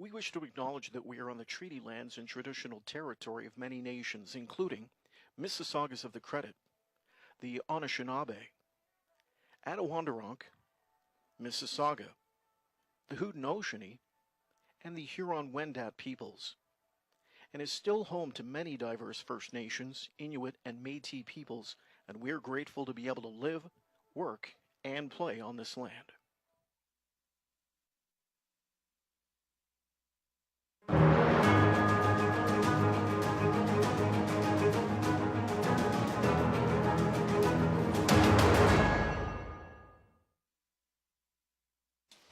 We wish to acknowledge that we are on the treaty lands and traditional territory of many nations, including Mississaugas of the Credit, the Anishinaabe, Attawandaronk, Mississauga, the Haudenosaunee, and the Huron-Wendat peoples, and is still home to many diverse First Nations, Inuit, and Métis peoples, and we are grateful to be able to live, work, and play on this land.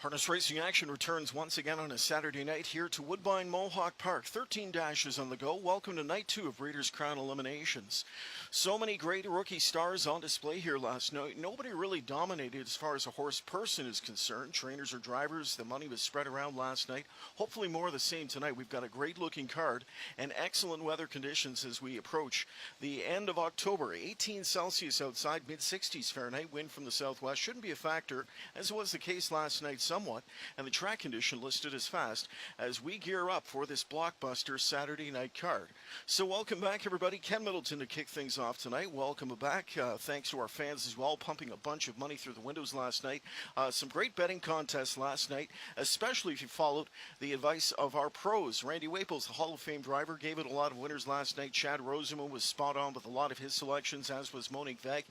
Harness racing action returns once again on a Saturday night here to Woodbine Mohawk Park. 13 dashes on the go. Welcome to night 2 of Breeders' Crown Eliminations. So many great rookie stars on display here last night. Nobody really dominated as far as a horse person is concerned. Trainers or drivers, the money was spread around last night. Hopefully more of the same tonight. We've got a great looking card and excellent weather conditions as we approach the end of October. 18 Celsius outside, mid-60s Fahrenheit. Wind from the southwest shouldn't be a factor, as was the case last night somewhat, and the track condition listed as fast as we gear up for this blockbuster Saturday night card. So welcome back, everybody. Ken Middleton to kick things off tonight. Welcome back. Thanks to our fans as well, pumping a bunch of money through the windows last night. Some great betting contests last night, especially if you followed the advice of our pros. Randy Waples, the Hall of Fame driver, gave it a lot of winners last night. Chad Roseman was spot on with a lot of his selections, as was Monique Veg.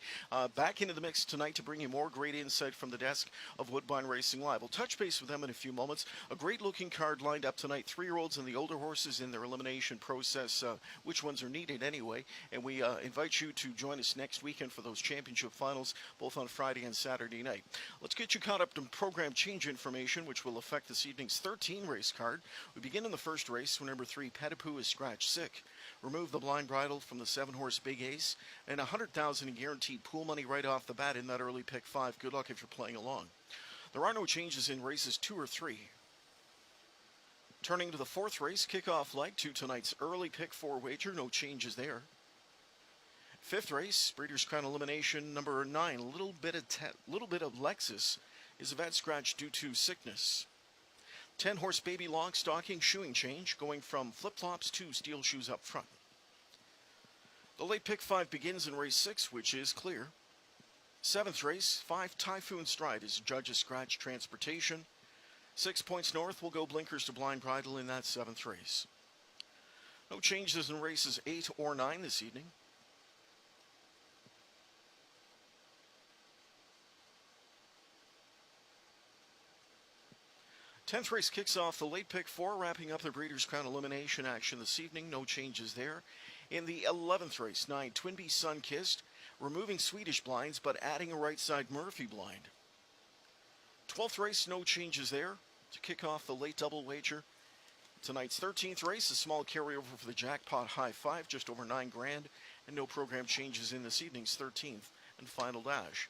Back into the mix tonight to bring you more great insight from the desk of Woodbine Racing Live. We'll touch base with them in a few moments. A great looking card lined up tonight. 3-year-olds and the older horses in their elimination process, which ones are needed anyway. And we invite you to join us next weekend for those championship finals, both on Friday and Saturday night. Let's get you caught up to program change information, which will affect this evening's 13 race card. We begin in the first race when number 3, Petipoo, is scratch sick. Remove the blind bridle from the 7-horse Big Ace, and $100,000 in guaranteed pool money right off the bat in that early pick 5. Good luck if you're playing along. There are no changes in races 2 or 3. Turning to the 4th race, kickoff leg to tonight's early pick 4 wager. No changes there. 5th race, Breeders' Crown Elimination number 9. A little bit of Lexus is a vet scratch due to sickness. 10-horse Baby Long Stocking shoeing change, going from flip-flops to steel shoes up front. The late pick 5 begins in race 6, which is clear. 7th race, 5 Typhoon Stride is judge's scratch transportation. 6 points north will go blinkers to blind bridle in that 7th race. No changes in races 8 or 9 this evening. Tenth race kicks off the late pick 4, wrapping up the Breeders' Crown elimination action this evening. No changes there. In the 11th race, 9 Twinbee Sunkissed, removing Swedish blinds but adding a right side Murphy blind. 12th race, no changes there to kick off the late double wager. Tonight's 13th race, a small carryover for the jackpot high 5, just over $9 grand, and no program changes in this evening's 13th and final dash.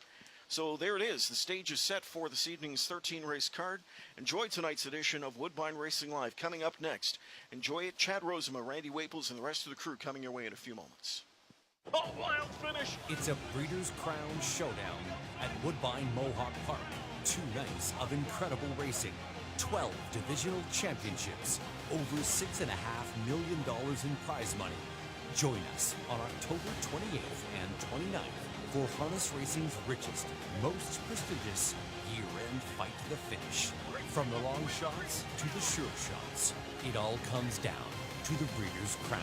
So there it is. The stage is set for this evening's 13 race card. Enjoy tonight's edition of Woodbine Racing Live. Coming up next, enjoy it. Chad Roseman, Randy Waples, and the rest of the crew coming your way in a few moments. Oh, wild finish! It's a Breeders' Crown showdown at Woodbine Mohawk Park. 2 nights of incredible racing, 12 divisional championships, over $6.5 million in prize money. Join us on October 28th and 29th for harness racing's richest, most prestigious year-end fight to the finish. From the long shots to the sure shots, it all comes down to the Breeders' Crown.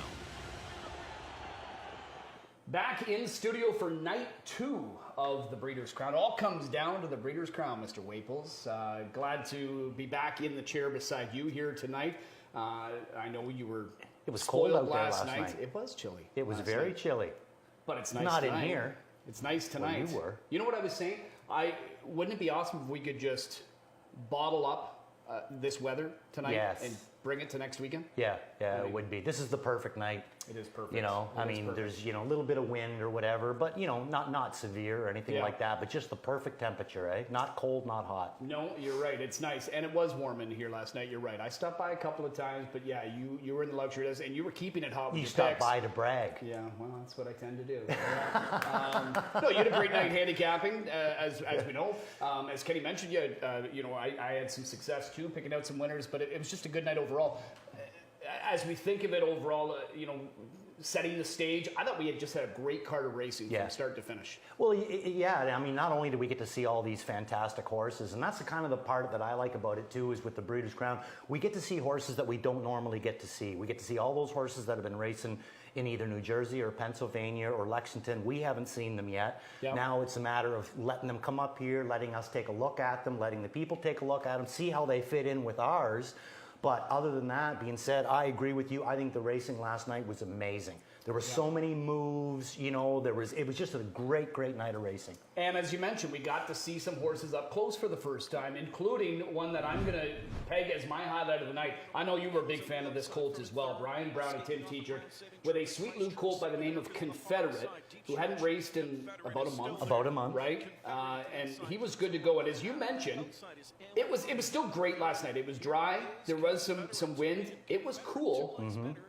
Back in studio for night 2 of the Breeders' Crown. It all comes down to the Breeders' Crown, Mr. Waples. Glad to be back in the chair beside you here tonight. I know you were It was cold out there last night. night. It was chilly. It was very chilly. But it's nice Not tonight. in here. It's nice tonight. Well, you were. You know what I was saying? Wouldn't it be awesome if we could just bottle up this weather tonight and bring it to next weekend? Yeah, it would be. This is the perfect night. It is perfect. You know, I mean, there's, a little bit of wind or whatever, but, not severe or anything like that, but just the perfect temperature, eh? Not cold, not hot. No, you're right. It's nice. And it was warm in here last night. You're right. I stopped by a couple of times, but yeah, you were in the luxury days, and you were keeping it hot with your stopped picks. by to brag. Yeah, well, that's what I tend to do. No, you had a great night handicapping, as we know. As Kenny mentioned, I had some success too, picking out some winners, but it was just a good night overall. overall, as we think of it overall, setting the stage, I thought we had just had a great card of racing from start to finish. Well, yeah, I mean, not only do we get to see all these fantastic horses, and that's the kind of the part that I like about it too, is with the Breeders' Crown, we get to see horses that we don't normally get to see. We get to see all those horses that have been racing in either New Jersey or Pennsylvania or Lexington. We haven't seen them yet. Yep. Now it's a matter of letting them come up here, letting us take a look at them, letting the people take a look at them, see how they fit in with ours. But other than that being said, I agree with you. I think the racing last night was amazing. There were so many moves, it was just a great, great night of racing. And as you mentioned, we got to see some horses up close for the first time, including one that I'm going to peg as my highlight of the night. I know you were a big fan of this colt as well. Brian Brown and Tim Teacher with a Sweet Lou colt by the name of Confederate, who hadn't raced in about a month. About a month. Right? And he was good to go. And as you mentioned, it was still great last night. It was dry. There was some wind. It was cool.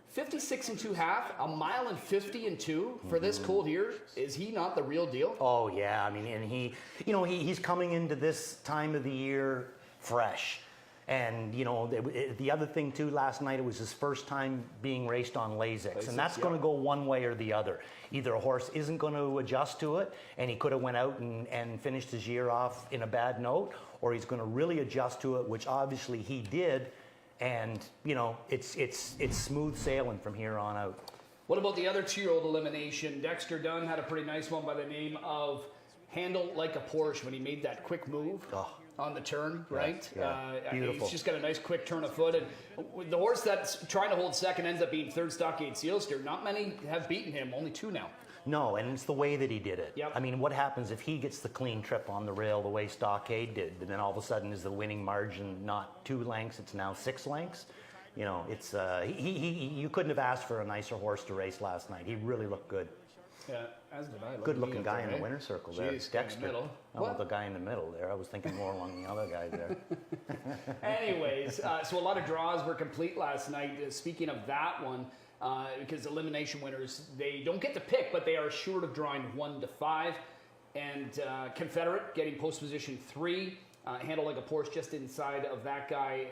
56 and 2.5, a mile and 50 and 2 for this colt here. Is he not the real deal? Oh yeah, I mean, and he's coming into this time of the year fresh. And the other thing too, last night it was his first time being raced on Lasix, and that's going to go one way or the other. Either a horse isn't going to adjust to it, and he could have went out and finished his year off in a bad note, or he's going to really adjust to it, which obviously he did. And it's smooth sailing from here on out. What about the other 2-year-old elimination? Dexter Dunn had a pretty nice one by the name of Handle Like a Porsche when he made that quick move on the turn, right? Yeah, beautiful. He's just got a nice quick turn of foot. And the horse that's trying to hold second ends up being third, Stockade Sealster. Not many have beaten him, only 2 now. No, and it's the way that he did it. Yep. I mean, what happens if he gets the clean trip on the rail the way Stockade did? And then all of a sudden is the winning margin not 2 lengths, it's now 6 lengths? It's you couldn't have asked for a nicer horse to race last night. He really looked good. Yeah, as did I. Good-looking guy in the winner's circle there. Jeez, Dexter. in the middle. Oh, the guy in the middle there. I was thinking more along the other guy there. Anyways, so a lot of draws were complete last night. Speaking of that one, because elimination winners, they don't get to pick, but they are assured of drawing 1 to 5. And Confederate getting post position 3. Handle Like a Porsche just inside of that guy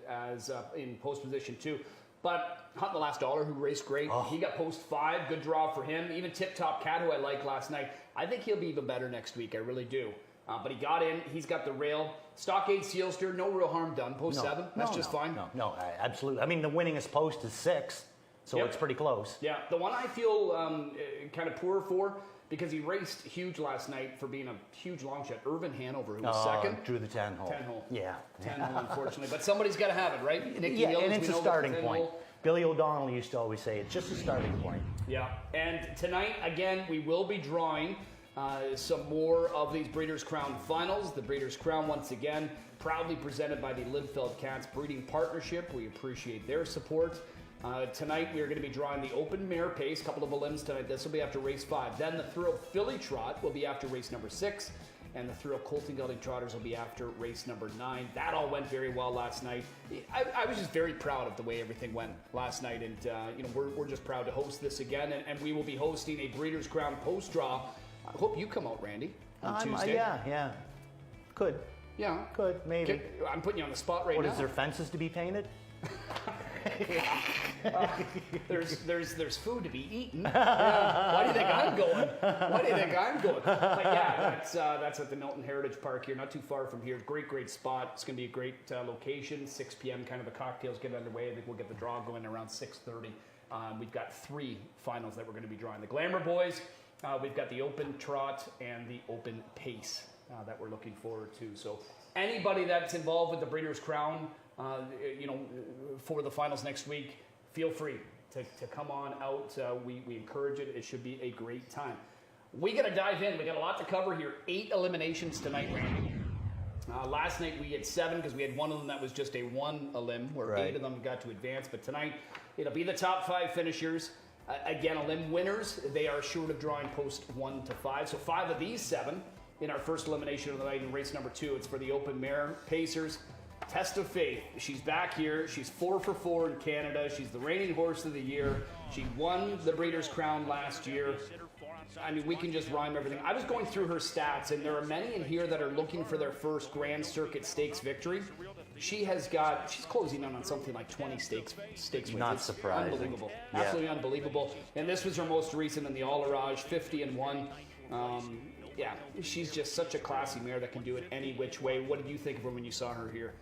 as in post position 2. But Hunt the Last Dollar, who raced great, he got post 5. Good draw for him. Even Tip Top Cat, who I liked last night. I think he'll be even better next week. I really do. But he got in. He's got the rail. Stockade Sealster, no real harm done. Post 7. That's just fine. No, absolutely. I mean, the winningest post is 6. So it's pretty close. Yeah, the one I feel kind of poor for, because he raced huge last night for being a huge long shot, Irvin Hanover, who was second. Drew the 10 hole. 10 hole. Yeah. 10 hole, unfortunately. But somebody's got to have it, right? Nicky Mills, and it's a starting point. Hole. Billy O'Donnell used to always say, it's just a starting point. Yeah, and tonight, again, we will be drawing some more of these Breeders' Crown finals. The Breeders' Crown, once again, proudly presented by the Lidfeld Cats Breeding Partnership. We appreciate their support. Tonight we are going to be drawing the Open Mare Pace, a couple of limbs tonight. This will be after race 5. Then the Thrill Filly Trot will be after race number 6. And the Thrill Colt and Gelding Trotters will be after race number 9. That all went very well last night. I was just very proud of the way everything went last night. And, we're just proud to host this again. And we will be hosting a Breeders' Crown post-draw. I hope you come out, Randy, on Tuesday. Yeah. Could. Yeah. Could, maybe. I'm putting you on the spot right now. What, is there fences to be painted? There's food to be eaten. Yeah. Why do you think I'm going? But yeah, that's at the Milton Heritage Park here, not too far from here. Great spot. It's going to be a great location. 6 p.m. kind of the cocktails get underway. I think we'll get the draw going around 6:30. We've got 3 finals that we're going to be drawing. The Glamour Boys. We've got the Open Trot and the Open Pace that we're looking forward to. So anybody that's involved with the Breeders' Crown, for the finals next week, feel free to come on out. We encourage it. It should be a great time. We got to dive in. We got a lot to cover here. 8 eliminations tonight, Randy. Last night we had 7 because we had one of them that was just a 1 elim, where 8 of them got to advance. But tonight it'll be the top 5 finishers. Again, elim winners. They are assured of drawing post 1 to 5. So 5 of these 7 in our first elimination of the night in race number 2. It's for the Open Mare Pacers. Test of Faith. She's back here. She's 4 for 4 in Canada. She's the reigning horse of the year. She won the Breeders' Crown last year. I mean, we can just rhyme everything. I was going through her stats, and there are many in here that are looking for their first Grand Circuit Stakes victory. she's closing in on something like 20 stakes wins. Not It's surprising. Unbelievable. Yeah. Absolutely unbelievable. And this was her most recent in the All-Arage, 50-1. Yeah, she's just such a classy mare that can do it any which way. What did you think of her when you saw her here?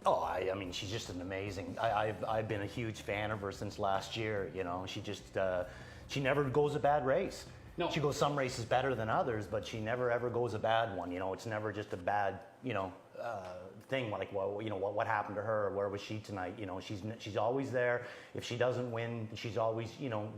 Oh, I mean, she's just an amazing. I've been a huge fan of her since last year. You know, she just she never goes a bad race. No. She goes some races better than others, but she never ever goes a bad one. You know, it's never just a bad thing like, well, what happened to her? Where was she tonight? You know, she's always there. If she doesn't win, she's always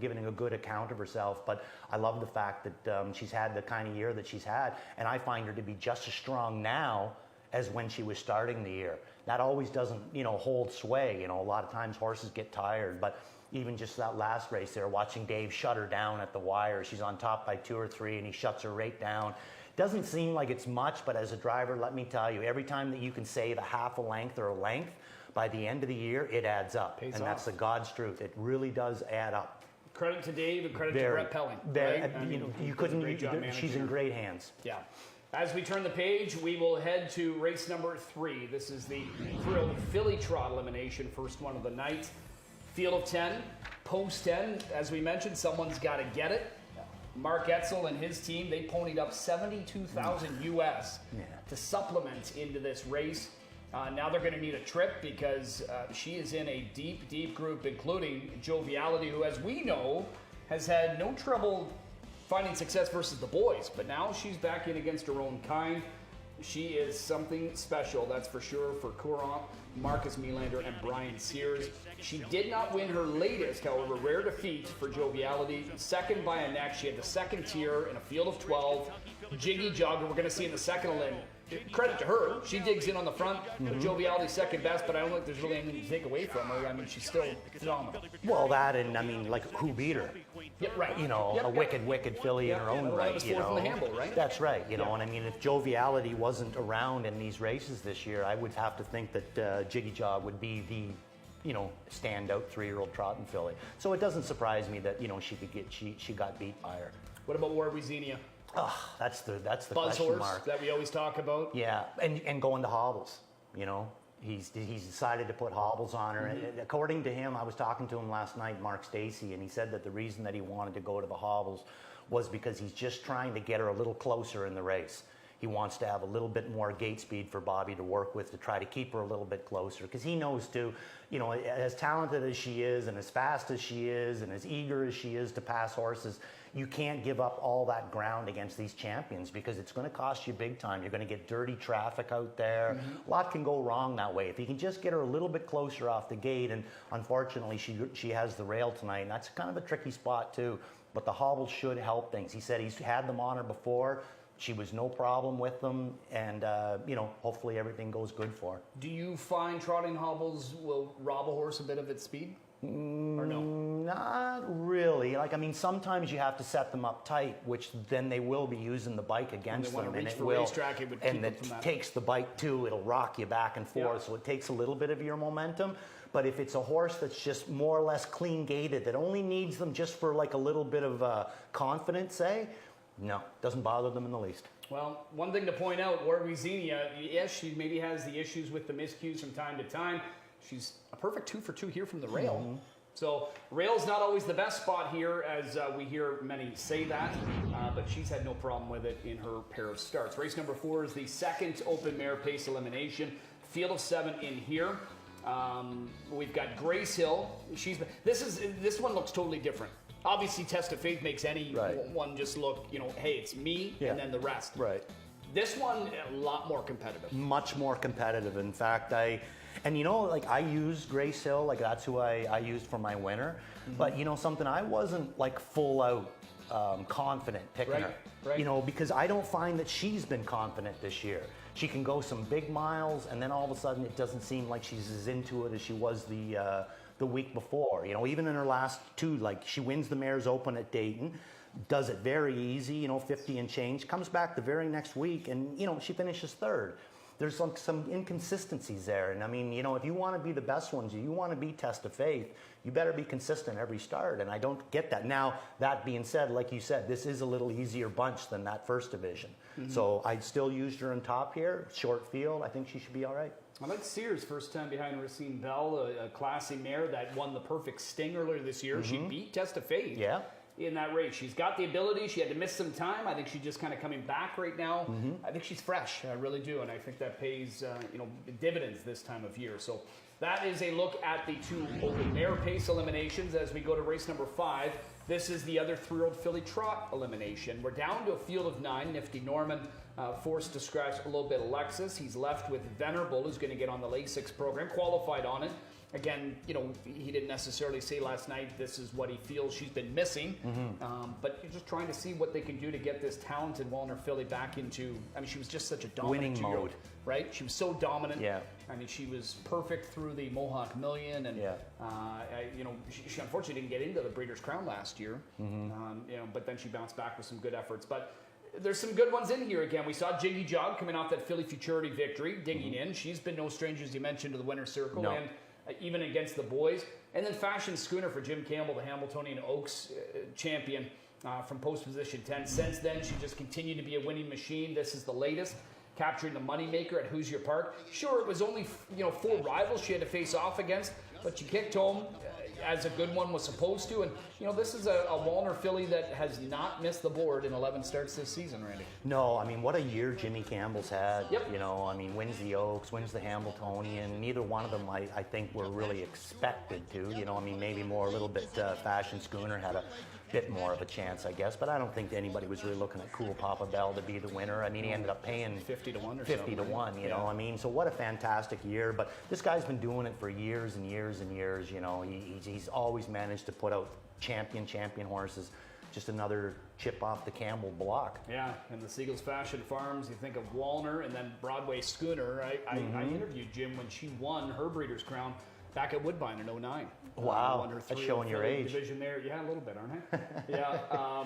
giving a good account of herself. But I love the fact that she's had the kind of year that she's had, and I find her to be just as strong now as when she was starting the year. That always doesn't hold sway. A lot of times horses get tired, but even just that last race there, watching Dave shut her down at the wire. She's on top by 2 or 3, and he shuts her right down. Doesn't seem like it's much, but as a driver, let me tell you, every time that you can save a half a length or a length, by the end of the year, it adds up. Pays and off. that's the God's truth. It really does add up. Credit to Dave and credit to Brett Pelling. Very, right? I mean, you he couldn't. does a great job She's managing in her. great hands. Yeah. As we turn the page, we will head to race number 3. This is the Thrilled Filly Trot elimination, first one of the night. Field of 10, post 10. As we mentioned, someone's got to get it. Mark Etzel and his team, they ponied up $72,000 US to supplement into this race. Now they're going to need a trip because she is in a deep, deep group, including Joviality, who, as we know, has had no trouble finding success versus the boys. But now she's back in against her own kind. She is something special, that's for sure, for Courant, Marcus Melander, and Brian Sears. She did not win her latest, however, rare defeat for Joviality. Second by a neck. She had the second tier in a field of 12. Jiggy Jogger, we're going to see in the second elim. Credit to her. She digs in on the front. Joviality second best, but I don't think there's really anything to take away from her. I mean, she's still phenomenal. Well, that and I mean, like, who beat her? Yeah, right. A wicked filly in her own Well, right. that was fourth in the handle, right? That's right. And I mean, if Joviality wasn't around in these races this year, I would have to think that Jiggy Jog would be the standout 3-year-old trotting filly. So it doesn't surprise me that she got beat by her. What about War Xenia? That's the Buzz question horse mark. that we always talk about. Yeah, and going to hobbles. He's decided to put hobbles on her. And according to him, I was talking to him last night, Mark Stacey, and he said that the reason that he wanted to go to the hobbles was because he's just trying to get her a little closer in the race. He wants to have a little bit more gate speed for Bobby to work with to try to keep her a little bit closer. Because he knows too, as talented as she is and as fast as she is and as eager as she is to pass horses, you can't give up all that ground against these champions because it's going to cost you big time. You're going to get dirty traffic out there. A lot can go wrong that way. If you can just get her a little bit closer off the gate, and unfortunately she has the rail tonight, and that's kind of a tricky spot too. But the hobbles should help things. He said he's had them on her before. She was no problem with them, and hopefully everything goes good for her. Do you find trotting hobbles will rob a horse a bit of its speed? Or no? Not really. Sometimes you have to set them up tight, which then they will be using the bike against When they them, wanna and reach it for will. racetrack, it would keep And them it from that. takes the bike too. It'll rock you back and forth, Yeah. so it takes a little bit of your momentum. But if it's a horse that's just more or less clean gated, that only needs them just for like a little bit of confidence, no, doesn't bother them in the least. Well, one thing to point out, War Xenia, yes, she maybe has the issues with the miscues from time to time. She's a perfect 2 for 2 here from the rail. So rail's not always the best spot here, as we hear many say that, but she's had no problem with it in her pair of starts. Race number 4 is the second open mare pace elimination. Field of 7 in here. We've got Grace Hill. This one looks totally different. Obviously, Test of Faith makes any one just look, hey, it's me and then the rest. Right. This one, a lot more competitive. Much more competitive. In fact, I use Grace Hill, that's who I used for my winner. But something, I wasn't full out confident picking her. Right. Because I don't find that she's been confident this year. She can go some big miles, and then all of a sudden it doesn't seem like she's as into it as she was the week before. Even in her last 2, she wins the Mares Open at Dayton, does it very easy, 50 and change, comes back the very next week, and she finishes 3rd. There's some inconsistencies there, and I mean, if you want to be the best ones, you want to be Test of Faith, you better be consistent every start, and I don't get that. Now, that being said, like you said, this is a little easier bunch than that first division. So I still used her on top here, short field. I think she should be all right. I like Sears, first time behind Racine Bell, a classy mare that won the Perfect Sting earlier this year. She beat Test of Fate in that race. She's got the ability. She had to miss some time. I think she's just kind of coming back right now. I think she's fresh. I really do, and I think that pays dividends this time of year. So that is a look at the 2 open mare pace eliminations as we go to race number 5. This is the other 3-year-old filly trot elimination. We're down to a field of 9. Nifty Norman forced to scratch a little bit of Lexus. He's left with Venerable, who's going to get on the Lasix program, qualified on it. Again, he didn't necessarily say last night this is what he feels she's been missing, but you're just trying to see what they can do to get this talented Walner filly back into. I mean, she was just such a dominant winning mode, right? She was so dominant. Yeah. I mean, she was perfect through the Mohawk Million, and she unfortunately didn't get into the Breeders' Crown last year. But then she bounced back with some good efforts. But there's some good ones in here again. We saw Jiggy Jog coming off that Filly Futurity victory, digging in. She's been no stranger, as you mentioned, to the winner's circle. And even against the boys. And then Fashion Schooner for Jim Campbell, the Hamiltonian Oaks champion from post position 10. Since then, she just continued to be a winning machine. This is the latest, capturing the moneymaker at Hoosier Park. Sure, it was only 4 rivals she had to face off against, but she kicked home as a good one was supposed to. And, this is a Walner filly that has not missed the board in 11 starts this season, Randy. No, I mean, what a year Jimmy Campbell's had. Yep. I mean, wins the Oaks, wins the Hamiltonian. Neither one of them, I think, were really expected to. I mean, maybe a little bit Fashion Schooner had a bit more of a chance, I guess. But I don't think anybody was really looking at Cool Papa Bell to be the winner. I mean, he ended up paying 50 to 1 or 50 to 1, you know. I mean, so what a fantastic year. But this guy's been doing it for years and years and years, He's always managed to put out champion horses. Just another chip off the Campbell block. Yeah, and the Seagulls Fashion Farms, you think of Walner and then Broadway Schooner. I interviewed Jim when she won her Breeders' Crown back at Woodbine in 09. Wow, that's showing your age. Division there. Yeah, a little bit, aren't I? Yeah.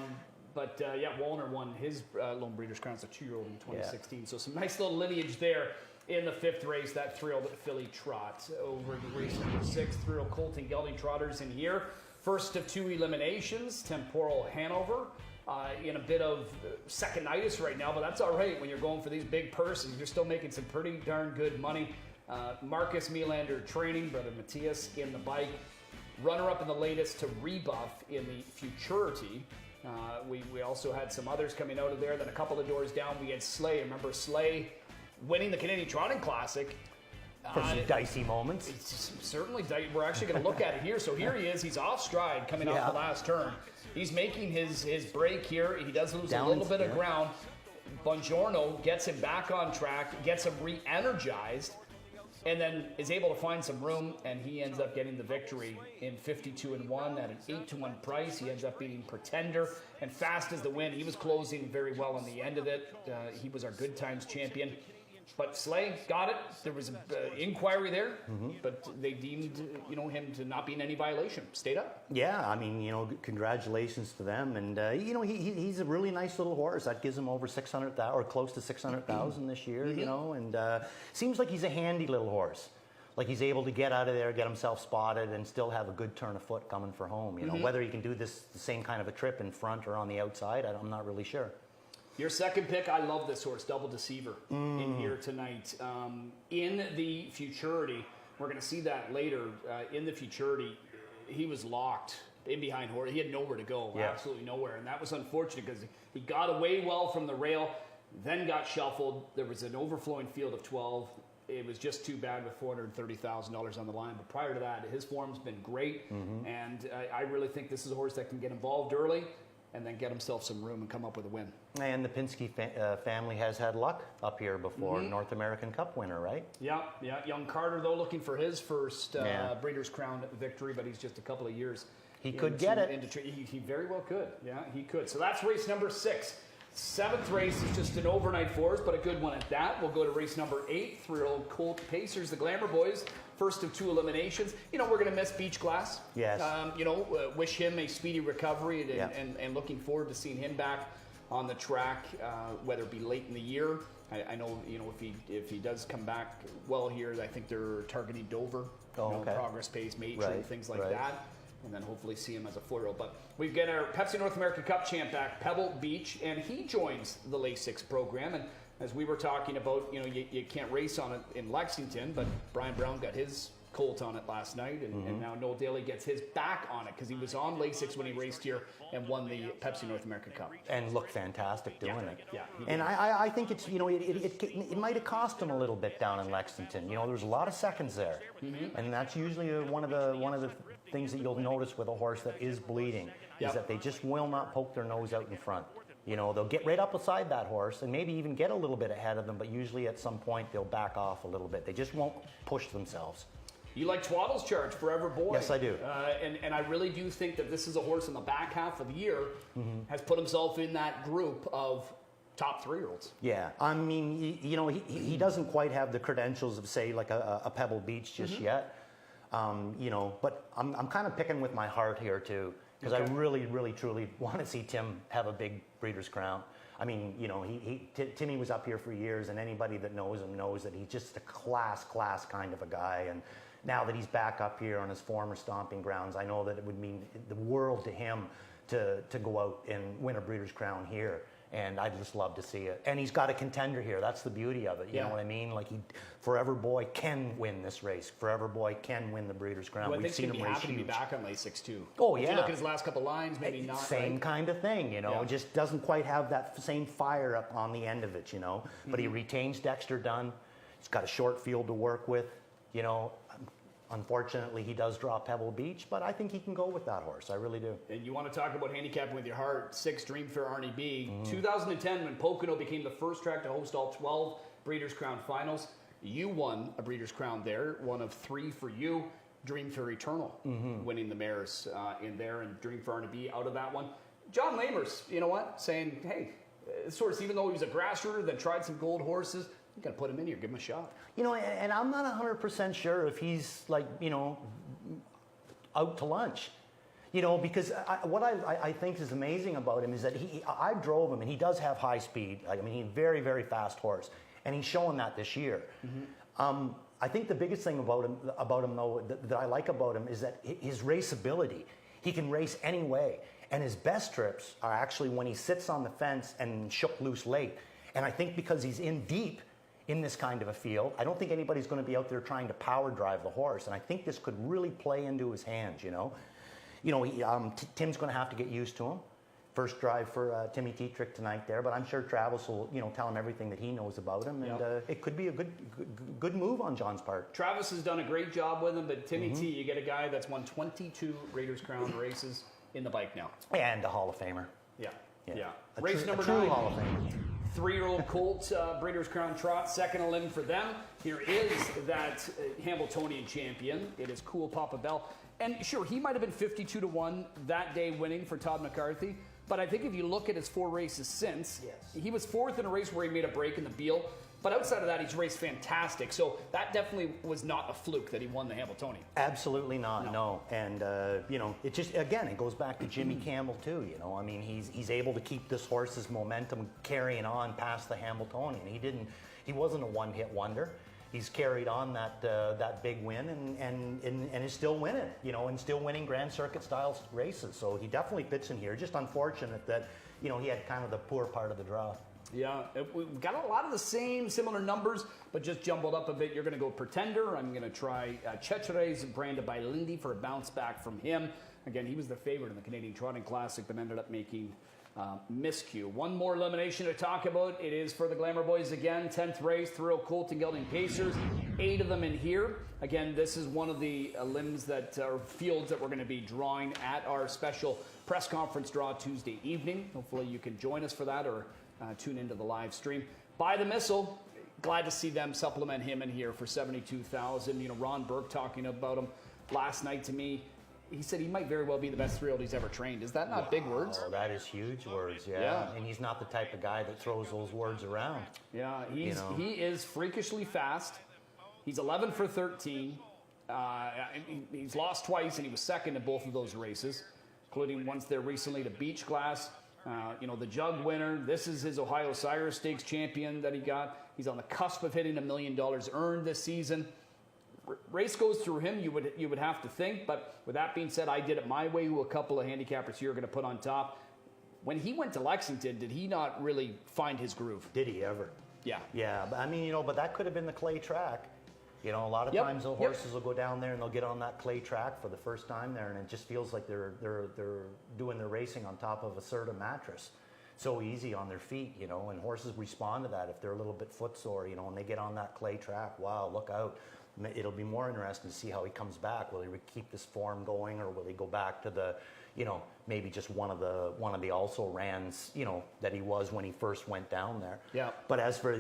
But Walner won his Lone Breeders' Crown as a 2-year-old in 2016. So some nice little lineage there in the 5th race, that 3-year-old filly trot. Over to race number 6, 3-year-old Colt and gelding trotters in here. First of 2 eliminations, Temporal Hanover. In a bit of seconditis right now, but that's all right when you're going for these big purses. You're still making some pretty darn good money. Marcus Melander training, brother Matthias in the bike. Runner-up in the latest to Rebuff in the Futurity. We also had some others coming out of there. Then a couple of doors down, we had Slay. Remember Slay winning the Canadian Trotting Classic. For some dicey moments. It's certainly we're actually going to look at it here. So here he is. He's off stride coming off the last turn. He's making his break here. He does lose a little bit of ground. Bongiorno gets him back on track, gets him re-energized, and then is able to find some room, and he ends up getting the victory in 52-1 at an 8-1 price. He ends up beating Pretender, and Fast as the Wind. He was closing very well on the end of it. He was our Good Times champion. But Slay got it. There was an inquiry there, but they deemed him to not be in any violation. Stayed up. Yeah, I mean, congratulations to them, and he's a really nice little horse. That gives him over 600,000 or close to 600,000 this year, and seems like he's a handy little horse. Like he's able to get out of there, get himself spotted, and still have a good turn of foot coming for home. Whether he can do the same kind of a trip in front or on the outside, I'm not really sure. Your second pick, I love this horse, Double Deceiver, in here tonight. In the Futurity, we're going to see that later. In the Futurity, he was locked in behind horse. He had nowhere to go, absolutely nowhere. And that was unfortunate because he got away well from the rail, then got shuffled. There was an overflowing field of 12. It was just too bad with $430,000 on the line. But prior to that, his form's been great. And I really think this is a horse that can get involved early and then get himself some room and come up with a win. And the Pinsky family has had luck up here before. North American Cup winner, right? Yeah. Young Carter, though, looking for his first Breeders' Crown victory, but he's just a couple of years. He could get it. He very well could. Yeah, he could. So that's race number 6. 7th race is just an overnight for us, but a good one at that. We'll go to race number 8, 3-year-old Colt Pacers, the Glamour Boys. First of 2 eliminations. We're going to miss Beach Glass. Yes. Wish him a speedy recovery and looking forward to seeing him back on the track, whether it be late in the year. I know, if he does come back well here, I think they're targeting Dover. Progress pace, matron, things like that. And then hopefully see him as a 4-year-old. But we've got our Pepsi North American Cup champ back, Pebble Beach, and he joins the Lasix program. And as we were talking about, you can't race on it in Lexington, but Brian Brown got his Colt on it last night, and now Noel Daly gets his back on it because he was on Lasix when he raced here and won the Pepsi North American Cup. And looked fantastic doing it. Yeah, and I think it's, it might have cost him a little bit down in Lexington. There's a lot of seconds there. And that's usually one of the things that you'll notice with a horse that is bleeding, is that they just will not poke their nose out in front. They'll get right up beside that horse and maybe even get a little bit ahead of them, but usually at some point they'll back off a little bit. They just won't push themselves. You like Twaddle's Charge, Forever Boy. Yes, I do. And I really do think that this is a horse in the back half of the year has put himself in that group of top 3-year-olds. Yeah, I mean, he doesn't quite have the credentials of, say, like a Pebble Beach just yet. But I'm kind of picking with my heart here too, because I really, really, truly want to see Tim have a big Breeders' Crown. I mean, Timmy was up here for years, and anybody that knows him knows that he's just a class kind of a guy. And now that he's back up here on his former stomping grounds, I know that it would mean the world to him to go out and win a Breeders' Crown here. And I'd just love to see it. And he's got a contender here. That's the beauty of it. You know what I mean? Like, Forever Boy can win this race. Forever Boy can win the Breeders' Crown. Well, We've seen him race to be back on Lasix too. Oh, if you look at his last couple lines, maybe not. Same kind of thing, Just doesn't quite have that same fire up on the end of it, But he retains Dexter Dunn. He's got a short field to work with, Unfortunately, he does draw Pebble Beach, but I think he can go with that horse. I really do. And you want to talk about handicapping with your heart, 6 Dreamfair Arnie B. 2010, when Pocono became the first track to host all 12 Breeders' Crown finals, you won a Breeders' Crown there, one of 3 for you. Dreamfair Eternal winning the mares in there, and Dreamfair Arnie B out of that one. John Lamers, saying, hey, this horse, even though he was a grass rooter that tried some gold horses, you got to put him in here, give him a shot. And I'm not 100% sure if he's out to lunch. Because what I think is amazing about him is that I drove him, and he does have high speed. I mean, he's a very, very fast horse, and he's showing that this year. I think the biggest thing about him though, that I like about him is that his raceability. He can race any way, and his best trips are actually when he sits on the fence and shook loose late. And I think because he's in deep in this kind of a field, I don't think anybody's going to be out there trying to power drive the horse, and I think this could really play into his hands. Tim's going to have to get used to him. First drive for Timmy Tetrick tonight there, but I'm sure Travis will tell him everything that he knows about him, and it could be a good move on John's part. Travis has done a great job with him, but Timmy T, you get a guy that's won 22 Breeders' Crown races in the bike now, and a Hall of Famer. Yeah. Race number 9. Hall of Famer. 3-year-old Colt, Breeders' Crown Trot, second elim for them. Here is that Hamiltonian champion. It is Cool Papa Bell. And sure, he might have been 52-1 that day winning for Todd McCarthy. But I think if you look at his 4 races since, he was 4th in a race where he made a break in the Beal. But outside of that, he's raced fantastic. So that definitely was not a fluke that he won the Hamiltonian. Absolutely not, no. And, it just, again, it goes back to Jimmy Campbell, too. I mean, he's able to keep this horse's momentum carrying on past the Hamiltonian. He wasn't a one-hit wonder. He's carried on that big win and is still winning, and still winning Grand Circuit style races. So he definitely fits in here. Just unfortunate that, he had kind of the poor part of the draw. Yeah, we've got a lot of the similar numbers, but just jumbled up a bit. You're going to go Pretender. I'm going to try Checheres, branded by Lindy, for a bounce back from him. Again, he was the favorite in the Canadian Trotting Classic, but ended up making miscue. One more elimination to talk about. It is for the Glamour Boys again. 10th race, Thrill, Colt, and Gelding Pacers. 8 of them in here. Again, this is one of the limbs that are fields that we're going to be drawing at our special press conference draw Tuesday evening. Hopefully you can join us for that, or tune into the live stream. By the Missile, glad to see them supplement him in here for $72,000. Ron Burke talking about him last night to me. He said he might very well be the best 3-year-old he's ever trained. Is that not big words? Oh, that is huge words, yeah. And he's not the type of guy that throws those words around. Yeah, he is freakishly fast. He's 11 for 13. He's lost twice, and he was second in both of those races, including once there recently to Beach Glass. The Jug winner. This is his Ohio Sire Stakes champion that he got. He's on the cusp of hitting $1 million earned this season. Race goes through him, you would have to think. But with that being said, I did it my way, who a couple of handicappers here are going to put on top. When he went to Lexington, did he not really find his groove? Did he ever? Yeah. Yeah, but I mean, but that could have been the clay track. A lot of Yep. times the horses will go down there and they'll get on that clay track for the first time there, and it just feels like they're doing their racing on top of a Serta mattress. So easy on their feet, and horses respond to that if they're a little bit footsore, and they get on that clay track. Wow, look out. It'll be more interesting to see how he comes back. Will he keep this form going, or will he go back to the, maybe just one of the also rans, that he was when he first went down there. Yeah. But as for,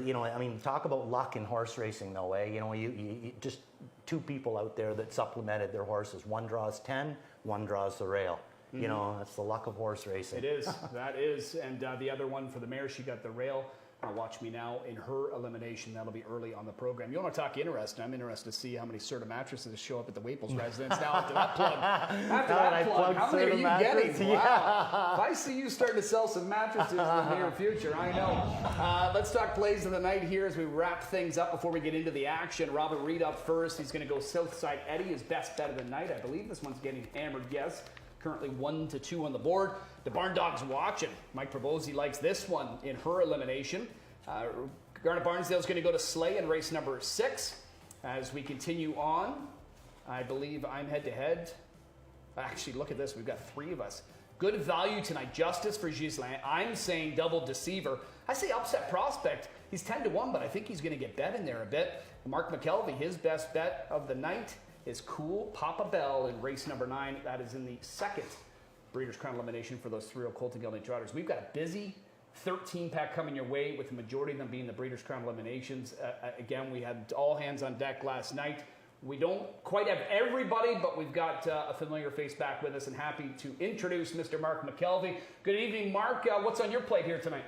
talk about luck in horse racing though, eh? You just two people out there that supplemented their horses. One draws 10, one draws the rail. That's the luck of horse racing. It is. That is. And the other one for the mare, she got the rail. Watch me now in her elimination. That'll be early on the program. You want to talk interesting? I'm interested to see how many Serta mattresses show up at the Waples residence now after that plug. How many are you getting? Wow. If I see you starting to sell some mattresses in the near future, I know. Let's talk plays of the night here as we wrap things up before we get into the action. Robert Reed up first. He's going to go Southside Eddie, his best bet of the night. I believe this one's getting hammered, yes. Currently 1-2 on the board. The Barn Dog's watching. Mike Probosi likes this one in her elimination. Garnet Barnsdale's going to go to Slay in race number 6. As we continue on, I believe I'm head-to-head. Actually, look at this. We've got 3 of us. Good value tonight. Justice for Gislain. I'm saying Double Deceiver. I say upset prospect. He's 10-1, but I think he's going to get bet in there a bit. Mark McKelvey, his best bet of the night is Cool Papa Bell in race number 9. That is in the second Breeders' Crown elimination for those 3-year-old Colt and gelding trotters. We've got a busy 13-pack coming your way, with the majority of them being the Breeders' Crown eliminations. Again, we had all hands on deck last night. We don't quite have everybody, but we've got a familiar face back with us, and happy to introduce Mr. Mark McKelvey. Good evening, Mark. What's on your plate here tonight?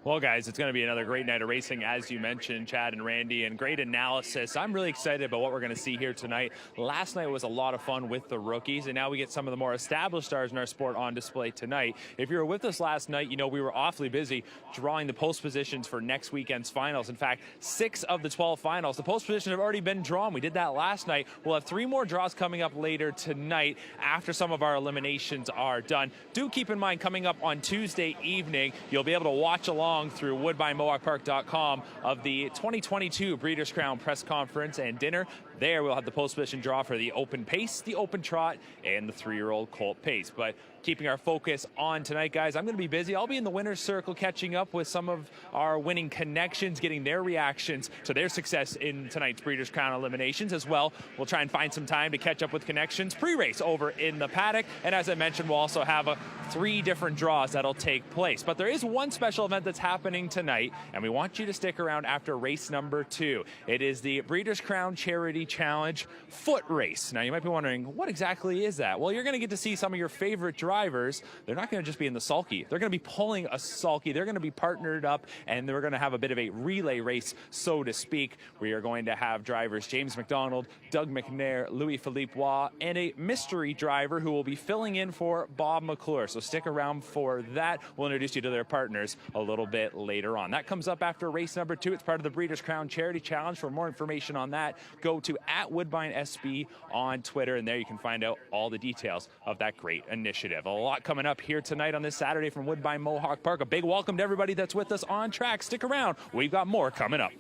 Well, guys, it's going to be another great night of racing, as you mentioned, Chad and Randy, and great analysis. I'm really excited about what we're going to see here tonight. Last night was a lot of fun with the rookies, and now we get some of the more established stars in our sport on display tonight. If you were with us last night, we were awfully busy drawing the post positions for next weekend's finals. In fact, 6 of the 12 finals, the post positions have already been drawn. We did that last night. We'll have 3 more draws coming up later tonight after some of our eliminations are done. Do keep in mind, coming up on Tuesday evening, you'll be able to watch along through woodbinemohawkpark.com of the 2022 Breeders' Crown press conference and dinner. There we'll have the post position draw for the open pace, the open trot, and the 3-year-old Colt pace. But keeping our focus on tonight, guys, I'm going to be busy. I'll be in the winner's circle catching up with some of our winning connections, getting their reactions to their success in tonight's Breeders' Crown eliminations as well. We'll try and find some time to catch up with connections pre-race over in the paddock. And as I mentioned, we'll also have 3 different draws that'll take place. But there is one special event that's happening tonight, and we want you to stick around after race number 2. It is the Breeders' Crown Charity Challenge foot race. Now, you might be wondering, what exactly is that? Well, you're going to get to see some of your favorite drivers. They're not going to just be in the sulky. They're going to be pulling a sulky. They're going to be partnered up, and we're going to have a bit of a relay race, so to speak. We are going to have drivers James McDonald, Doug McNair, Louis-Philippe Waugh, and a mystery driver who will be filling in for Bob McClure. So stick around for that. We'll introduce you to their partners a little bit later on. That comes up after race number 2. It's part of the Breeders' Crown Charity Challenge. For more information on that, go to @WoodbineSB on Twitter, and there you can find out all the details of that great initiative. A lot coming up here tonight on this Saturday from Woodbine Mohawk Park. A big welcome to everybody that's with us on track. Stick around. We've got more coming up.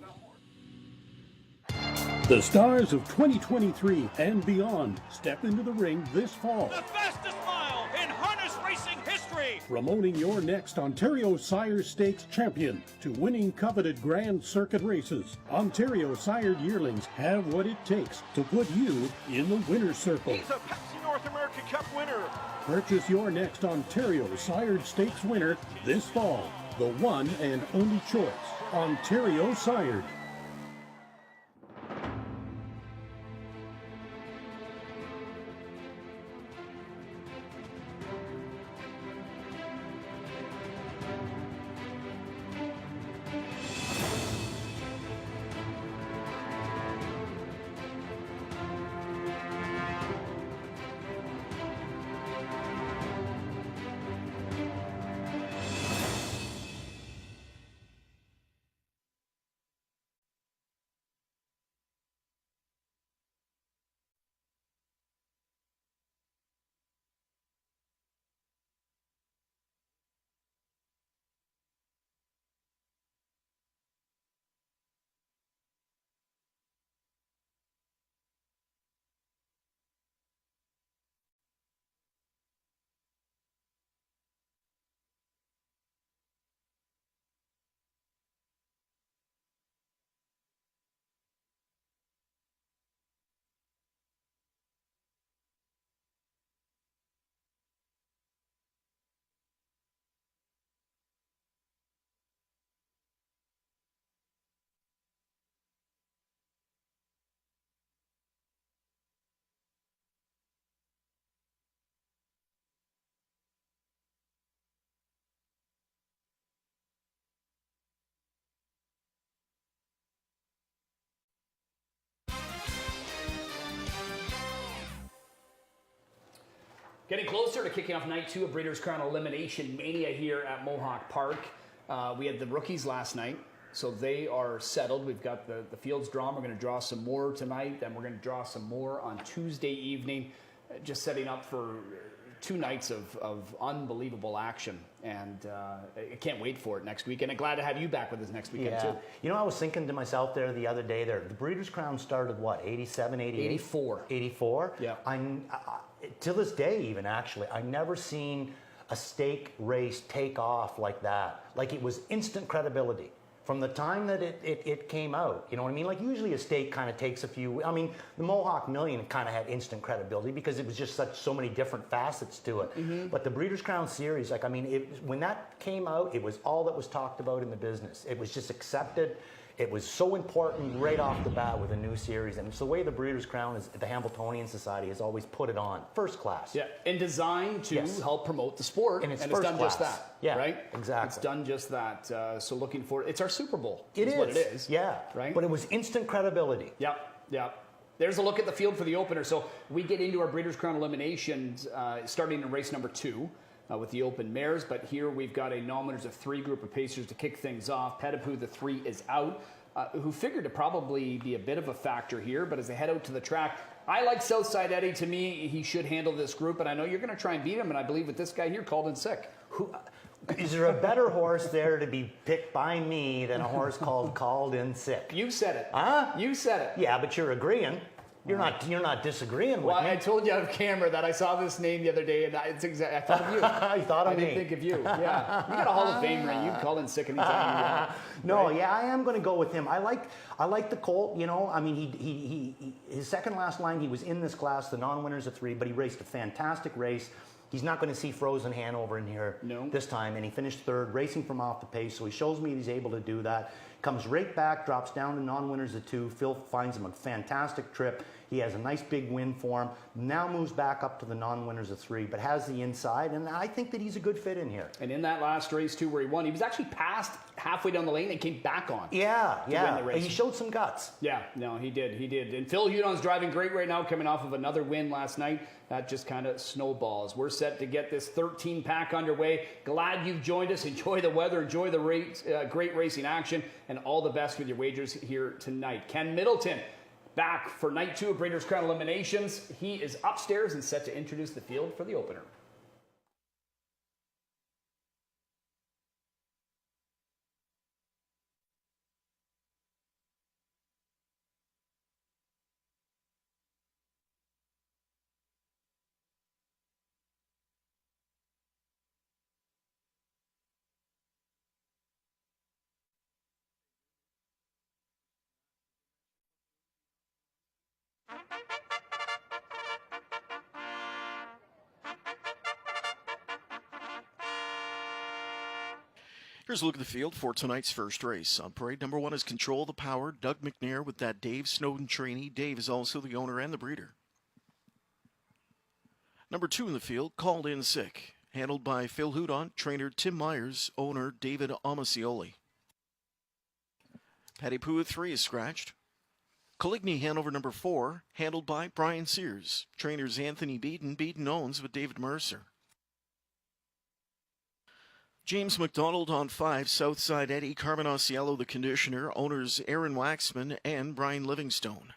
The stars of 2023 and beyond step into the ring this fall. The fastest mile in harness racing history. Promoting your next Ontario Sire Stakes champion to winning coveted Grand Circuit races. Ontario sired yearlings have what it takes to put you in the winner's circle. He's a Pepsi North America Cup winner. Purchase your next Ontario Sired Stakes winner this fall. The one and only choice, Ontario Sired. Getting closer to kicking off night 2 of Breeders' Crown Elimination Mania here at Mohawk Park. We had the rookies last night, so they are settled. We've got the fields drawn. We're going to draw some more tonight, and we're going to draw some more on Tuesday evening, just setting up for 2 nights of unbelievable action. And I can't wait for it next weekend. And glad to have you back with us next weekend, too. You know, I was thinking to myself there the other day, the Breeders' Crown started, what, 87, 88? 84. 84? Yeah. To this day, even, actually, I never seen a stake race take off like that. Like, it was instant credibility from the time that it came out. You know what I mean? Like, usually a stake kind of takes a few. I mean, the Mohawk Million kind of had instant credibility because it was just so many different facets to it. Mm-hmm. But the Breeders' Crown Series, like, I mean, when that came out, it was all that was talked about in the business. It was just accepted. It was so important right off the bat with a new series. And it's the way the Breeders' Crown, the Hamiltonian Society, has always put it on. First class. Yeah, and designed to help promote the sport. And it's done class. Just that. Yeah, right? exactly. It's done just that. So looking forward. It's our Super Bowl. It is what it is. Yeah. Right? But it was instant credibility. Yep. There's a look at the field for the opener. So we get into our Breeders' Crown eliminations starting in race number 2. With the open mares, but here we've got a nominators of 3 group of pacers to kick things off. Petipoo, the 3, is out, who figured to probably be a bit of a factor here, but as they head out to the track, I like Southside Eddie. To me, he should handle this group, and I know you're going to try and beat him, and I believe with this guy here, called in sick. Is there a better horse there to be picked by me than a horse called in sick? You said it. Huh? You said it. Yeah, but you're agreeing. You're not disagreeing with me. I told you on camera that I saw this name the other day, and I thought of you. You thought of me. I didn't think of you. Yeah, you got a Hall of Fame ring. You can call in sick anytime you want. No, right? yeah, I am going to go with him. I like the Colt. You know, I mean, he his second last line, he was in this class, the non-winners of 3, but he raced a fantastic race. He's not going to see Frozen Hanover in here this time, and he finished 3rd, racing from off the pace, so he shows me he's able to do that. Comes right back, drops down to non-winners of 2. Phil finds him a fantastic trip. He has a nice big win for him. Now moves back up to the non-winners of 3, but has the inside, and I think that he's a good fit in here. And in that last race, too, where he won, he was actually passed halfway down the lane and came back on. Yeah. Win the race. He showed some guts. Yeah, no, he did. And Phil Hudon's driving great right now, coming off of another win last night. That just kind of snowballs. We're set to get this 13-pack underway. Glad you've joined us. Enjoy the weather. Enjoy the race, great racing action. And all the best with your wagers here tonight. Ken Middleton back for night 2 of Breeders' Crown Eliminations. He is upstairs and set to introduce the field for the opener. Here's a look at the field for tonight's first race. On parade number 1 is Control the Power, Doug McNair with that Dave Snowden trainee. Dave is also the owner and the breeder. Number 2 in the field, Called in Sick, handled by Phil Hudon, trainer Tim Myers, owner David Amacioli. Petipoo at 3 is scratched. Coligny Hanover number 4, handled by Brian Sears, trainers Anthony Beaton owns with David Mercer. James McDonald on 5, Southside Eddie, Carmen Osiello, the conditioner, owners Aaron Waxman and Brian Livingstone.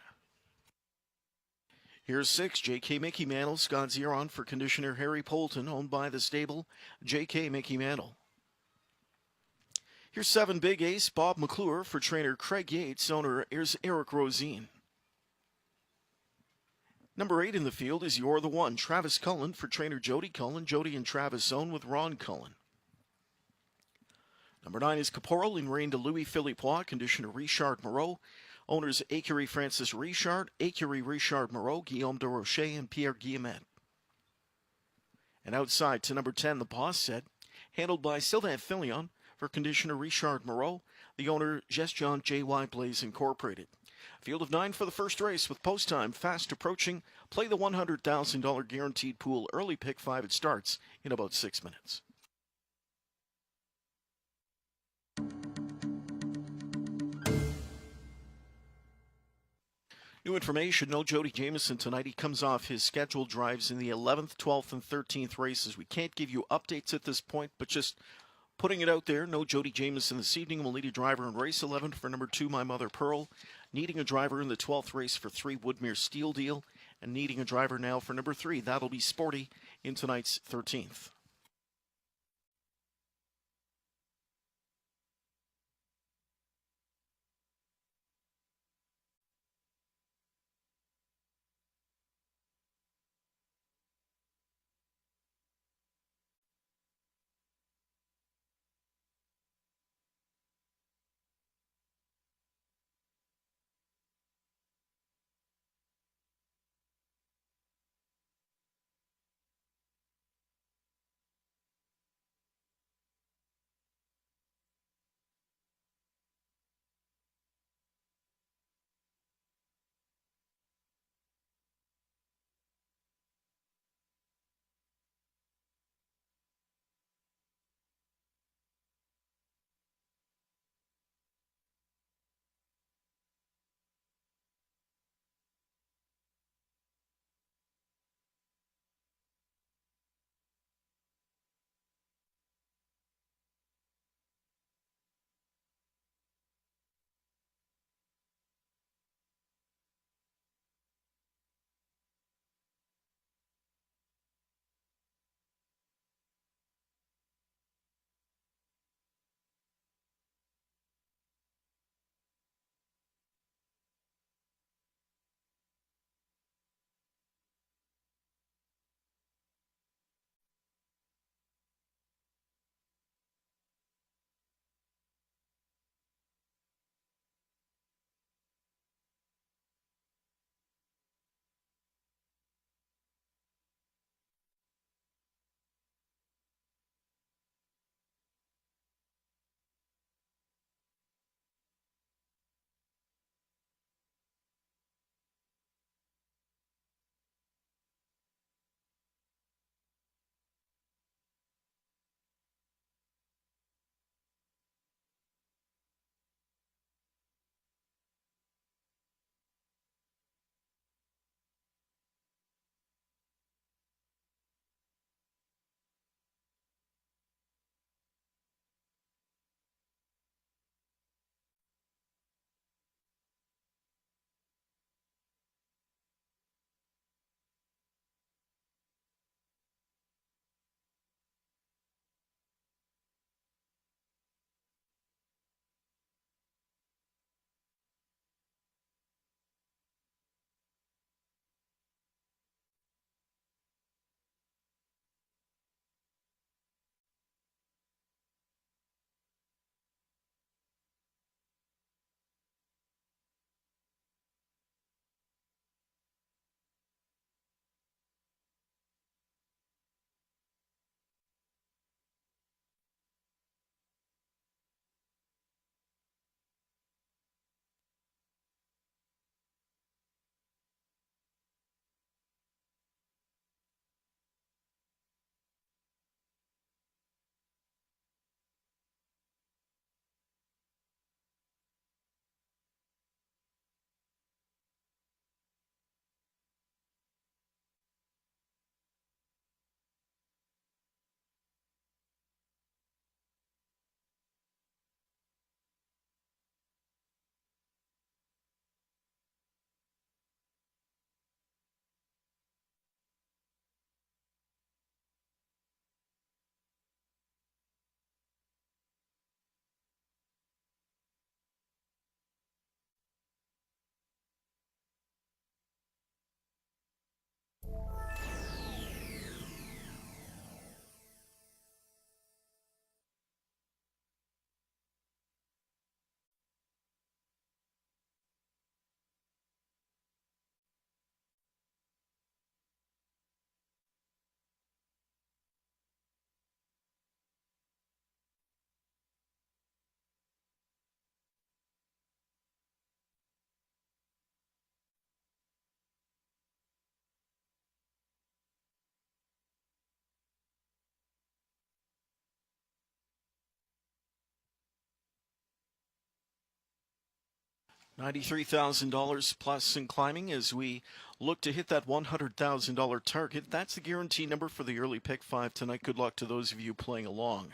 Here's 6, J.K. Mickey Mantle, Scott Zeron for conditioner Harry Polton, owned by the stable J.K. Mickey Mantle. Here's 7, Big Ace, Bob McClure for trainer Craig Yates, owner is Eric Rosine. Number 8 in the field is You're the One, Travis Cullen for trainer Jody Cullen, Jody and Travis own with Ron Cullen. Number 9 is Caporal in reign to Louis Philippois, conditioner Richard Moreau. Owners Acurie Francis Richard, Acurie Richard Moreau, Guillaume de Rocher, and Pierre Guillemet. And outside to number 10, the Boss Set, handled by Sylvain Filion for conditioner Richard Moreau, the owner Gestion J.Y. Blaze Incorporated. Field of 9 for the first race with post time fast approaching. Play the $100,000 guaranteed pool. Early pick 5. It starts in about 6 minutes. New information, no Jody Jamieson tonight. He comes off his scheduled drives in the 11th, 12th, and 13th races. We can't give you updates at this point, but just putting it out there, no Jody Jamieson this evening. Will need a driver in race 11 for number 2, My Mother Pearl. Needing a driver in the 12th race for 3, Woodmere Steel Deal. And needing a driver now for number 3, That'll Be Sporty, in tonight's 13th. $93,000 plus in climbing as we look to hit that $100,000 target. That's the guarantee number for the early pick 5 tonight. Good luck to those of you playing along.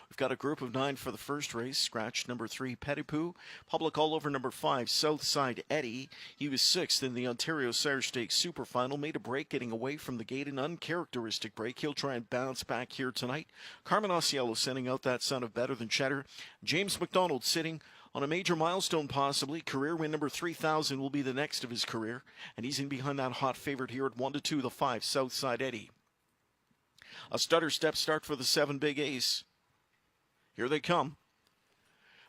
We've got a group of 9 for the first race. Scratch number 3, Petipoo. Public all over number 5, Southside Eddie. He was 6th in the Ontario Sire Stakes Super Final. Made a break getting away from the gate, an uncharacteristic break. He'll try and bounce back here tonight. Carmen Osiello sending out that son of Better Than Cheddar. James McDonald sitting on a major milestone possibly. Career win number 3,000 will be the next of his career. And he's in behind that hot favorite here at 1-2, the 5, Southside Eddie. A stutter step start for the 7 Big Ace. Here they come.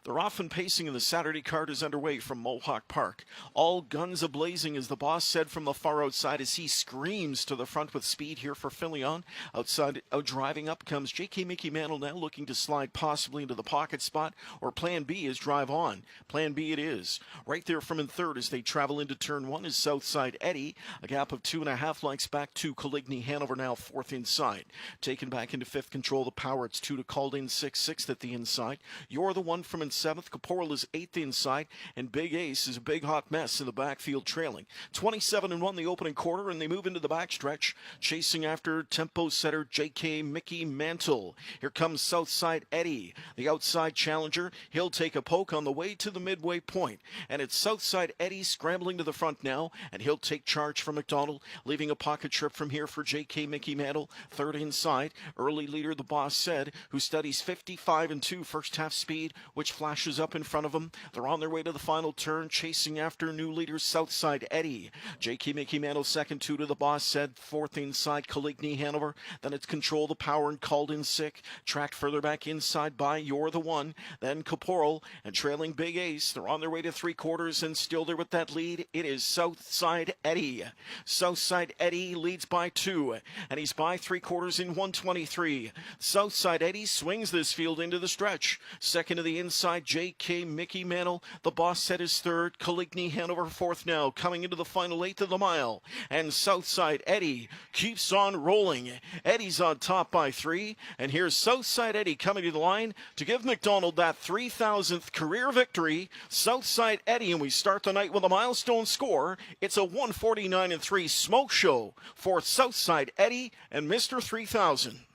They're off and pacing, and the Saturday card is underway from Mohawk Park. All guns a-blazing, as the boss said from the far outside, as he screams to the front with speed here for Filion. Outside, out driving up comes J.K. Mickey Mantle now looking to slide possibly into the pocket spot, or plan B is drive on. Plan B it is. Right there from in third as they travel into turn 1 is Southside Eddie. A gap of 2.5 lengths back to Coligny Hanover now 4th inside. Taken back into 5th, control the power. It's 2 to Called-In 6th at the inside. You're the one from in 7th. Caporal is 8th inside, and Big Ace is a big hot mess in the backfield trailing. 27-1 the opening quarter, and they move into the backstretch, chasing after tempo setter J.K. Mickey Mantle. Here comes Southside Eddie, the outside challenger. He'll take a poke on the way to the midway point, and it's Southside Eddie scrambling to the front now, and he'll take charge from McDonald, leaving a pocket trip from here for J.K. Mickey Mantle. 3rd inside, early leader, the boss said, who studies 55-2 first half speed, which flashes up in front of them. They're on their way to the final turn, chasing after new leader Southside Eddie. J.K. Mickey Mantle 2nd, 2 to the boss said. 4th inside, Coligny Hanover. Then it's Control the Power and Called-In Sick. Tracked further back inside by You're the One. Then Caporal and trailing Big Ace. They're on their way to 3/4 and still there with that lead. It is Southside Eddie. Southside Eddie leads by 2, and he's by 3/4 in 1:23. Southside Eddie swings this field into the stretch. 2nd to the inside, J.K. Mickey Mantle. The boss set is 3rd. Coligny Hanover 4th now, coming into the final 8th of the mile. And Southside Eddie keeps on rolling. Eddie's on top by 3. And here's Southside Eddie coming to the line to give McDonald that 3,000th career victory. Southside Eddie, and we start the night with a milestone score. It's a 149-3 smoke show for Southside Eddie and Mr. 3000.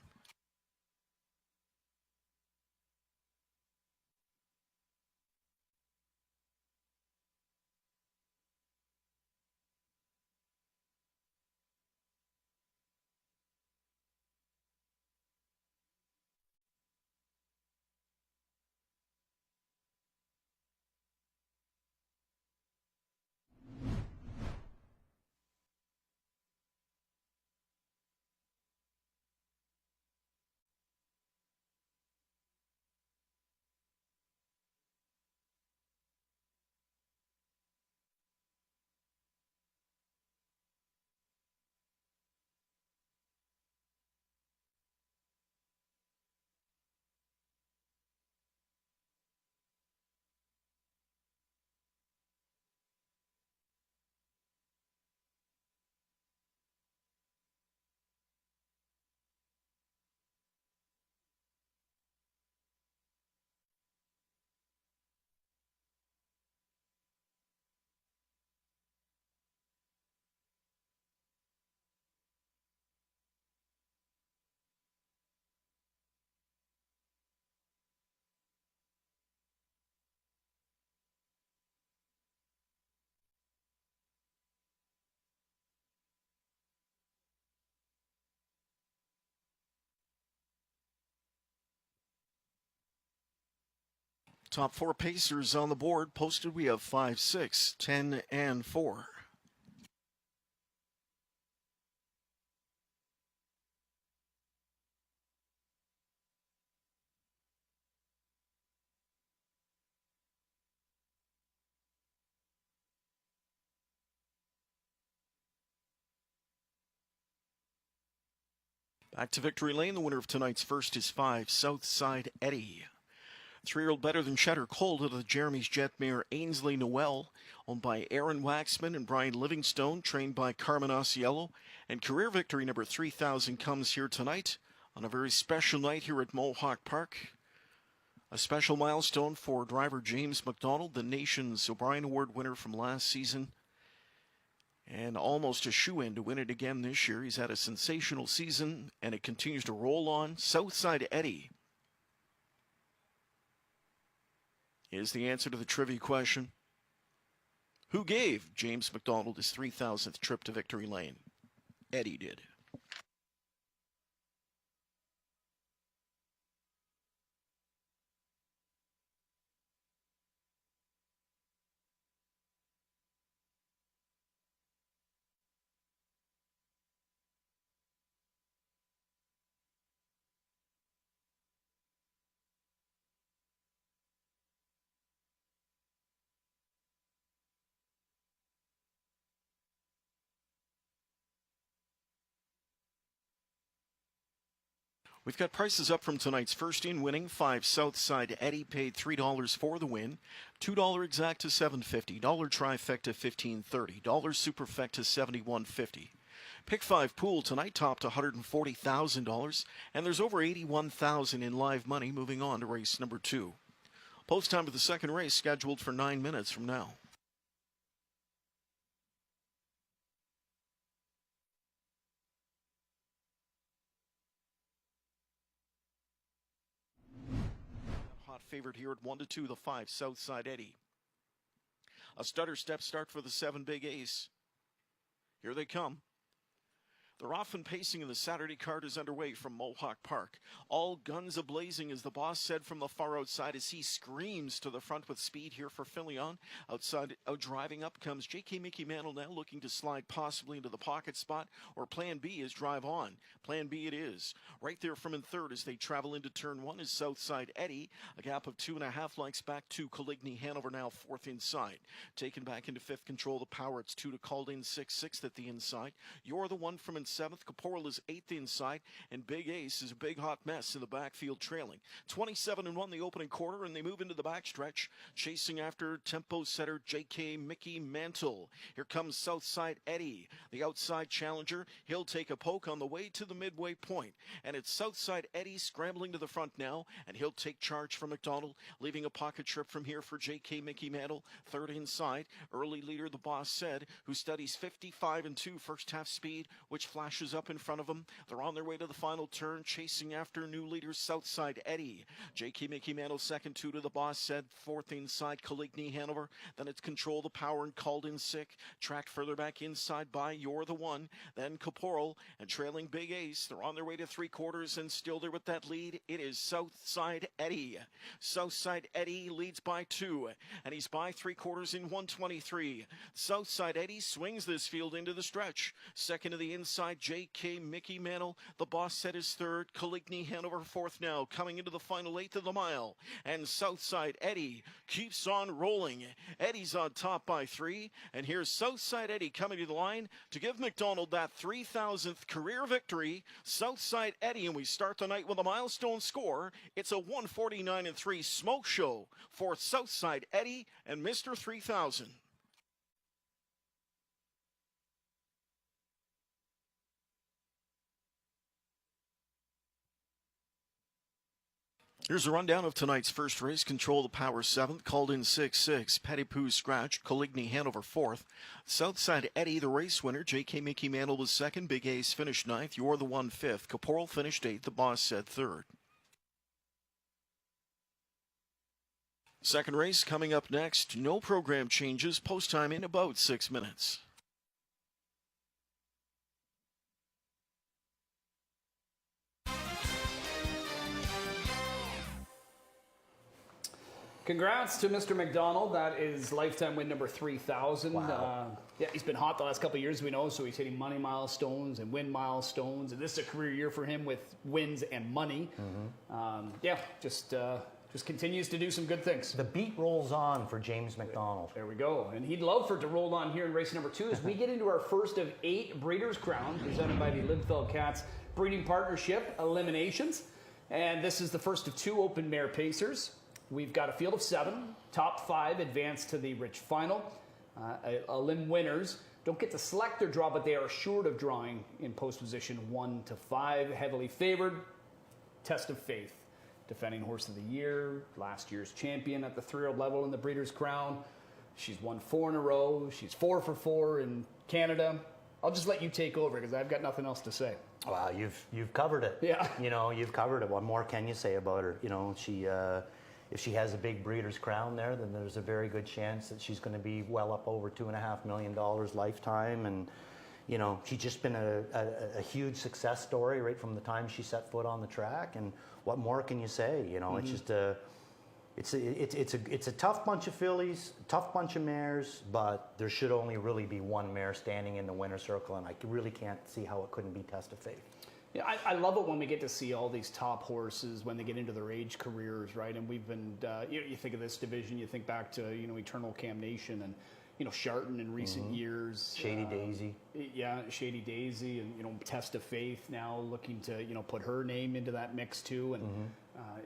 Top 4 pacers on the board. Posted, we have 5, 6, 10, and 4. Back to victory lane. The winner of tonight's first is 5, Southside Eddie. 3-year-old Better Than Cheddar Colt of the Jeremy's Jet mare Ainsley Noel, owned by Aaron Waxman and Brian Livingstone, trained by Carmen Osiello. And career victory number 3000 comes here tonight on a very special night here at Mohawk Park. A special milestone for driver James McDonald, the nation's O'Brien Award winner from last season, and almost a shoe-in to win it again this year. He's had a sensational season, and it continues to roll on. Southside Eddie is the answer to the trivia question. Who gave James McDonald his 3,000th trip to victory lane? Eddie did. We've got prices up from tonight's first in winning. 5 Southside Eddie paid $3 for the win. $2 exact to $7.50. $1 trifecta $15.30. $1 superfecta $71.50. Pick 5 pool tonight topped $140,000, and there's over $81,000 in live money moving on to race number 2. Post time for the second race scheduled for 9 minutes from now. Favorite here at 1-2, the 5 Southside Eddie. A stutter step start for the 7 Big Ace. Here they come. They're off and pacing, and the Saturday card is underway from Mohawk Park. All guns a-blazing, as the boss said from the far outside, as he screams to the front with speed here for Filion. Outside, out driving up comes J.K. Mickey Mantle now, looking to slide possibly into the pocket spot, or plan B is drive on. Plan B it is. Right there from in third as they travel into turn 1 is Southside Eddie. A gap of 2.5 lengths back to Coligny Hanover, now fourth inside. Taken back into fifth, control the power. It's 2 to called in 6th at the inside. You're the one from in 7th. Caporal is 8th inside, and Big Ace is a big hot mess in the backfield trailing. 27-1 the opening quarter, and they move into the backstretch, chasing after tempo setter J.K. Mickey Mantle. Here comes Southside Eddie, the outside challenger. He'll take a poke on the way to the midway point, and it's Southside Eddie scrambling to the front now, and he'll take charge from McDonald, leaving a pocket trip from here for J.K. Mickey Mantle. Third inside, early leader, the boss said, who studies 55-2 first half speed, which flashes up in front of them. They're on their way to the final turn, chasing after new leader Southside Eddie. J.K. Mickey Mantle second, 2 to the boss said. Fourth inside, Coligny Hanover. Then it's Control the Power and Called in Sick. Tracked further back inside by You're the One. Then Caporal and trailing Big Ace. They're on their way to 3/4, and still there with that lead. It is Southside Eddie. Southside Eddie leads by 2, and he's by 3/4 in 1:23. Southside Eddie swings this field into the stretch. Second to the inside, J.K. Mickey Mantle. The boss set is third. Coligny Hanover fourth now, coming into the final 1/8 of the mile. And Southside Eddie keeps on rolling. Eddie's on top by 3. And here's Southside Eddie coming to the line to give McDonald that 3,000th career victory. Southside Eddie, and we start the night with a milestone score. It's a 149-3 smoke show for Southside Eddie and Mr. 3000. Here's a rundown of tonight's first race. Control the Power 7th, called in 6-6. Petty Pooh scratch, Coligny Hanover 4th. Southside Eddie, the race winner. J.K. Mickey Mantle was 2nd. Big Ace finished 9th. You're the One 5th. Caporal finished 8th. The boss said 3rd. Second race coming up next. No program changes. Post time in about 6 minutes. Congrats to Mr. McDonald. That is lifetime win number 3,000. Wow. Yeah, he's been hot the last couple of years, we know, so he's hitting money milestones and win milestones. And this is a career year for him with wins and money. Just continues to do some good things. The beat rolls on for James McDonald. There we go. And he'd love for it to roll on here in race number 2 as we get into our first of 8 Breeders' Crown presented by the Lidfeld Cats Breeding Partnership Eliminations. And this is the first of 2 open mare pacers. We've got a field of 7. Top 5 advance to the Rich Final. Elim winners don't get to select their draw, but they are assured of drawing in post position 1 to 5. Heavily favored. Test of faith. defending horse of the year, last year's champion at the 3-year-old level in the Breeders' Crown. She's won 4 in a row. She's 4 for 4 in Canada. I'll just let you take over because I've got nothing else to say. Wow, you've covered it. Yeah. You know, you've covered it. What more can you say about her? You know, if she has a big Breeders' Crown there, then there's a very good chance that she's going to be well up over $2.5 million lifetime. And, you know, she's just been a huge success story right from the time she set foot on the track. And what more can you say? You know, it's just it's a tough bunch of fillies, tough bunch of mares, but there should only really be one mare standing in the winner's circle, and I really can't see how it couldn't be Test of Faith. Yeah, I love it when we get to see all these top horses when they get into their age careers, right? And we've been, you think of this division, you think back to, you know, Eternal Cam Nation and, you know, Sharton in recent years. Shady Daisy. Yeah, Shady Daisy, and, you know, Test of Faith now looking to, you know, put her name into that mix too. And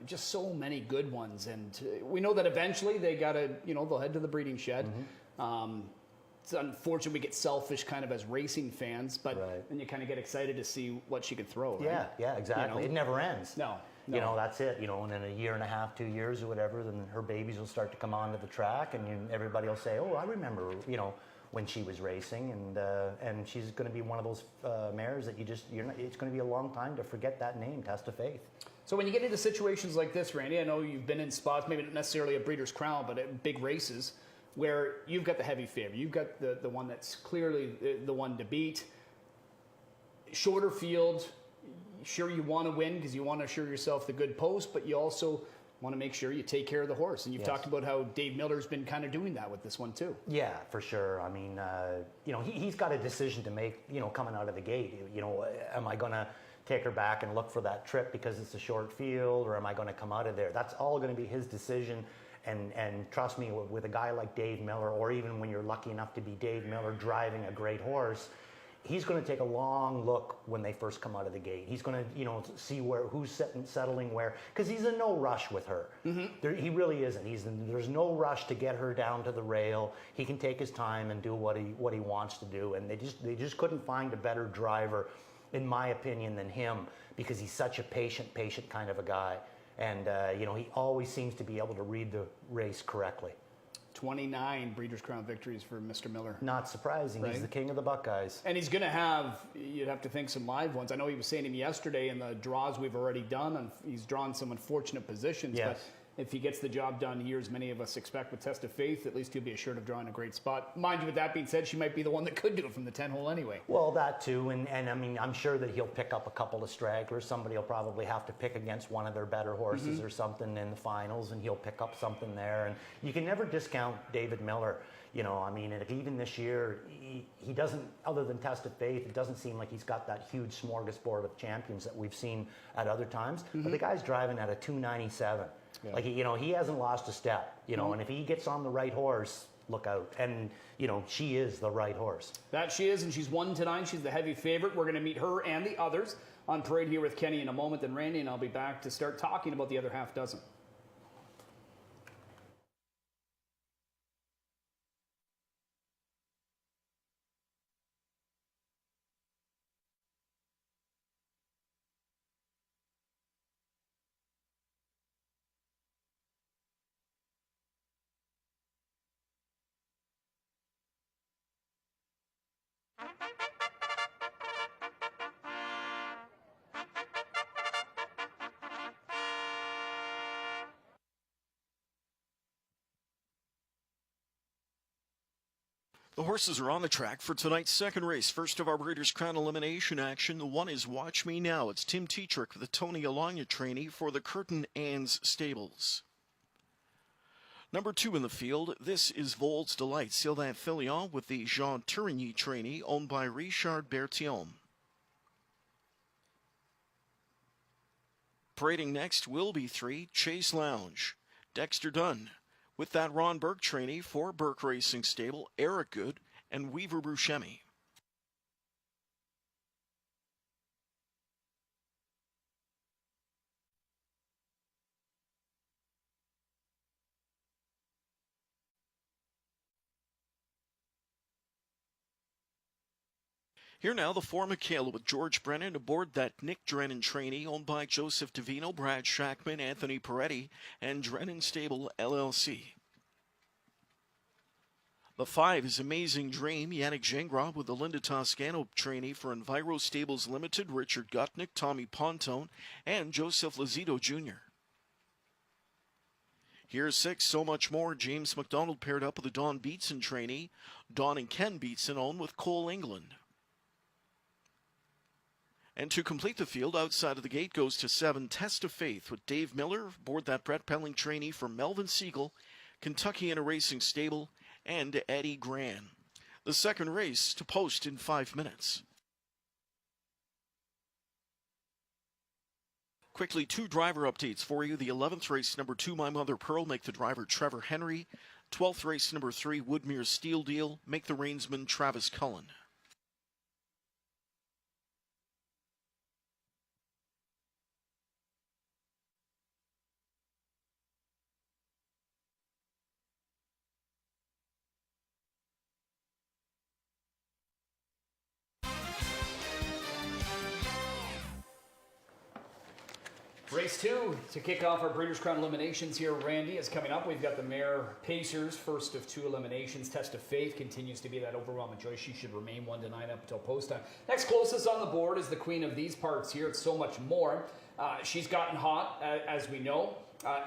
just so many good ones. And we know that eventually they got to, you know, they'll head to the breeding shed. It's unfortunate we get selfish kind of as racing fans, but then you kind of get excited to see what she could throw. Right? Yeah, exactly. You know? It never ends. No. You know, that's it. You know, and in a year and a half, 2 years or whatever, then her babies will start to come onto the track, and everybody will say, "Oh, I remember," you know, when she was racing, and she's going to be one of those mares that it's going to be a long time to forget that name, Test of Faith. So when you get into situations like this, Randy, I know you've been in spots, maybe not necessarily a Breeders' Crown, but at big races, where you've got the heavy favorite. You've got the one that's clearly the one to beat. Shorter field, sure you want to win because you want to assure yourself the good post, but you also want to make sure you take care of the horse. And you've talked about how Dave Miller's been kind of doing that with this one too. Yeah, for sure. I mean, you know, he's got a decision to make, you know, coming out of the gate. You know, am I going to take her back and look for that trip because it's a short field, or am I going to come out of there? That's all going to be his decision. And trust me, with a guy like Dave Miller, or even when you're lucky enough to be Dave Miller driving a great horse, he's going to take a long look when they first come out of the gate. He's going to, you know, see who's settling where, because he's in no rush with her. He really isn't. There's no rush to get her down to the rail. He can take his time and do what he wants to do. And they just couldn't find a better driver, in my opinion, than him, because he's such a patient kind of a guy. And, you know, he always seems to be able to read the race correctly. 29 Breeders' Crown victories for Mr. Miller. Not surprising. Right? He's the king of the Buckeyes. And he's going to have, you'd have to think, some live ones. I know he was saying to me yesterday in the draws we've already done, and he's drawn some unfortunate positions. Yes. But if he gets the job done here, as many of us expect with Test of Faith, at least he'll be assured of drawing a great spot. Mind you, with that being said, she might be the one that could do it from the 10-hole anyway. Well, that too, and I mean, I'm sure that he'll pick up a couple of stragglers. Somebody will probably have to pick against one of their better horses or something in the finals, and he'll pick up something there. And you can never discount David Miller. You know, I mean, even this year, he doesn't, other than Test of Faith, it doesn't seem like he's got that huge smorgasbord of champions that we've seen at other times. But the guy's driving at a 297. Yeah. Like, you know, he hasn't lost a step, you know, and if he gets on the right horse, look out. And, you know, she is the right horse. That she is, and she's 1-9. She's the heavy favorite. We're going to meet her and the others on parade here with Kenny in a moment. Then Randy and I'll be back to start talking about the other half dozen. The horses are on the track for tonight's second race. First of our Breeders' Crown elimination action. The one is Watch Me Now. It's Tim Tetrick, the Tony Alagna trainee for the Curtin Anns Stables. Number 2 in the field, this is Vol's Delight. Sylvain Filion with the Jean Tourigny trainee, owned by Richard Bertillon. Parading next will be 3, Chase Lounge. Dexter Dunn with that Ron Burke trainee for Burke Racing Stable, Eric Good, and Weaver Buscemi. Here now, the 4 Michaela with George Brennan aboard that Nick Drennan trainee owned by Joseph Davino, Brad Shackman, Anthony Peretti, and Drennan Stable LLC. The 5 is Amazing Dream, Yannick Gingras with the Linda Toscano trainee for Enviro Stables Limited, Richard Gutnick, Tommy Pontone, and Joseph Lazito Jr. Here's 6, So Much More, James McDonald paired up with the Don Beatson trainee, Don and Ken Beatson owned with Cole England. And to complete the field, outside of the gate goes to 7, Test of Faith with Dave Miller, aboard that Brett Pelling trainee from Melvin Siegel, Kentuckiana Racing Stable, and Eddie Gran. The second race to post in 5 minutes. Quickly, 2 driver updates for you. The 11th race, number 2, My Mother Pearl, make the driver Trevor Henry. 12th race, number 3, Woodmere Steel Deal, make the reinsman Travis Cullen. Race 2 to kick off our Breeders' Crown eliminations here, Randy, is coming up. We've got the mare Pacers, first of 2 eliminations. Test of Faith continues to be that overwhelming choice. She should remain 1 to 9 up until post time. Next closest on the board is the queen of these parts here. It's So Much More. She's gotten hot, as we know.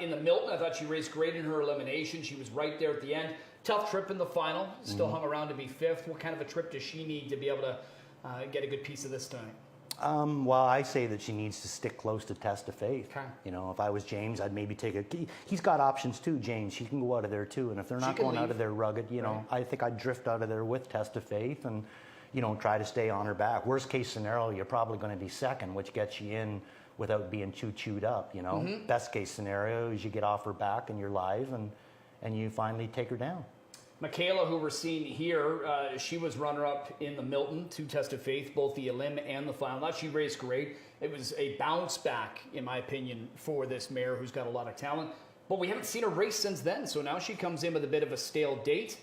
In the Milton, I thought she raced great in her elimination. She was right there at the end. Tough trip in the final. Still hung around to be 5th. What kind of a trip does she need to be able to get a good piece of this tonight? Well, I say that she needs to stick close to Test of Faith. Okay. You know, if I was James, I'd maybe take a... He's got options too, James. She can go out of there too. And if they're not going out of there rugged, you know, I think I'd drift out of there with Test of Faith and, you know, try to stay on her back. Worst case scenario, you're probably going to be second, which gets you in without being too chewed up, you know. Best case scenario is you get off her back and you're live and you finally take her down. Michaela, who we're seeing here, she was runner-up in the Milton, 2 Test of Faith, both the elim and the final. Not she raced great. It was a bounce back, in my opinion, for this mare who's got a lot of talent. But we haven't seen her race since then, so now she comes in with a bit of a stale date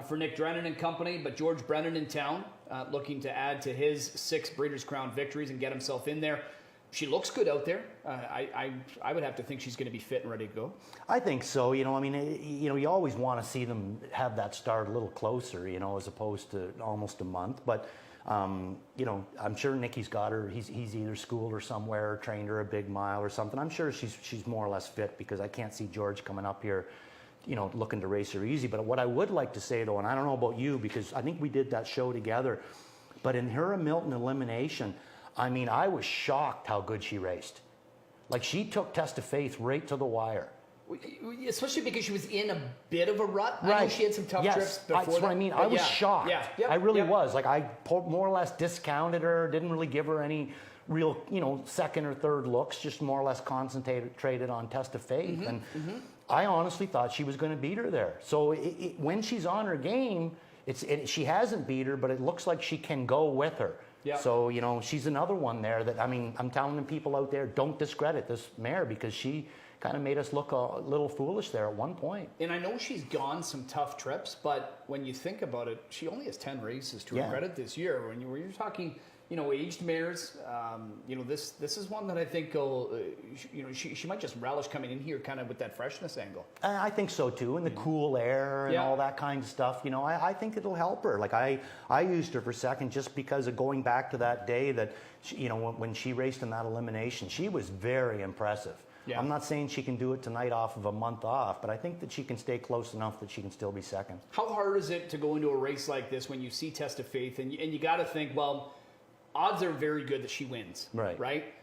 for Nick Drennan and company. But George Brennan in town, looking to add to his 6 Breeders' Crown victories and get himself in there. She looks good out there. I would have to think she's going to be fit and ready to go. I think so. You know, I mean, you know, you always want to see them have that start a little closer, you know, as opposed to almost a month. But, you know, I'm sure Nicky's got her. He's either schooled her somewhere or trained her a big mile or something. I'm sure she's more or less fit because I can't see George coming up here, you know, looking to race her easy. But what I would like to say, though, and I don't know about you because I think we did that show together, but in her Milton elimination, I mean, I was shocked how good she raced. Like, she took Test of Faith right to the wire. Especially because she was in a bit of a rut. Right. I know she had some tough trips before that's what I mean. I was shocked. I really was. Like, I more or less discounted her, didn't really give her any real, you know, second or third looks, just more or less concentrated on Test of Faith. I honestly thought she was going to beat her there. So when she's on her game, she hasn't beat her, but it looks like she can go with her. Yeah. So, you know, she's another one there that, I mean, I'm telling the people out there, don't discredit this mare because she kind of made us look a little foolish there at one point. And I know she's gone some tough trips, but when you think about it, she only has 10 races to her credit this year. When you're talking, you know, aged mares, you know, this is one that I think will, you know, she might just relish coming in here kind of with that freshness angle. I think so too, and the cool air and all that kind of stuff. You know, I think it'll help her. Like I used her for second just because of going back to that day that, you know, when she raced in that elimination, she was very impressive. Yeah. I'm not saying she can do it tonight off of a month off, but I think that she can stay close enough that she can still be second. How hard is it to go into a race like this when you see Test of Faith and you got to think, well, odds are very good that she wins, right?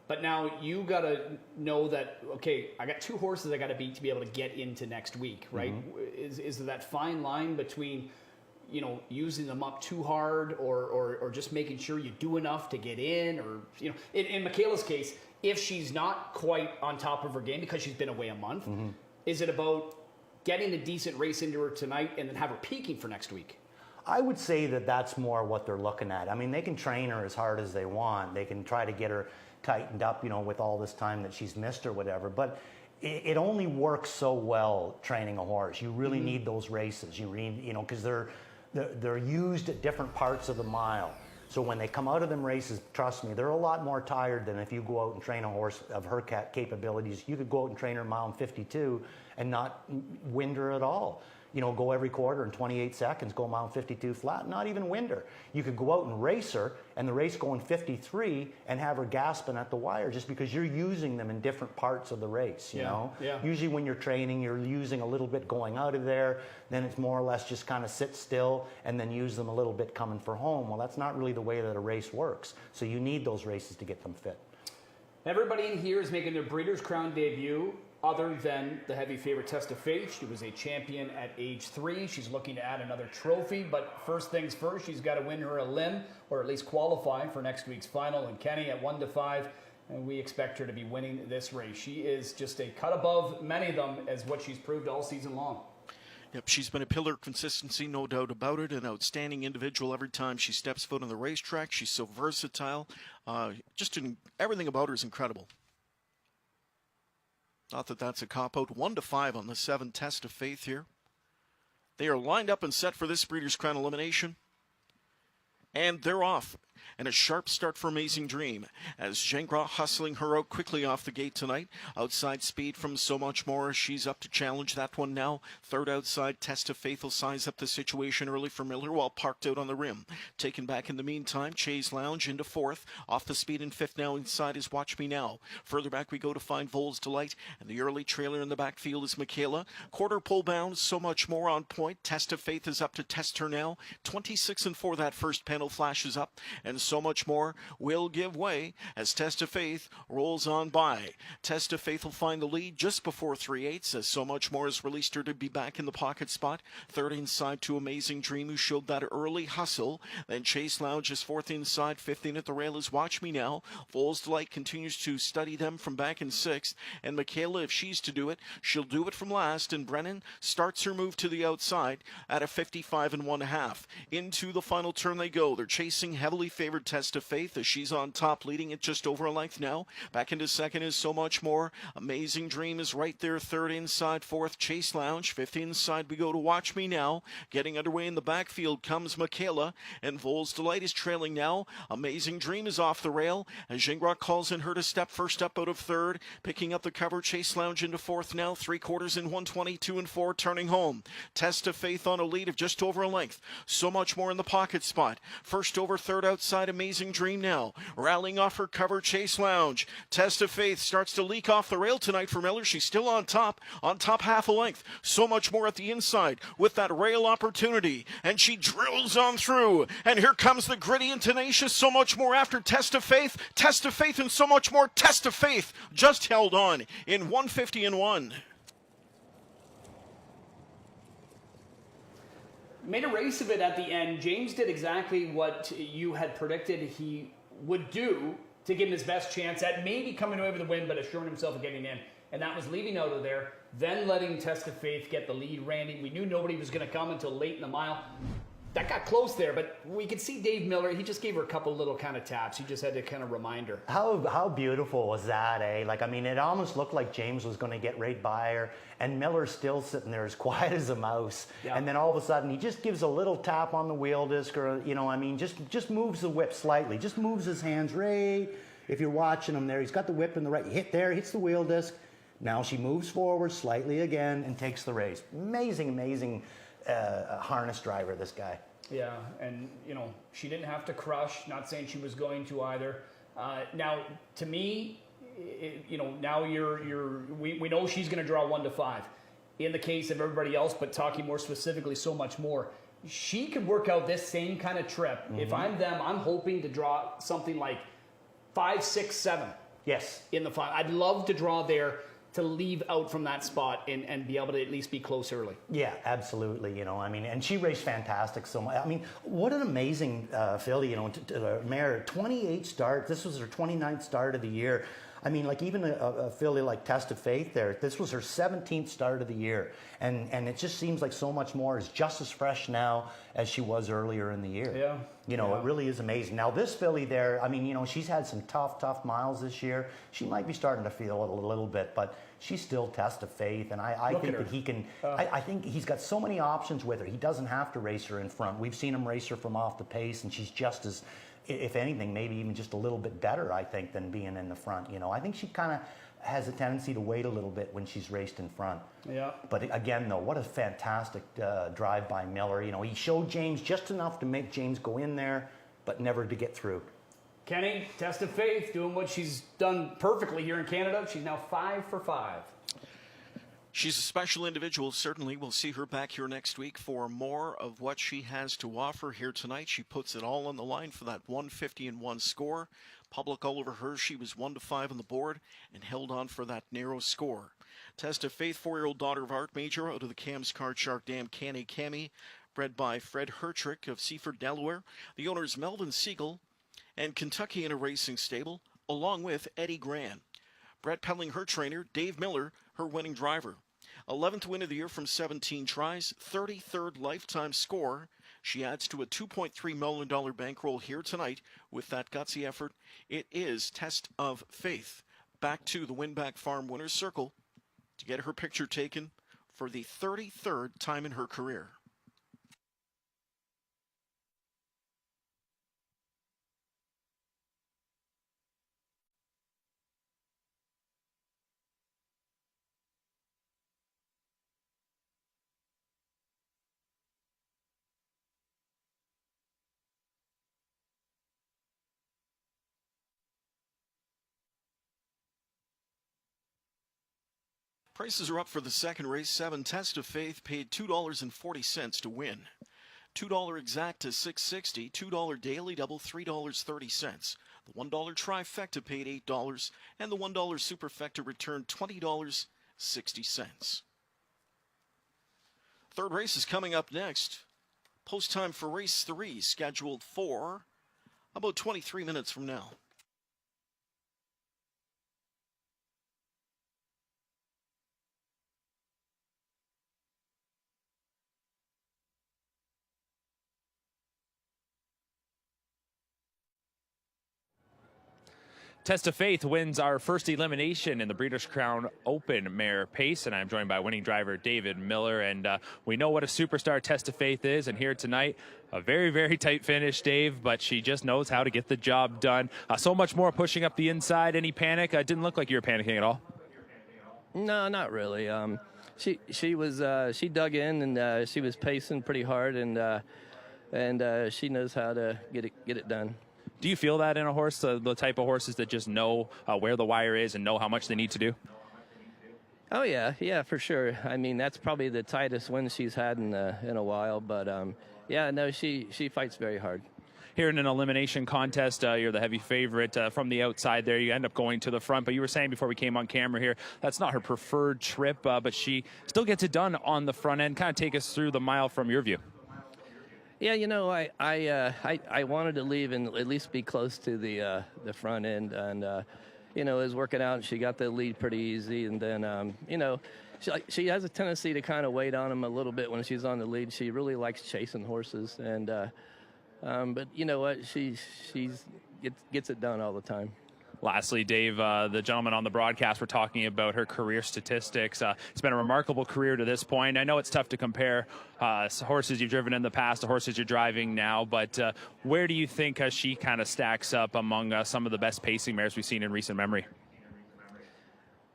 But now you got to know that, okay, I got 2 horses I got to beat to be able to get into next week, right? Is there that fine line between, you know, using them up too hard or just making sure you do enough to get in? Or, you know, in Michaela's case, if she's not quite on top of her game because she's been away a month, is it about getting a decent race into her tonight and then have her peaking for next week? I would say that that's more what they're looking at. I mean, they can train her as hard as they want. They can try to get her tightened up, you know, with all this time that she's missed or whatever. But it only works so well training a horse. You really need those races. You know, because they're used at different parts of the mile. So when they come out of them races, trust me, they're a lot more tired than if you go out and train a horse of her capabilities. You could go out and train her mile 52 and not wind her at all. You know, go every quarter in 28 seconds, go mile 52 flat, not even wind her. You could go out and race her, and the race going 53 and have her gasping at the wire just because you're using them in different parts of the race, you know? Yeah. Usually when you're training, you're using a little bit going out of there, then it's more or less just kind of sit still and then use them a little bit coming for home. Well, that's not really the way that a race works. So you need those races to get them fit. Everybody in here is making their Breeders' Crown debut, other than the heavy favorite Test of Faith. She was a champion at age 3. She's looking to add another trophy, but first things first, she's got to win her a limb, or at least qualify for next week's final. And Kenny at 1-5, and we expect her to be winning this race. She is just a cut above many of them, as what she's proved all season long. Yep, she's been a pillar of consistency, no doubt about it. An outstanding individual every time she steps foot on the racetrack. She's so versatile. Everything about her is incredible. Not that that's a cop-out. 1-5 on the 7 Test of Faith here. They are lined up and set for this Breeders' Crown elimination. And they're off. And a sharp start for Amazing Dream as Gingras hustling her out quickly off the gate tonight. Outside speed from So Much More. She's up to challenge that one now. Third outside, Test of Faith will size up the situation early for Miller while parked out on the rim. Taken back in the meantime, Chase Lounge into 4th. Off the speed in 5th now inside is Watch Me Now. Further back we go to find Vols Delight. And the early trailer in the backfield is Michaela. Quarter pole bound, So Much More on point. Test of Faith is up to test her now. 26-4 that first panel flashes up. And So Much More will give way as Test of Faith rolls on by. Test of Faith will find the lead just before 3/8 as So Much More has released her to be back in the pocket spot. Third inside to Amazing Dream, who showed that early hustle. Then Chase Lounge is 4th inside. 5th in at the rail is Watch Me Now. Vols Delight continues to study them from back in 6th. And Michaela, if she's to do it, she'll do it from last. And Brennan starts her move to the outside at a 55 1/2. Into the final turn they go. They're chasing heavily favored Test of Faith as she's on top, leading it just over a length now. Back into 2nd is So Much More. Amazing Dream is right there. 3rd inside. 4th Chase Lounge. 5th inside we go to Watch Me Now. Getting underway in the backfield comes Michaela, and Vols Delight is trailing now. Amazing Dream is off the rail as Gingras calls in her to step first up out of 3rd. Picking up the cover, Chase Lounge into 4th now. 3/4 in 1:22-4, turning home. Test of Faith on a lead of just over a length. So Much More in the pocket spot. First over, 3rd outside, Amazing Dream now. Rallying off her cover, Chase Lounge. Test of Faith starts to leak off the rail tonight for Miller. She's still on top half a length. So Much More at the inside with that rail opportunity. And she drills on through. And here comes the gritty and tenacious So Much More after Test of Faith. Test of Faith and So Much More. Test of Faith just held on in 1:50-1. Made a race of it at the end. James did exactly what you had predicted he would do to give him his best chance at maybe coming away with a win, but assuring himself of getting in. And that was leaving out of there, then letting Test of Faith get the lead. Randy, we knew nobody was going to come until late in the mile. That got close there, but we could see Dave Miller. He just gave her a couple little kind of taps. He just had to kind of remind her. How beautiful was that, eh? Like, I mean, it almost looked like James was going to get right by her, and Miller's still sitting there as quiet as a mouse. Yeah. And then all of a sudden, he just gives a little tap on the wheel disc, or, you know, I mean, just moves the whip slightly. Just moves his hands right. If you're watching him there, he's got the whip in the right. Hit there, hits the wheel disc. Now she moves forward slightly again and takes the race. Amazing harness driver, this guy. Yeah, and, you know, she didn't have to crush. Not saying she was going to either. Now, to me, you know, now we know she's going to draw 1-5. In the case of everybody else, but talking more specifically, So Much More, she could work out this same kind of trip. Mm-hmm. If I'm them, I'm hoping to draw something like 5, 6, 7. Yes. In the final. I'd love to draw there to leave out from that spot and be able to at least be close early. Yeah, absolutely. You know, I mean, and she raced fantastic. So much. I mean, what an amazing filly, you know, to the mare. 28 starts. This was her 29th start of the year. I mean, like even a filly like Test of Faith there, this was her 17th start of the year. And it just seems like So Much More is just as fresh now as she was earlier in the year. Yeah. You know, it really is amazing. Now, this filly there, I mean, you know, she's had some tough miles this year. She might be starting to feel it a little bit, but she's still Test of Faith. And I think that he can, I think he's got so many options with her. He doesn't have to race her in front. We've seen him race her from off the pace, and she's just as if anything, maybe even just a little bit better, I think, than being in the front. You know, I think she kind of has a tendency to wait a little bit when she's raced in front. Yeah. But again, though, what a fantastic drive by Miller. You know, he showed James just enough to make James go in there, but never to get through. Kenny, test of faith, doing what she's done perfectly here in Canada. She's now 5 for 5. She's a special individual. Certainly we'll see her back here next week for more of what she has to offer here tonight. She puts it all on the line for that 150-1 score. Public all over her. She was 1-5 on the board and held on for that narrow score. Test of faith, 4-year-old daughter of Art Major out of the Cams Card Shark Dam, Canny Cami, bred by Fred Hertrick of Seaford, Delaware. The owner is Melvin Siegel and Kentucky in a racing stable, along with Eddie Gran. Brett Pelling, her trainer, Dave Miller, her winning driver. 11th win of the year from 17 tries, 33rd lifetime score. She adds to a $2.3 million bankroll here tonight with that gutsy effort. It is Test of Faith. Back to the Winback Farm winner's circle to get her picture taken for the 33rd time in her career. Prices are up for the second race. 7 Test of Faith paid $2.40 to win. $2 exact to $6.60. $2 daily double $3.30. The $1 trifecta paid $8, and the $1 superfecta returned $20.60. Third race is coming up next. Post time for race 3, scheduled for about 23 minutes from now. Test of Faith wins our first elimination in the Breeders' Crown Open Mare Pace, and I'm joined by winning driver David Miller. And we know what a superstar Test of Faith is, and here tonight, a very, very tight finish, Dave, but she just knows how to get the job done. So much more pushing up the inside. Any panic? It didn't look like you were panicking at all. No, not really. She dug in and she was pacing pretty hard, and she knows how to get it done. Do you feel that in a horse, the type of horses that just know where the wire is and know how much they need to do? Oh yeah, for sure. I mean, that's probably the tightest win she's had in a while. But yeah, no, she fights very hard. Here in an elimination contest, you're the heavy favorite from the outside there. You end up going to the front, but you were saying before we came on camera here, that's not her preferred trip, but she still gets it done on the front end. Kind of take us through the mile from your view. Yeah, you know, I wanted to leave and at least be close to the front end, and you know, it was working out. And she got the lead pretty easy, and then you know, she has a tendency to kind of wait on him a little bit when she's on the lead. She really likes chasing horses, and but you know what, she gets it done all the time. Lastly, Dave, the gentleman on the broadcast, were talking about her career statistics. It's been a remarkable career to this point. I know it's tough to compare horses you've driven in the past to horses you're driving now, but where do you think she kind of stacks up among some of the best pacing mares we've seen in recent memory?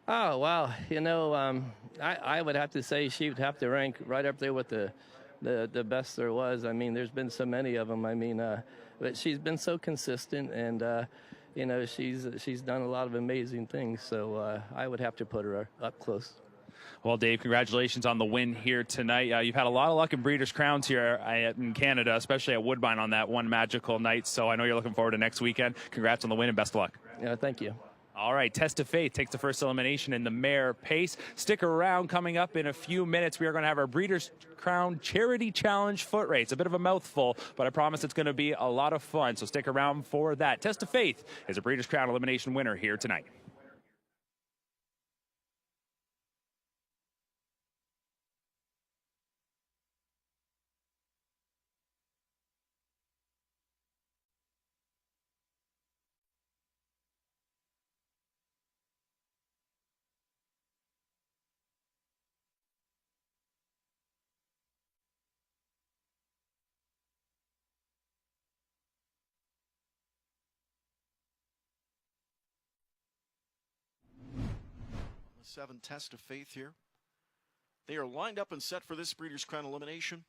Oh, wow. You know, I would have to say she would have to rank right up there with the best there was. I mean, there's been so many of them. I mean, but she's been so consistent, and you know, she's done a lot of amazing things, so I would have to put her up close. Well, Dave, congratulations on the win here tonight. You've had a lot of luck in Breeders' Crowns here in Canada, especially at Woodbine on that one magical night, so I know you're looking forward to next weekend. Congrats on the win and best of luck. Yeah, thank you. All right, Test of Faith takes the first elimination in the Mare Pace. Stick around. Coming up in a few minutes, we are going to have our Breeders' Crown Charity Challenge foot race. A bit of a mouthful, but I promise it's going to be a lot of fun, so stick around for that. Test of Faith is a Breeders' Crown elimination winner here tonight. 7 Test of Faith here. They are lined up and set for this Breeders' Crown elimination.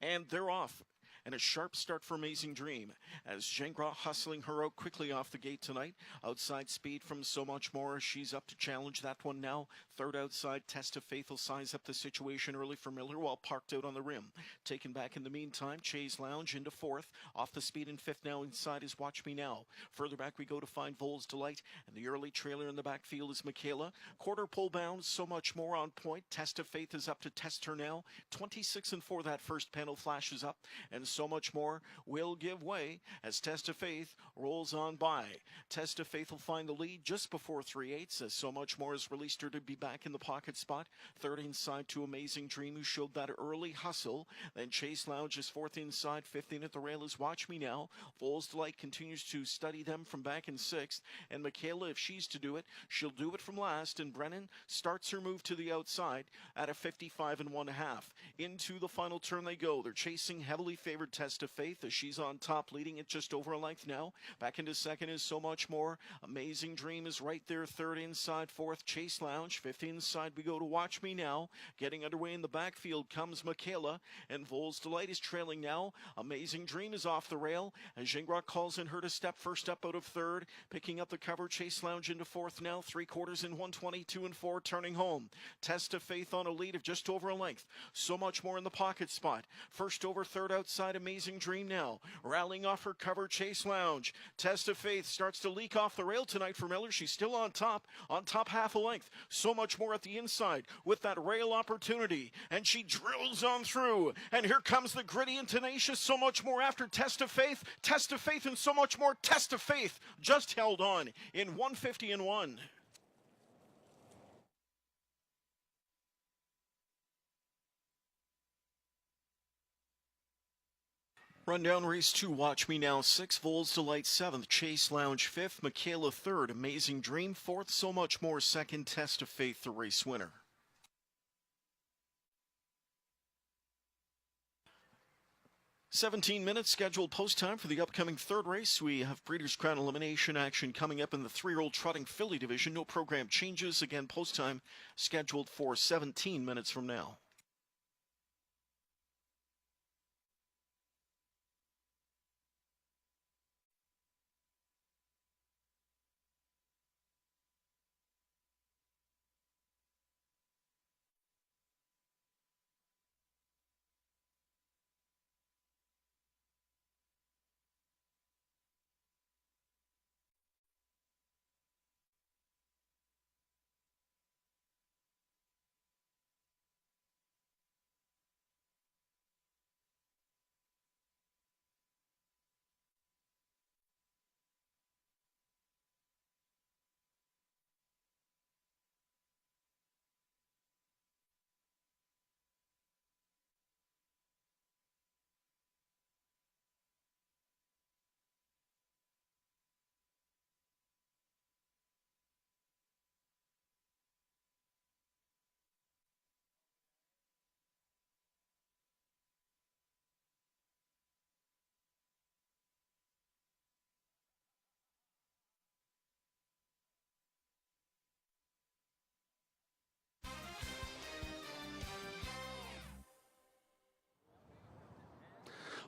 And they're off. And a sharp start for Amazing Dream as Gingras hustling her out quickly off the gate tonight. Outside speed from So Much More. She's up to challenge that one now. Third outside, Test of Faith will size up the situation early for Miller while parked out on the rim. Taken back in the meantime, Chase Lounge into fourth. Off the speed in fifth now inside is Watch Me Now. Further back we go to find Vols Delight. And the early trailer in the backfield is Michaela. Quarter pole bound, So Much More on point. Test of Faith is up to test her now. 26-4 that first panel flashes up. And So Much More will give way as Test of Faith rolls on by. Test of Faith will find the lead just before 3/8 as So Much More has released her to be back in the pocket spot. Third inside to Amazing Dream, who showed that early hustle. Then Chase Lounge is fourth inside. Fifth in at the rail is Watch Me Now. Vols Delight continues to study them from back in sixth. And Michaela, if she's to do it, she'll do it from last. And Brennan starts her move to the outside at a 55 1/2. Into the final turn they go. They're chasing heavily favored Test of Faith as she's on top, leading it just over a length now. Back into second is So Much More. Amazing Dream is right there. Third inside, fourth Chase Lounge. Fifth inside we go to Watch Me Now. Getting underway in the backfield comes Michaela, and Vols Delight is trailing now. Amazing Dream is off the rail as Gingras calls in her to step first up out of third. Picking up the cover, Chase Lounge into fourth now. 3/4 in 122-4, turning home. Test of Faith on a lead of just over a length. So Much More in the pocket spot. First over, third outside, Amazing Dream now. Rallying off her cover, Chase Lounge. Test of Faith starts to leak off the rail tonight for Miller. She's still on top half a length. So Much More at the inside with that rail opportunity. And she drills on through. And here comes the gritty and tenacious So Much More after Test of Faith. Test of Faith and So Much More. Test of Faith just held on in 150-1. Rundown race 2, Watch Me Now 6th, Vols Delight 7th, Chase Lounge 5th, Michaela 3rd, Amazing Dream 4th, So Much More 2nd, Test of Faith the race winner. "17 minutes scheduled post time for the upcoming third race. We have Breeders' Crown elimination action coming up in the 3-year-old trotting filly division. No program changes. Again, post time scheduled for 17 minutes from now.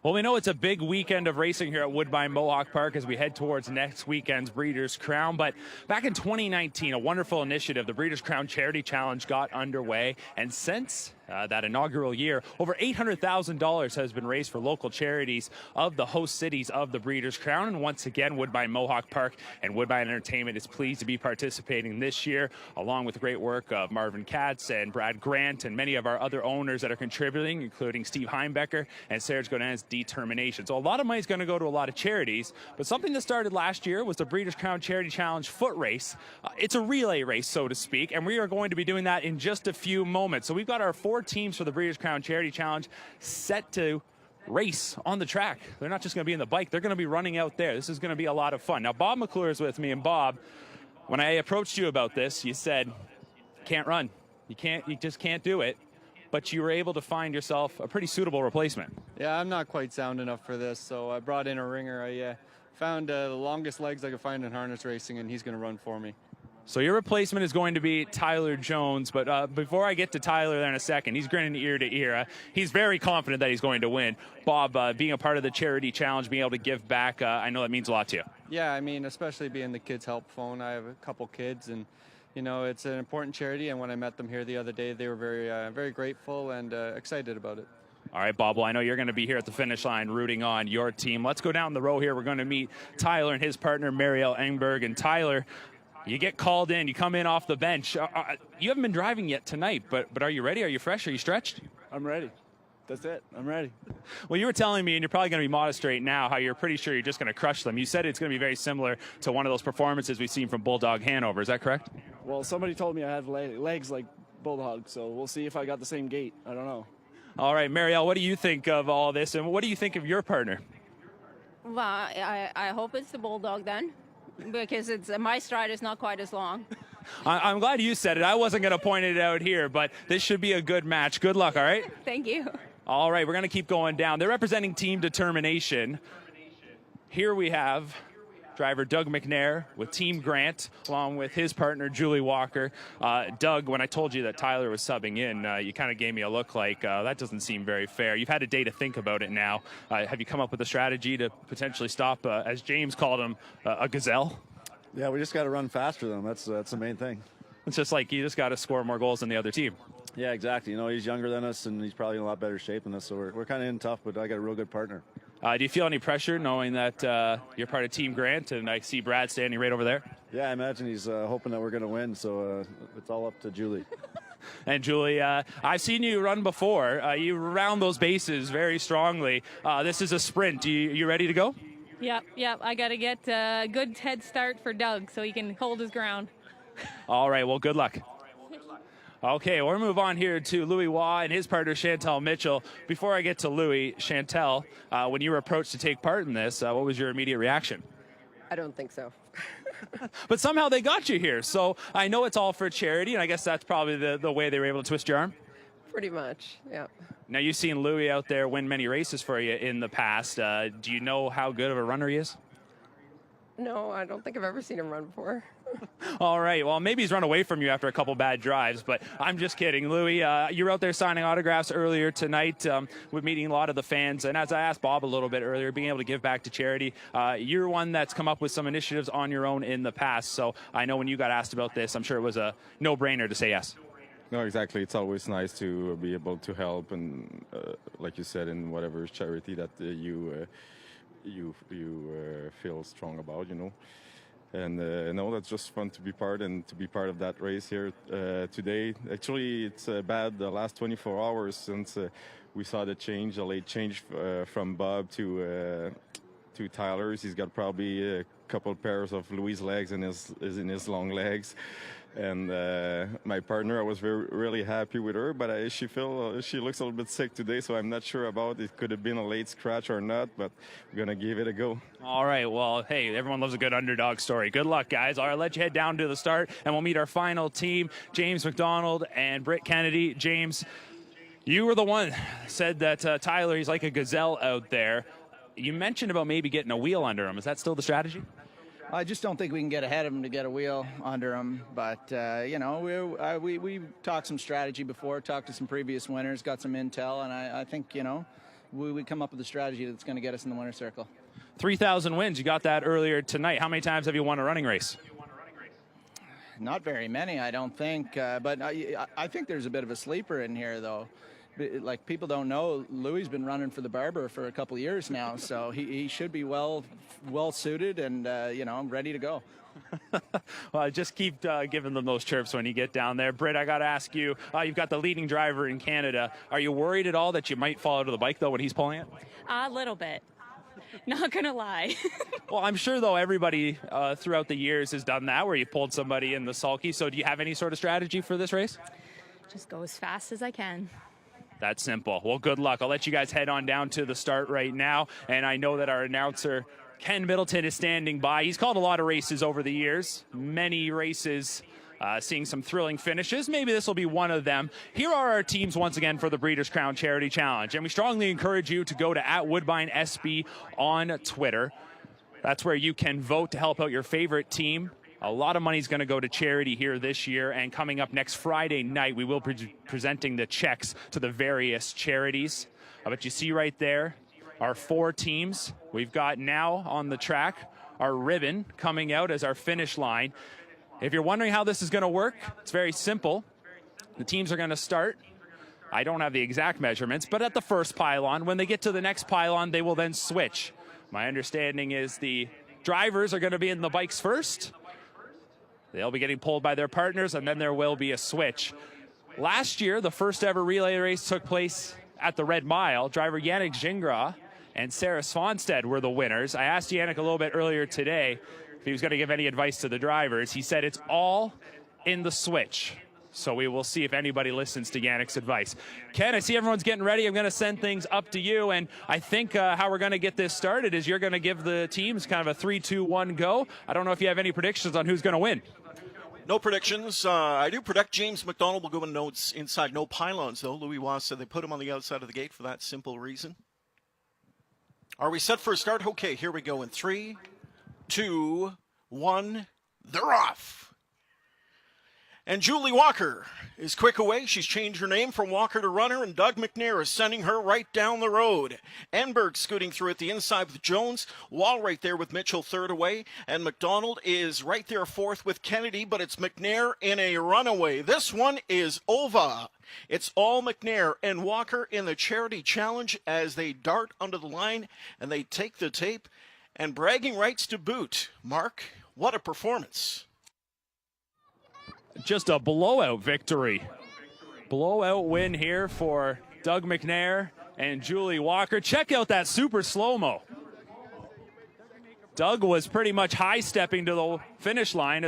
Well, we know it's a big weekend of racing here at Woodbine Mohawk Park as we head towards next weekend's Breeders' Crown. But back in 2019, a wonderful initiative, the Breeders' Crown Charity Challenge, got underway. And since that inaugural year, over $800,000 has been raised for local charities of the host cities of the Breeders' Crown. And once again, Woodbine Mohawk Park and Woodbine Entertainment is pleased to be participating this year, along with the great work of Marvin Katz and Brad Grant and many of our other owners that are contributing, including Steve Heimbecker and Serge Godin's determination. So a lot of money is going to go to a lot of charities, but something that started last year was the Breeders' Crown Charity Challenge foot race. It's a relay race, so to speak, and we are going to be doing that in just a few moments. So we've got our 4 teams for the Breeders' Crown Charity Challenge set to race on the track. They're not just going to be in the bike, they're going to be running out there. This is going to be a lot of fun. Now, Bob McClure is with me, and Bob, when I approached you about this, you said, can't run. You just can't do it. But you were able to find yourself a pretty suitable replacement. Yeah, I'm not quite sound enough for this, so I brought in a ringer. I found the longest legs I could find in harness racing, and he's going to run for me. So your replacement is going to be Tyler Jones, but before I get to Tyler there in a second, he's grinning ear to ear. He's very confident that he's going to win. Bob, being a part of the charity challenge, being able to give back, I know that means a lot to you. Yeah, I mean, especially being the Kids Help Phone. I have a couple kids, and you know, it's an important charity. And when I met them here the other day, they were very grateful and excited about it. All right, Bob, well, I know you're going to be here at the finish line rooting on your team. Let's go down the row here. We're going to meet Tyler and his partner, Marielle Engberg. And Tyler, you get called in. You come in off the bench. You haven't been driving yet tonight, but are you ready? Are you fresh? Are you stretched? I'm ready. That's it. I'm ready. Well, you were telling me, and you're probably going to be modest right now, how you're pretty sure you're just going to crush them. You said it's going to be very similar to one of those performances we've seen from Bulldog Hanover. Is that correct? Well, somebody told me I had legs like Bulldog, so we'll see if I got the same gait. I don't know. All right, Marielle, what do you think of all this, and what do you think of your partner? Well, I hope it's the Bulldog then, because my stride is not quite as long. I'm glad you said it. I wasn't going to point it out here, but this should be a good match. Good luck, all right? Thank you. All right, we're going to keep going down. They're representing Team Determination. Here we have driver Doug McNair with Team Grant, along with his partner, Julie Walker. Doug, when I told you that Tyler was subbing in, you kind of gave me a look like, that doesn't seem very fair. You've had a day to think about it now. Have you come up with a strategy to potentially stop, as James called him, a gazelle? Yeah, we just got to run faster than him. That's the main thing. It's just like you just got to score more goals than the other team. Yeah, exactly. You know, he's younger than us, and he's probably in a lot better shape than us, so we're kind of in tough, but I got a real good partner. Do you feel any pressure knowing that you're part of Team Grant, and I see Brad standing right over there? Yeah, I imagine he's hoping that we're going to win, so it's all up to Julie. And Julie, I've seen you run before. You round those bases very strongly. This is a sprint. You ready to go? Yep. I got to get a good head start for Doug so he can hold his ground. All right, well, good luck. Okay, we'll move on here to Louis Waugh and his partner, Chantel Mitchell. Before I get to Louis, Chantel, when you were approached to take part in this, what was your immediate reaction? I don't think so. But somehow they got you here, so I know it's all for charity, and I guess that's probably the way they were able to twist your arm? Pretty much, yeah. Now, you've seen Louis out there win many races for you in the past. Do you know how good of a runner he is? No, I don't think I've ever seen him run before. All right, well, maybe he's run away from you after a couple bad drives, but I'm just kidding. Louis, you were out there signing autographs earlier tonight with meeting a lot of the fans, and as I asked Bob a little bit earlier, being able to give back to charity, you're one that's come up with some initiatives on your own in the past, so I know when you got asked about this, I'm sure it was a no-brainer to say yes. No, exactly. It's always nice to be able to help, and like you said, in whatever charity that you feel strong about, you know. And no, that's just fun to be part of that race here today. Actually, it's bad the last 24 hours since we saw the late change from Bob to Tyler's. He's got probably a couple pairs of Louis' legs in his long legs. And my partner, I was really happy with her, but she looks a little bit sick today, so I'm not sure about it. Could have been a late scratch or not, but we're going to give it a go. All right, well, hey, everyone loves a good underdog story. Good luck, guys. All right, let you head down to the start, and we'll meet our final team, James McDonald and Britt Kennedy. James, you were the one said that Tyler, he's like a gazelle out there. You mentioned about maybe getting a wheel under him. Is that still the strategy? I just don't think we can get ahead of him to get a wheel under him. But, you know, we talked some strategy before, talked to some previous winners, got some intel, and I think, you know, we come up with a strategy that's going to get us in the winner's circle. 3,000 wins. You got that earlier tonight. How many times have you won a running race? Not very many, I don't think. But I think there's a bit of a sleeper in here, though. Like, people don't know, Louis been running for the Barber for a couple of years now, so he should be well suited and you know, ready to go. Well, just keep giving them those chirps when you get down there. Britt, I got to ask you, you've got the leading driver in Canada. Are you worried at all that you might fall out of the bike, though, when he's pulling it? A little bit. Not gonna lie. Well, I'm sure, though, everybody throughout the years has done that, where you pulled somebody in the sulky. So do you have any sort of strategy for this race? Just go as fast as I can. That's simple. Well, good luck. I'll let you guys head on down to the start right now. And I know that our announcer, Ken Middleton, is standing by. He's called a lot of races over the years, many races, seeing some thrilling finishes. Maybe this will be one of them. Here are our teams once again for the Breeders' Crown Charity Challenge. And we strongly encourage you to go to @WoodbineSB on Twitter. That's where you can vote to help out your favorite team. A lot of money is going to go to charity here this year, and coming up next Friday night, we will be presenting the checks to the various charities. But you see right there, our 4 teams. We've got now on the track our ribbon coming out as our finish line. If you're wondering how this is going to work, it's very simple. The teams are going to start. I don't have the exact measurements, but at the first pylon. When they get to the next pylon, they will then switch. My understanding is the drivers are going to be in the bikes first. They'll be getting pulled by their partners, and then there will be a switch. Last year, the first ever relay race took place at the Red Mile. Driver Yannick Gingras and Sarah Svanstead were the winners. I asked Yannick a little bit earlier today if he was going to give any advice to the drivers. He said it's all in the switch. So we will see if anybody listens to Yannick's advice. Ken, I see everyone's getting ready. I'm going to send things up to you. And I think how we're going to get this started is you're going to give the teams kind of a 3, 2, 1 go. I don't know if you have any predictions on who's going to win. No predictions. I do predict James McDonald will go in notes inside. No pylons, though. Louis Wass said they put him on the outside of the gate for that simple reason. Are we set for a start? Okay, here we go in 3, 2, 1. They're off. And Julie Walker is quick away. She's changed her name from Walker to Runner, and Doug McNair is sending her right down the road. Enberg scooting through at the inside with Jones. Wall right there with Mitchell third away. And McDonald is right there fourth with Kennedy, but it's McNair in a runaway. This one is over. It's all McNair and Walker in the Charity Challenge as they dart under the line and they take the tape. And bragging rights to boot. Mark, what a performance. Just a blowout victory. Blowout win here for Doug McNair and Julie Walker. Check out that super slow-mo. Doug was pretty much high-stepping to the finish line.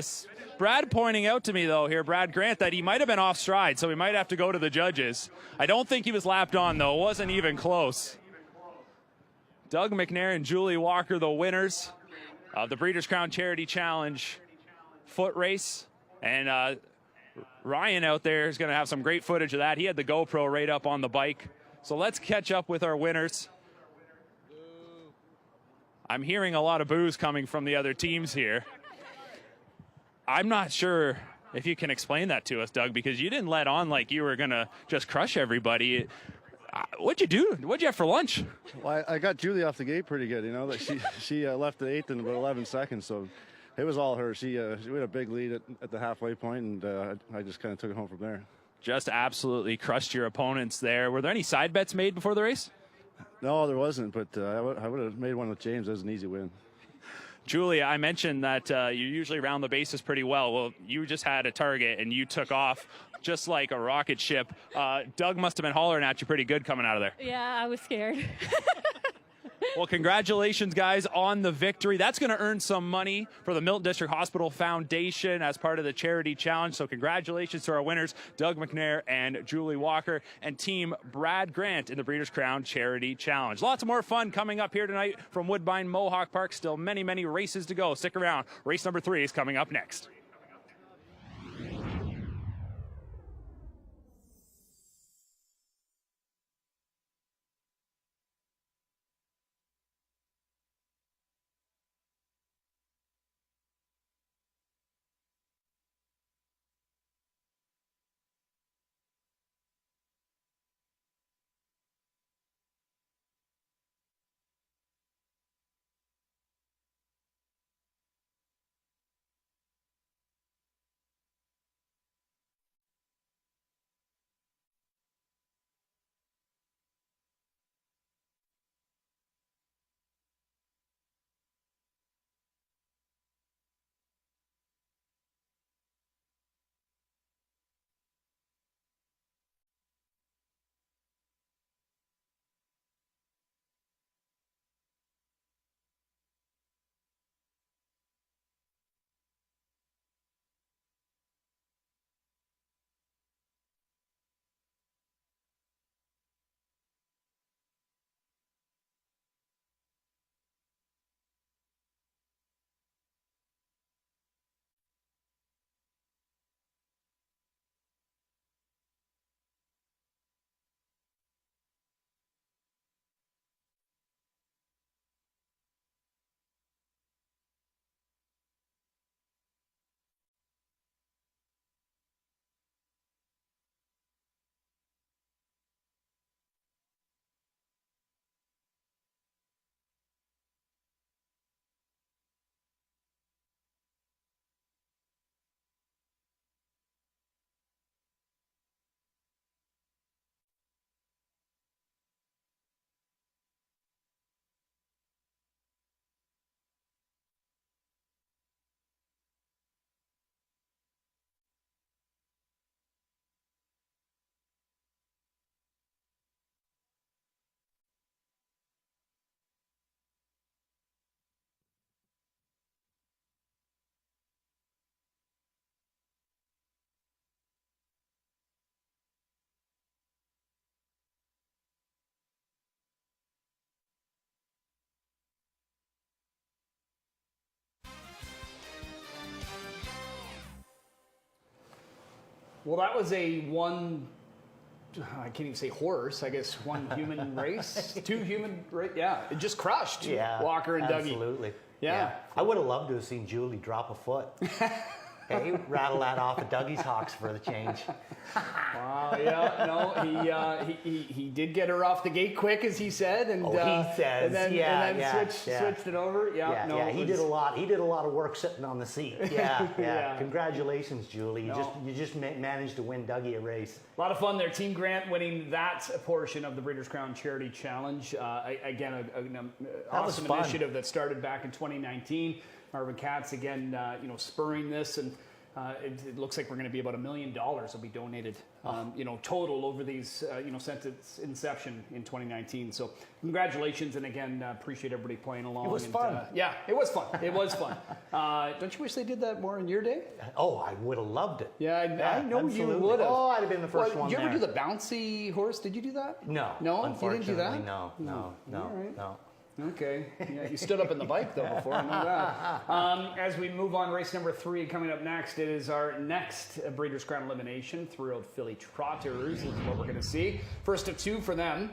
Brad pointing out to me, though, here, Brad Grant, that he might have been off stride, so we might have to go to the judges. I don't think he was lapped on, though. It wasn't even close. Doug McNair and Julie Walker, the winners of the Breeders' Crown Charity Challenge foot race. And Ryan out there is going to have some great footage of that. He had the GoPro right up on the bike. So let's catch up with our winners. I'm hearing a lot of boos coming from the other teams here. I'm not sure if you can explain that to us, Doug, because you didn't let on like you were going to just crush everybody. What'd you do? What'd you have for lunch? Well, I got Julie off the gate pretty good, you know. Like she left the 8th in about 11 seconds, so it was all her. She had a big lead at the halfway point, and I just kind of took it home from there. Just absolutely crushed your opponents there. Were there any side bets made before the race? No, there wasn't, but I would have made one with James. That was an easy win. Julia, I mentioned that you usually round the bases pretty well. Well, you just had a target, and you took off just like a rocket ship. Doug must have been hollering at you pretty good coming out of there. Yeah, I was scared. Well, congratulations, guys, on the victory. That's going to earn some money for the Milton District Hospital Foundation as part of the Charity Challenge. So congratulations to our winners, Doug McNair and Julie Walker, and Team Brad Grant in the Breeders' Crown Charity Challenge. Lots of more fun coming up here tonight from Woodbine Mohawk Park. Still many, many races to go. Stick around. Race number 3 is coming up next. Well, that was I can't even say horse, I guess one human race, two human race. Yeah, it just crushed Walker and Dougie. Absolutely. Yeah. I would have loved to have seen Julie drop a foot. Hey, rattle that off of Dougie's hocks for the change. Wow, yeah, no, he did get her off the gate quick, as he said, and he says, and then switched it over. He did a lot. He did a lot of work sitting on the seat. Yeah. Congratulations, Julie. You just managed to win Dougie a race. A lot of fun there. Team Grant winning that portion of the Breeders' Crown Charity Challenge. Again, an awesome initiative that started back in 2019. Marvin Katz again, spurring this, and it looks like we're going to be about $1 million will be donated, total over these, since its inception in 2019. So congratulations, and again, appreciate everybody playing along. It was fun. It was fun. It was fun. Don't you wish they did that more in your day? Oh, I would have loved it. Yeah, I know absolutely. You would have. Oh, I'd have been the first one. Did you ever there. do the bouncy horse? Did you do that? No. No, unfortunately, you didn't do that. No. Right. No. Okay. Yeah, you stood up in the bike, though, before. I know that. As we move on, race number 3 coming up next. It is our next Breeders' Crown elimination. Three-year-old filly trotters is what we're going to see. First of 2 for them.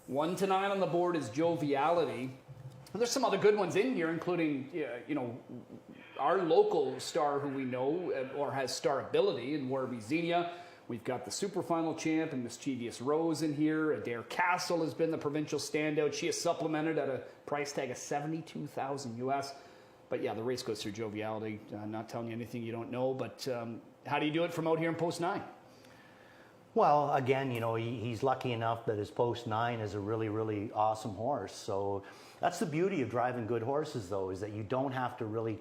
1 to 9 on the board is Joviality. And there's some other good ones in here, including, our local star who we know or has star ability in Warby Xenia. We've got the super final champ and Mischievous Rose in here. Adair Castle has been the provincial standout. She is supplemented at a price tag of $72,000 US. But yeah, the race goes through Joviality. Not telling you anything you don't know, but how do you do it from out here in Post 9? Well, again, he's lucky enough that his Post 9 is a really, really awesome horse. So that's the beauty of driving good horses, though, is that you don't have to really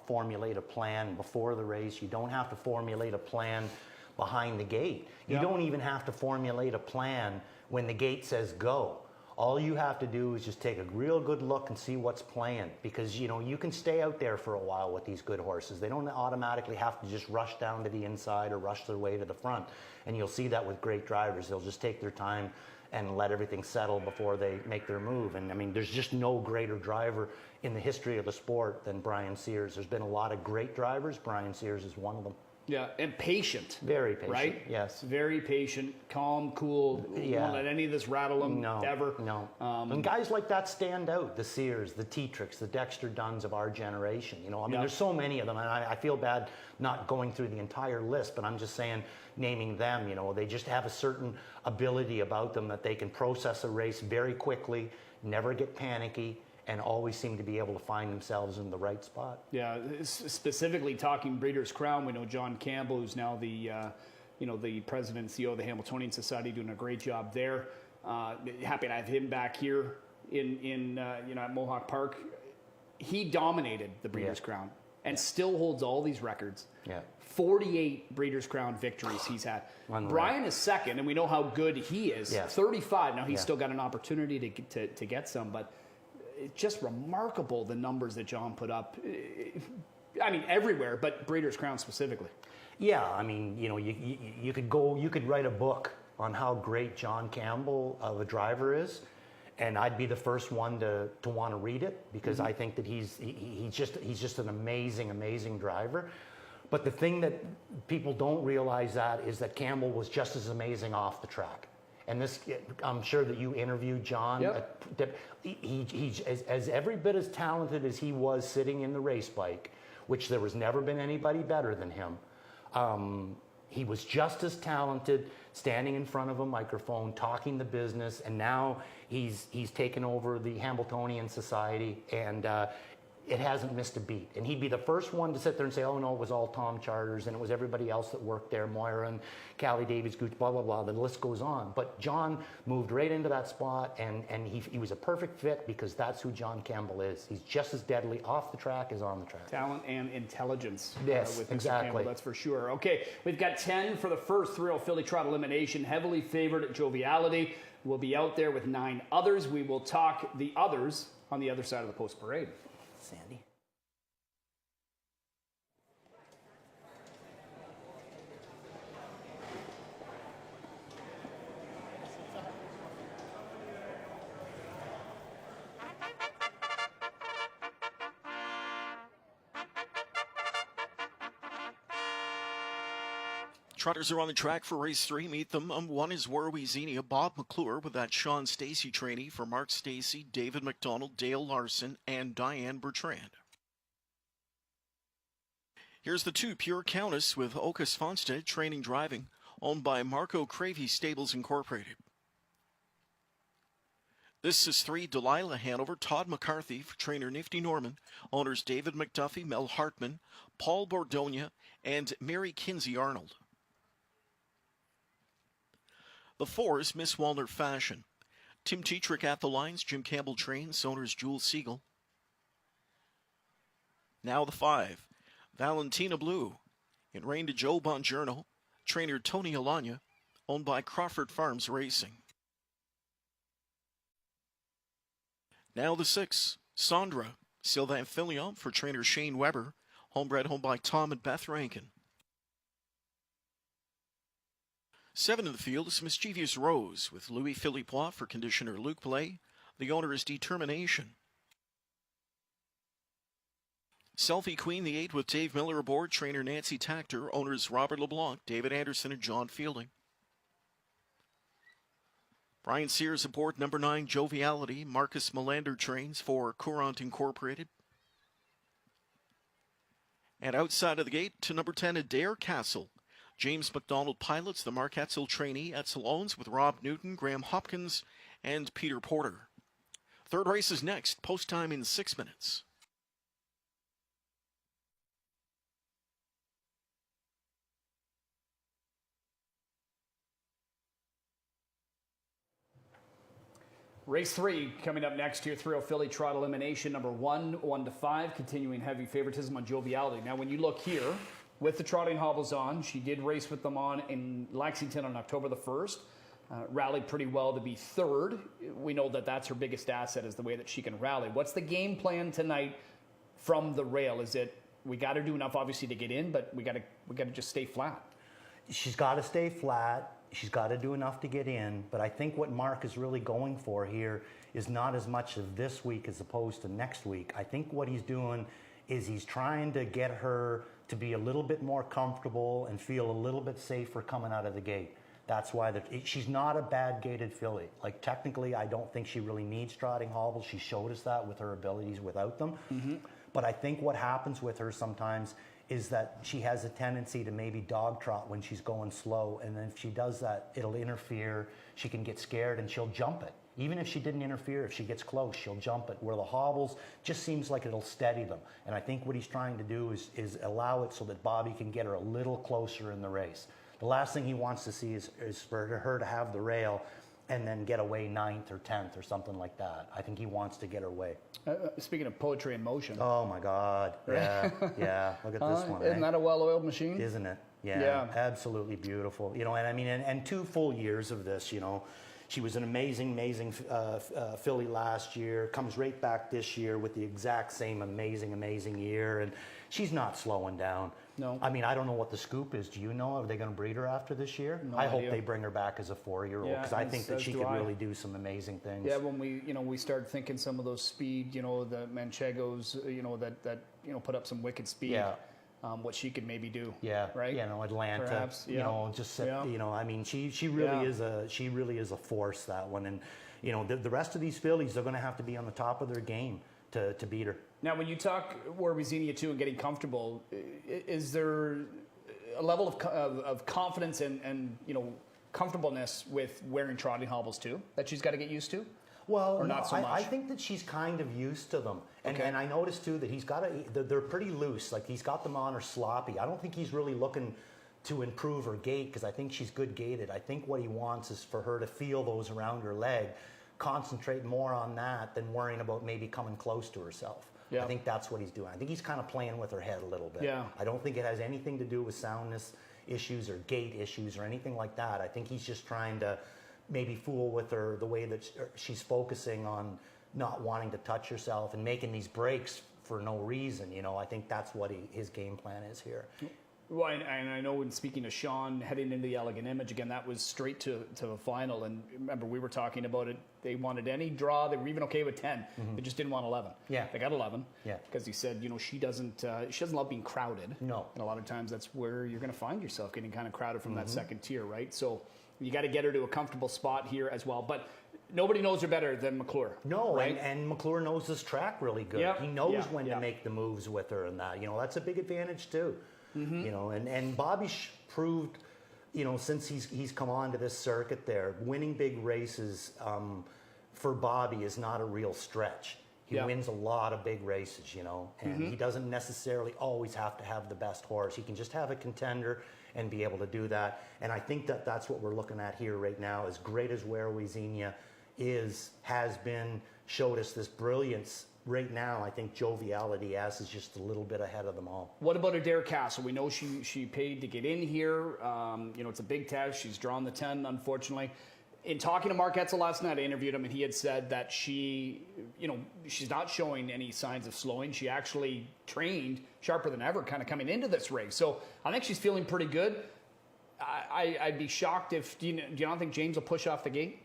formulate a plan before the race. You don't have to formulate a plan behind the gate. You don't even have to formulate a plan when the gate says go. All you have to do is just take a real good look and see what's playing, because you can stay out there for a while with these good horses. They don't automatically have to just rush down to the inside or rush their way to the front. And you'll see that with great drivers. They'll just take their time and let everything settle before they make their move. And I mean, there's just no greater driver in the history of the sport than Brian Sears. There's been a lot of great drivers. Brian Sears is one of them. Yeah, and patient. Very patient, right? Yes. Very patient, calm, cool. Won't let any of this rattle him ever. No. And guys like that stand out. The Sears, the Tetricks, the Dexter Dunns of our generation. There's so many of them, and I feel bad not going through the entire list, but I'm just saying, naming them, they just have a certain ability about them that they can process a race very quickly, never get panicky, and always seem to be able to find themselves in the right spot. Yeah, specifically talking Breeders' Crown, we know John Campbell, who's now the president and CEO of the Hamiltonian Society, doing a great job there. Happy to have him back here in at Mohawk Park. He dominated the Breeders' Crown and still holds all these records. Yeah. 48 Breeders' Crown victories he's had. Brian is second, and we know how good he is. 35. Now he's still got an opportunity to get some, but it's just remarkable the numbers that John put up. I mean, everywhere, but Breeders' Crown specifically. Yeah, I mean, you could write a book on how great John Campbell of a driver is, and I'd be the first one to want to read it, because I think that he's just an amazing driver. But the thing that people don't realize is that Campbell was just as amazing off the track. And this, I'm sure that you interviewed John. Yep. He's as every bit as talented as he was sitting in the race bike, which there was never been anybody better than him. He was just as talented standing in front of a microphone, talking the business, and now he's taken over the Hamiltonian Society, and it hasn't missed a beat. And he'd be the first one to sit there and say, oh no, it was all Tom Charters, and it was everybody else that worked there, Moira and Callie Davies, Gooch, blah, blah, blah. The list goes on. But John moved right into that spot, and he was a perfect fit, because that's who John Campbell is. He's just as deadly off the track as on the track. Talent and intelligence. Yes, with Mr. exactly. Campbell, that's for sure. Okay, we've got 10 for the first three-year-old filly trot elimination. Heavily favored at Joviality. We'll be out there with 9 others. We will talk the others on the other side of the post parade. Sandy. Trotters are on the track for race 3. Meet them. One is Warwi Xenia, Bob McClure with that Sean Stacey trainee for Mark Stacey, David McDonald, Dale Larson, and Diane Bertrand. Here's the 2, Pure Countess with Okas Fonstead, training driving, owned by Marco Cravey Stables Incorporated. This is 3, Delilah Hanover, Todd McCarthy for trainer Nifty Norman, owners David McDuffie, Mel Hartman, Paul Bordonia, and Mary Kinsey Arnold. The 4 is Miss Walner Fashion. Tim Tetrick at the lines, Jim Campbell trains, owners Jules Siegel. Now the 5, Valentina Blue, in rein to Joe Bongiorno, trainer Tony Alanya, owned by Crawford Farms Racing. Now the 6, Sandra, Sylvain Filion for trainer Shane Weber, homebred owned by Tom and Beth Rankin. 7 in the field is Mischievous Rose with Louis Philippois for conditioner Luc Blais. The owner is Determination. Selfie Queen, the 8 with Dave Miller aboard, trainer Nancy Tactor, owners Robert LeBlanc, David Anderson, and John Fielding. Brian Sears aboard number 9, Joviality, Marcus Melander trains for Courant Incorporated. And outside of the gate to number 10, Adair Castle. James McDonald pilots the Mark Etzel trainee. Etzel owns with Rob Newton, Graham Hopkins, and Peter Porter. Third race is next, post time in 6 minutes. Race 3 coming up next here, 3-0 Philly Trot Elimination, number 1, 1-5, continuing heavy favoritism on Joviality. Now, when you look here, with the trotting hobbles on, she did race with them on in Lexington on October the 1st. Rallied pretty well to be 3rd. We know that that's her biggest asset, is the way that she can rally. What's the game plan tonight from the rail? Is it, we got to do enough obviously to get in, but we got to just stay flat? She's got to stay flat. She's got to do enough to get in, but I think what Mark is really going for here is not as much of this week as opposed to next week. I think what he's doing is he's trying to get her to be a little bit more comfortable and feel a little bit safer coming out of the gate. That's why she's not a bad gated filly. Like, technically, I don't think she really needs trotting hobbles. She showed us that with her abilities without them. Mm-hmm. But I think what happens with her sometimes is that she has a tendency to maybe dog trot when she's going slow, and then if she does that, it'll interfere. She can get scared and she'll jump it. Even if she didn't interfere, if she gets close, she'll jump it. Where the hobbles just seems like it'll steady them. And I think what he's trying to do is allow it so that Bobby can get her a little closer in the race. The last thing he wants to see is for her to have the rail and then get away 9th or 10th or something like that. I think he wants to get her away. Speaking of poetry in motion. Oh my God, yeah, yeah. Look at this one. Isn't that a well-oiled machine? Isn't it? Yeah, absolutely beautiful. You know, and I mean, and 2 full years of this, you know. She was an amazing filly last year, comes right back this year with the exact same amazing year, and she's not slowing down. No. I mean, I don't know what the scoop is. Do you know? Are they going to breed her after this year? No I idea. hope they bring her back as a 4-year-old, because I think that she could really do some amazing things. Yeah, when we started thinking some of those speed, the Manchegos, that put up some wicked speed. Yeah. What she could maybe do. Yeah. Right. Atlanta. Perhaps. Yeah. I mean, she really is a force, that one. And the rest of these fillies are going to have to be on the top of their game to beat her. Now, when you talk Warwi Xenia too and getting comfortable, is there a level of confidence and comfortableness with wearing trotting hobbles too that she's got to get used to? Well, or not so much? I think that she's kind of used to them. And I noticed too that they're pretty loose. Like, he's got them on her sloppy. I don't think he's really looking to improve her gait, because I think she's good gated. I think what he wants is for her to feel those around her leg, concentrate more on that than worrying about maybe coming close to herself. Yeah. I think that's what he's doing. I think he's kind of playing with her head a little bit. Yeah. I don't think it has anything to do with soundness issues or gait issues or anything like that. I think he's just trying to maybe fool with her the way that she's focusing on not wanting to touch herself and making these breaks for no reason. I think that's what his game plan is here. Well, and I know when speaking to Sean heading into the Elegant Image, again, that was straight to the final. And remember, we were talking about it. They wanted any draw. They were even okay with 10. They just didn't want 11. Yeah. They got 11. Yeah. Because he said, she doesn't love being crowded. No. And a lot of times that's where you're going to find yourself getting kind of crowded from that second tier, right? So you got to get her to a comfortable spot here as well. But nobody knows her better than McClure. No, right? and McClure knows this track really good. Yep. He knows Yeah. when to make the moves with her and that. That's a big advantage too. And Bobby proved, since he's come on to this circuit there, winning big races for Bobby is not a real stretch. He wins a lot of big races, and he doesn't necessarily always have to have the best horse. He can just have a contender and be able to do that. And I think that's what we're looking at here right now. As great as Where Xenia has been, showed us this brilliance. Right now, I think Joviality S is just a little bit ahead of them all. What about Adair Castle? We know she paid to get in here. It's a big test. She's drawn the 10, unfortunately. In talking to Mark Etzel last night, I interviewed him, and he had said that she's not showing any signs of slowing. She actually trained sharper than ever kind of coming into this race. So I think she's feeling pretty good. I'd be shocked if, do you not think James will push off the gate?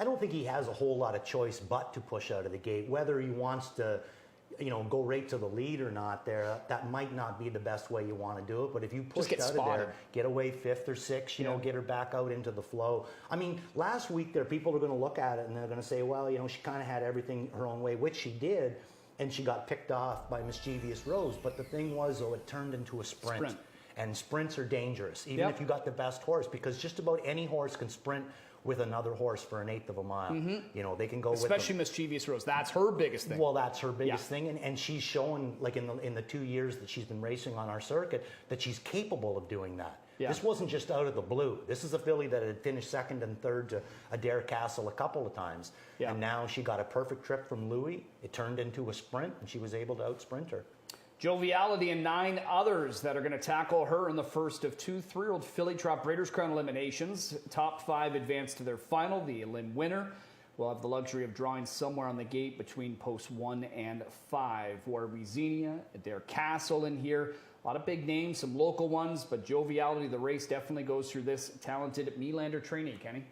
I don't think he has a whole lot of choice but to push out of the gate. Whether he wants to, go right to the lead or not there, that might not be the best way you want to do it. But if you push out of there, get away 5th or 6th, get her back out into the flow. I mean, last week there, people are going to look at it and they're going to say, well, she kind of had everything her own way, which she did, and she got picked off by Mischievous Rose. But the thing was, though, it turned into a sprint. And sprints are dangerous, even if you got the best horse, because just about any horse can sprint with another horse for 1/8 of a mile. They can go especially with Mischievous Rose. That's her biggest thing. Well, that's her biggest thing, and she's shown, like in the 2 years that she's been racing on our circuit, that she's capable of doing that. This wasn't just out of the blue. This is a filly that had finished 2nd and 3rd to Adair Castle a couple of times, and now she got a perfect trip from Louis. It turned into a sprint, and she was able to outsprint her. Joviality and 9 others that are going to tackle her in the first of 2 3-year-old filly trot Breeders' Crown eliminations. Top 5 advance to their final. The elim winner will have the luxury of drawing somewhere on the gate between posts 1 and 5. Where Xenia, Adair Castle in here. A lot of big names, some local ones, but Joviality, the race definitely goes through this talented Melander trainee, Kenny.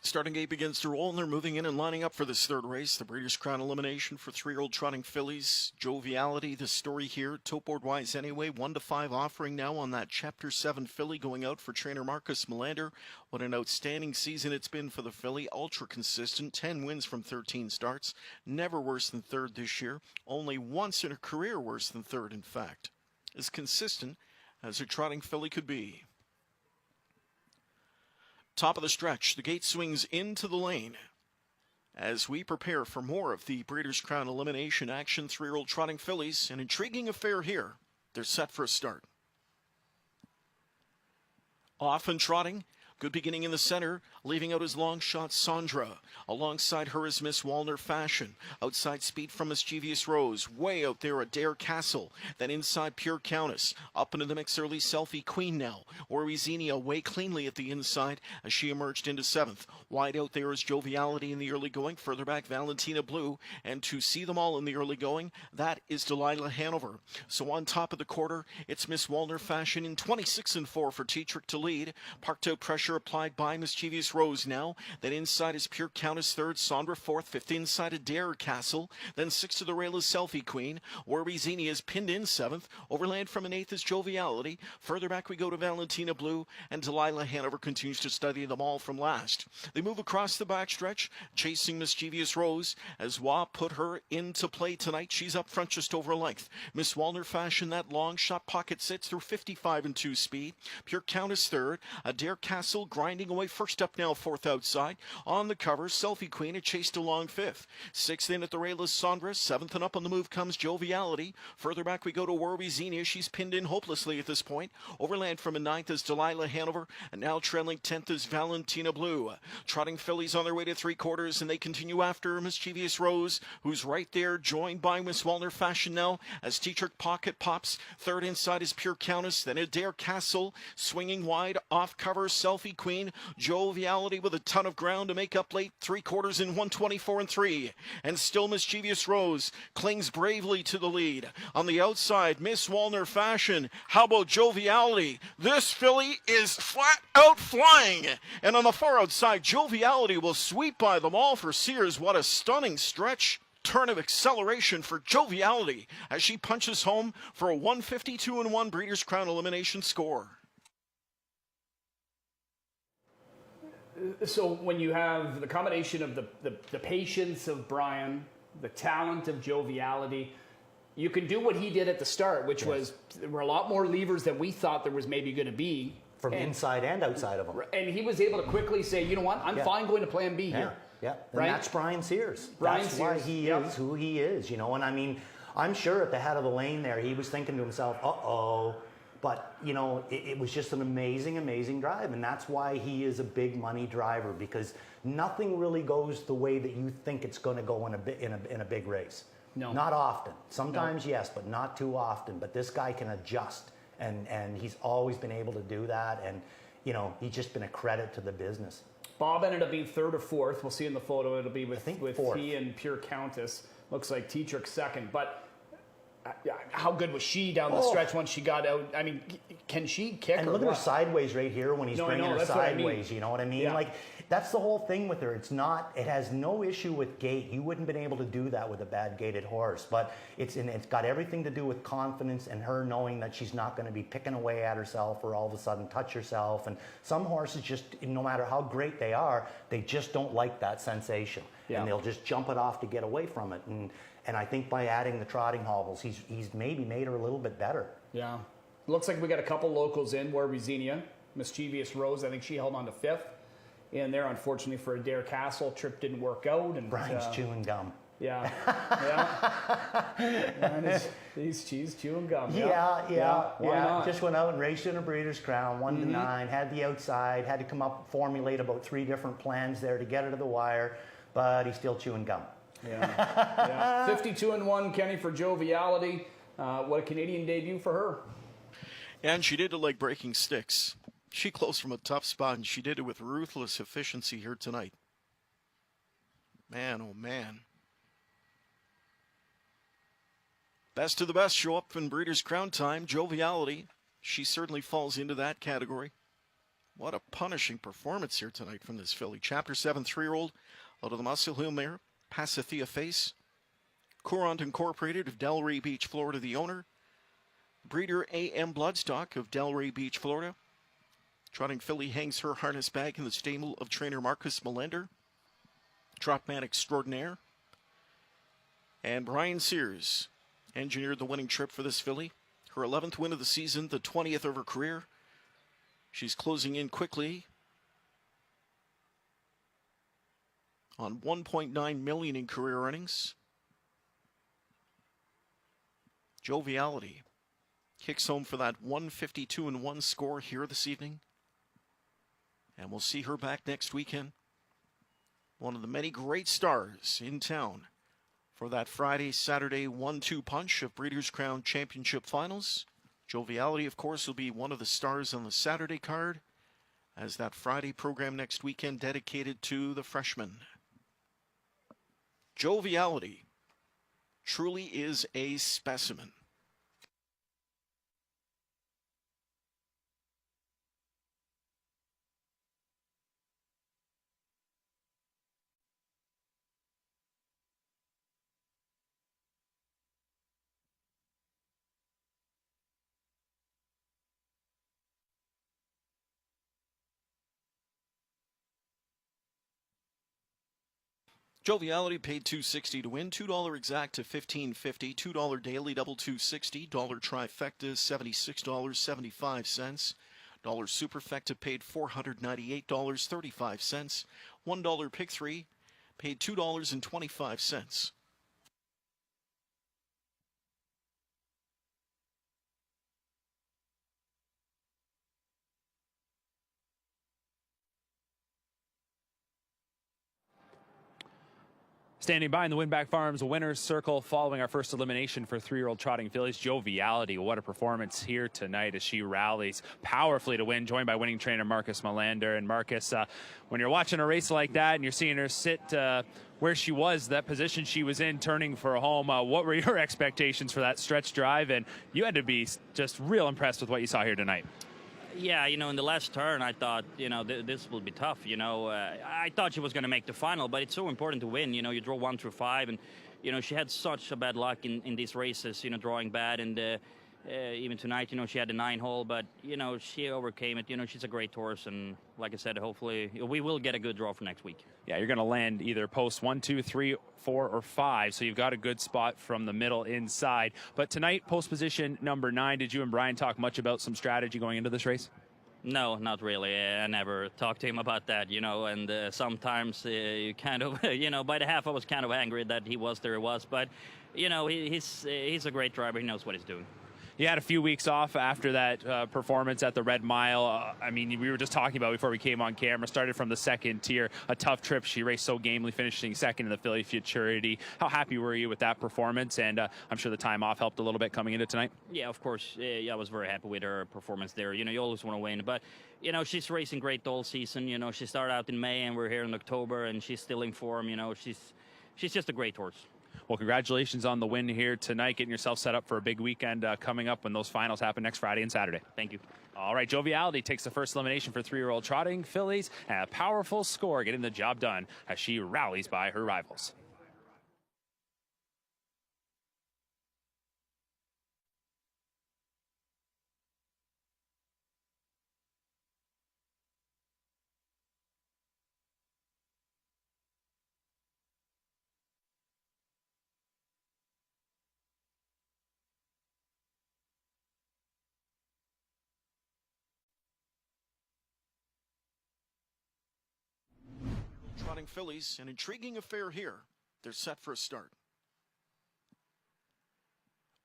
Starting gate begins to roll, and they're moving in and lining up for this 3rd race. The Breeders' Crown elimination for 3-year-old trotting fillies. Joviality, the story here, tote board wise anyway. 1 to 5 offering now on that Chapter 7 filly going out for trainer Marcus Melander. What an outstanding season it's been for the filly. Ultra consistent, 10 wins from 13 starts. Never worse than 3rd this year. Only once in her career worse than 3rd, in fact. As consistent as a trotting filly could be. Top of the stretch, the gate swings into the lane as we prepare for more of the Breeders' Crown elimination action. 3-year-old trotting fillies, an intriguing affair here. They're set for a start. Off and trotting. Good beginning in the center, leaving out his long shot Sandra. Alongside her is Miss Wallner Fashion. Outside speed from Mischievous Rose. Way out there Adair Castle. Then inside Pure Countess. Up into the mix early Selfie Queen now. Or Xenia way cleanly at the inside as she emerged into 7th. Wide out there is Joviality in the early going. Further back Valentina Blue. And to see them all in the early going, that is Delilah Hanover. So on top of the quarter, it's Miss Wallner Fashion in 26 and 4 for Tetrick to lead. Parked out pressure applied by Mischievous Rose now. Then inside is Pure Countess 3rd, Sandra 4th, 5th inside Adair Castle. Then 6th to the rail is Selfie Queen. Where Xenia is pinned in 7th. Overland from an 8th is Joviality. Further back we go to Valentina Blue, and Delilah Hanover continues to study them all from last. They move across the backstretch, chasing Mischievous Rose as Wah put her into play tonight. She's up front just over a length. Miss Wallner Fashion, that long shot pocket sits through 55 and 2 speed. Pure Countess 3rd. Adair Castle grinding away first up now, 4th outside. On the cover, Selfie Queen, chased along 5th. 6th in at the rail is Sandra. 7th and up on the move comes Joviality. Further back we go to Warby Xenia. She's pinned in hopelessly at this point. Overland from a 9th is Delilah Hanover. And now trailing 10th is Valentina Blue. Trotting fillies on their way to 3/4, and they continue after Mischievous Rose, who's right there, joined by Miss Wallner Fashion now as Tetrick pocket pops. 3rd inside is Pure Countess. Then Adair Castle swinging wide off cover. Selfie Trophy queen. Joviality with a ton of ground to make up late 3/4 in 124-3. And still Mischievous Rose clings bravely to the lead. On the outside, Miss Walner Fashion. How about Joviality? This filly is flat out flying. And on the far outside, Joviality will sweep by them all for Sears. What a stunning stretch. Turn of acceleration for Joviality as she punches home for a 152-1 Breeders' Crown elimination score. So when you have the combination of the patience of Brian, the talent of Joviality, you can do what he did at the start, which was there were a lot more levers than we thought there was maybe going to be. From inside and outside of him. And he was able to quickly say, you know what, I'm fine going to plan B here. Yeah, and right? that's Brian Sears. Brian that's Sears, why he is who he is, you know. And I mean, I'm sure at the head of the lane there, he was thinking to himself, uh-oh. But, you know, it was just an amazing, amazing drive. And that's why he is a big money driver, because nothing really goes the way that you think it's going to go in a big race. No. Not often. Sometimes, yes, but not too often. But this guy can adjust. And he's always been able to do that. And, you know, he's just been a credit to the business. Bob ended up being third or fourth. We'll see in the photo. It'll be with fourth. T and Pure Countess. Looks like Tetrick second. But how good was she down the stretch once she got out? I mean, can she kick? And look at her sideways right here when he's bringing her sideways. You know what I mean? Yeah. Like, that's the whole thing with her. It has no issue with gait. You wouldn't have been able to do that with a bad gaited horse. But it's got everything to do with confidence and her knowing that she's not going to be picking away at herself or all of a sudden touch herself. And some horses just, no matter how great they are, they just don't like that sensation. Yeah. And they'll just jump it off to get away from it. And I think by adding the trotting hobbles, he's maybe made her a little bit better. Yeah. Looks like we got a couple locals in. War Resinia, Mischievous Rose, I think she held on to fifth. And there, unfortunately, for Adair Castle, trip didn't work out. And Brian's chewing gum. Yeah. And she's chewing gum. Yeah. Why not? Just went out and raced in a Breeders' Crown, 1-9, had the outside, had to come up, formulate about 3 different plans there to get her to the wire, but he's still chewing gum. Yeah. 52-1, Kenny, for Joviality. What a Canadian debut for her. And she did it like breaking sticks. She closed from a tough spot, and she did it with ruthless efficiency here tonight. Man, oh man. Best of the best show up in Breeders' Crown time. Joviality, she certainly falls into that category. What a punishing performance here tonight from this filly. Chapter 7 3-year-old out of the Muscle Hill mare, Pasithea Face. Courant Incorporated of Delray Beach, Florida, the owner. Breeder A.M. Bloodstock of Delray Beach, Florida. Trotting filly hangs her harness bag in the stable of trainer Marcus Melender. Trotman extraordinaire. And Brian Sears engineered the winning trip for this filly. Her 11th win of the season, the 20th of her career. She's closing in quickly on $1.9 million in career earnings. Joviality kicks home for that 152-1 score here this evening. And we'll see her back next weekend. One of the many great stars in town for that Friday-Saturday 1-2 punch of Breeders' Crown Championship Finals. Joviality, of course, will be one of the stars on the Saturday card, as that Friday program next weekend dedicated to the freshmen. Joviality truly is a specimen. Joviality paid $2.60 to win, $2 exact to $15.50, $2 daily double $2.60, dollar trifecta $76.75, dollar superfecta paid $498.35, $1 pick 3 paid $2.25. Standing by in the Winback Farms winner's circle following our first elimination for 3-year-old trotting fillies, Joviality. What a performance here tonight as she rallies powerfully to win, joined by winning trainer Marcus Melander. And Marcus, when you're watching a race like that and you're seeing her sit where she was, that position she was in, turning for a home, what were your expectations for that stretch drive? And you had to be just real impressed with what you saw here tonight. Yeah, in the last turn, I thought, this will be tough. I thought she was going to make the final, but it's so important to win. You draw 1 through 5, and, she had such a bad luck in these races, drawing bad. And even tonight, she had a 9-hole, but, she overcame it. She's a great horse, and like I said, hopefully we will get a good draw for next week. Yeah, you're going to land either post 1, 2, 3, 4, or 5, so you've got a good spot from the middle inside. But tonight, post position number 9, did you and Brian talk much about some strategy going into this race? No, not really. I never talked to him about that, and sometimes you kind of, by the half I was kind of angry that he was there, but, he's a great driver. He knows what he's doing. You had a few weeks off after that performance at the Red Mile. We were just talking about before we came on camera. Started from the second tier, a tough trip. She raced so gamely, finishing second in the Philly Futurity. How happy were you with that performance? And I'm sure the time off helped a little bit coming into tonight. Yeah, of course. I was very happy with her performance there. You always want to win, but she's racing great all season. She started out in May, and we're here in October, and she's still in form. She's just a great horse. Well, congratulations on the win here tonight, getting yourself set up for a big weekend coming up when those finals happen next Friday and Saturday. Thank you. All right, Joviality takes the first elimination for 3-year-old trotting fillies, and a powerful score getting the job done as she rallies by her rivals. Trotting fillies, an intriguing affair here. They're set for a start.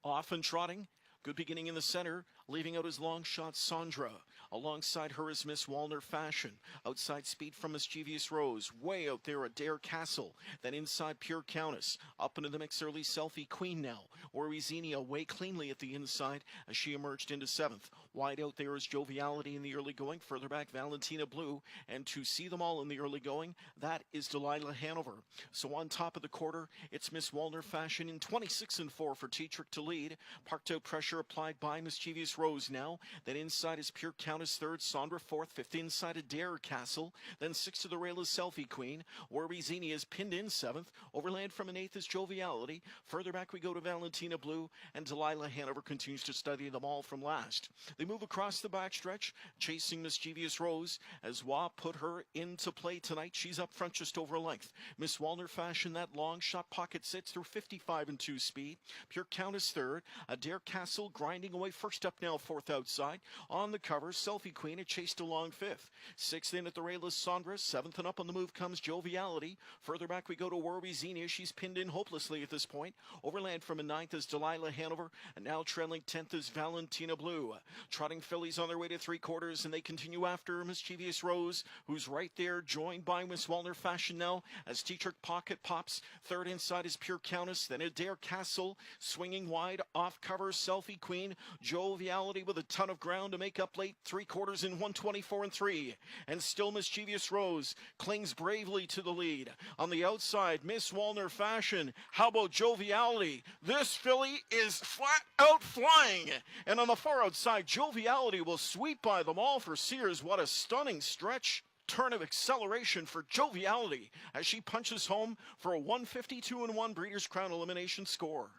Off and trotting. Good beginning in the center, leaving out his long shot Sandra. Alongside her is Miss Walner Fashion. Outside speed from Mischievous Rose. Way out there Adair Castle. Then inside Pure Countess. Up into the mix early Selfie Queen now. Orizini away cleanly at the inside as she emerged into 7th. Wide out there is Joviality in the early going. Further back Valentina Blue. And to see them all in the early going, that is Delilah Hanover. So on top of the quarter, it's Miss Walner Fashion in 26 and 4 for Tetrick to lead. Parked out pressure applied by Mischievous Rose now. Then inside is Pure Countess 3rd, Sandra 4th, 5th inside Adair Castle. Then 6th to the rail is Selfie Queen. Orizini is pinned in 7th. Overland from an 8th is Joviality. Further back we go to Valentina Blue, and Delilah Hanover continues to study them all from last. They move across the backstretch, chasing Mischievous Rose as Wah put her into play tonight. She's up front just over a length. Miss Walner Fashion, that long shot pocket sits through 55 and 2 speed. Pure Countess 3rd. Adair Castle grinding away first up now, 4th outside. On the cover, Selfie Queen had chased along 5th. 6th in at the rail is Sandra. 7th and up on the move comes Joviality. Further back we go to Warby She's pinned in hopelessly at this point. Overland from a 9th is Delilah Hanover. And now trailing 10th is Valentina Blue. Trotting fillies on their way to 3/4, and they continue after Mischievous Rose, who's right there, joined by Miss Walner Fashion now as Tetrick Pocket pops. 3rd inside is Pure Countess. Then Adair Castle swinging wide off cover. Selfie Queen. Joviality with a ton of ground to make up late 3/4 in 124 and 3. And still Mischievous Rose clings bravely to the lead. On the outside, Miss Walner Fashion. How about Joviality? This filly is flat out flying. And on the far outside, Joviality will sweep by them all for Sears. What a stunning stretch. Turn of acceleration for Joviality as she punches home for a 152 and 1 Breeders' Crown elimination score.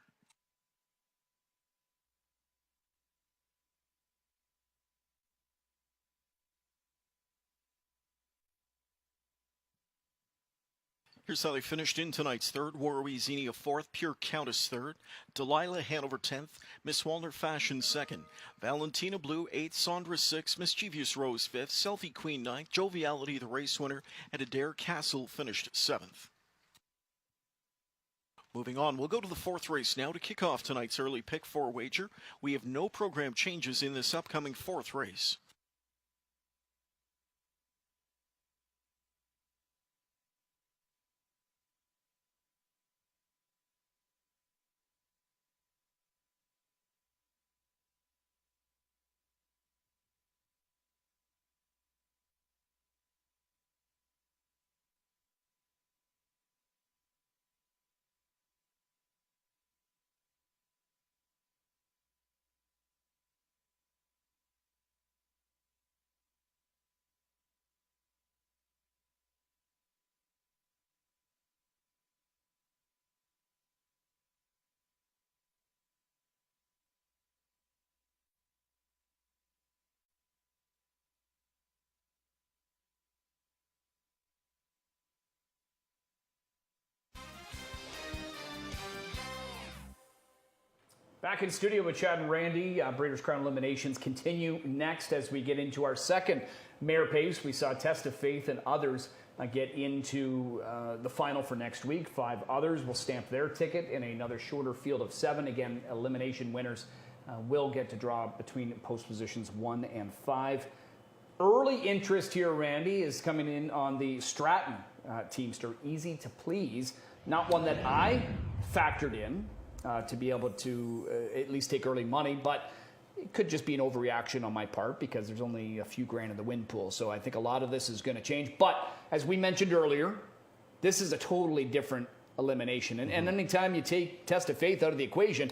Here's how they finished in tonight's 3rd. Warwiezini a 4th, Pure Countess 3rd, Delilah Hanover 10th, Miss Walner Fashion 2nd, Valentina Blue 8th, Sandra 6th, Mischievous Rose 5th, Selfie Queen 9th, Joviality the race winner, and Adair Castle finished 7th. Moving on, we'll go to the 4th race now to kick off tonight's early pick 4 wager. We have no program changes in this upcoming 4th race. Back in studio with Chad and Randy. Breeders' Crown eliminations continue next as we get into our second mare pace. We saw Test of Faith and others get into the final for next week. 5 others will stamp their ticket in another shorter field of 7. Again, elimination winners will get to draw between post positions 1 and 5. Early interest here, Randy, is coming in on the Stratton Teamster, Easy to Please. Not one that I factored in to be able to at least take early money, but it could just be an overreaction on my part because there's only a few grand in the win pool. So I think a lot of this is going to change. But as we mentioned earlier, this is a totally different elimination. And anytime you take Test of Faith out of the equation,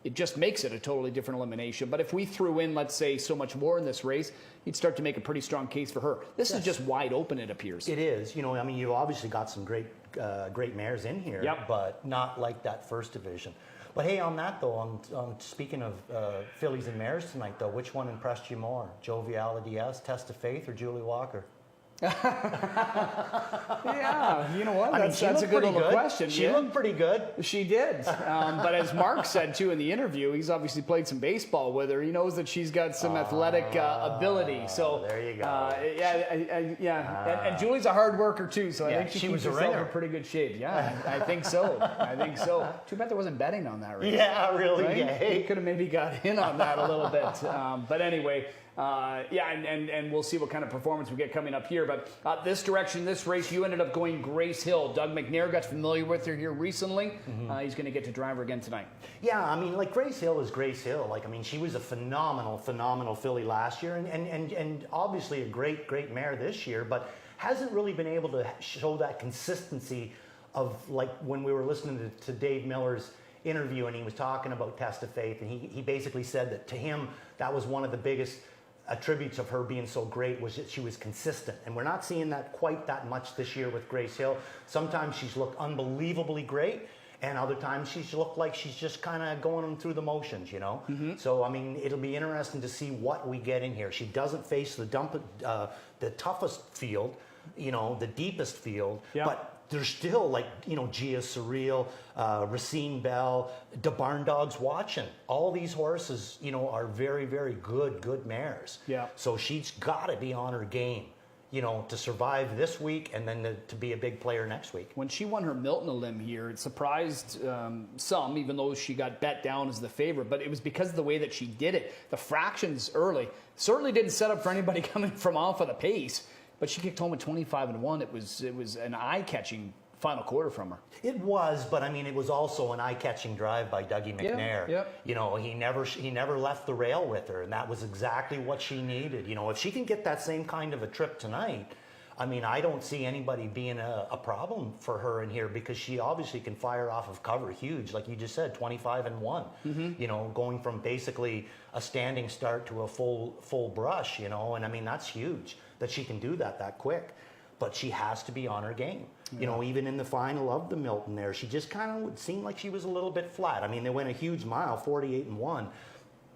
it just makes it a totally different elimination. But if we threw in, let's say, so much more in this race, you'd start to make a pretty strong case for her. This is just wide open, it appears. It is. You know, I mean, you've obviously got some great mares in here, but not like that first division. But hey, on that though, on speaking of fillies and mares tonight though, which one impressed you more? Joviality Diaz, Test of Faith, or Julie Walker? Yeah, you know what? That's a good little question. She looked pretty good. She did. But as Mark said, too, in the interview, he's obviously played some baseball with her. He knows that she's got some athletic ability. So there you go. And Julie's a hard worker, too, so I think she keeps herself in pretty good shape. Yeah, I think so. Too bad there wasn't betting on that race. Yeah, really. Right? Yeah. He could have maybe got in on that a little bit. But anyway, and we'll see what kind of performance we get coming up here. But this direction, this race, you ended up going Grace Hill. Doug McNair got familiar with her here recently. He's going to get to drive her again tonight. Yeah, I mean, like Grace Hill is Grace Hill. Like, I mean, she was a phenomenal filly last year, and obviously a great mare this year, but hasn't really been able to show that consistency of, like, when we were listening to Dave Miller's interview and he was talking about Test of Faith, and he basically said that to him that was one of the biggest attributes of her being so great was that she was consistent, and we're not seeing that quite that much this year with Grace Hill. Sometimes she's looked unbelievably great, and other times she's looked like she's just kind of going through the motions, you know. So I mean, it'll be interesting to see what we get in here. She doesn't face the toughest field, you know, the deepest field, but there's still, like, you know, Gia Surreal, Racine Bell, the Barn Dogs Watching. All these horses, you know, are very, very good mares. Yeah. So she's got to be on her game, you know, to survive this week and then to be a big player next week. When she won her Milton Limb here, it surprised some, even though she got bet down as the favorite. But it was because of the way that she did it. The fractions early certainly didn't set up for anybody coming from off of the pace. But she kicked home at 25-1. It was an eye-catching final quarter from her. It was, but I mean, it was also an eye-catching drive by Dougie McNair. You know, he never left the rail with her, and that was exactly what she needed. You know, if she can get that same kind of a trip tonight, I mean, I don't see anybody being a problem for her in here, because she obviously can fire off of cover huge, like you just said, 25-1. You know, going from basically a standing start to a full brush. You know, and I mean, that's huge that she can do that quick. But she has to be on her game. You know, even in the final of the Milton there, she just kind of would seem like she was a little bit flat. I mean, they went a huge mile, 48-1.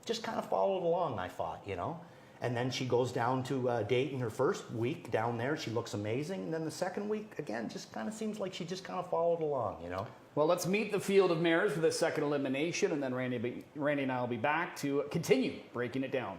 Just kind of followed along, I thought, you know. And then she goes down to Dayton her first week down there. She looks amazing. And then the second week, again, just kind of seems like she just kind of followed along, you know. Well, let's meet the field of mares for the second elimination, and then Randy and I will be back to continue breaking it down.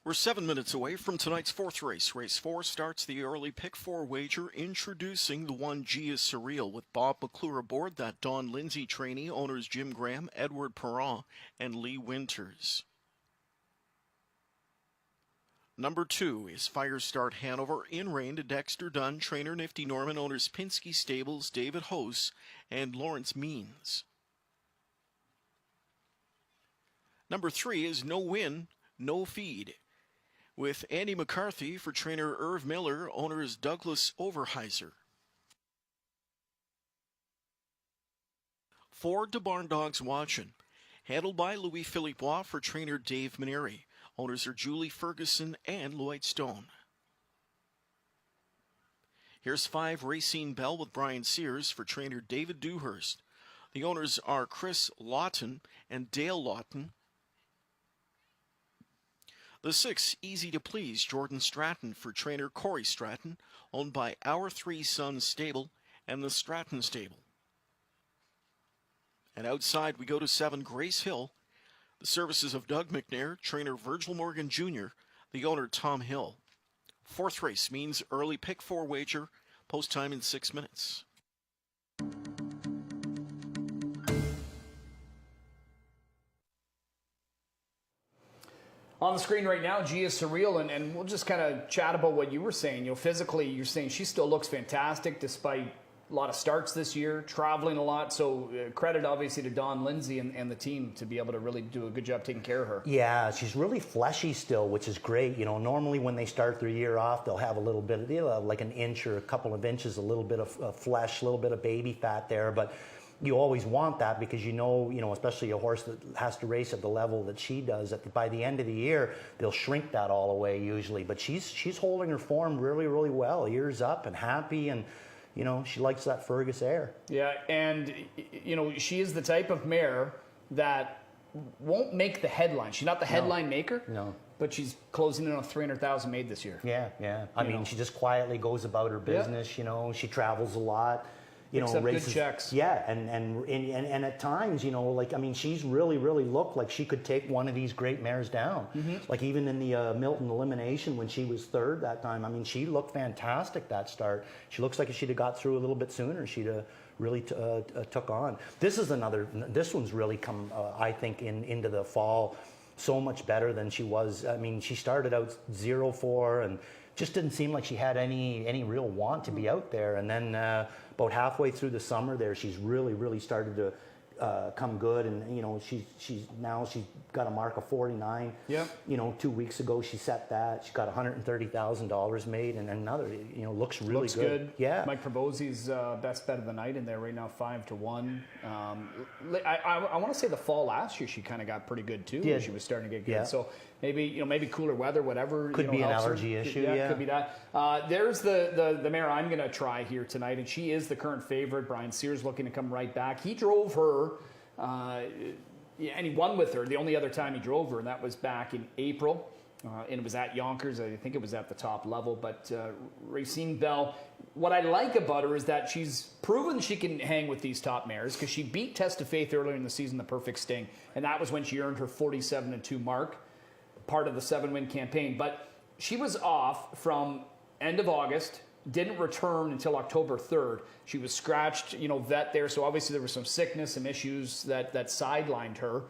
We're 7 minutes away from tonight's fourth race. Race 4 starts the early pick 4 wager, introducing the one Gia Surreal with Bob McClure aboard, that Don Lindsay trainee, owners Jim Graham, Edward Perron, and Lee Winters. Number 2 is Fire Start Hanover, in rein to Dexter Dunn, trainer Nifty Norman, owners Pinsky Stables, David Hose, and Lawrence Means. Number 3 is No Win, No Feed, with Andy McCarthy for trainer Irv Miller, owners Douglas Overheiser. 4 to Barn Dogs Watchin', handled by Louis-Philippe Waugh for trainer Dave Maneri. Owners are Julie Ferguson and Lloyd Stone. Here's 5 Racine Belle with Brian Sears for trainer David Dewhurst. The owners are Chris Lawton and Dale Lawton. The 6 Easy to Please Jordan Stratton for trainer Corey Stratton, owned by Our Three Sons Stable and the Stratton Stable. And outside we go to 7 Grace Hill. The services of Doug McNair, trainer Virgil Morgan Jr., the owner Tom Hill. 4th race means early pick 4 wager, post time in 6 minutes. On the screen right now, Gia Surreal, and we'll just kind of chat about what you were saying. You know, physically, you're saying she still looks fantastic despite a lot of starts this year, traveling a lot. So credit, obviously, to Don Lindsay and the team to be able to really do a good job taking care of her. Yeah, she's really fleshy still, which is great. You know, normally when they start their year off, they'll have a little bit, they'll have like an inch or a couple of inches, a little bit of flesh, a little bit of baby fat there. But you always want that because you know, especially a horse that has to race at the level that she does, that by the end of the year, they'll shrink that all away usually. But she's holding her form really, really well, ears up and happy, and you know, she likes that Fergus air. Yeah, and you know, she is the type of mare that won't make the headline. She's not the headline maker. No. But she's closing in on 300,000 made this year. Yeah, yeah. I mean, she just quietly goes about her business, you know, she travels a lot. You know, races, good checks. Yeah, and at times, you know, like, I mean, she's really looked like she could take one of these great mares down. Like even in the Milton elimination when she was 3rd that time, I mean, she looked fantastic that start. She looks like if she'd have got through a little bit sooner, she'd have really took on. This one's really come, I think, into the fall so much better than she was. I mean, she started out 0-4 and just didn't seem like she had any real want to be out there. And then about halfway through the summer there, she's really started to come good. And you know, she's got a mark of 49. Yeah. You know, 2 weeks ago she set that. She got $130,000 made, and another, you know, looks really good. Yeah. Mike Probosi's best bet of the night in there right now, 5-1. I want to say the fall last year she kind of got pretty good too. Yeah. She was starting to get good. Yeah. So maybe cooler weather, whatever. Could be an allergy issue. Yeah, could be that. There's the mare I'm going to try here tonight, and she is the current favorite. Brian Sears looking to come right back. He drove her, and he won with her the only other time he drove her, and that was back in April. And it was at Yonkers. I think it was at the top level. But Racine Belle, what I like about her is that she's proven she can hang with these top mares because she beat Test of Faith earlier in the season, the Perfect Sting, and that was when she earned her 47-2 mark, part of the 7-win campaign. But she was off from end of August, didn't return until October 3rd. She was scratched, you know, vet there, so obviously there was some sickness, some issues that sidelined her.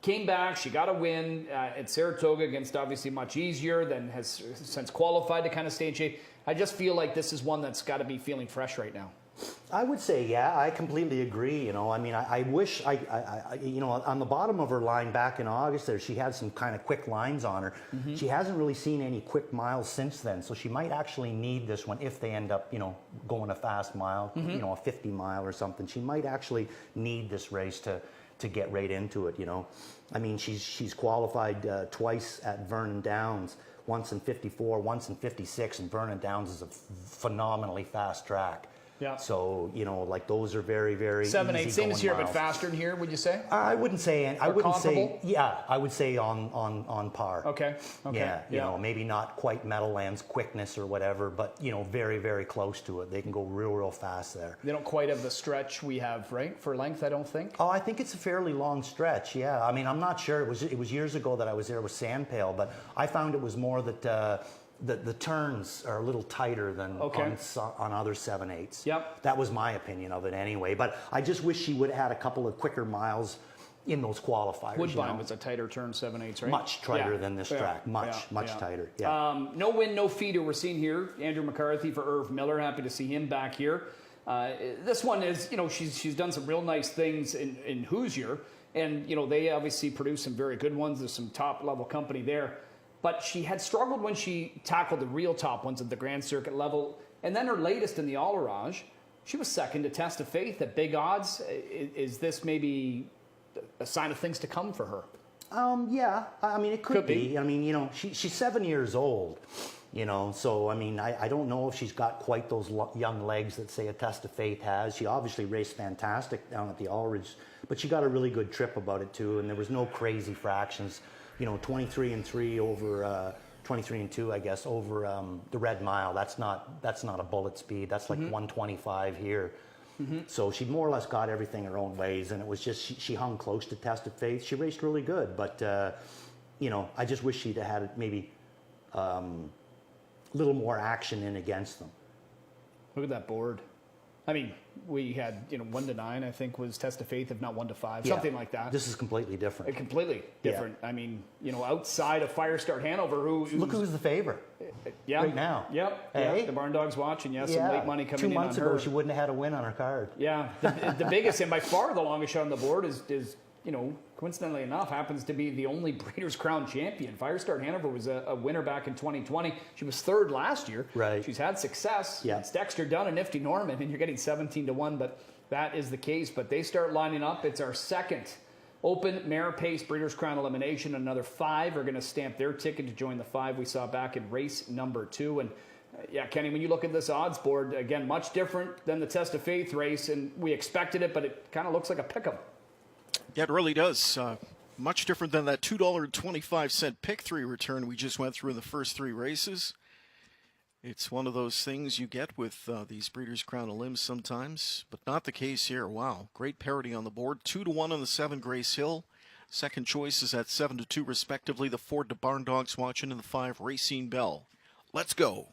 Came back, she got a win at Saratoga against obviously much easier, then has since qualified to kind of stay in shape. I just feel like this is one that's got to be feeling fresh right now. I would say, yeah, I completely agree. You know, I mean, I wish you know, on the bottom of her line back in August there, she had some kind of quick lines on her. She hasn't really seen any quick miles since then, so she might actually need this one if they end up, you know, going a fast mile, you know, a 50 mile or something. She might actually need this race to get right into it, you know. I mean, she's qualified twice at Vernon Downs, once in 54, once in 56, and Vernon Downs is a phenomenally fast track. Yeah. So, you know, like those are very 7-8, same as here, miles. But faster than here, would you say? I wouldn't say. I wouldn't say. Yeah, I would say on par. Okay. Yeah. You know, maybe not quite Meadowlands quickness or whatever, but you know, very close to it. They can go real fast there. They don't quite have the stretch we have, right, for length. I don't think. Oh, I think it's a fairly long stretch. Yeah. I mean, I'm not sure. It was years ago that I was there with Sandpail, but I found it was more that. The turns are a little tighter than on other 7/8s. Yep. That was my opinion of it anyway. But I just wish she would have had a couple of quicker miles in those qualifiers. Woodbine was a tighter turn 7/8, right? Much tighter than this track. Much tighter. Yeah. No win, no feeder we're seeing here. Andrew McCarthy for Irv Miller. Happy to see him back here. This one is, you know, she's done some real nice things in Hoosier. And, you know, they obviously produce some very good ones. There's some top level company there. But she had struggled when she tackled the real top ones at the Grand Circuit level. And then her latest in the All-Orange, she was second to Test of Faith at big odds. Is this maybe a sign of things to come for her? Yeah, I mean, it could be. I mean, you know, she's 7 years old. So I mean, I don't know if she's got quite those young legs that, say, a Test of Faith has. She obviously raced fantastic down at the Allridge, but she got a really good trip about it too, and there was no crazy fractions. 23-3 over 23-2, I guess, over the Red Mile. That's not a bullet speed. That's like 125 here. So she more or less got everything her own ways, and it was just she hung close to Test of Faith. She raced really good, but I just wish she'd had maybe a little more action in against them. Look at that board. I mean, we had 1-9, I think, was Test of Faith, if not 1-5, something like that. This is completely different. Completely different. I mean, outside of Firestart Hanover, look who's the favorite. Right now. Yep. Hey? The Barn Dog's watching. Some late money coming in 2 months on ago, her. she wouldn't have had a win on her card. Yeah. The biggest and by far the longest shot on the board is coincidentally enough, happens to be the only Breeders' Crown champion. Firestart Hanover was a winner back in 2020. She was third last year. Right. She's had success. Yeah. It's Dexter Dunn and Nifty Norman, and you're getting 17-1, but that is the case. But they start lining up. It's our second open mare pace Breeders' Crown elimination. Another 5 are going to stamp their ticket to join the 5 we saw back in race number 2. And Kenny, when you look at this odds board, again, much different than the Test of Faith race, and we expected it, but it kind of looks like a pick'em. Yeah, it really does. Much different than that $2.25 pick 3 return we just went through in the first 3 races. It's one of those things you get with these Breeders' Crown Elims sometimes, but not the case here. Wow, great parity on the board. 2-1 on the 7 Grace Hill. Second choice is at 7-2 respectively. The 4 to Barn Dogs Watching and the 5 Racine Bell. Let's go.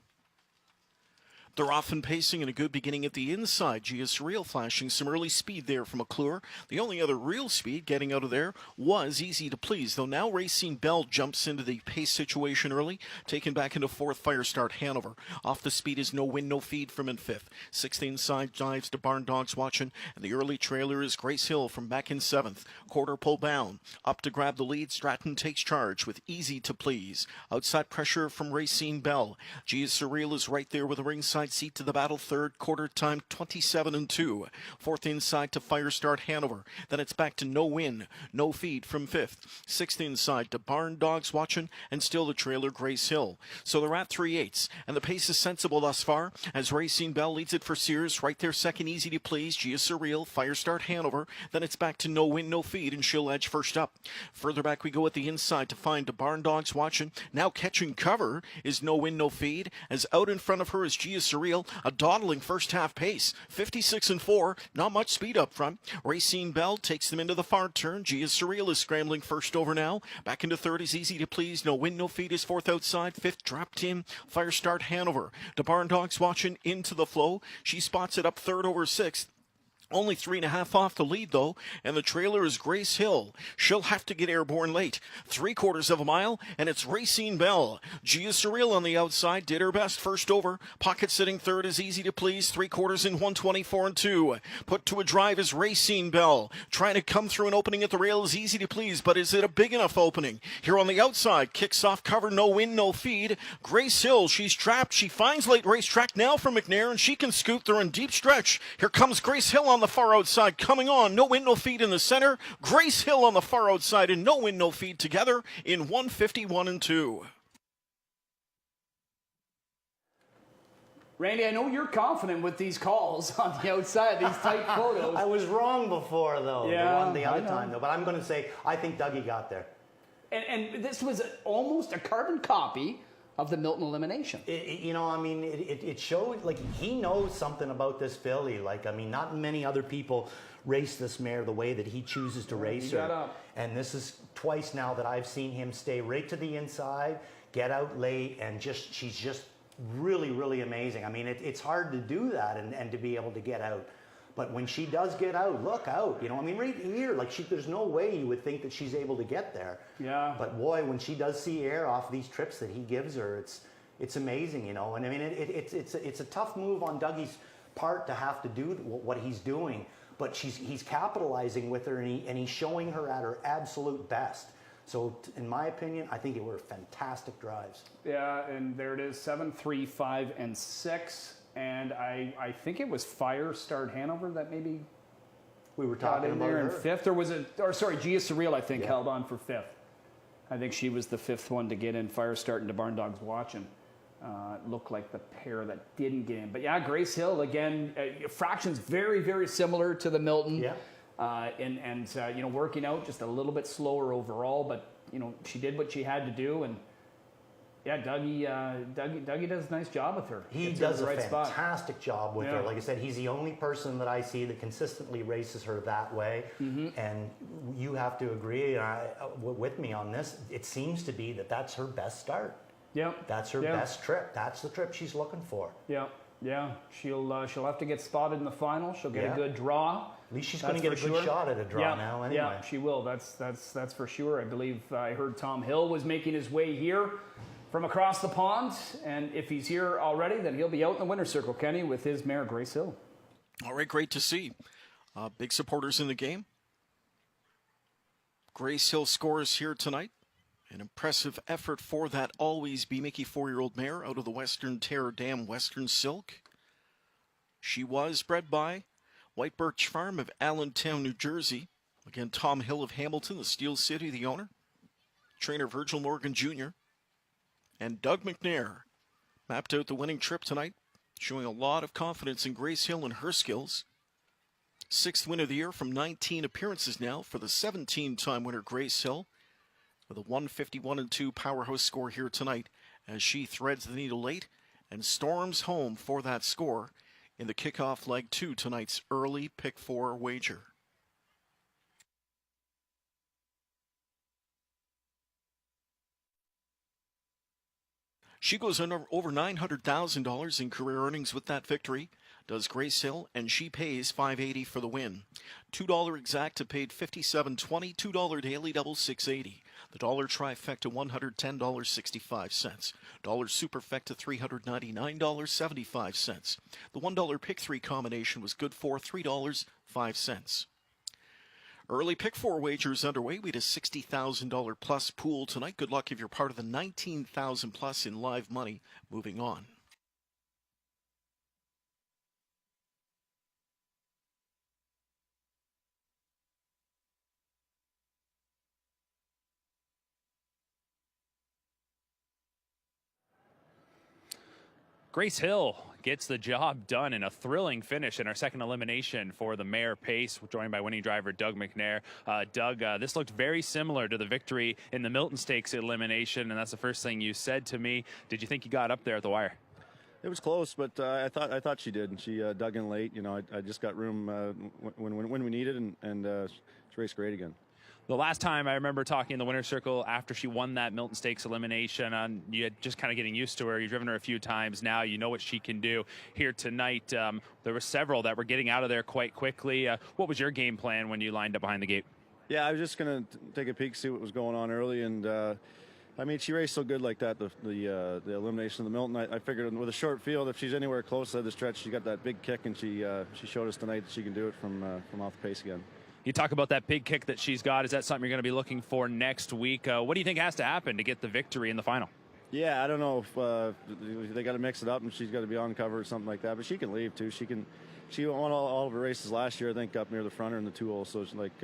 They're often pacing in a good beginning at the inside. Gia Surreal flashing some early speed there from McClure. The only other real speed getting out of there was Easy to Please, though now Racine Bell jumps into the pace situation early, taken back into 4th Firestart Hanover. Off the speed is No Win, No Feed from in 5th. 6th inside dives to Barn Dogs Watching, and the early trailer is Grace Hill from back in 7th. Quarter pole bound. Up to grab the lead, Stratton takes charge with Easy to Please. Outside pressure from Racine Bell. Gia Surreal is right there with a ringside seat to the battle. 3rd quarter time 27-2. 4th inside to Firestart Hanover. Then it's back to No Win, No Feed from 5th. 6th inside to Barn Dogs Watching, and still the trailer Grace Hill. So they're at 3/8, and the pace is sensible thus far as Racine Bell leads it for Sears. Right there 2nd Easy to Please, Gia Surreal, Firestart Hanover. Then it's back to No Win, No Feed, and she'll edge first up. Further back we go at the inside to find to Barn Dogs Watching. Now catching cover is No Win, No Feed, as out in front of her is Gia Surreal. A dawdling first half pace, 56-4, not much speed up front. Racine Bell takes them into the far turn. Gia Surreal is scrambling first over now. Back into 3rd is Easy to Please. No Win, No Feed is 4th outside. 5th dropped in. Firestart Hanover. The Barn Dogs Watching into the flow. She spots it up 3rd over 6th. Only 3.5 off the lead, though, and the trailer is Grace Hill. She'll have to get airborne late. 3/4 of a mile, and it's Racine Bell. Gia Surreal on the outside did her best first over. Pocket sitting 3rd is Easy to Please. 3/4 in 1:24-2. Put to a drive is Racine Bell. Trying to come through an opening at the rail is Easy to Please, but is it a big enough opening? Here on the outside, kicks off cover, No Win, No Feed. Grace Hill, she's trapped. She finds late racetrack now for McNair, and she can scoot through in deep stretch. Here comes Grace Hill on the far outside, coming on. No Win, No Feed in the center. Grace Hill on the far outside, and No Win, No Feed together in 1:51-2. Randy, I know you're confident with these calls on the outside, these tight photos. I was wrong before, though, the other I know. time, though. But I'm going to say, I think Dougie got there. And this was almost a carbon copy of the Milton elimination. It showed, like, he knows something about this filly. Like, I mean, not many other people race this mare the way that he chooses to race her. got up. And this is twice now that I've seen him stay right to the inside, get out late, and she's just really, really amazing. I mean, it's hard to do that and to be able to get out. But when she does get out, look out. Right here, like, there's no way you would think that she's able to get there. Yeah. But boy, when she does see air off these trips that he gives her, it's amazing, And I mean, it's a tough move on Dougie's part to have to do what he's doing. But he's capitalizing with her, and he's showing her at her absolute best. So, in my opinion, I think it were fantastic drives. Yeah, and there it is, 7, 3, 5, and 6. And I think it was Firestart Hanover that maybe we were got talking in about there her. in 5th, Gia Surreal, I think, held on for 5th. I think she was the 5th one to get in. Firestart into Barn Dogs Watching. look like the pair that didn't get in. But yeah, Grace Hill, again, fractions very, very similar to the Milton. Yeah. You know, working out just a little bit slower overall, but, you know, she did what she had to do. And yeah, Dougie does a nice job with her. He Gets her in does the a right spot. fantastic job with her. Like I said, he's the only person that I see that consistently races her that way. And you have to agree with me on this. It seems to be that that's her best start. Yep. That's her best trip. That's the trip she's looking for. Yeah. Yeah. She'll have to get spotted in the final. She'll get a good draw. At least she's going to get a good shot at a draw now anyway. Yeah, she will. That's for sure. I believe I heard Tom Hill was making his way here from across the pond, and if he's here already, then he'll be out in the winner's circle, Kenny, with his mare, Grace Hill. All right, great to see. Big supporters in the game. Grace Hill scores here tonight. An impressive effort for that Always Be Mickey 4-year-old mare out of the Western Terror Dam Western Silk. She was bred by White Birch Farm of Allentown, New Jersey. Again, Tom Hill of Hamilton, the Steel City, the owner. Trainer Virgil Morgan Jr. And Doug McNair mapped out the winning trip tonight, showing a lot of confidence in Grace Hill and her skills. 6th win of the year from 19 appearances now for the 17-time winner Grace Hill, with a 151-2 powerhouse score here tonight as she threads the needle late and storms home for that score in the kickoff leg 2 tonight's early pick 4 wager. She goes over $900,000 in career earnings with that victory, does Grace Hill, and she pays $580 for the win. $2 exacta paid $57.20, $2 daily double $680. The dollar trifecta $110.65. Dollar superfecta $399.75. The $1 pick 3 combination was good for $3.05. Early pick 4 wagers underway. We had a $60,000 plus pool tonight. Good luck if you're part of the $19,000 plus in live money. Moving on. Grace Hill gets the job done in a thrilling finish in our second elimination for the mare pace, joined by winning driver Doug McNair. Doug, this looked very similar to the victory in the Milton Stakes elimination, and that's the first thing you said to me. Did you think you got up there at the wire? It was close, but I thought she did, and she dug in late. You know, I just got room when we needed, and she raced great again. The last time I remember talking in the winner's circle after she won that Milton Stakes elimination, you had just kind of getting used to her. You've driven her a few times now. You know what she can do. Here tonight, there were several that were getting out of there quite quickly. What was your game plan when you lined up behind the gate? Yeah, I was just going to take a peek, see what was going on early, and I mean, she raced so good like that, the elimination of the Milton. I figured with a short field, if she's anywhere close to the stretch, she got that big kick, and she showed us tonight that she can do it from off the pace again. You talk about that big kick that she's got. Is that something you're going to be looking for next week? What do you think has to happen to get the victory in the final? Yeah, I don't know if they got to mix it up and she's got to be on cover or something like that. But she can leave too. She won all of her races last year, I think, up near the front or in the 2-hole. So it's like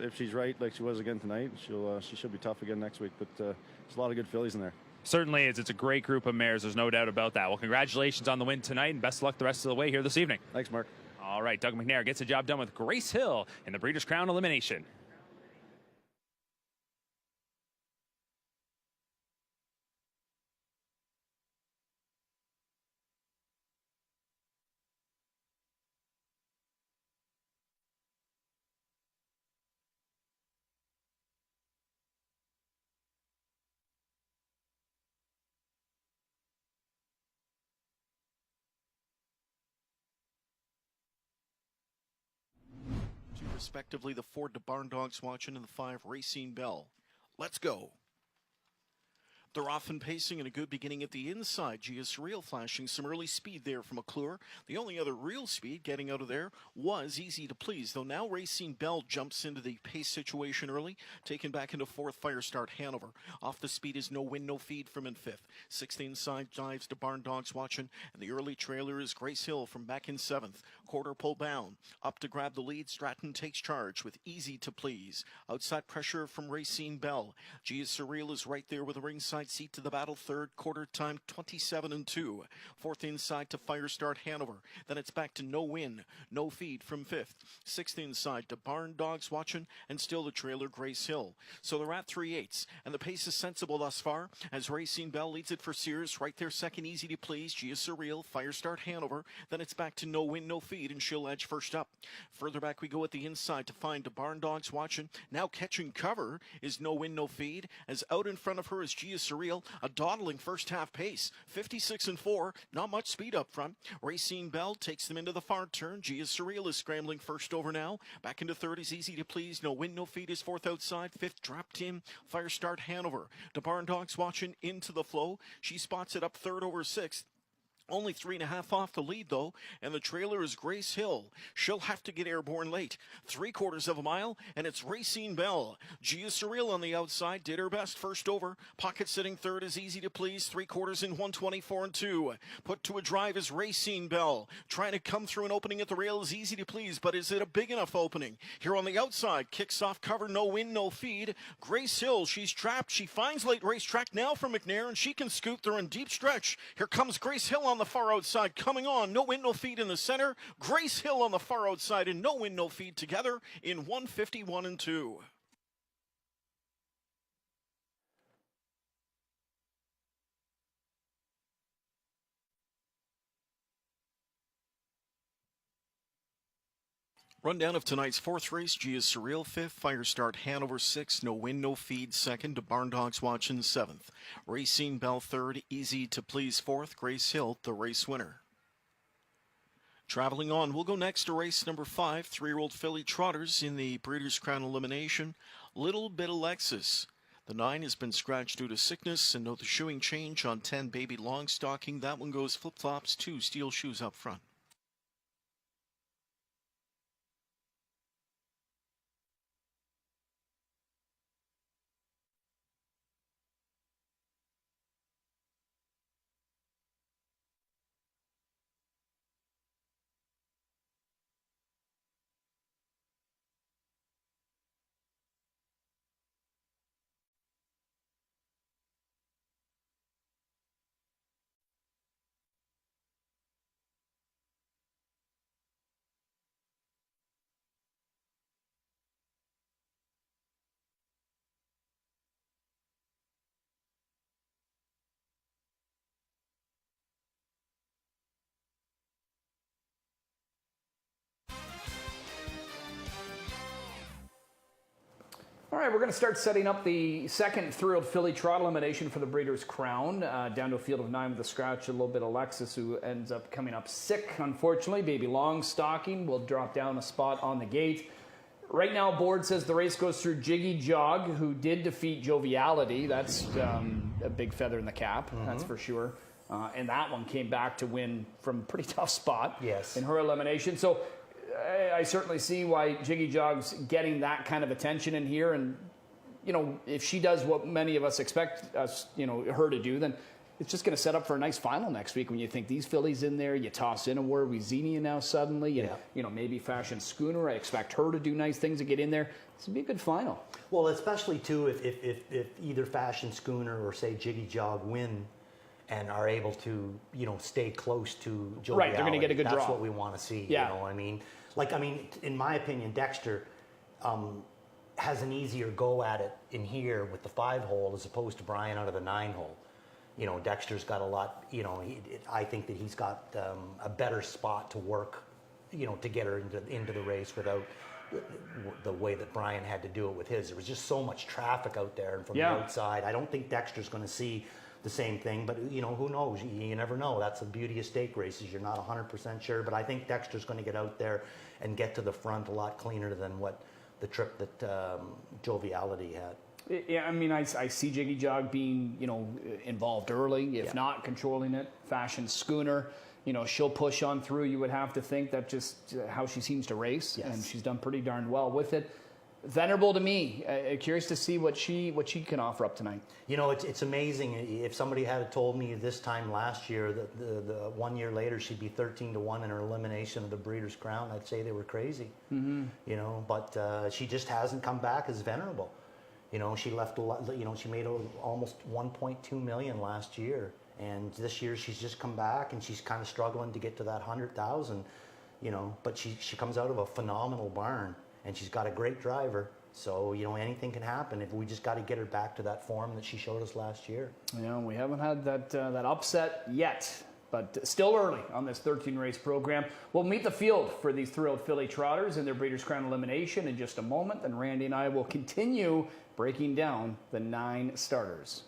if she's right, like she was again tonight, she should be tough again next week. But there's a lot of good fillies in there. Certainly is. It's a great group of mares. There's no doubt about that. Well, congratulations on the win tonight, and best of luck the rest of the way here this evening. Thanks, Mark. All right, Doug McNair gets the job done with Grace Hill in the Breeders' Crown elimination. Respectively, the 4 Barn Dogs watching and the 5 Racine Bell. Let's go. They're often pacing in a good beginning at the inside. Gia Surreal flashing some early speed there from McClure. The only other real speed getting out of there was Easy to Please, though now Racine Bell jumps into the pace situation early, taken back into 4th Fire Start Hanover. Off the speed is No Win, No Feed from in 5th. 6th inside dives to Barn Dogs watching, and the early trailer is Grace Hill from back in 7th. Quarter pole bound. Up to grab the lead, Stratton takes charge with Easy to Please. Outside pressure from Racine Bell. Gia Surreal is right there with a ringside inside seat to the battle. Third quarter time 27-2. Fourth inside to Fire Start Hanover. Then it's back to No Win, No Feed from fifth. Sixth inside to Barn Dogs Watchin', and still the trailer Grace Hill. So they're at 3/8, and the pace is sensible thus far as Racine Bell leads it for Sears. Right there second, Easy to Please, Gia Surreal, Fire Start Hanover. Then it's back to No Win, No Feed, and she'll edge first up. Further back we go at the inside to find to Barn Dogs Watchin'. Now catching cover is No Win, No Feed, as out in front of her is Gia Surreal, a dawdling first half pace, 56-4, not much speed up front. Racine Bell takes them into the far turn. Gia Surreal is scrambling first over now. Back into third is Easy to Please, No Win, No Feed is fourth outside. Fifth dropped in, Fire Start Hanover. To Barn Dogs Watchin' into the flow. She spots it up third over sixth. Only 3.5 off the lead, though, and the trailer is Grace Hill. She'll have to get airborne late. 3/4 of a mile, and it's Racine Bell. Gia Surreal on the outside did her best first over. Pocket sitting third is Easy to Please. 3/4 in 1:24-2. Put to a drive is Racine Bell. Trying to come through an opening at the rail is Easy to Please, but is it a big enough opening? Here on the outside, kicks off cover, No Win, No Feed. Grace Hill, she's trapped. She finds late racetrack now from McNair, and she can scoot through in deep stretch. Here comes Grace Hill on the far outside, coming on. No Win, No Feed in the center. Grace Hill on the far outside, and No Win, No Feed together in 1:51-2. Rundown of tonight's fourth race: Gia Surreal fifth, Fire Start Hanover sixth, No Win, No Feed second, to Barn Dogs Watchin' seventh, Racine Bell third, Easy to Please fourth, Grace Hill the race winner. Traveling on, we'll go next to race number 5, 3-year-old filly trotters in the Breeders' Crown elimination. Little Bit Alexis. The 9 has been scratched due to sickness, and note the shoeing change on 10 Baby Longstocking. That one goes flip-flops, 2 steel shoes up front. All right, we're going to start setting up the second 3-year-old filly trot elimination for the Breeders' Crown. Down to a field of 9 with a scratch, a little bit Alexis, who ends up coming up sick, unfortunately. Baby Longstocking will drop down a spot on the gate. Right now, board says the race goes through Jiggy Jog, who did defeat Joviality. That's a big feather in the cap, that's for sure. And that one came back to win from a pretty tough spot in her elimination. So I certainly see why Jiggy Jog's getting that kind of attention in here. And, you know, if she does what many of us expect her to do, then it's just going to set up for a nice final next week. When you think these fillies in there, you toss in a War Xenia now suddenly, and, you know, maybe Fashion Schooner. I expect her to do nice things to get in there. It's going to be a good final. Well, especially, too, if either Fashion Schooner or, say, Jiggy Jog win and are able to, you know, stay close to Joviality. Right, they're going to get a good draw. That's what we want to see, you know. I mean, in my opinion, Dexter has an easier go at it in here with the 5-hole as opposed to Brian out of the 9-hole. You know, Dexter's got a lot, you know, I think that he's got a better spot to work, you know, to get her into the race without the way that Brian had to do it with his. There was just so much traffic out there, and from the outside, I don't think Dexter's going to see the same thing, but, you know, who knows? You never know. That's the beauty of stake races. You're not 100% sure, but I think Dexter's going to get out there and get to the front a lot cleaner than what the trip that Joviality had. Yeah, I mean, I see Jiggy Jog being, you know, involved early, if not controlling it. Fashion Schooner, you know, she'll push on through. You would have to think that just how she seems to race, and she's done pretty darn well with it. Venerable to me. Curious to see what she can offer up tonight. You know, it's amazing. If somebody had told me this time last year that the 1 year later she'd be 13-1 in her elimination of the Breeders' Crown, I'd say they were crazy. You know, but she just hasn't come back as Venerable. You know, she left a lot. You know, she made almost 1.2 million last year, and this year she's just come back and she's kind of struggling to get to that 100,000. You know, but she comes out of a phenomenal barn and she's got a great driver. So, you know, anything can happen if we just got to get her back to that form that she showed us last year. You know, we haven't had that upset yet, but still early on this 13-race program. We'll meet the field for these thrilled filly trotters in their Breeders' Crown elimination in just a moment, and Randy and I will continue breaking down the 9 starters.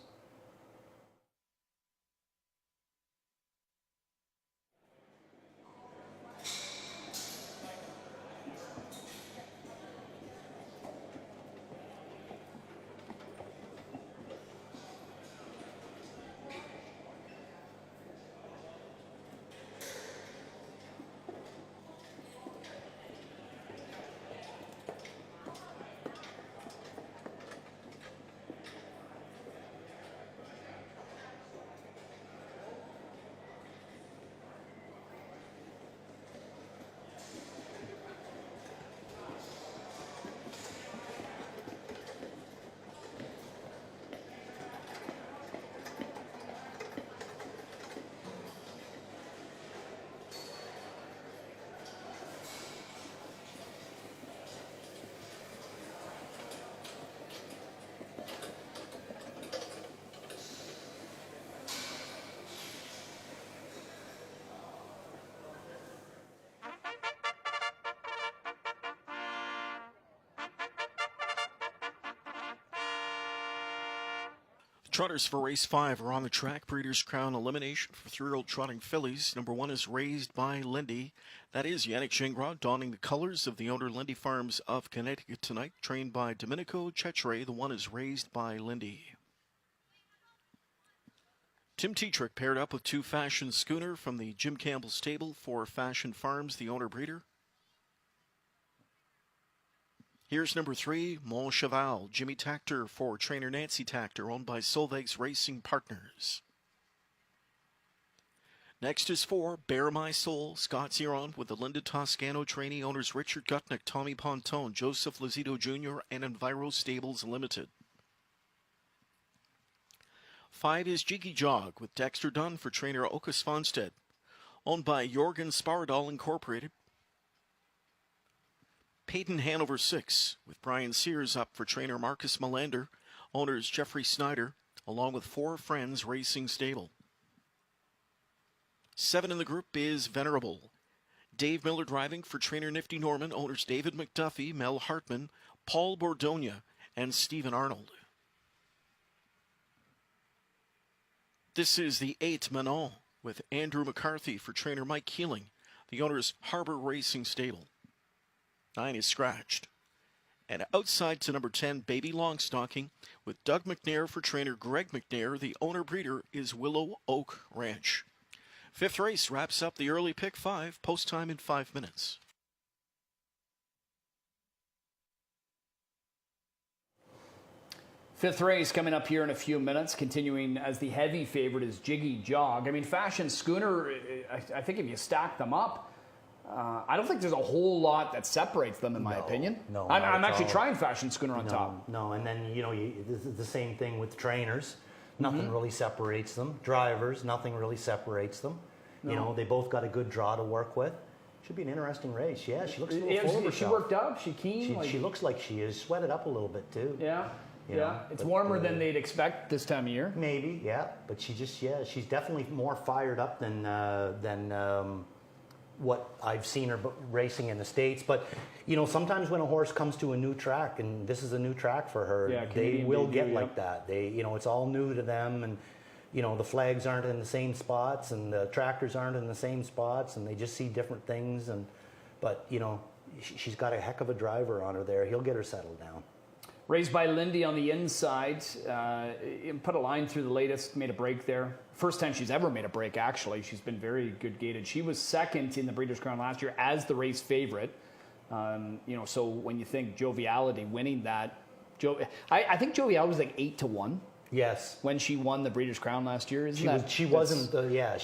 Trotters for race 5 are on the track. Breeders' Crown elimination for 3-year-old trotting fillies. Number 1 is Raised by Lindy. That is Yannick Gingras, donning the colors of the owner Lindy Farms of Connecticut tonight. Trained by Domenico Cecere. The 1 is Raised by Lindy. Tim Tetrick paired up with 2 Fashion Schooner from the Jim Campbell stable for Fashion Farms, the owner breeder. Here's number 3, Mon Cheval, Jimmy Tactor for trainer Nancy Tactor, owned by Solveig's Racing Partners. Next is 4, Bear My Soul, Scott Ziron with the Linda Toscano trainee owners Richard Gutnick, Tommy Pontone, Joseph Lazito Jr., and Enviro Stables Limited. 5 is Jiggy Jog with Dexter Dunn for trainer Oka Svanstedt, owned by Jorgen Spardal Incorporated. Peyton Hanover 6 with Brian Sears up for trainer Marcus Melander, owners Jeffrey Snyder, along with 4 Friends Racing Stable. 7 in the group is Venerable. Dave Miller driving for trainer Nifty Norman, owners David McDuffie, Mel Hartman, Paul Bordogna, and Stephen Arnold. This is the 8 Manon with Andrew McCarthy for trainer Mike Keeling, the owners Harbor Racing Stable. 9 is Scratched. And outside to number 10, Baby Longstocking, with Doug McNair for trainer Greg McNair. The owner breeder is Willow Oak Ranch. 5th race wraps up the early pick 5, post time in 5 minutes. Fifth race coming up here in a few minutes, continuing as the heavy favorite is Jiggy Jog. I mean, Fashion Schooner, I think if you stack them up, I don't think there's a whole lot that separates them, in my opinion. No, I'm actually trying Fashion Schooner on top. No, and then, you know, this is the same thing with trainers. Nothing really separates them. Drivers, nothing really separates them. No. You know, they both got a good draw to work with. Should be an interesting race. Yeah, she looks a little full of herself. She worked up? She keen? She looks like she is. Sweated up a little bit, too. Yeah. You know, it's warmer than they'd expect this time of year. Maybe, yeah. But she's definitely more fired up than what I've seen her racing in the States. But, you know, sometimes when a horse comes to a new track, and this is a new track for her, they will get like that. They, you know, it's all new to them, and, you know, the flags aren't in the same spots, and the tractors aren't in the same spots, and they just see different things. But, you know, she's got a heck of a driver on her there. He'll get her settled down. Raised by Lindy on the inside, put a line through the latest, made a break there. First time she's ever made a break, actually. She's been very good gated. She was second in the Breeders' Crown last year as the race favorite. You know, so when you think Joviality winning that, I think Joviality was like 8-1. Yes. When she won the Breeders' Crown last year. She wasn't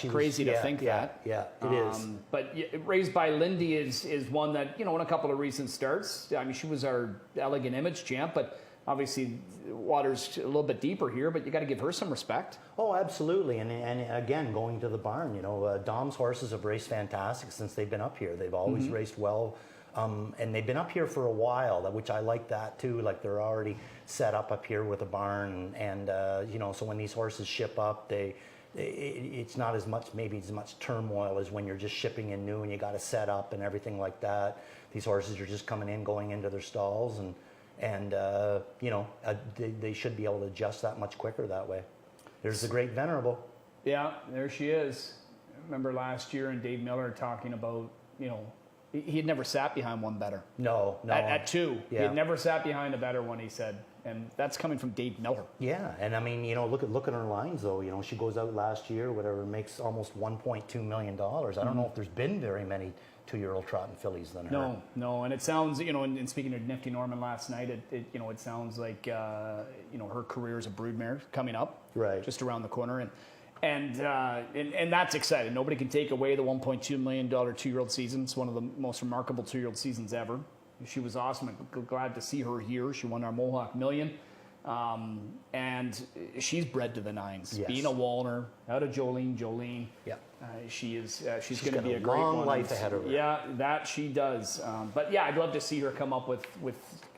crazy to think that. Yeah, it is. But Raised by Lindy is one that, you know, in a couple of recent starts, I mean, she was our Elegant Image champ, but obviously water's a little bit deeper here, but you got to give her some respect. Oh, absolutely. And again, going to the barn, you know, Dom's horses have raced fantastic since they've been up here. They've always raced well. And they've been up here for a while, which I like that too. Like they're already set up here with a barn, and you know, so when these horses ship up, it's not as much turmoil as when you're just shipping in new and you got to set up and everything like that. These horses are just coming in, going into their stalls, and you know, they should be able to adjust that much quicker that way. There's the great Venerable. Yeah, there she is. I remember last year and Dave Miller talking about, you know, he had never sat behind one better. No. At 2. Yeah. He had never sat behind a better one, he said. And that's coming from Dave Miller. Yeah, and I mean, you know, look at her lines though. You know, she goes out last year, whatever, makes almost $1.2 million. I don't know if there's been very many 2-year-old trotting fillies than her. No, and it sounds, you know, and speaking to Nifty Norman last night, you know, it sounds like, you know, her career as a broodmare coming up, right, just around the corner, and that's exciting. Nobody can take away the $1.2 million 2-year-old season. It's one of the most remarkable 2-year-old seasons ever. She was awesome. I'm glad to see her here. She won our Mohawk Million. And she's bred to the nines. Yes. Being a Wallner, out of Jolene. Yeah. She's going to be a great long one. life ahead of her. Yeah, that she does. But yeah, I'd love to see her come up with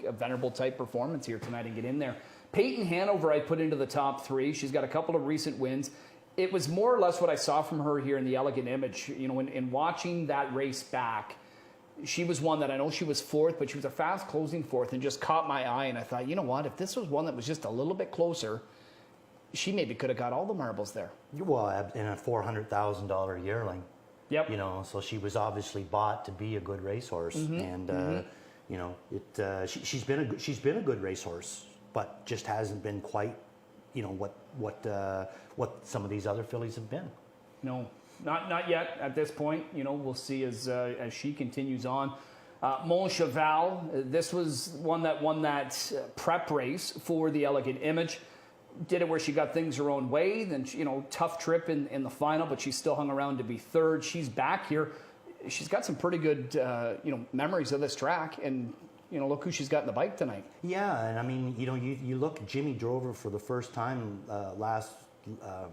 a Venerable type performance here tonight and get in there. Peyton Hanover, I put into the top 3. She's got a couple of recent wins. It was more or less what I saw from her here in the Elegant Image. You know, in watching that race back, she was one that I know she was 4th, but she was a fast closing 4th and just caught my eye. And I thought, you know what, if this was one that was just a little bit closer, she maybe could have got all the marbles there. Well, in a $400,000 yearling. Yep. You know, so she was obviously bought to be a good racehorse, and you know, she's been a good racehorse, but just hasn't been quite, you know, what some of these other fillies have been. No. Not yet at this point. You know, we'll see as she continues on. Mon Cheval, this was one that won that prep race for the Elegant Image. Did it where she got things her own way. Then, you know, tough trip in the final, but she still hung around to be 3rd. She's back here. She's got some pretty good, you know, memories of this track. And, you know, look who she's got in the bike tonight. Yeah, and I mean, you know, you look, Jimmy drove her for the first time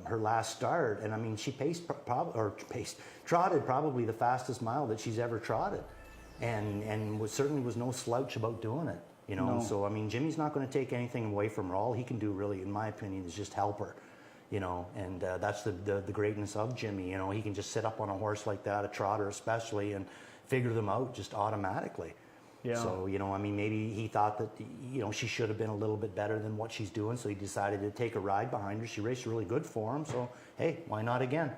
her last start, and I mean, she trotted probably the fastest mile that she's ever trotted, and certainly was no slouch about doing it, you know. No. So I mean, Jimmy's not going to take anything away from her. All he can do, really, in my opinion, is just help her, you know. And that's the greatness of Jimmy. You know, he can just sit up on a horse like that, a trotter especially, and figure them out just automatically. Yeah. So, you know, I mean, maybe he thought that, you know, she should have been a little bit better than what she's doing, so he decided to take a ride behind her. She raced really good for him, so, hey, why not again?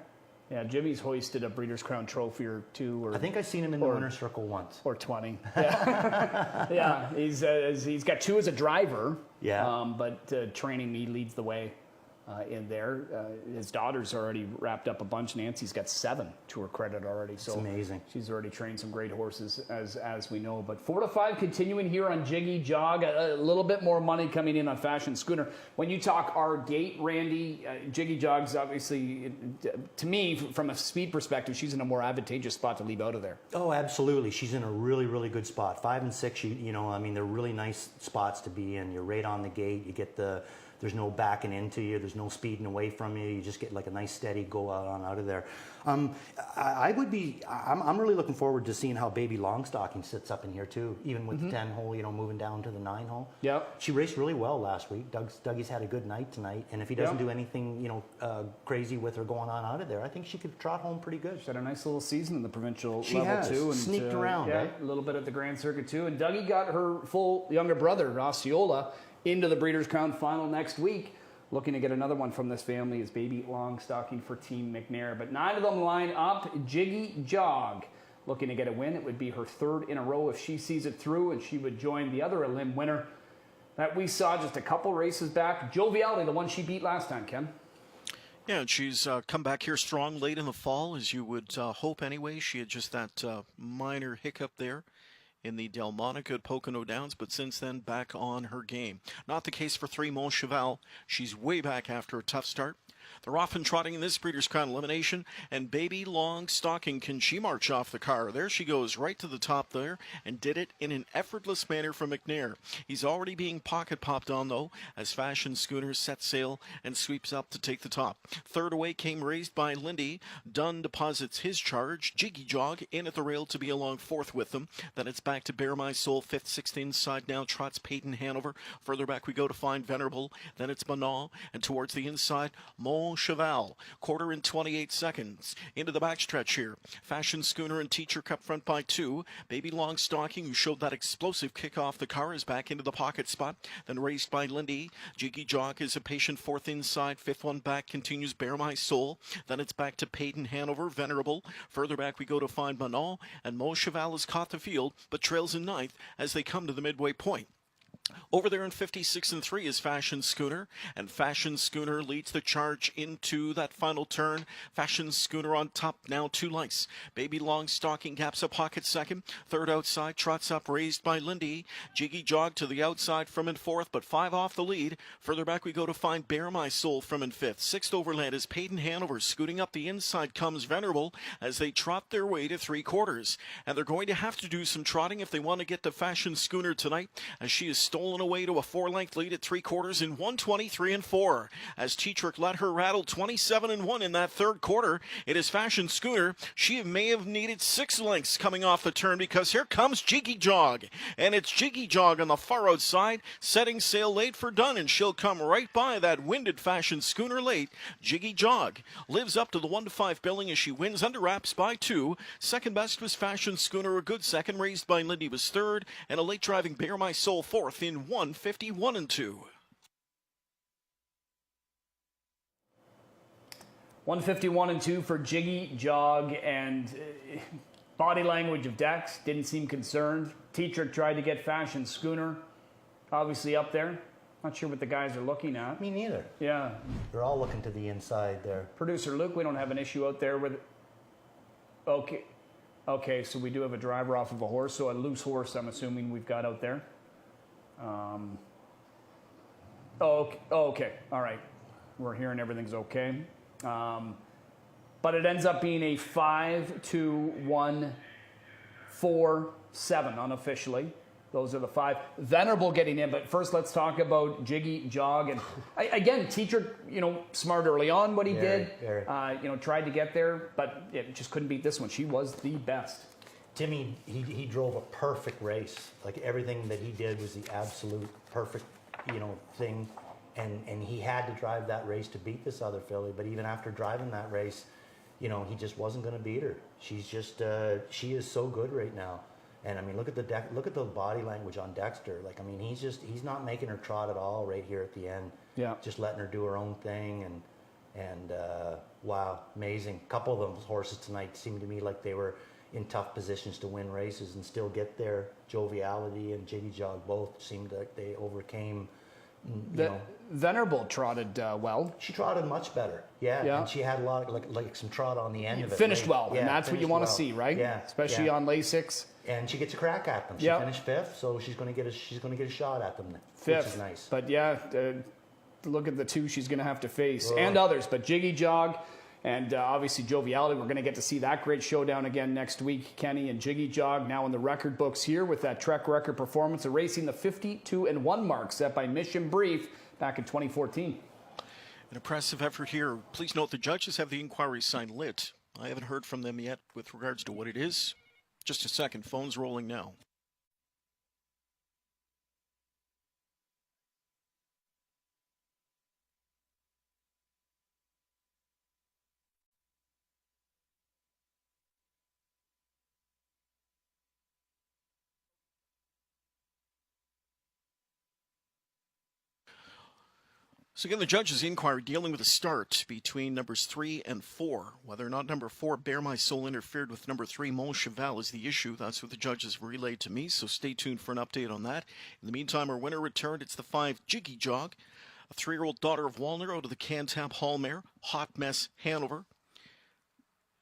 Yeah, Jimmy's hoisted a Breeders' Crown trophy or 2. Or, I think I've seen him in the winner's circle once. Or 20. Yeah, yeah, he's got 2 as a driver. Yeah. But training, he leads the way in there. His daughter's already wrapped up a bunch. Nancy's got 7 to her credit already. So it's amazing. She's already trained some great horses, as we know. But 4 to 5 continuing here on Jiggy Jog. A little bit more money coming in on Fashion Schooner. When you talk our gate, Randy, Jiggy Jog's obviously, to me, from a speed perspective, she's in a more advantageous spot to leave out of there. Oh, absolutely. She's in a really, really good spot. 5 and 6, you know, I mean, they're really nice spots to be in. You're right on the gate. You get there's no backing into you. There's no speeding away from you. You just get like a nice steady go out of there. I'm really looking forward to seeing how Baby Longstocking sits up in here too, even with the 10 hole, you know, moving down to the 9 hole. Yep. She raced really well last week. Dougie's had a good night tonight, and if he doesn't do anything, you know, crazy with her going on out of there, I think she could trot home pretty good. She's had a nice little season in the provincial she level has. too. And sneaked around, yeah, right? A little bit at the Grand Circuit too. And Dougie got her full younger brother, Osceola, into the Breeders' Crown final next week. Looking to get another one from this family is Baby Longstocking for Team McNair. But 9 of them line up. Jiggy Jog looking to get a win. It would be her 3rd in a row if she sees it through, and she would join the other elim winner that we saw just a couple races back. Joviality, the one she beat last time, Ken. Yeah, and she's come back here strong late in the fall, as you would hope anyway. She had just that minor hiccup there in the Delmonica at Pocono Downs, but since then back on her game. Not the case for 3 Mon Cheval. She's way back after a tough start. They're off and trotting in this Breeders' Crown elimination, and Baby Long Stocking, can she march off the car? There she goes, right to the top there, and did it in an effortless manner from McNair. He's already being pocket popped on, though, as Fashion Schooner sets sail and sweeps up to take the top. Third away came Raised by Lindy. Dunn deposits his charge. Jiggy Jog in at the rail to be along fourth with them. Then it's back to Bear My Soul, fifth, sixth inside now. Trots Peyton Hanover. Further back we go to find Venerable. Then it's Manal, and towards the inside, Mon Cheval. Quarter in 28 seconds. Into the backstretch here. Fashion Schooner and Teacher Cup front by 2. Baby Long Stocking, who showed that explosive kick off the car, is back into the pocket spot. Then Raised by Lindy. Jiggy Jog is a patient fourth inside. Fifth one back continues Bear My Soul. Then it's back to Peyton Hanover, Venerable. Further back we go to find Manal, and Mon Cheval has caught the field, but trails in ninth as they come to the midway point. Over there in 56 and 3 is Fashion Schooner, and Fashion Schooner leads the charge into that final turn. Fashion Schooner on top now, 2 lengths. Baby Long Stocking gaps a pocket second. Third outside, trots up Raised by Lindy. Jiggy Jog to the outside from in fourth, but 5 off the lead. Further back we go to find Bear My Soul from in fifth. Sixth overland is Peyton Hanover. Scooting up the inside comes Venerable as they trot their way to 3/4. And they're going to have to do some trotting if they want to get to Fashion Schooner tonight, as she is stolen away to a 4-length lead at 3/4 in 1:23 and 4. As Teatrick let her rattle 27 and 1 in that third quarter, it is Fashion Schooner. She may have needed 6 lengths coming off the turn, because here comes Jiggy Jog, and it's Jiggy Jog on the far outside, setting sail late for Dunn, and she'll come right by that winded Fashion Schooner late. Jiggy Jog lives up to the 1-5 billing as she wins under wraps by 2. Second best was Fashion Schooner, a good second. Raised by Lindy was third, and a late driving Bear My Soul fourth in 1:51 and 2. 1:51 and 2 for Jiggy Jog, and body language of Dex didn't seem concerned. Teacher tried to get Fashion Schooner obviously up there. Not sure what the guys are looking at. Me neither. Yeah. They're all looking to the inside there. Producer Luke, we don't have an issue out there with... Okay, so we do have a driver off of a horse, so a loose horse I'm assuming we've got out there. Okay, all right. We're hearing everything's okay. But it ends up being a 5-2-1-4-7 unofficially. Those are the 5. Venerable getting in, but first let's talk about Jiggy Jog. And again, Teacher, smart early on what he did. Tried to get there, but it just couldn't beat this one. She was the best. Timmy, he drove a perfect race. Like, everything that he did was the absolute perfect, thing. And he had to drive that race to beat this other filly. But even after driving that race, he just wasn't going to beat her. She's just, she is so good right now. And I mean, look at the body language on Dexter. Like, I mean, he's not making her trot at all right here at the end. Yeah. Just letting her do her own thing. And wow, amazing. A couple of those horses tonight seemed to me like they were in tough positions to win races and still get there. Joviality and Jiggy Jog both seemed like they overcame. Venerable trotted well. She trotted much better. Yeah. And she had a lot of, like some trot on the end of it. Finished well, and that's what you want to see, right? Yeah. Especially on Lasix. And she gets a crack at them. She finished 5th, so she's going to get a shot at them, 5th, which is nice. But look at the 2 she's going to have to face, and others. But Jiggy Jog and obviously Joviality. We're going to get to see that great showdown again next week. Kenny and Jiggy Jog now in the record books here with that Trek record performance, erasing the 52-1 mark set by Mission Brief back in 2014. An impressive effort here. Please note the judges have the inquiry sign lit. I haven't heard from them yet with regards to what it is. Just a second. Phone's rolling now. So again, the judge's inquiry dealing with a start between numbers 3 and 4. Whether or not number 4, Bear My Soul, interfered with number 3, Mon Cheval, is the issue. That's what the judges relayed to me, so stay tuned for an update on that. In the meantime, our winner returned. It's the 5, Jiggy Jog, a 3-year-old daughter of Walner out of the Cantab Hall mare, Hot Mess Hanover.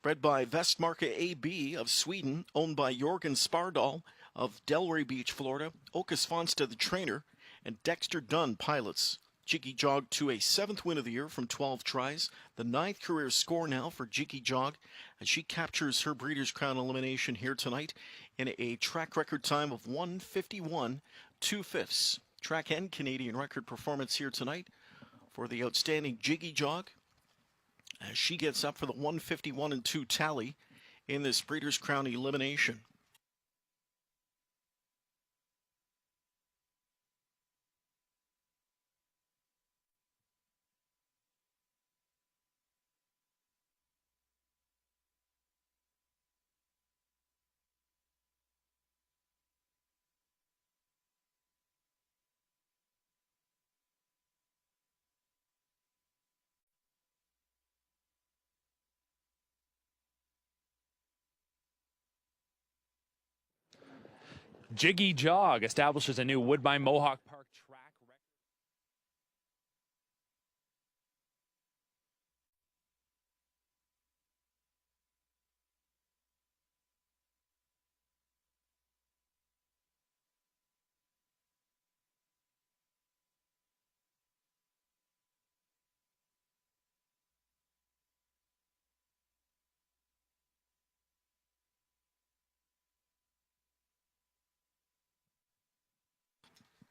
Bred by Vestmarka AB of Sweden, owned by Jorgen Spardal of Delray Beach, Florida, Okas Fonsta, the trainer, and Dexter Dunn, pilots. Jiggy Jog to a 7th win of the year from 12 tries. The 9th career score now for Jiggy Jog as she captures her Breeders' Crown elimination here tonight in a track record time of 1:51 2/5. Track and Canadian record performance here tonight for the outstanding Jiggy Jog as she gets up for the 1:51 2 tally in this Breeders' Crown elimination. Jiggy Jog establishes a new Woodbine Mohawk Park track record.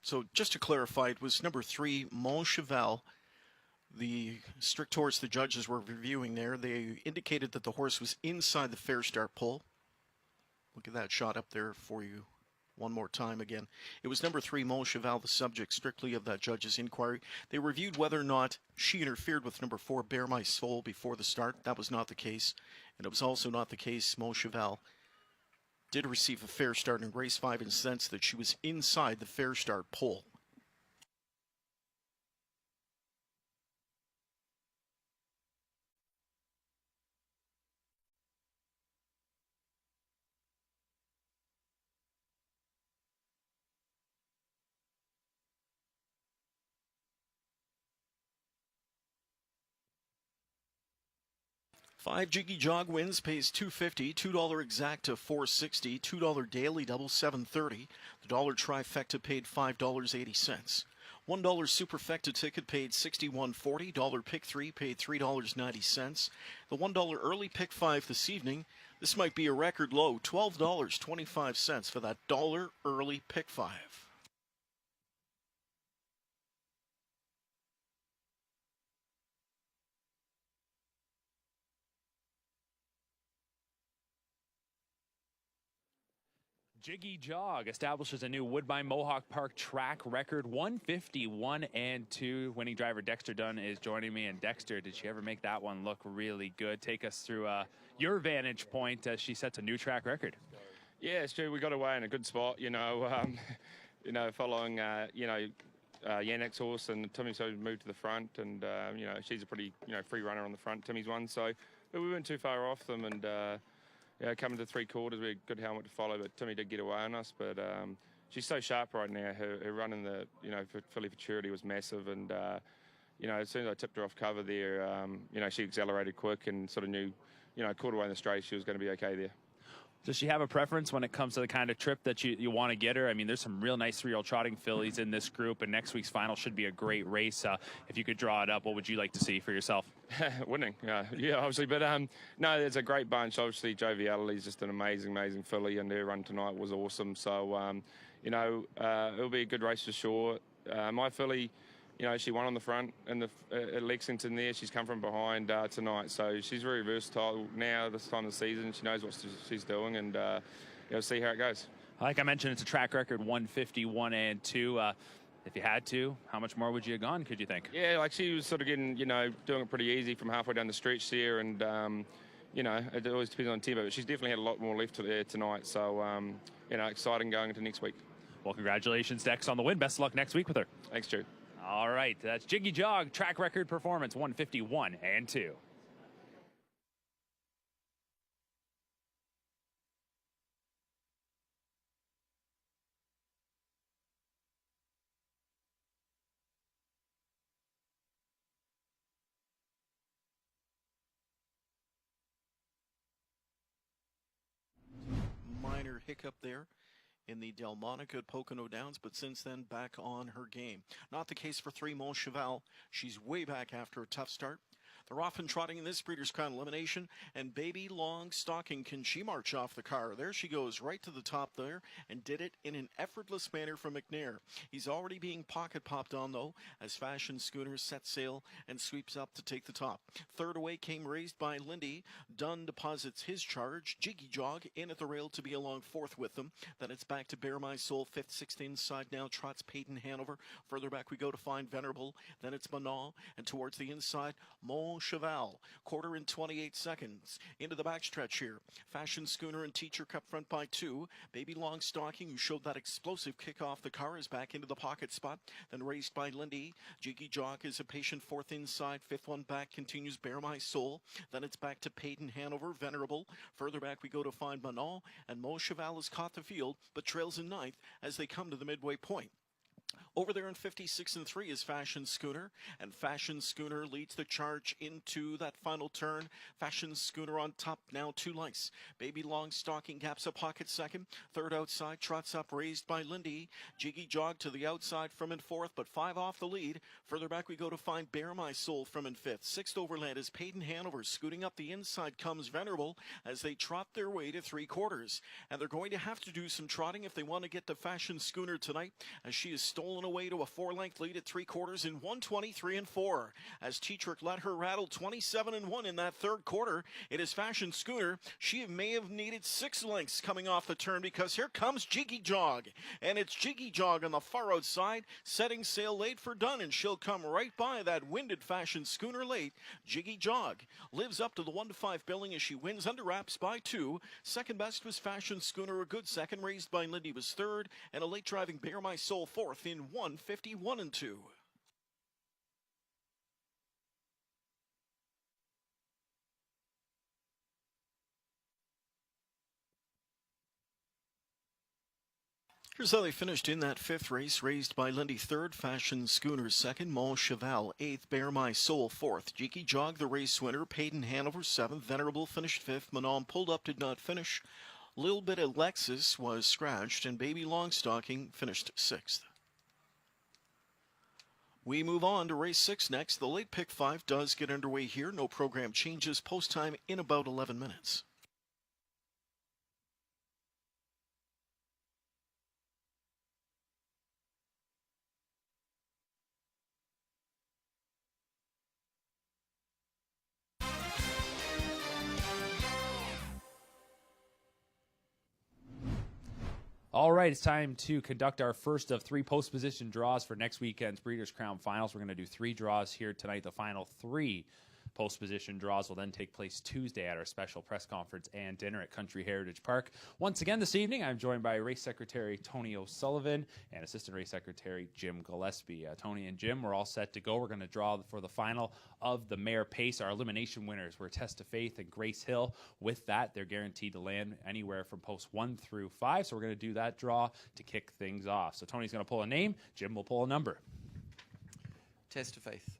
So just to clarify, it was number 3, Mon Cheval. The strict horse the judges were reviewing there, they indicated that the horse was inside the fair start pole. Look at that shot up there for you one more time again. It was number 3, Mon Cheval, the subject strictly of that judge's inquiry. They reviewed whether or not she interfered with number 4, Bear My Soul, before the start. That was not the case. And it was also not the case Mon Cheval did receive a fair start in race 5 in the sense that she was inside the fair start pole. Five Jiggy Jog wins, pays $2.50, $2 exact to $4.60, $2 daily double $7.30. The dollar trifecta paid $5.80. $1 superfecta ticket paid $61.40. Dollar pick 3 paid $3.90. The $1 early pick 5 this evening, this might be a record low, $12.25 for that dollar early pick 5. Jiggy Jog establishes a new Woodbine Mohawk Park track record, 1:51 2. Winning driver Dexter Dunn is joining me. And Dexter, did she ever make that one look really good? Take us through your vantage point as she sets a new track record. Yeah, Stu, we got away in a good spot, following, Yannick's horse, and Timmy so moved to the front, and, she's a pretty, free runner on the front, Timmy's one, so but we weren't too far off them, and, coming to 3/4, we had a good helmet to follow, but Timmy did get away on us, but she's so sharp right now. Her run in the, for filly futurity was massive, and, as soon as I tipped her off cover there, she accelerated quick and sort of knew, caught away in the straight, she was going to be okay there. Does she have a preference when it comes to the kind of trip that you want to get her? I mean, there's some real nice 3-year-old trotting fillies in this group, and next week's final should be a great race. If you could draw it up, what would you like to see for yourself? Winning, yeah, obviously. But no, it's a great bunch. Obviously, Joviality is just an amazing filly, and her run tonight was awesome. So, it'll be a good race for sure. My filly, she won on the front in at Lexington there. She's come from behind tonight, so she's very versatile now this time of the season. She knows what she's doing, and see how it goes. Like I mentioned, it's a track record, 1:51 2. If you had to, how much more would you have gone, could you think? Yeah, like she was sort of getting, doing it pretty easy from halfway down the stretch there, and, it always depends on tempo, but she's definitely had a lot more left there tonight, so, exciting going into next week. Well, congratulations, Dex, on the win. Best of luck next week with her. Thanks, Drew. All right, that's Jiggy Jog, track record performance, 1:51 2. Minor hiccup there in the Delmonico at Pocono Downs, but since then back on her game. Not the case for 3 Mon Cheval. She's way back after a tough start. They're off and trotting in this Breeders' Crown elimination, and Baby Long Stocking, can she march off the car? There she goes, right to the top there, and did it in an effortless manner from McNair. He's already being pocket popped on, though, as Fashion Schooner sets sail and sweeps up to take the top. Third away came Raised by Lindy. Dunn deposits his charge. Jiggy Jog in at the rail to be along fourth with them. Then it's back to Bear My Soul, fifth, sixth inside now. Trots Peyton Hanover. Further back we go to find Venerable. Then it's Manon, and towards the inside, Mon Cheval. Quarter in 28 seconds. Into the backstretch here. Fashion Schooner and Teacher Cup front by 2. Baby Long Stocking, who showed that explosive kick off the car, is back into the pocket spot. Then Raised by Lindy. Jiggy Jog is a patient fourth inside. Fifth one back continues Bear My Soul. Then it's back to Peyton Hanover, Venerable. Further back we go to find Manon, and Mon Cheval has caught the field, but trails in ninth as they come to the midway point. Over there in 56 and 3 is Fashion Schooner, and Fashion Schooner leads the charge into that final turn. Fashion Schooner on top now, 2 lengths. Baby Long Stocking gaps a pocket second. Third outside, trots up Raised by Lindy. Jiggy Jog to the outside from in fourth, but 5 off the lead. Further back we go to find Bear My Soul from in fifth. Sixth overland is Peyton Hanover. Scooting up the inside comes Venerable as they trot their way to 3/4. And they're going to have to do some trotting if they want to get to Fashion Schooner tonight, as she is stolen away to a 4-length lead at 3/4 in 1:23 and 4. As Teatrick let her rattle 27 and 1 in that third quarter, it is Fashion Schooner. She may have needed 6 lengths coming off the turn, because here comes Jiggy Jog, and it's Jiggy Jog on the far outside, setting sail late for Dunn, and she'll come right by that winded Fashion Schooner late. Jiggy Jog lives up to the 1-5 billing as she wins under wraps by 2. Second best was Fashion Schooner, a good second. Raised by Lindy was third, and a late driving Bear My Soul fourth in 1:51 and 2. Here's how they finished in that fifth race. Raised by Lindy third, Fashion Schooner second, Mon Cheval eighth, Bear My Soul fourth. Jiggy Jog the race winner, Peyton Hanover seventh, Venerable finished fifth, Manon pulled up, did not finish. Little bit of Lexus was scratched, and Baby Longstocking finished sixth. We move on to race 6 next. The late pick 5 does get underway here. No program changes. Post time in about 11 minutes. All right, it's time to conduct our first of 3 post-position draws for next weekend's Breeders' Crown Finals. We're going to do 3 draws here tonight. The final 3 post-position draws will then take place Tuesday at our special press conference and dinner at Country Heritage Park. Once again this evening, I'm joined by Race Secretary Tony O'Sullivan and Assistant Race Secretary Jim Gillespie. Tony and Jim, we're all set to go. We're going to draw for the final of the Mare Pace. Our elimination winners were Test of Faith and Grace Hill. With that, they're guaranteed to land anywhere from posts 1 through 5. So we're going to do that draw to kick things off. So Tony's going to pull a name. Jim will pull a number. Test of Faith.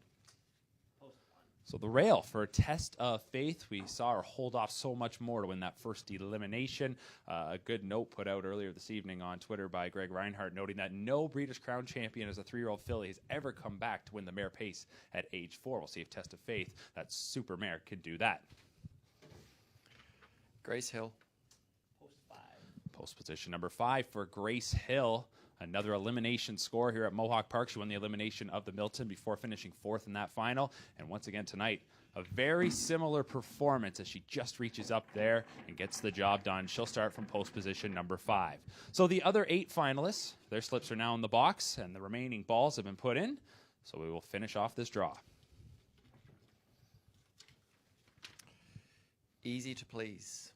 So the rail for a Test of Faith, we saw her hold off so much more to win that first elimination. A good note put out earlier this evening on Twitter by Greg Reinhardt, noting that no Breeders' Crown champion as a 3-year-old filly has ever come back to win the Mare Pace at age 4. We'll see if Test of Faith, that super mare, can do that. Grace Hill. Post position number 5 for Grace Hill. Another elimination score here at Mohawk Park. She won the elimination of the Milton before finishing 4th in that final. And once again tonight, a very similar performance as she just reaches up there and gets the job done. She'll start from post position number 5. So the other 8 finalists, their slips are now in the box, and the remaining balls have been put in. So we will finish off this draw. Easy to Please.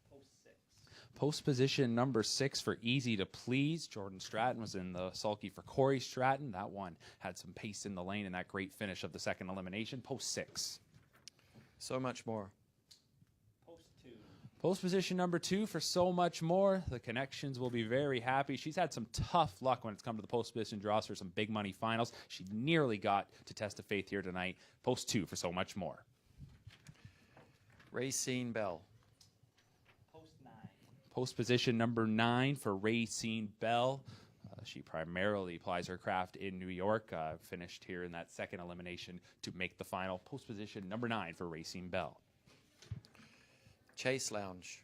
Post position number 6 for Easy to Please. Jordan Stratton was in the sulky for Corey Stratton. That one had some pace in the lane in that great finish of the second elimination. Post 6. So Much More. Post position number 2 for So Much More. The Connections will be very happy. She's had some tough luck when it's come to the post position draws for some big money finals. She nearly got to Test of Faith here tonight. Post 2 for So Much More. Post position number 9 for Racine Bell. She primarily plies her craft in New York, finished here in that second elimination to make the final. Post position number 9 for Racine Bell. Chase Lounge.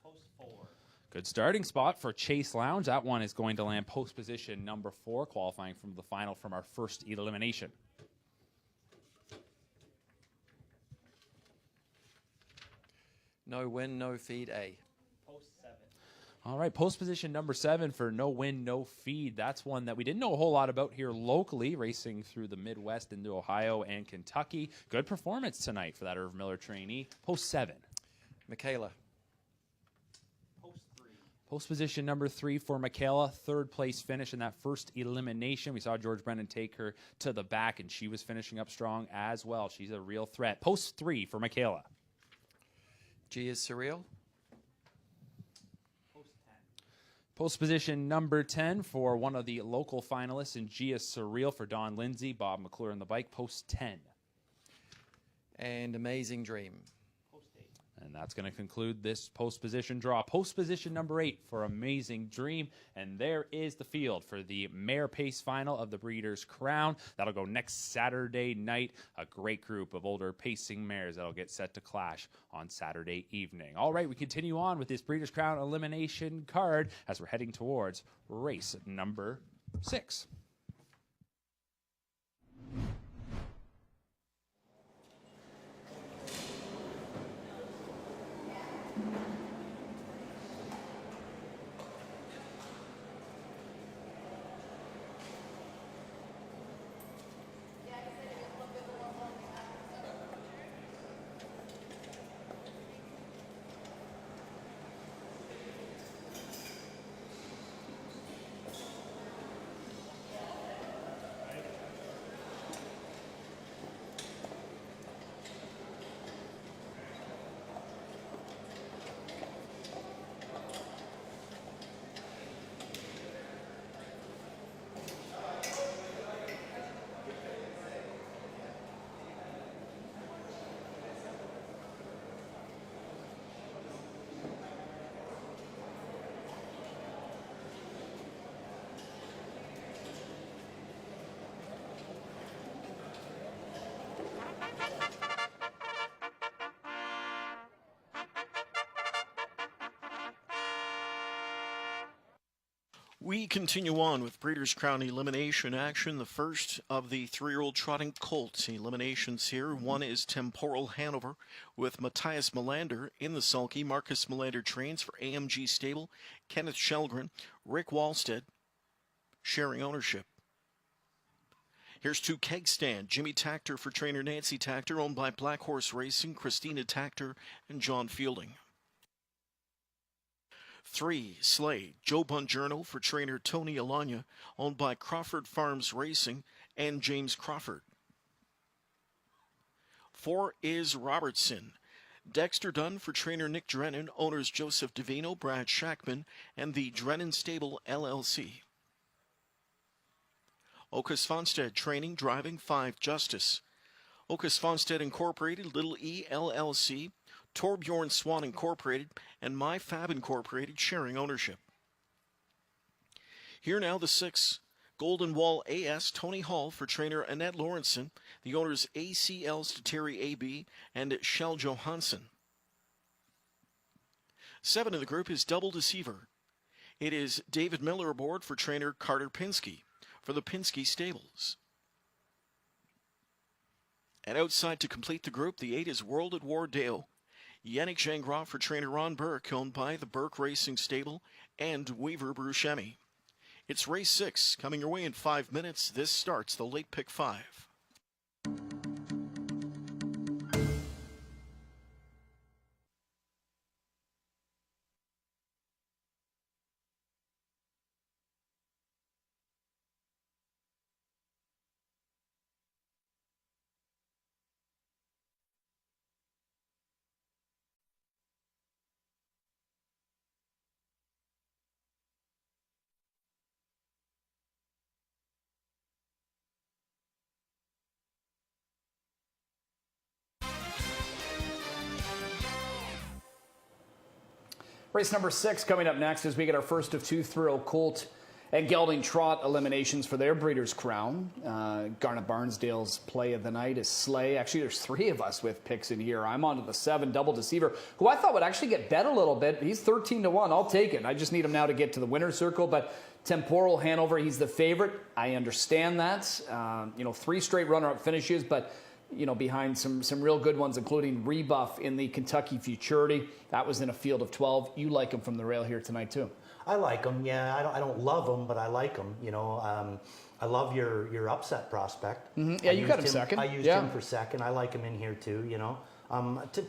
Post 4. Good starting spot for Chase Lounge. That one is going to land post position number 4, qualifying from the final from our first elimination. No win, no feed A. All right, post position number 7 for No Win, No Feed. That's one that we didn't know a whole lot about here locally, racing through the Midwest into Ohio and Kentucky. Good performance tonight for that Irv Miller trainee. Post 7. Michaela. Post position number 3 for Michaela. 3rd place finish in that first elimination. We saw George Brennan take her to the back, and she was finishing up strong as well. She's a real threat. Post 3 for Michaela. G is Surreal. Post position number 10 for one of the local finalists in Gia Surreal for Don Lindsay, Bob McClure on the bike. Post 10. And Amazing Dream. And that's going to conclude this post position draw. Post position number 8 for Amazing Dream. And there is the field for the mare pace final of the Breeders' Crown. That'll go next Saturday night. A great group of older pacing mares that'll get set to clash on Saturday evening. All right, we continue on with this Breeders' Crown elimination card as we're heading towards race number 6. We continue on with Breeders' Crown elimination action. The first of the 3-year-old trotting Colt eliminations here. One is Temporal Hanover with Matthias Melander in the sulky. Marcus Melander trains for AMG Stable. Kenneth Shelgren, Rick Wallstead sharing ownership. Here's 2 Keg Stand. Jimmy Tactor for trainer Nancy Tactor, owned by Black Horse Racing, Christina Tactor, and John Fielding. 3 Slade, Joe Bongiorno for trainer Tony Alagna, owned by Crawford Farms Racing and James Crawford. 4 is Robertson, Dexter Dunn for trainer Nick Drennan, owners Joseph Davino, Brad Shackman, and the Drennan Stable LLC. Okas Fonstead training, driving 5 Justice. Okas Fonstead Incorporated, Little E LLC, Torbjorn Swan Incorporated, and My Fab Incorporated sharing ownership. Here now the 6 Golden Wall AS, Tony Hall for trainer Annette Lawrenson, the owners ACL Stateri AB and Shell Johansson. 7 in the group is Double Deceiver. It is David Miller aboard for trainer Carter Pinsky for the Pinsky Stables. And outside to complete the group, the 8 is World at War Dale. Yannick Gingras for trainer Ron Burke, owned by the Burke Racing Stable and Weaver Bruchemi. It's race 6, coming your way in 5 minutes. This starts the late pick 5. Race number 6 coming up next as we get our first of 2 thrill Colt and gelding trot eliminations for their Breeders' Crown. Garnet Barnsdale's play of the night is Slay. Actually, there's 3 of us with picks in here. I'm on to the 7, Double Deceiver, who I thought would actually get bet a little bit. He's 13-1. I'll take it. I just need him now to get to the winner's circle. But Temporal Hanover, he's the favorite. I understand that. 3 straight runner-up finishes, but behind some real good ones, including Rebuff in the Kentucky Futurity. That was in a field of 12. You like him from the rail here tonight, too. I like him. Yeah, I don't love him, but I like him. I love your upset prospect. Yeah, you got him second. I used him for second. I like him in here too.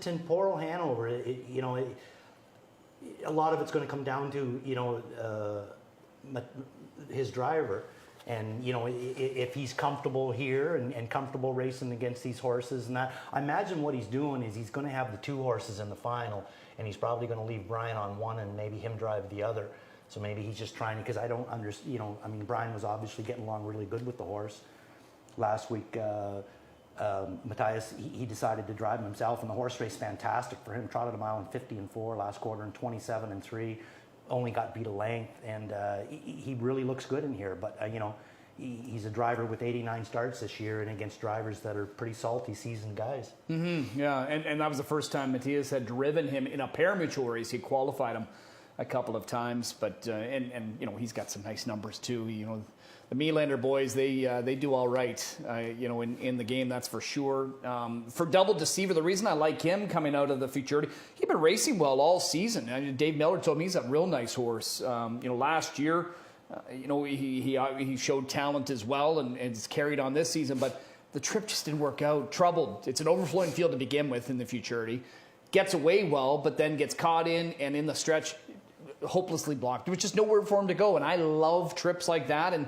Temporal Hanover. A lot of it's going to come down to his driver. And, if he's comfortable here and comfortable racing against these horses and that, I imagine what he's doing is he's going to have the 2 horses in the final, and he's probably going to leave Brian on one and maybe him drive the other. So maybe he's just trying to, because I don't understand, Brian was obviously getting along really good with the horse. Last week, Matthias, he decided to drive him himself, and the horse race fantastic for him. Trotted a mile in 50-4 last quarter and 27-3. Only got beat a length, and he really looks good in here. But, he's a driver with 89 starts this year and against drivers that are pretty salty, seasoned guys. Yeah, and that was the first time Matthias had driven him in a parimutuel race. He qualified him a couple of times, but he's got some nice numbers too. The Melander boys, they do all right, in the game, that's for sure. For Double Deceiver, the reason I like him coming out of the Futurity, he's been racing well all season. Dave Miller told me he's a real nice horse. Last year, he showed talent as well and it's carried on this season, but the trip just didn't work out. Troubled. It's an overflowing field to begin with in the Futurity. Gets away well, but then gets caught in the stretch, hopelessly blocked. There was just nowhere for him to go, and I love trips like that. And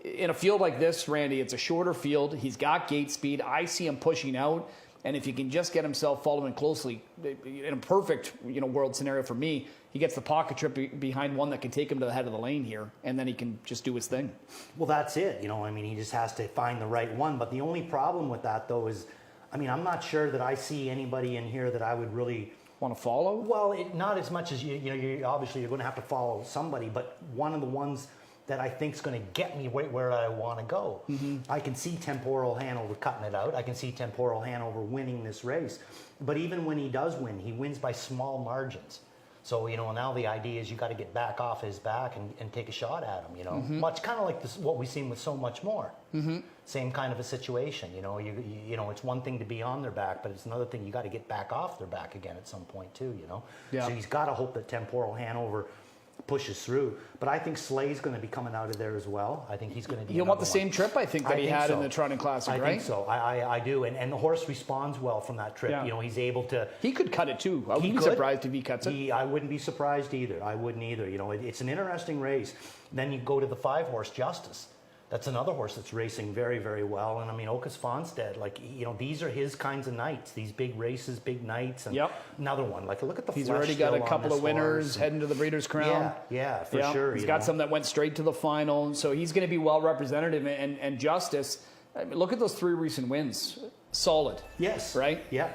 in a field like this, Randy, it's a shorter field. He's got gate speed. I see him pushing out, and if he can just get himself following closely, in a perfect world scenario for me, he gets the pocket trip behind one that can take him to the head of the lane here, and then he can just do his thing. Well, that's it. He just has to find the right one. But the only problem with that, though, is, I'm not sure that I see anybody in here that I would really want to follow. Well, not as much as you obviously you're going to have to follow somebody, but one of the ones that I think is going to get me where I want to go. I can see Temporal Hanover cutting it out. I can see Temporal Hanover winning this race. But even when he does win, he wins by small margins. So, now the idea is you got to get back off his back and take a shot at him, Much kind of like this, what we've seen with So Much More. Same kind of a situation, it's one thing to be on their back, but it's another thing you got to get back off their back again at some point too, Yeah. So he's got to hope that Temporal Hanover pushes through. But I think Slay's going to be coming out of there as well. I think he's going to be. He'll want the same trip, I think, that he had in the Trotting Classic, right? I think so. I do. And the horse responds well from that trip. Yeah. He's able to. He could cut it too. I wouldn't be surprised if he cuts it. I wouldn't be surprised either. I wouldn't either. It's an interesting race. Then you go to the 5-horse Justice. That's another horse that's racing very, very well. And Okas Fonstead, these are his kinds of nights. These big races, big nights. And another one. Look at the. He's already got a couple of winners heading to the Breeders' Crown. Yeah, for sure. He's got some that went straight to the final, so he's going to be well represented. And Justice, look at those 3 recent wins. Solid. Yes. Right. Yeah,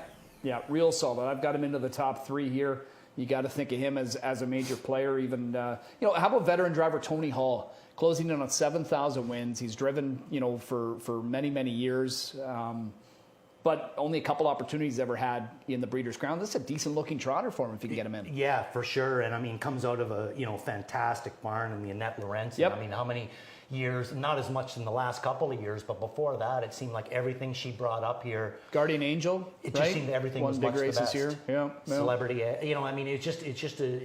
real solid. I've got him into the top 3 here. You got to think of him as a major player. Even how about veteran driver Tony Hall? Closing in on 7,000 wins. He's driven, for many, many years, but only a couple opportunities ever had in the Breeders' Crown. This is a decent-looking trotter for him if you can get him in. Yeah, for sure. And comes out of a fantastic barn in the Annette Lorenz. Yep. How many years? Not as much in the last couple of years, but before that, it seemed like everything she brought up here. Guardian Angel. It just seemed everything was much the best. This year. Yeah. Celebrity.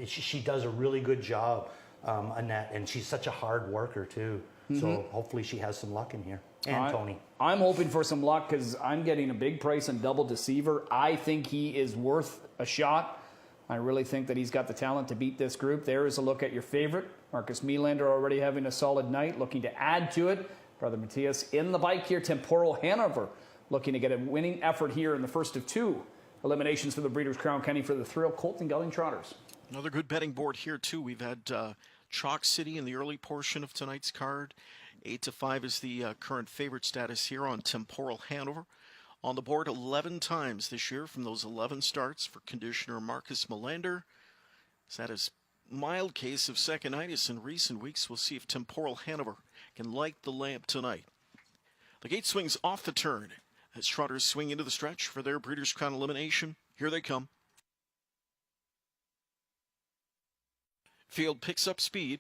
She does a really good job. Annette, and she's such a hard worker too. So hopefully she has some luck in here. And Tony. I'm hoping for some luck because I'm getting a big price on Double Deceiver. I think he is worth a shot. I really think that he's got the talent to beat this group. There is a look at your favorite. Marcus Melander already having a solid night, looking to add to it. Brother Matthias in the bike here. Temporal Hanover looking to get a winning effort here in the first of 2 eliminations for the Breeders' Crown, Kenny, for the thrill Colt and gelding trotters. Another good betting board here, too. We've had Chalk City in the early portion of tonight's card. 8-5 is the current favorite status here on Temporal Hanover. On the board 11 times this year from those 11 starts for conditioner Marcus Melander. He's had his mild case of second-itis in recent weeks. We'll see if Temporal Hanover can light the lamp tonight. The gate swings off the turn as trotters swing into the stretch for their Breeders' Crown elimination. Here they come. Field picks up speed.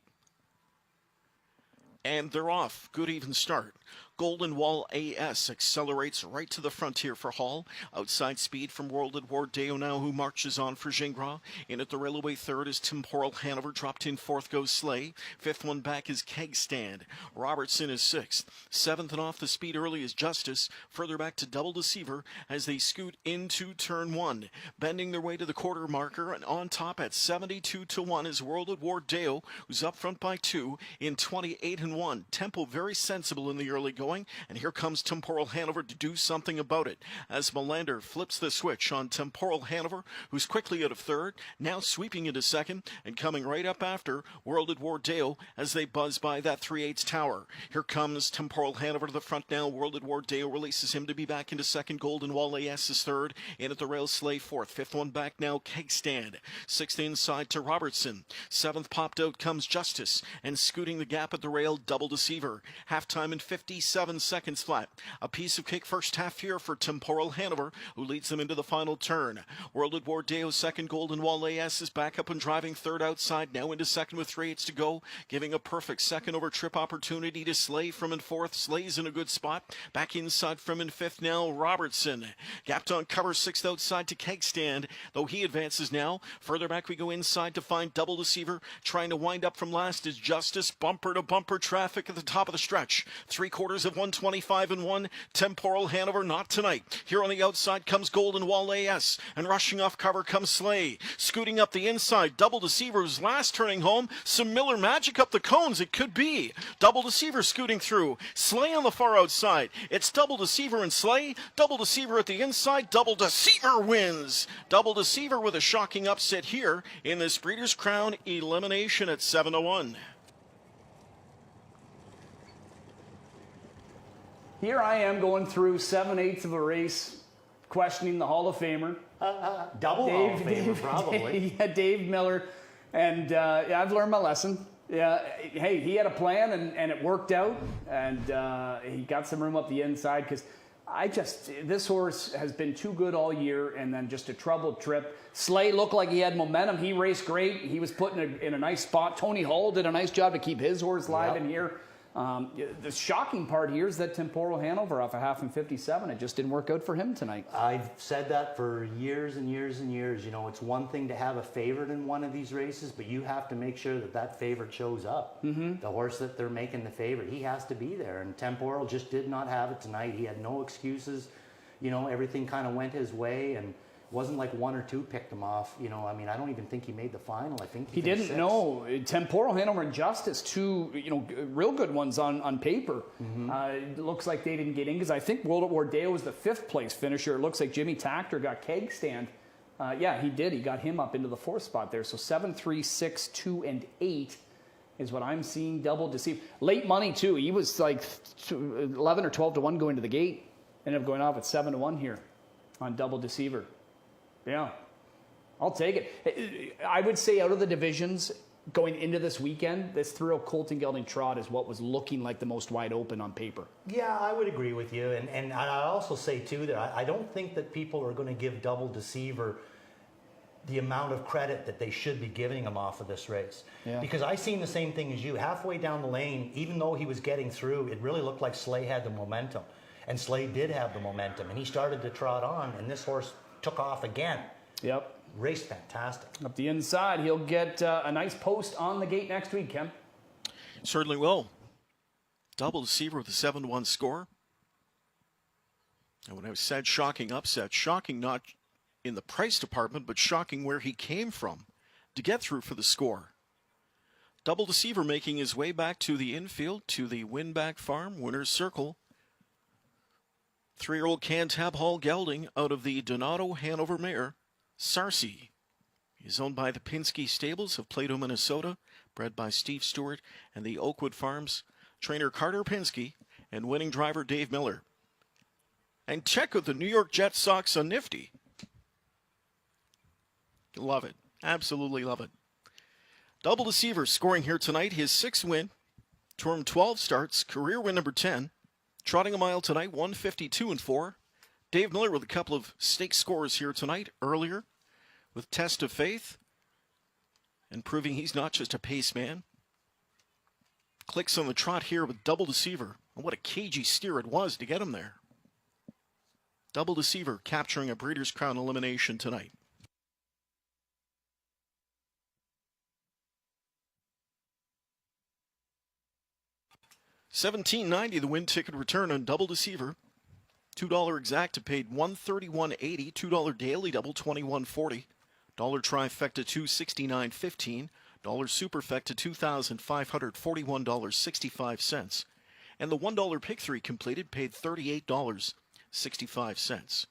And they're off. Good even start. Golden Wall AS accelerates right to the frontier for Hall. Outside speed from World at War Deo now, who marches on for Gingras. In at the railway third is Temporal Hanover. Dropped in fourth goes Slay. Fifth one back is Keg Stand. Robertson is sixth. Seventh and off the speed early is Justice. Further back to Double Deceiver as they scoot into turn one. Bending their way to the quarter marker, and on top at 72-1 is World at War Deo, who's up front by 2 in 28-1. Tempo very sensible in the early going. And here comes Temporal Hanover to do something about it as Melander flips the switch on Temporal Hanover, who's quickly out of third, now sweeping into second, and coming right up after World at War Deo as they buzz by that 3/8 tower. Here comes Temporal Hanover to the front now. World at War Deo releases him to be back into second. Golden Wall AS is third. In at the rail, Slay fourth. Fifth one back now, Keg Stand. Sixth inside to Robertson. Seventh popped out comes Justice, and scooting the gap at the rail, Double Deceiver. Halftime in 57 seconds flat. A piece of cake first half here for Temporal Hanover, who leads them into the final turn. World at War Deo second. Golden Wall AS is back up and driving third outside, now into second with 3/8 to go, giving a perfect second over trip opportunity to Slay from in fourth. Slay's in a good spot. Back inside from in fifth now, Robertson. Gapped on cover sixth outside to Keg Stand, though he advances now. Further back we go inside to find Double Deceiver. Trying to wind up from last is Justice. Bumper to bumper traffic at the top of the stretch. 3/4 of 125-1. Temporal Hanover not tonight. Here on the outside comes Golden Wall AS, and rushing off cover comes Slay. Scooting up the inside, Double Deceiver was last turning home. Some Miller magic up the cones, it could be. Double Deceiver scooting through. Slay on the far outside. It's Double Deceiver and Slay. Double Deceiver at the inside. Double Deceiver wins. Double Deceiver with a shocking upset here in this Breeders' Crown elimination at 7-1. Here I am going through 7/8 of a race, questioning the Hall of Famer. Double Hall of Famer, probably. Yeah, Dave Miller. And I've learned my lesson. Yeah, hey, he had a plan and it worked out. And he got some room up the inside because this horse has been too good all year, and then just a troubled trip. Slay looked like he had momentum. He raced great. He was put in a nice spot. Tony Hall did a nice job to keep his horse live in here. The shocking part here is that Temporal Hanover off a half in 57, it just didn't work out for him tonight. I've said that for years and years and years. You know, it's one thing to have a favorite in one of these races, but you have to make sure that that favorite shows up. The horse that they're making the favorite, he has to be there. And Temporal just did not have it tonight. He had no excuses. You know, everything kind of went his way, and it wasn't like one or two picked him off. You know, I mean, I don't even think he made the final. I think he didn't. No, Temporal Hanover and Justice, two real good ones on paper. It looks like they didn't get in because I think World at War Deo was the 5th place finisher. It looks like Jimmy Tactor got Keg Stand. Yeah, he did. He got him up into the 4th spot there. So 7, 3, 6, 2, and 8 is what I'm seeing. Double Deceive. Late money too. He was like 11 or 12 to 1 going to the gate. Ended up going off at 7 to 1 here on Double Deceiver. Yeah, I'll take it. I would say out of the divisions going into this weekend, this thrill Colt and Gelding Trot is what was looking like the most wide open on paper. Yeah, I would agree with you. And I also say, too, that I don't think that people are going to give Double Deceiver the amount of credit that they should be giving him off of this race. Yeah. Because I seen the same thing as you. Halfway down the lane, even though he was getting through, it really looked like Slay had the momentum. And Slay did have the momentum. And he started to trot on, and this horse took off again. Yep. Raced fantastic. Up the inside, he'll get a nice post on the gate next week, Ken. Certainly will. Double Deceiver with a 7-1 score. And when I said shocking upset, shocking not in the price department, but shocking where he came from to get through for the score. Double Deceiver making his way back to the infield, to the Winback Farm winner's circle. 3-year-old Cantab Hall Gelding out of the Donato Hanover mare, Sarcy. He's owned by the Pinsky Stables of Plato, Minnesota, bred by Steve Stewart and the Oakwood Farms, trainer Carter Pinsky, and winning driver Dave Miller. And check out the New York Jet Sox on Nifty. Love it. Absolutely love it. Double Deceiver scoring here tonight, his 6th win. From 12 starts, career win number 10. Trotting a mile tonight, 152-4. Dave Miller with a couple of stake scores here tonight, earlier with Test of Faith, and proving he's not just a pace man. Clicks on the trot here with Double Deceiver. And what a cagey steer it was to get him there. Double Deceiver capturing a Breeders' Crown elimination tonight. $17.90 the win ticket return on Double Deceiver. $2 exacta paid $131.80. $2 daily double $21.40. Dollar trifecta $269.15. Dollar superfecta $2,541.65. And the $1 pick 3 completed paid $38.65.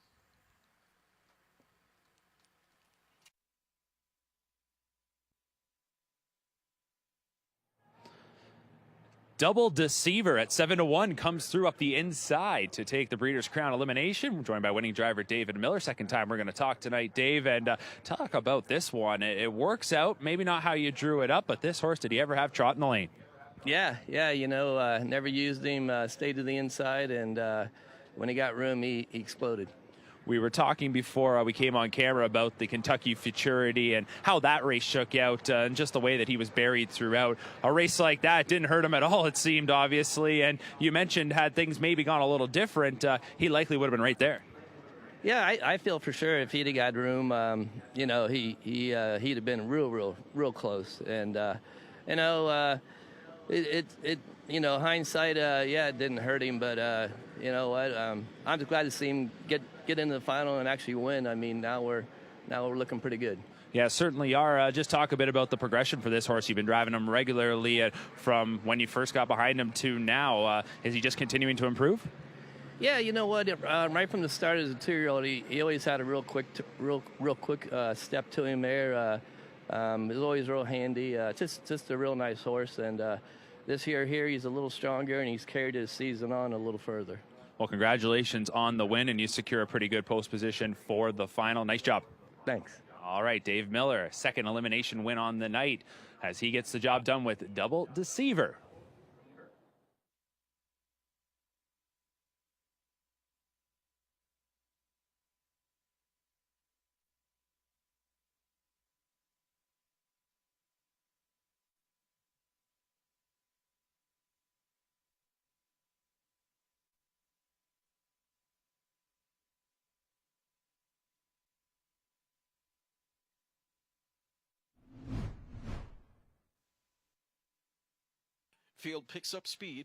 Double Deceiver at 7-1 comes through up the inside to take the Breeders' Crown elimination. We're joined by winning driver David Miller. Second time we're going to talk tonight, Dave, and talk about this one. It works out, maybe not how you drew it up, but this horse, did he ever have trot in the lane? Yeah, you know, never used him, stayed to the inside, and when he got room, he exploded. We were talking before we came on camera about the Kentucky Futurity and how that race shook out and just the way that he was buried throughout. A race like that didn't hurt him at all, it seemed, obviously. And you mentioned had things maybe gone a little different, he likely would have been right there. Yeah, I feel for sure if he'd have got room, you know, he'd have been real close. And, you know, you know, hindsight, yeah, it didn't hurt him, but you know what? I'm just glad to see him get into the final and actually win. I mean, now we're looking pretty good. Yeah, certainly are. Just talk a bit about the progression for this horse. You've been driving him regularly from when you first got behind him to now. Is he just continuing to improve? Yeah, you know what? Right from the start as a 2-year-old, he always had a real quick step to him there. He was always real handy. Just a real nice horse. And this year he's a little stronger, and he's carried his season on a little further. Well, congratulations on the win, and you secure a pretty good post position for the final. Nice job. Thanks. All right, Dave Miller, second elimination win on the night as he gets the job done with Double Deceiver. Field picks up speed.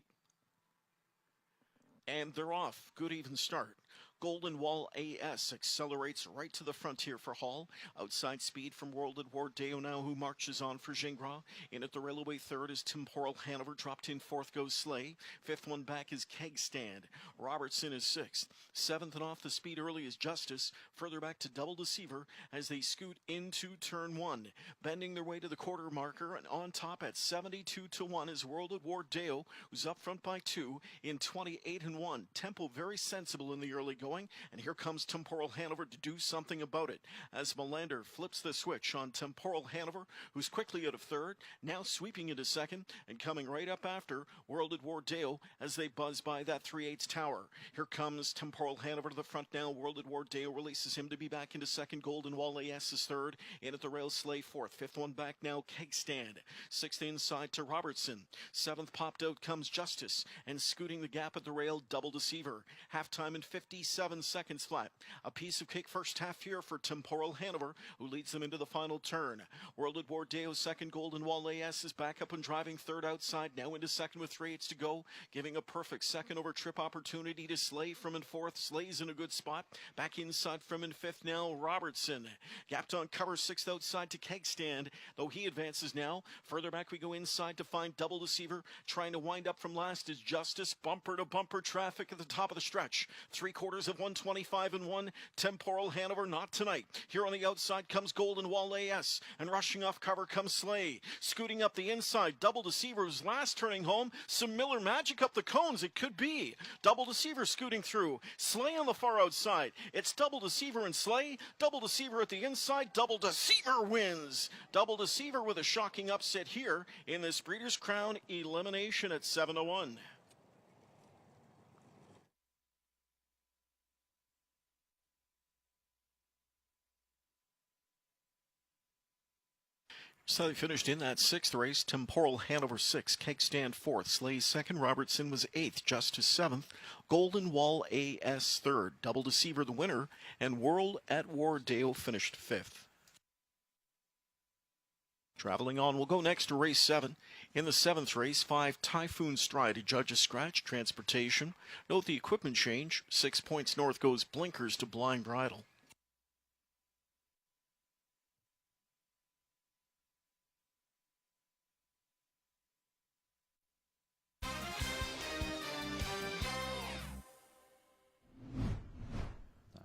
And they're off. Good even start. Golden Wall AS accelerates right to the frontier for Hall. Outside speed from World at War Deo now, who marches on for Gingras. In at the railway third is Temporal Hanover. Dropped in fourth goes Slay. Fifth one back is Keg Stand. Robertson is sixth. Seventh and off the speed early is Justice. Further back to Double Deceiver as they scoot into turn one. Bending their way to the quarter marker, and on top at 72-1 is World at War Deo, who's up front by 2 in 28-1. Tempo very sensible in the early going. And here comes Temporal Hanover to do something about it as Melander flips the switch on Temporal Hanover, who's quickly out of third, now sweeping into second and coming right up after World at War Deo as they buzz by that 3/8 tower. Here comes Temporal Hanover to the front now. World at War Deo releases him to be back into second. Golden Wall AS is third. In at the rail, Slay fourth. Fifth one back now, Keg Stand. Sixth inside to Robertson. Seventh popped out comes Justice, and scooting the gap at the rail, Double Deceiver. Halftime in 57 seconds flat. A piece of cake first half here for Temporal Hanover, who leads them into the final turn. World at War Deo second. Golden Wall AS is back up and driving third outside, now into second with 3/8 to go, giving a perfect second over trip opportunity to Slay from in fourth. Slay's in a good spot. Back inside from in fifth now, Robertson. Gapped on cover sixth outside to Keg Stand, though he advances now. Further back we go inside to find Double Deceiver. Trying to wind up from last is Justice. Bumper to bumper traffic at the top of the stretch. 3/4 Stars at 125-1. Temporal Hanover not tonight. Here on the outside comes Golden Wall AS, and rushing off cover comes Slay. Scooting up the inside, Double Deceiver's last turning home. Some Miller magic up the cones, it could be. Double Deceiver scooting through. Slay on the far outside. It's Double Deceiver and Slay. Double Deceiver at the inside. Double Deceiver wins. Double Deceiver with a shocking upset here in this Breeders' Crown elimination at 7-1. So they finished in that sixth race. Temporal Hanover 6, Keg Stand 4th, Slay 2nd, Robertson was 8th, Justice 7th, Golden Wall AS 3rd, Double Deceiver the winner, and World at War Deo finished 5th. Traveling on, we'll go next to race 7. In the 7th race, 5 Typhoon Stride, a judge's scratch, transportation. Note the equipment change. 6 points north goes Blinkers to Blind Bridle.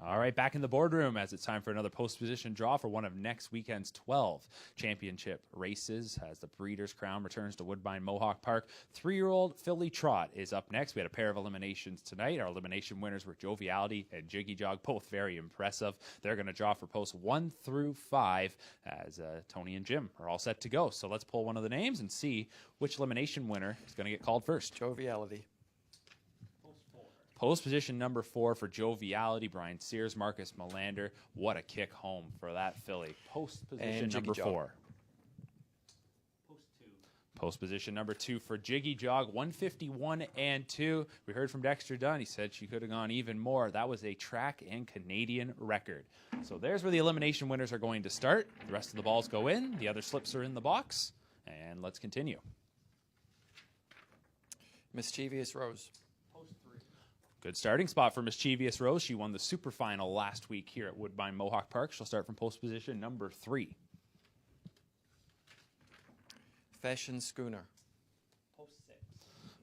All right, back in the boardroom as it's time for another post-position draw for one of next weekend's 12 championship races as the Breeders' Crown returns to Woodbine Mohawk Park. 3-year-old filly Trot is up next. We had a pair of eliminations tonight. Our elimination winners were Joviality and Jiggy Jog, both very impressive. They're going to draw for posts 1 through 5 as Tony and Jim are all set to go. So let's pull one of the names and see which elimination winner is going to get called first. Joviality. Post position number 4 for Joviality, Brian Sears, Marcus Melander. What a kick home for that filly. Post position number 4. Post position number 2 for Jiggy Jog, 151 and 2. We heard from Dexter Dunn. He said she could have gone even more. That was a track and Canadian record. So there's where the elimination winners are going to start. The rest of the balls go in. The other slips are in the box. And let's continue. Mischievous Rose. Good starting spot for Mischievous Rose. She won the super final last week here at Woodbine Mohawk Park. She'll start from post position number 3. Fashion Schooner.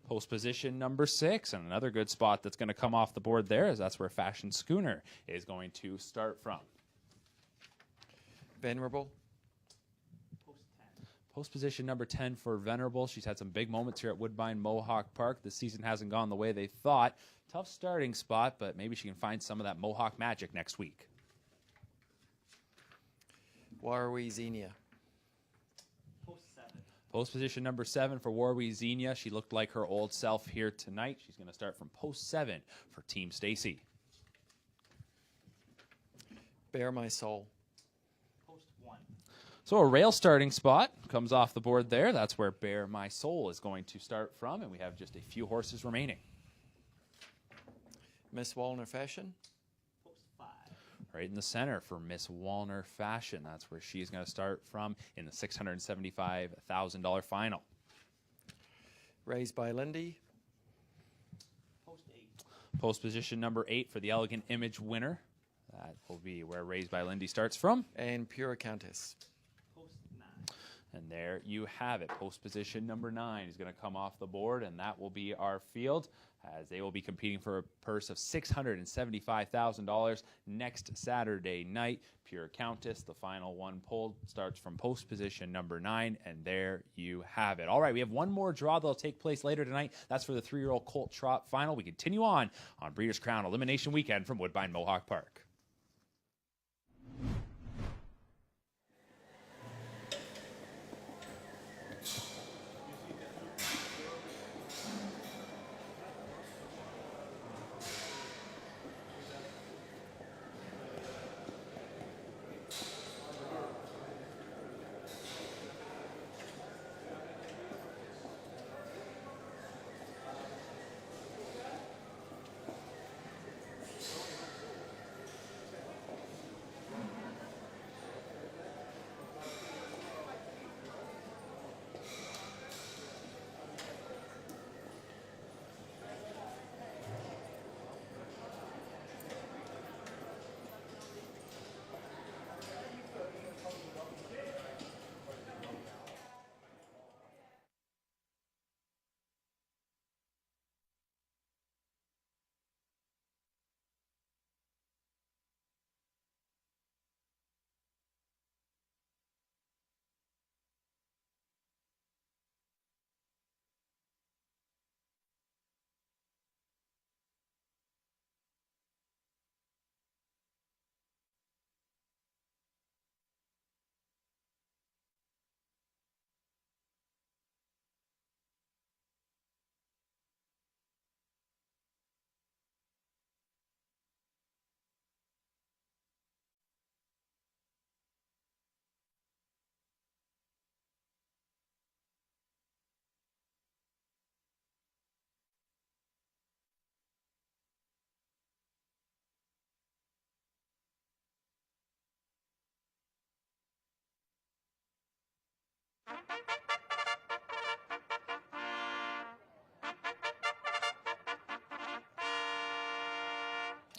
Post position number 6, and another good spot that's going to come off the board there, as that's where Fashion Schooner is going to start from. Venerable. Post position number 10 for Venerable. She's had some big moments here at Woodbine Mohawk Park. The season hasn't gone the way they thought. Tough starting spot, but maybe she can find some of that Mohawk magic next week. Warwi Xenia. Post position number 7 for Warwi Xenia. She looked like her old self here tonight. She's going to start from post 7 for Team Stacy. Bear My Soul. So a rail starting spot comes off the board there. That's where Bear My Soul is going to start from, and we have just a few horses remaining. Miss Wallner Fashion. Right in the center for Miss Wallner Fashion. That's where she's going to start from in the $675,000 final. Raised by Lindy. Post position number 8 for the Elegant Image winner. That will be where Raised by Lindy starts from. And Pure Countess. And there you have it. Post position number 9 is going to come off the board, and that will be our field, as they will be competing for a purse of $675,000 next Saturday night. Pure Countess, the final one pulled, starts from post position number 9, and there you have it. All right, we have one more draw that'll take place later tonight. That's for the 3-year-old Colt Trot final. We continue on Breeders' Crown Elimination Weekend from Woodbine Mohawk Park.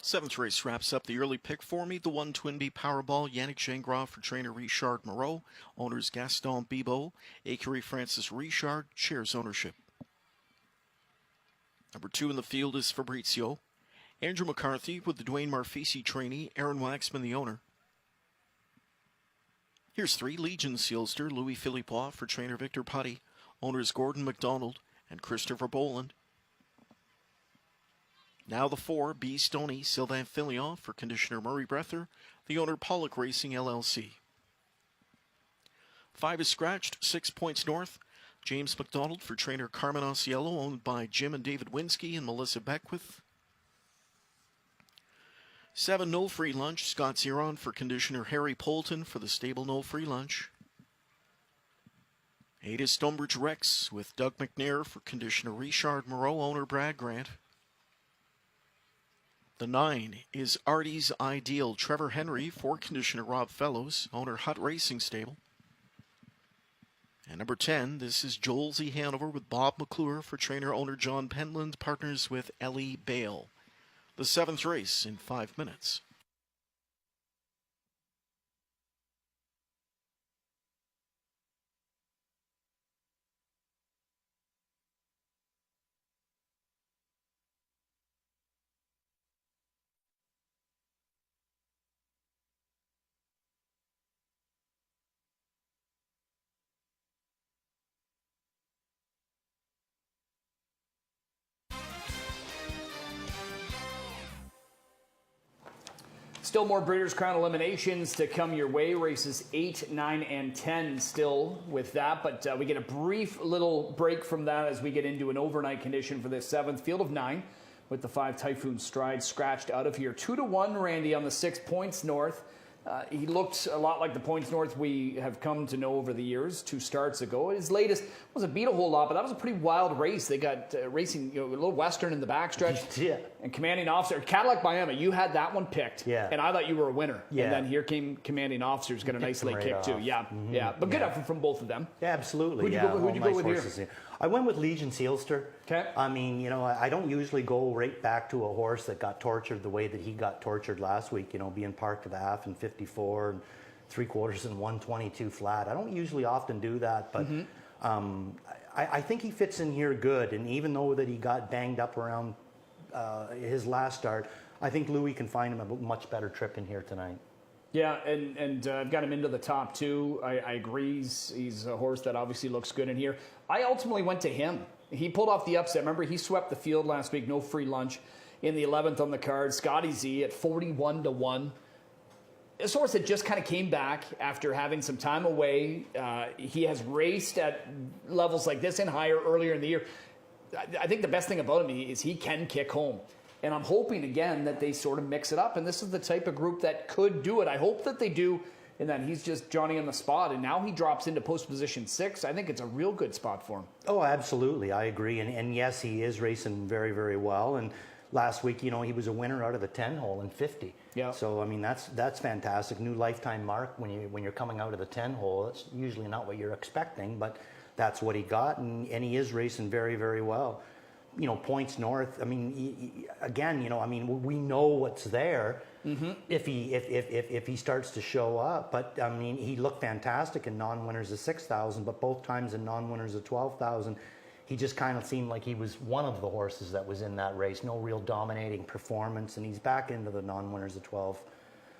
Seventh race wraps up the early pick for me. The 1 Twin B Powerball, Yannick Gingras for trainer Richard Moreau. Owners Gaston Bibeau. Écurie Francis Richard shares ownership. Number 2 in the field is Fabrizio. Andrew McCarthy with the Dwayne Marfisi trainee, Aaron Waxman the owner. Here's 3, Legion Sealster, Louis Philippois for trainer Victor Putty. Owners Gordon McDonald and Christopher Boland. Now the 4, B Stoney, Sylvain Filion for conditioner Murray Breather, the owner Pollock Racing LLC. 5 is scratched, 6 points north. James McDonald for trainer Carmen Osiello, owned by Jim and David Winsky and Melissa Beckwith. 7, No Free Lunch, Scott Ziron for conditioner Harry Polton for the stable No Free Lunch. 8 is Stonebridge Rex with Doug McNair for conditioner Richard Moreau, owner Brad Grant. The 9 is Artie's Ideal, Trevor Henry for conditioner Rob Fellows, owner Hut Racing Stable. And number 10, this is Joel Z. Hanover with Bob McClure for trainer owner John Penland, partners with Ellie Bale. The 7th race in 5 minutes. Still more Breeders' Crown eliminations to come your way. Races 8, 9, and 10 still with that. But we get a brief little break from that as we get into an overnight condition for this 7th. Field of 9 with the 5 Typhoon Stride scratched out of here. 2-1, Randy, on the 6 points north. He looked a lot like the points north we have come to know over the years, 2 starts ago. His latest wasn't beat a whole lot, but that was a pretty wild race. They got racing, a little Western in the backstretch. Yeah. And Commanding Officer, Cadillac Miami, you had that one picked. Yeah. And I thought you were a winner. Yeah. And then here came Commanding Officer's got a nice late kick too. Yeah. Mm-hmm. Yeah. But good effort from both of them. Yeah, absolutely. Who'd you go with here? I went with Legion Sealster. Okay. I mean, I don't usually go right back to a horse that got tortured the way that he got tortured last week, being parked at the half and 54 and 3/4 and 122 flat. I don't usually often do that, but I think he fits in here good. And even though that he got banged up around his last start, I think Louis can find him a much better trip in here tonight. Yeah, and I've got him into the top 2. I agree. He's a horse that obviously looks good in here. I ultimately went to him. He pulled off the upset. Remember, he swept the field last week. No Free Lunch in the 11th on the card. Scotty Z at 41-1. This horse that just kind of came back after having some time away. He has raced at levels like this and higher earlier in the year. I think the best thing about him is he can kick home. And I'm hoping, again, that they sort of mix it up. And this is the type of group that could do it. I hope that they do, and that he's just Johnny on the spot. And now he drops into post position 6. I think it's a real good spot for him. Oh, absolutely. I agree. And yes, he is racing very, very well. And last week, he was a winner out of the 10 hole in 50. Yeah. So, I mean, that's fantastic. New lifetime mark when you're coming out of the 10 hole. That's usually not what you're expecting, but that's what he got. And he is racing very, very well. Points north. I mean, we know what's there if he starts to show up. But I mean, he looked fantastic in non-winners of 6,000, but both times in non-winners of 12,000, he just kind of seemed like he was one of the horses that was in that race. No real dominating performance, and he's back into the non-winners of 12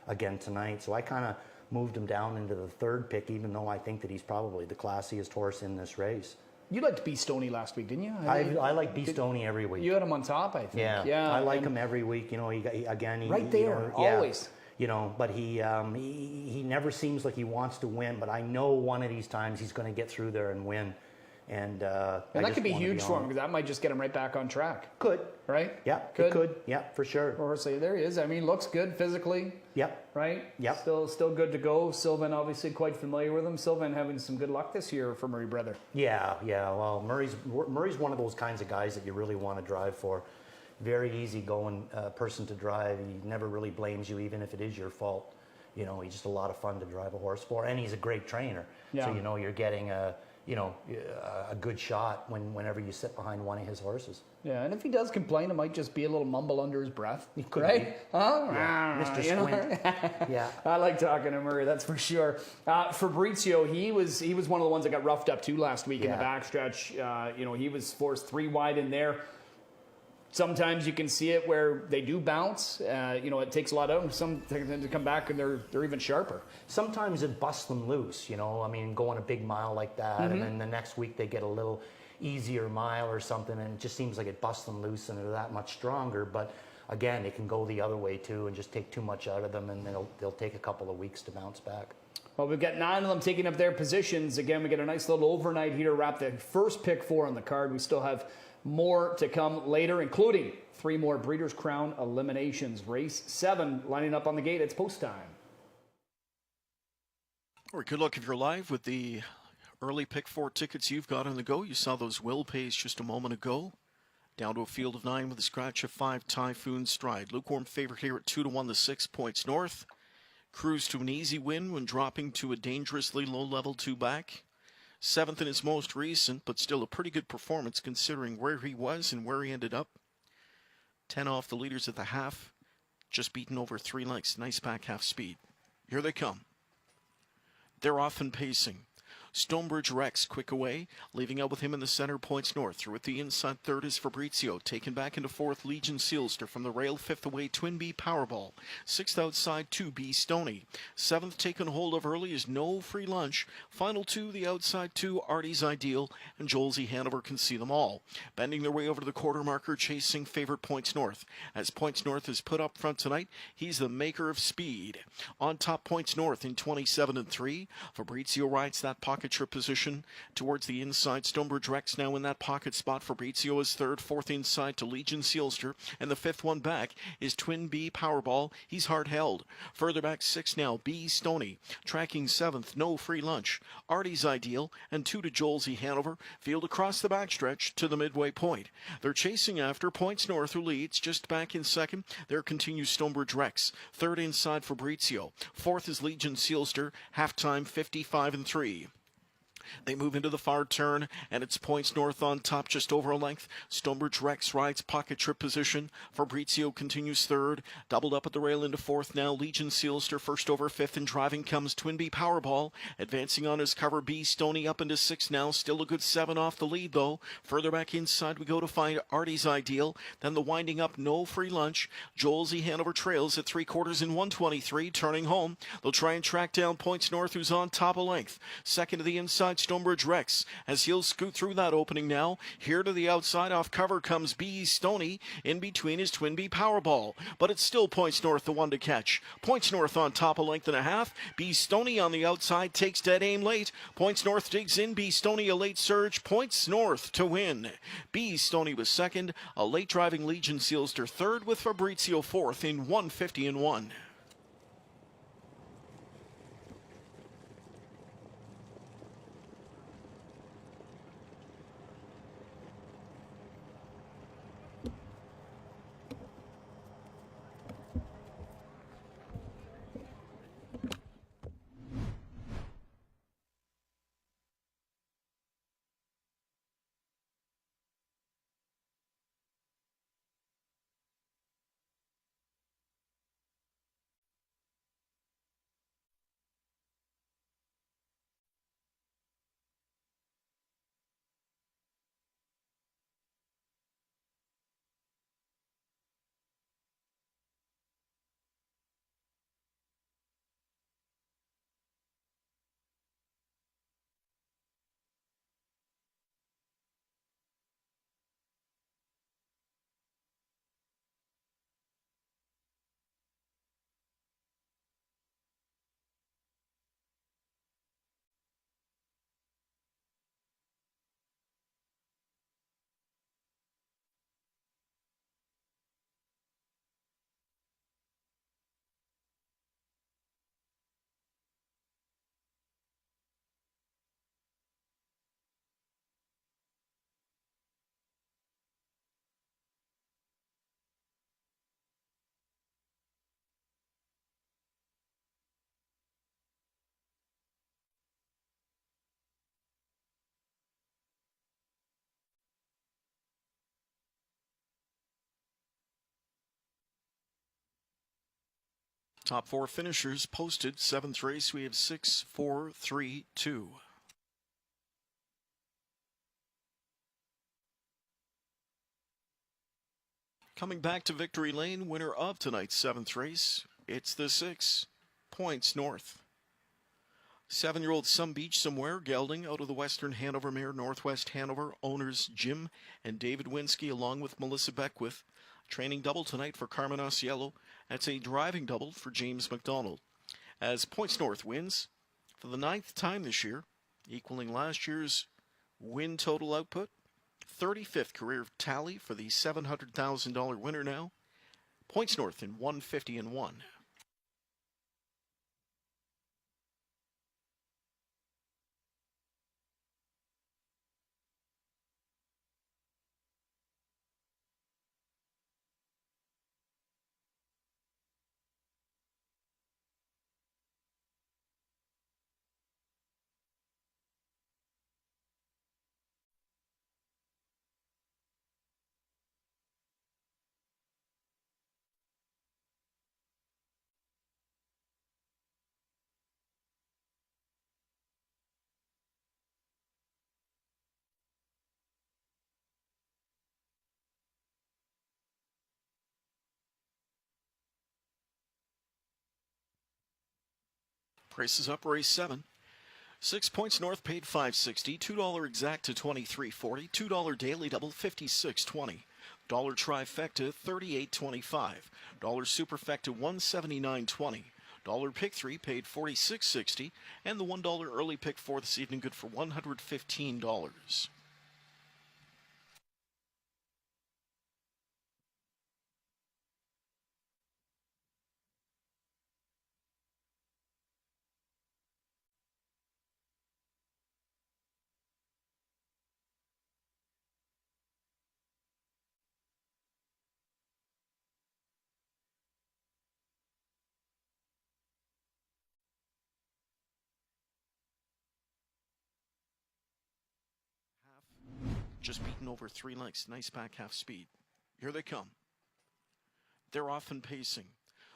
again tonight. So I kind of moved him down into the 3rd pick, even though I think that he's probably the classiest horse in this race. You liked B Stoney last week, didn't you? I like B Stoney every week. You had him on top, I think. Yeah, I like him every week. He right there, always. But he never seems like he wants to win. But I know one of these times he's going to get through there and win. And that could be huge for him, because that might just get him right back on track. Could. Right? Yeah, it could. Yeah, for sure. Or say, there he is. I mean, looks good physically. Yep. Right? Yep. Still good to go. Sylvain obviously quite familiar with him. Sylvain having some good luck this year for Murray Brother. Yeah. Well, Murray's one of those kinds of guys that you really want to drive for. Very easygoing person to drive. He never really blames you, even if it is your fault. He's just a lot of fun to drive a horse for, and he's a great trainer. Yeah. So you're getting a a good shot whenever you sit behind one of his horses. Yeah, and if he does complain, it might just be a little mumble under his breath, could right? be. Huh? Yeah. Mr. Squint. Yeah. I like talking to Murray, that's for sure. Fabrizio, he was one of the ones that got roughed up too last week in the backstretch. He was forced 3 wide in there. Sometimes you can see it where they do bounce. It takes a lot of them. Some to come back and they're even sharper. Sometimes it busts them loose. Going a big mile like that, and then the next week they get a little easier mile or something, and it just seems like it busts them loose and they're that much stronger. But again, it can go the other way too, and just take too much out of them, and they'll take a couple of weeks to bounce back. Well, we've got 9 of them taking up their positions. Again, we get a nice little overnight here to wrap the first pick 4 on the card. We still have more to come later, including 3 more Breeders' Crown eliminations. Race 7 lining up on the gate. It's post time. Or good luck if you're live with the early pick 4 tickets you've got on the go. You saw those will pays just a moment ago. Down to a field of 9 with a scratch of 5, Typhoon Stride. Lukewarm favorite here at 2-1 the 6 Points North. Cruise to an easy win when dropping to a dangerously low level 2 back. 7th in his most recent, but still a pretty good performance considering where he was and where he ended up. 10 off the leaders at the half. Just beaten over 3 lengths. Nice back half speed. Here they come. They're off and pacing. Stonebridge Rex quick away, leaving out with him in the center. Points North. Through at the inside 3rd is Fabrizio. Taken back into 4th, Legion Sealster from the rail. 5th away, Twin B Powerball. 6th outside, 2 B Stony. 7th taken hold of early is No Free Lunch. Final 2, the outside 2, Artie's Ideal, and Joel Z. Hanover can see them all. Bending their way over to the quarter marker, chasing favorite Points North. As Points North is put up front tonight, he's the maker of speed. On top, Points North in 27-3. Fabrizio rides that pocket trip position towards the inside. Stonebridge Rex now in that pocket spot. Fabrizio is 3rd, 4th inside to Legion Sealster, and the 5th one back is Twin B Powerball. He's hard held. Further back 6 now, B Stony. Tracking 7th, No Free Lunch. Artie's Ideal, and 2 to Joel Z. Hanover. Field across the backstretch to the midway point. They're chasing after Points North, who leads. Just back in 2nd, there continues Stonebridge Rex. 3rd inside Fabrizio. 4th is Legion Sealster. Halftime 55-3. They move into the far turn, and it's Points North on top, just over a length. Stonebridge Rex rides pocket trip position. Fabrizio continues 3rd, doubled up at the rail into 4th now. Legion Sealster first over 5th, and driving comes Twin B Powerball. Advancing on his cover, B Stony up into 6th now. Still a good 7 off the lead, though. Further back inside we go to find Artie's Ideal. Then the winding up, No Free Lunch. Joel Z. Hanover trails at 3/4 in 123, turning home. They'll try and track down Points North, who's on top a length. 2nd to the inside, Stonebridge Rex, as he'll scoot through that opening now. Here to the outside off cover comes B Stony. In between is Twin B Powerball, but it's still Points North the one to catch. Points North on top a length and a half. B Stony on the outside takes dead aim late. Points North digs in. B Stony a late surge. Points North to win. B Stony was 2nd. A late driving Legion Sealster 3rd, with Fabrizio 4th in 150-1. Top 4 finishers posted. 7th race, we have 6, 4, 3, 2. Coming back to victory lane, winner of tonight's 7th race, it's the 6, Points North. 7-year-old Some Beach Somewhere, gelding out of the Western Hanover mare, Northwest Hanover. Owners Jim and David Winsky along with Melissa Beckwith. Training double tonight for Carmen Osiello. That's a driving double for James McDonald. As Points North wins for the 9th time this year, equaling last year's win total output. 35th career tally for the $700,000 winner now. Points North in 150-1. Prices up, race 7. 6 Points North paid $5.60, $2 exact to $23.40, $2 daily double $56.20, dollar trifecta $38.25, dollar superfecta $179.20, dollar pick 3 paid $46.60, and the $1 early pick 4 this evening good for $115. Just beaten over 3 lengths. Nice back half speed. Here they come. They're off and pacing.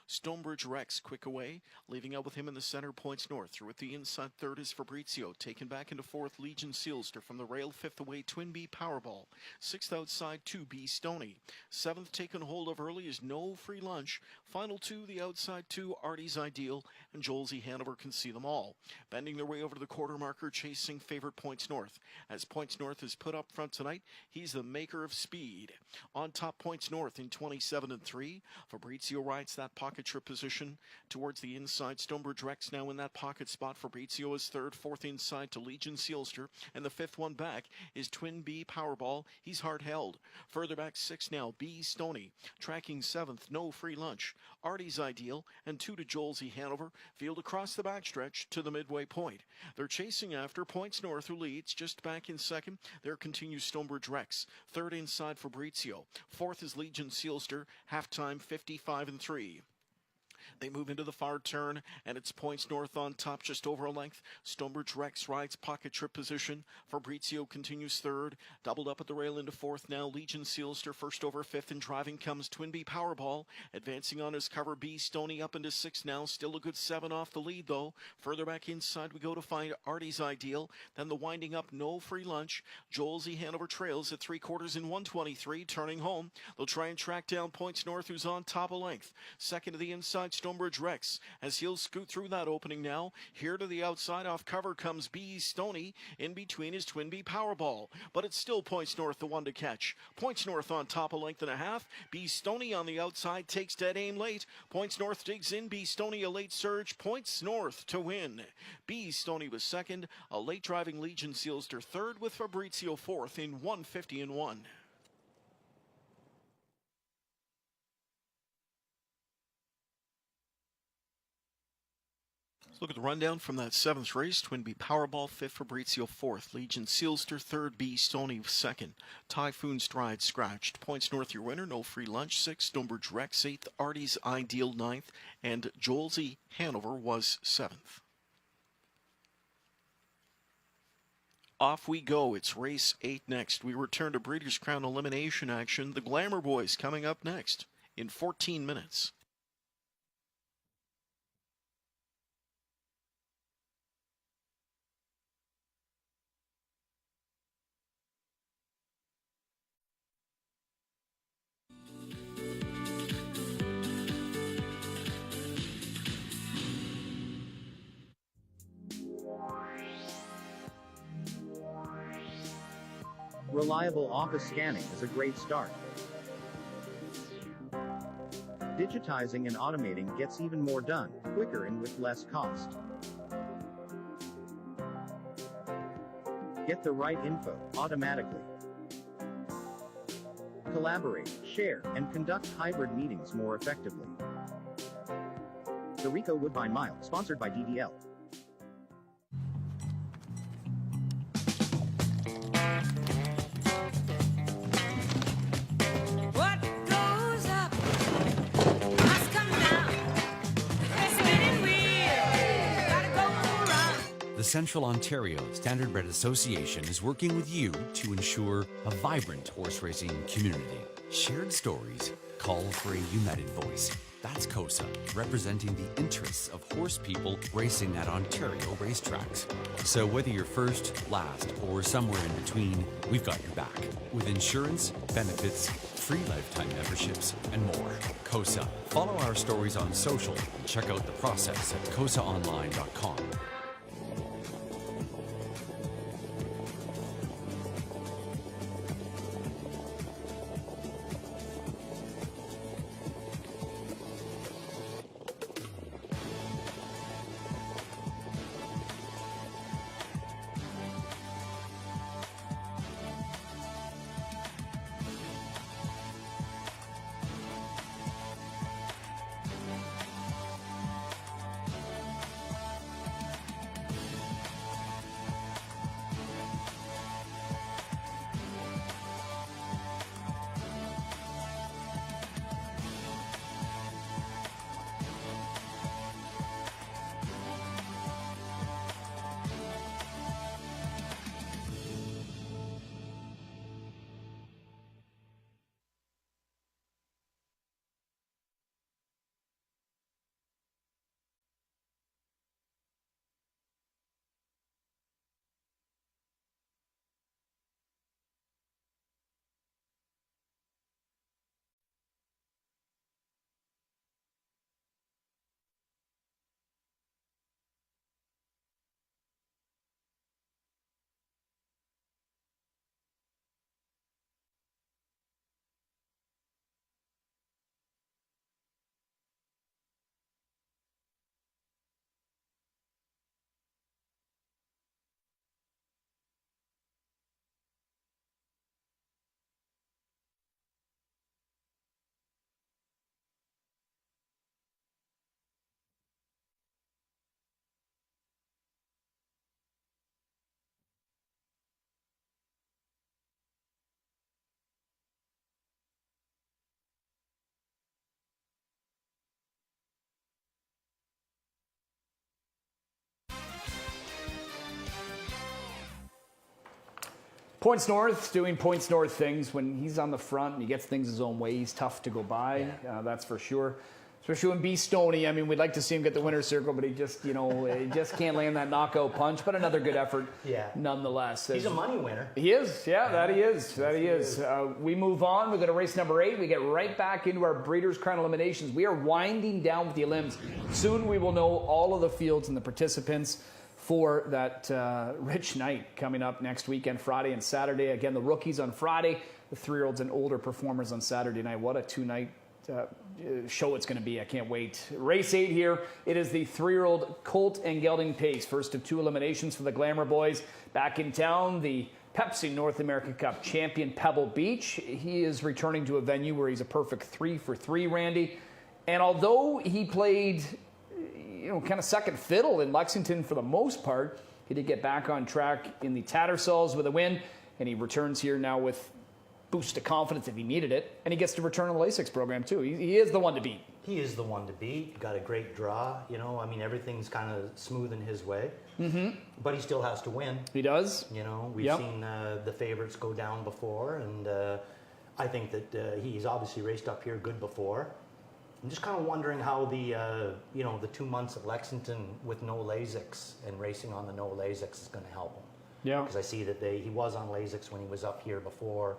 Stonebridge Rex quick away, leaving out with him in the center. Points North. Through at the inside third is Fabrizio. Taken back into fourth, Legion Sealster from the rail. 5th away, Twin B Powerball. 6th outside, 2B Stony. 7th taken hold of early is No Free Lunch. Final 2, the outside 2, Artie's Ideal, and Joel's E. Hanover can see them all. Bending their way over to the quarter marker, chasing favorite Points North. As Points North is put up front tonight, he's the maker of speed. On top, Points North in 27-3. Fabrizio rides that pocket trip position towards the inside. Stonebridge Rex now in that pocket spot. Fabrizio is third. 4th inside to Legion Sealster. And the 5th one back is Twin B Powerball. He's hard held. Further back 6 now, B Stony. Tracking 7th, No Free Lunch. Artie's Ideal. And 2 to Joel's E. Hanover. Field across the backstretch to the midway point. They're chasing after Points North, who leads. Just back in second, there continues Stonebridge Rex. 3rd inside Fabrizio. 4th is Legion Sealster. Halftime 55-3. They move into the far turn, and it's Points North on top, just over a length. Stonebridge Rex rides pocket trip position. Fabrizio continues third. Doubled up at the rail into fourth now. Legion Sealster first over 5th, and driving comes Twin B Powerball. Advancing on his cover, B Stony up into 6th now. Still a good 7 off the lead, though. Further back inside, we go to find Artie's Ideal. Then the winding up, No Free Lunch. Joel's E. Hanover trails at 3/4 in 123, turning home. They'll try and track down Points North, who's on top a length. Second to the inside, Stonebridge Rex, as he'll scoot through that opening now. Here to the outside, off cover comes B Stony. In between is Twin B Powerball, but it's still Points North, the one to catch. Points North on top a length and a half. B Stony on the outside takes dead aim late. Points North digs in. B Stony a late surge. Points North to win. B Stony was second. A late driving Legion Sealster third, with Fabrizio 4th in 150-1. Let's look at the rundown from that 7th race. Twin B Powerball 5th, Fabrizio 4th, Legion Sealster 3rd, B Stony 2nd, Typhoon Stride scratched. Points North your winner, No Free Lunch 6th, Stonebridge Rex 8th, Artie's Ideal 9th, and Joel's E. Hanover was 7th. Off we go. It's race 8 next. We return to Breeders' Crown elimination action. The Glamour Boys coming up next in 14 minutes. Reliable office scanning is a great start. Digitizing and automating gets even more done, quicker and with less cost. Get the right info, automatically. Collaborate, share, and conduct hybrid meetings more effectively. The Rico Woodbine Mile, sponsored by DDL. What goes up must come down. Spinning wheel, gotta go around. The Central Ontario Standardbred Association is working with you to ensure a vibrant horse racing community. Shared stories call for a united voice. That's COSA, representing the interests of horse people racing at Ontario racetracks. So whether you're first, last, or somewhere in between, we've got your back. With insurance, benefits, free lifetime memberships, and more. COSA. Follow our stories on social and check out the process at cosaonline.com. Points North doing Points North things. When he's on the front and he gets things his own way, he's tough to go by. That's for sure. Especially when B. Stoney. I mean, we'd like to see him get the winner's circle, but he just, he just can't land that knockout punch. But another good effort, nonetheless. He's a money winner. He is, that he is. We move on. We go to race number 8. We get right back into our Breeders' Crown eliminations. We are winding down with the elims. Soon we will know all of the fields and the participants for that rich night coming up next weekend, Friday and Saturday. Again, the rookies on Friday, the 3-year-olds and older performers on Saturday night. What a 2-night show it's going to be. I can't wait. Race 8 here. It is the 3-year-old Colt and Gelding Pace. First of 2 eliminations for the Glamour Boys. Back in town, the Pepsi North American Cup champion, Pebble Beach. He is returning to a venue where he's a perfect 3 for 3, Randy. And although he played kind of second fiddle in Lexington for the most part, he did get back on track in the Tattersalls with a win, and he returns here now with boost of confidence if he needed it, and he gets to return on the LASIX program too. He is the one to beat. He is the one to beat. Got a great draw. I mean, everything's kind of smooth in his way. Mm-hmm. But he still has to win. He does. We've seen the favorites go down before, and I think that he's obviously raced up here good before. I'm just kind of wondering how the 2 months at Lexington with no LASIX and racing on the no LASIX is going to help him. Yeah. Because I see that he was on LASIX when he was up here before.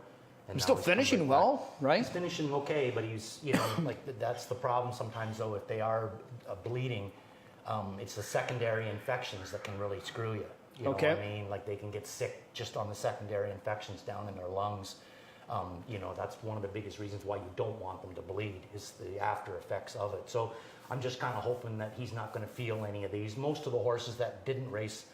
And he's still finishing well, right? He's finishing okay, but he's, that's the problem sometimes, though, if they are bleeding, it's the secondary infections that can really screw you. You know Okay. what I mean? Like they can get sick just on the secondary infections down in their lungs. You know, that's one of the biggest reasons why you don't want them to bleed is the after effects of it. So I'm just kind of hoping that he's not going to feel any of these. Most of the horses that didn't race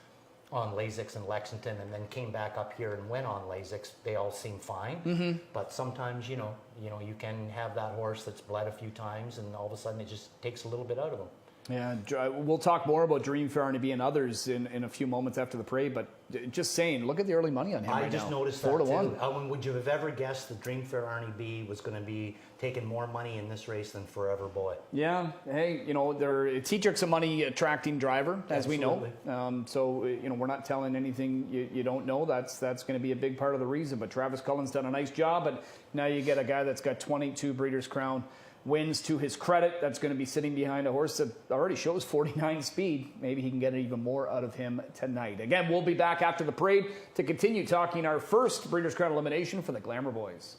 on Lasix in Lexington and then came back up here and went on Lasix, they all seem fine. But sometimes, you know, you can have that horse that's bled a few times and all of a sudden it just takes a little bit out of them. Yeah, we'll talk more about Dream Fair Arnaby and others in a few moments after the parade, but just saying, look at the early money on him I right just now. noticed 4 that to too. 1. Owen, would you have ever guessed that Dream Fair Arnaby was going to be taking more money in this race than Forever Boy? Yeah, hey, you know, he took some money attracting driver, as we know. So, you know, we're not telling anything you don't know. That's going to be a big part of the reason. But Travis Cullen's done a nice job, but now you get a guy that's got 22 Breeders' Crown wins to his credit. That's going to be sitting behind a horse that already shows 49 speed. Maybe he can get even more out of him tonight. Again, we'll be back after the parade to continue talking our first Breeders' Crown elimination for the Glamour Boys.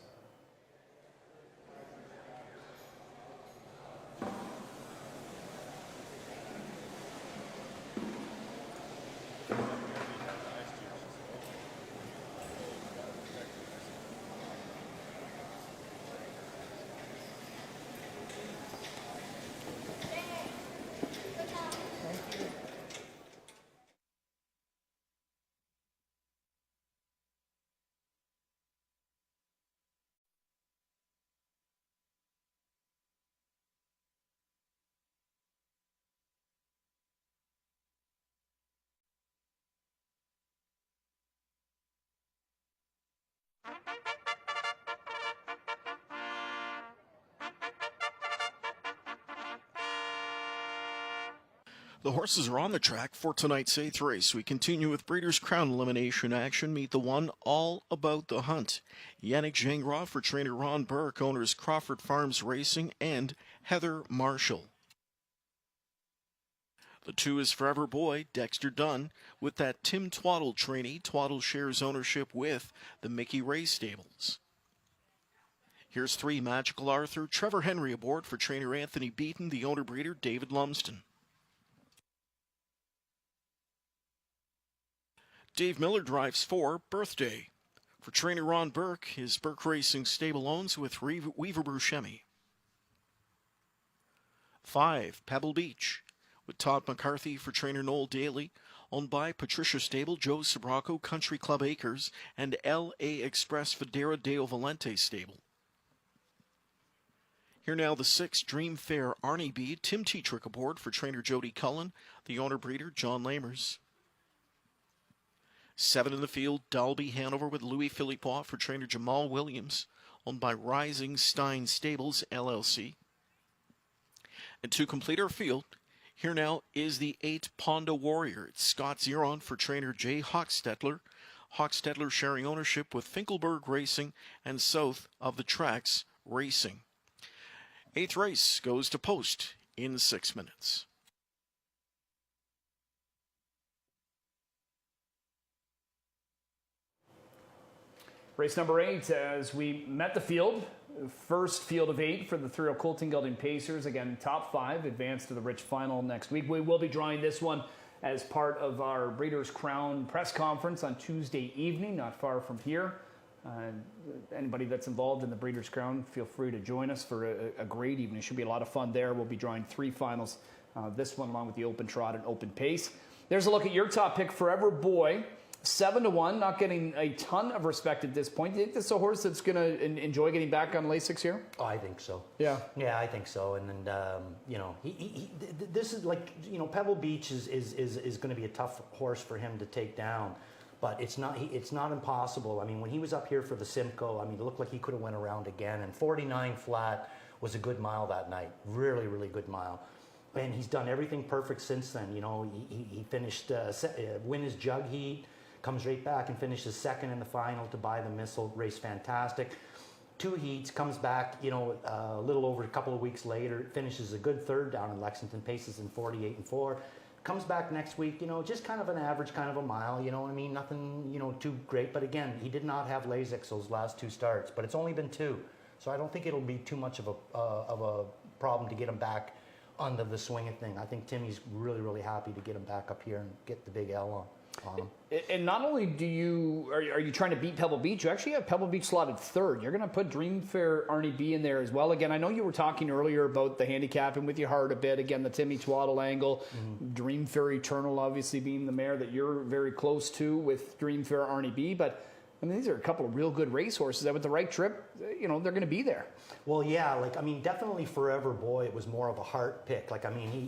The horses are on the track for tonight's 8th race. We continue with Breeders' Crown elimination action. Meet the one all about the hunt. Yannick Gingras for trainer Ron Burke, owners Crawford Farms Racing, and Heather Marshall. The 2 is Forever Boy, Dexter Dunn, with that Tim Twaddle trainee. Twaddle shares ownership with the Mickey Ray Stables. Here's 3, Magical Arthur, Trevor Henry aboard for trainer Anthony Beaton, the owner breeder David Lumsden. Dave Miller drives 4, Birthday. For trainer Ron Burke, his Burke Racing stable owns with Weaver Buscemi. 5, Pebble Beach, with Todd McCarthy for trainer Noel Daly, owned by Patricia Stable, Joe Sobraco, Country Club Acres, and L.A. Express Federa Deo Valente Stable. Here now the 6, Dream Fair Arnaby, Tim Tetrick aboard for trainer Jody Cullen, the owner breeder John Lamers. 7 in the field, Dalby Hanover with Louis Philippois for trainer Jamal Williams, owned by Rising Stein Stables, LLC. And to complete our field, here now is the 8, Ponda Warrior. It's Scott Zeron for trainer Jay Hochstetler. Hochstetler sharing ownership with Finkelberg Racing and South of the Tracks Racing. 8th race goes to post in 6 minutes. Race number 8, as we met the field, first field of 8 for the 3-0 Colt and Gelding Pacers. Again, top 5 advance to the Rich Final next week. We will be drawing this one as part of our Breeders' Crown press conference on Tuesday evening, not far from here. Anybody that's involved in the Breeders' Crown, feel free to join us for a great evening. It should be a lot of fun there. We'll be drawing 3 finals, this one along with the Open Trot and Open Pace. There's a look at your top pick, Forever Boy. 7 to 1, not getting a ton of respect at this point. Do you think this is a horse that's going to enjoy getting back on Lasix here? Oh, I think so. Yeah. Yeah, I think so. And you know, this is like, you know, Pebble Beach is going to be a tough horse for him to take down, but it's not impossible. I mean, when he was up here for the Simcoe, I mean, it looked like he could have went around again. And 49 flat was a good mile that night. Really, really good mile. And he's done everything perfect since then. You know, he finished win his jug heat. Comes right back and finishes 2nd in the final to buy the missile, race fantastic. 2 heats, comes back, you know, a little over a couple of weeks later, finishes a good 3rd down in Lexington, paces in 48 and 4. Comes back next week, you know, just kind of an average kind of a mile, you know what I mean? Nothing, you know, too great. But again, he did not have Lasix those last 2 starts, but it's only been 2. So I don't think it'll be too much of a problem to get him back under the swing of thing. I think Timmy's really, really happy to get him back up here and get the big L on. on him. And not only are you trying to beat Pebble Beach, you actually have Pebble Beach slotted third. You're going to put Dreamfair Arnie B in there as well. Again, I know you were talking earlier about the handicapping with your heart a bit. Again, the Timmy Twaddle angle. Dreamfair Eternal obviously being the mare that you're very close to with Dreamfair Arnie B. But, I mean, these are a couple of real good racehorses that with the right trip, they're going to be there. Well, yeah, definitely Forever Boy, it was more of a heart pick.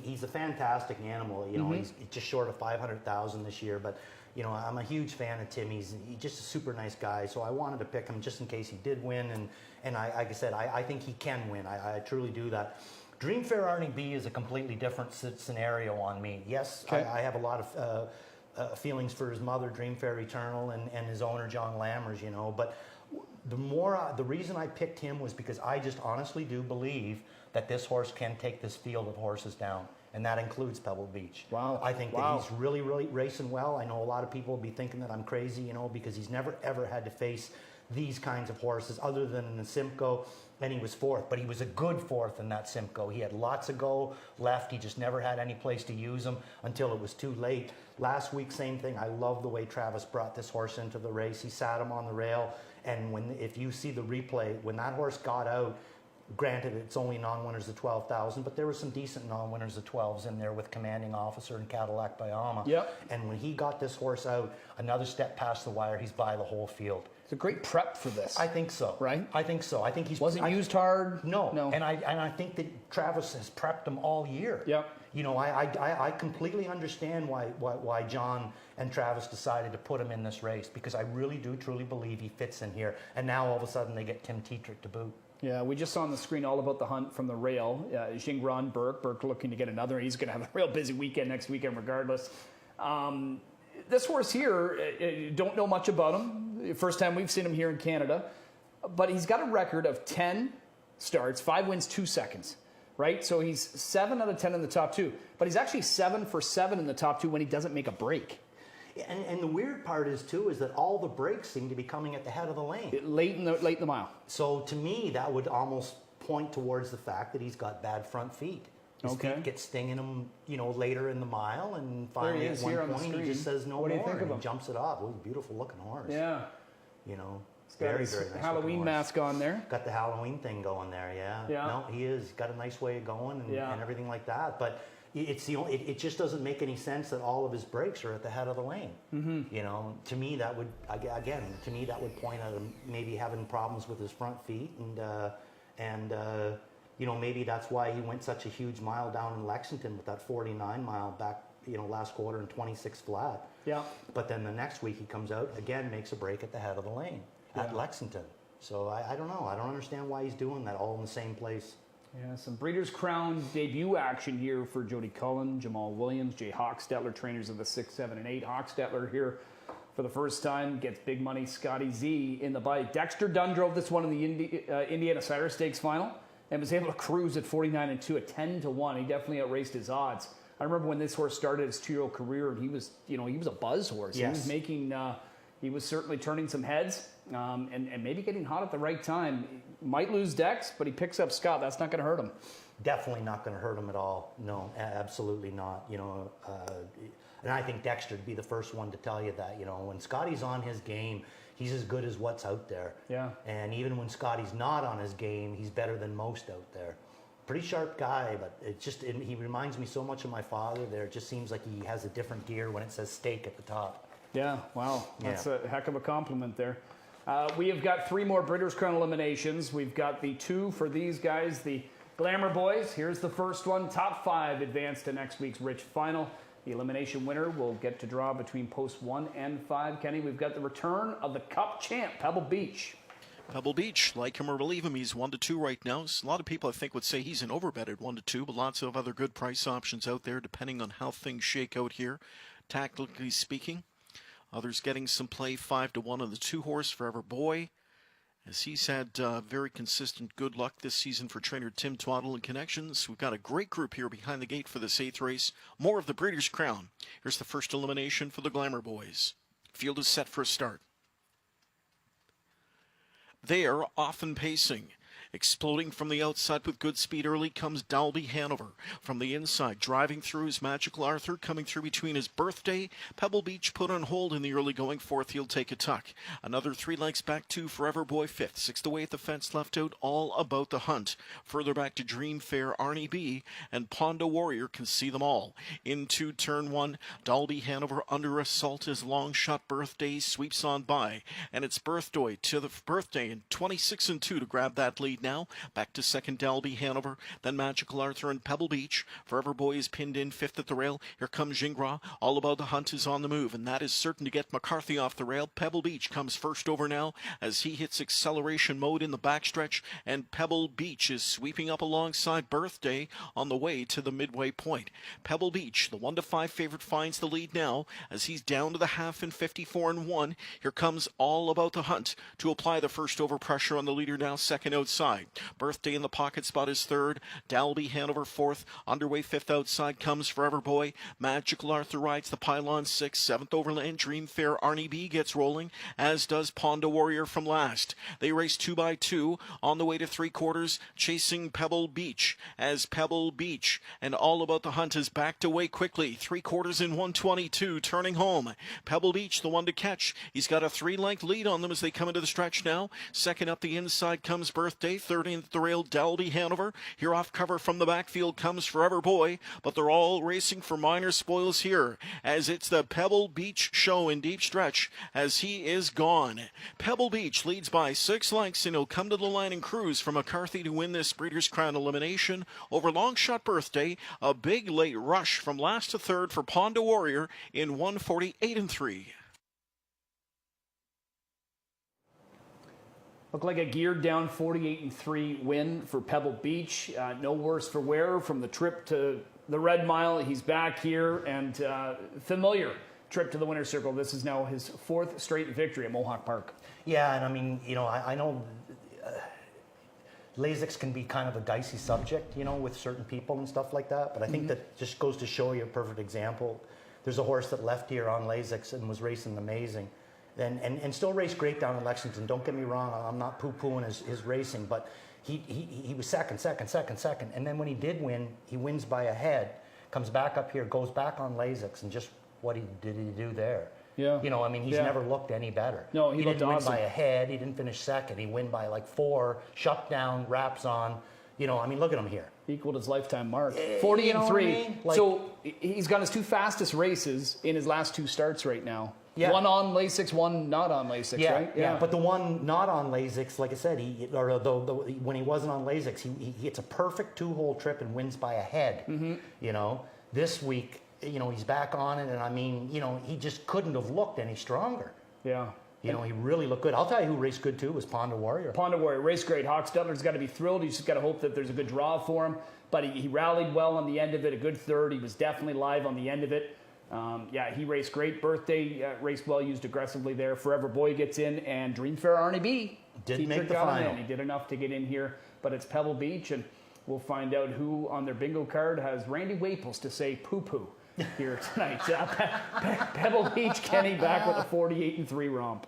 He's a fantastic animal. He's just short of 500,000 this year, but I'm a huge fan of Timmy's. He's just a super nice guy, so I wanted to pick him just in case he did win. And like I said, I think he can win. I truly do that. Dreamfair Arnie B is a completely different scenario on me. Yes, okay. I have a lot of feelings for his mother, Dreamfair Eternal, and his owner, John Lammers, but the reason I picked him was because I just honestly do believe that this horse can take this field of horses down. And that includes Pebble Beach. Wow. I think that he's really, really racing well. I know a lot of people will be thinking that I'm crazy, because he's never, ever had to face these kinds of horses other than in the Simcoe, and he was fourth. But he was a good fourth in that Simcoe. He had lots of go left. He just never had any place to use them until it was too late. Last week, same thing. I love the way Travis brought this horse into the race. He sat him on the rail, and if you see the replay, when that horse got out, granted, it's only non-winners of 12,000, but there were some decent non-winners of 12s in there with Commanding Officer and Cadillac Bayama. Yep. And when he got this horse out, another step past the wire, he's by the whole field. It's a great prep for this. I think so. Right? I think so. I think he's wasn't used hard. No. And I think that Travis has prepped him all year. Yep. I completely understand why John and Travis decided to put him in this race, because I really do truly believe he fits in here. And now all of a sudden they get Tim Tetrick to boot. Yeah, we just saw on the screen all about the hunt from the rail. Jingron Burke looking to get another. He's going to have a real busy weekend next weekend regardless. This horse here, don't know much about him. First time we've seen him here in Canada. But he's got a record of 10 starts, 5 wins, 2 seconds. Right? So he's 7 out of 10 in the top 2. But he's actually 7 for 7 in the top 2 when he doesn't make a break. And the weird part is that all the breaks seem to be coming at the head of the lane. Late in the mile. So to me, that would almost point towards the fact that he's got bad front feet. His feet get stinging him, later in the mile, and finally at one point he just says no more. What do you think of him? He jumps it off. It was a beautiful looking horse. Yeah. Very, very nice Halloween mask on there. Got the Halloween thing going there, yeah. No, he is. Got a nice way of going and everything like that. But it just doesn't make any sense that all of his breaks are at the head of the lane. Mm-hmm. To me that would point at him maybe having problems with his front feet, and maybe that's why he went such a huge mile down in Lexington with that 49 mile back last quarter and 26 flat. Yeah. But then the next week he comes out again, makes a break at the head of the lane at Lexington. So I don't know. I don't understand why he's doing that all in the same place. Yeah, some Breeders' Crown debut action here for Jody Cullen, Jamal Williams, Jay Hochstetler, trainers of the 6, 7, and 8. Hochstetler here for the first time gets big money. Scotty Z in the bike. Dexter Dunn drove this one in the Indiana Cider Stakes final and was able to cruise at 49-2 at 10-1. He definitely outraced his odds. I remember when this horse started his 2-year-old career, and he was a buzz horse. Yes. He was making, he was certainly turning some heads, and maybe getting hot at the right time. Might lose Dex, but he picks up Scott. That's not going to hurt him. Definitely not going to hurt him at all. No, absolutely not. And I think Dexter would be the first one to tell you that. When Scotty's on his game, he's as good as what's out there. Yeah. And even when Scotty's not on his game, he's better than most out there. Pretty sharp guy, but he reminds me so much of my father there. It just seems like he has a different gear when it says steak at the top. Yeah, wow. That's a heck of a compliment there. We have got 3 more Breeders' Crown eliminations. We've got the 2 for these guys, the Glamour Boys. Here's the first one. Top 5 advance to next week's Rich Final. The elimination winner will get to draw between posts 1 and 5. Kenny, we've got the return of the Cup champ, Pebble Beach. Pebble Beach, like him or believe him, he's 1-2 right now. A lot of people, I think, would say he's an overbet at 1-2, but lots of other good price options out there, depending on how things shake out here, tactically speaking. Others getting some play, 5-1 on the 2-horse, Forever Boy, as he's had very consistent good luck this season for trainer Tim Twaddle and connections. We've got a great group here behind the gate for this 8th race. More of the Breeders' Crown. Here's the first elimination for the Glamour Boys. Field is set for a start. They are often pacing. Exploding from the outside with good speed early comes Dalby Hanover. From the inside, driving through is Magical Arthur, coming through between his Birthday. Pebble Beach put on hold in the early going. Fourth, he'll take a tuck. Another 3 lengths back to Forever Boy fifth. Sixth away at the fence, left out, All About the Hunt. Further back to Dream Fair, Arnie B. and Pondo Warrior can see them all. Into turn 1, Dalby Hanover under assault as Long Shot Birthday sweeps on by. And it's Birthday to the Birthday in 26 and 2 to grab that lead now. Back to second, Dalby Hanover, then Magical Arthur and Pebble Beach. Forever Boy is pinned in fifth at the rail. Here comes Gingras. All About the Hunt is on the move, and that is certain to get McCarthy off the rail. Pebble Beach comes first over now as he hits acceleration mode in the backstretch, and Pebble Beach is sweeping up alongside Birthday on the way to the midway point. Pebble Beach, the 1-5 favorite, finds the lead now as he's down to the half in 54 and 1. Here comes All About the Hunt to apply the first over pressure on the leader now, second outside. Birthday in the pocket spot is third. Dalby Hanover fourth. Underway fifth outside comes Forever Boy. Magical Arthur rides the pylon sixth. Seventh Overland Dream Fair Arnie B gets rolling, as does Pondo Warrior from last. They race 2 by 2 on the way to 3/4, chasing Pebble Beach as Pebble Beach and All About the Hunt is backed away quickly. 3/4 in 1:22, turning home. Pebble Beach, the one to catch. He's got a 3-length lead on them as they come into the stretch now. Second up the inside comes Birthday. Third in at the rail, Dalby Hanover. Here off cover from the backfield comes Forever Boy, but they're all racing for minor spoils here as it's the Pebble Beach show in deep stretch as he is gone. Pebble Beach leads by 6 lengths, and he'll come to the line and cruise for McCarthy to win this Breeders' Crown elimination over Long Shot Birthday. A big late rush from last to third for Pondo Warrior in 1:48 and 3. Looked like a geared down 48 and 3 win for Pebble Beach. No worse for wear from the trip to the Red Mile. He's back here, and familiar trip to the winner's circle. This is now his 4th straight victory at Mohawk Park. Yeah, and I mean, you know, I know Lasix can be kind of a dicey subject, you know, with certain people and stuff like that. But I think that just goes to show you a perfect example. There's a horse that left here on Lasix and was racing amazing. And still raced great down in Lexington. Don't get me wrong, I'm not poo-pooing his racing, but he was second. And then when he did win, he wins by a head, comes back up here, goes back on Lasix, and just what did he do there? Yeah. You know, I mean, he's never looked any better. No, he didn't looked win awesome. by a head. He didn't finish second. He win by like 4, shut down, wraps on. You know, I mean, look at him here. Equaled his lifetime mark. 40 and 3. I mean? Like, so he's got his 2 fastest races in his last 2 starts right now. Yeah. One on Lasix, one not on Lasix, right? Yeah, but the one not on Lasix, like I said, when he wasn't on Lasix, he hits a perfect 2-hole trip and wins by a head. You know, this week, you know, he's back on it, and I mean, you know, he just couldn't have looked any stronger. Yeah. You know, he really looked good. I'll tell you who raced good too was Pondo Warrior. Pondo Warrior raced great. Hawk Stutler's got to be thrilled. He's just got to hope that there's a good draw for him. But he rallied well on the end of it, a good third. He was definitely live on the end of it. Yeah, he raced great. Birthday raced well, used aggressively there. Forever Boy gets in, and Dream Fair Arnie B did make the final. He did enough to get in here, but it's Pebble Beach, and we'll find out who on their bingo card has Randy Waples to say poo-poo here tonight. Pebble Beach, Kenny back with a 48 and 3 romp.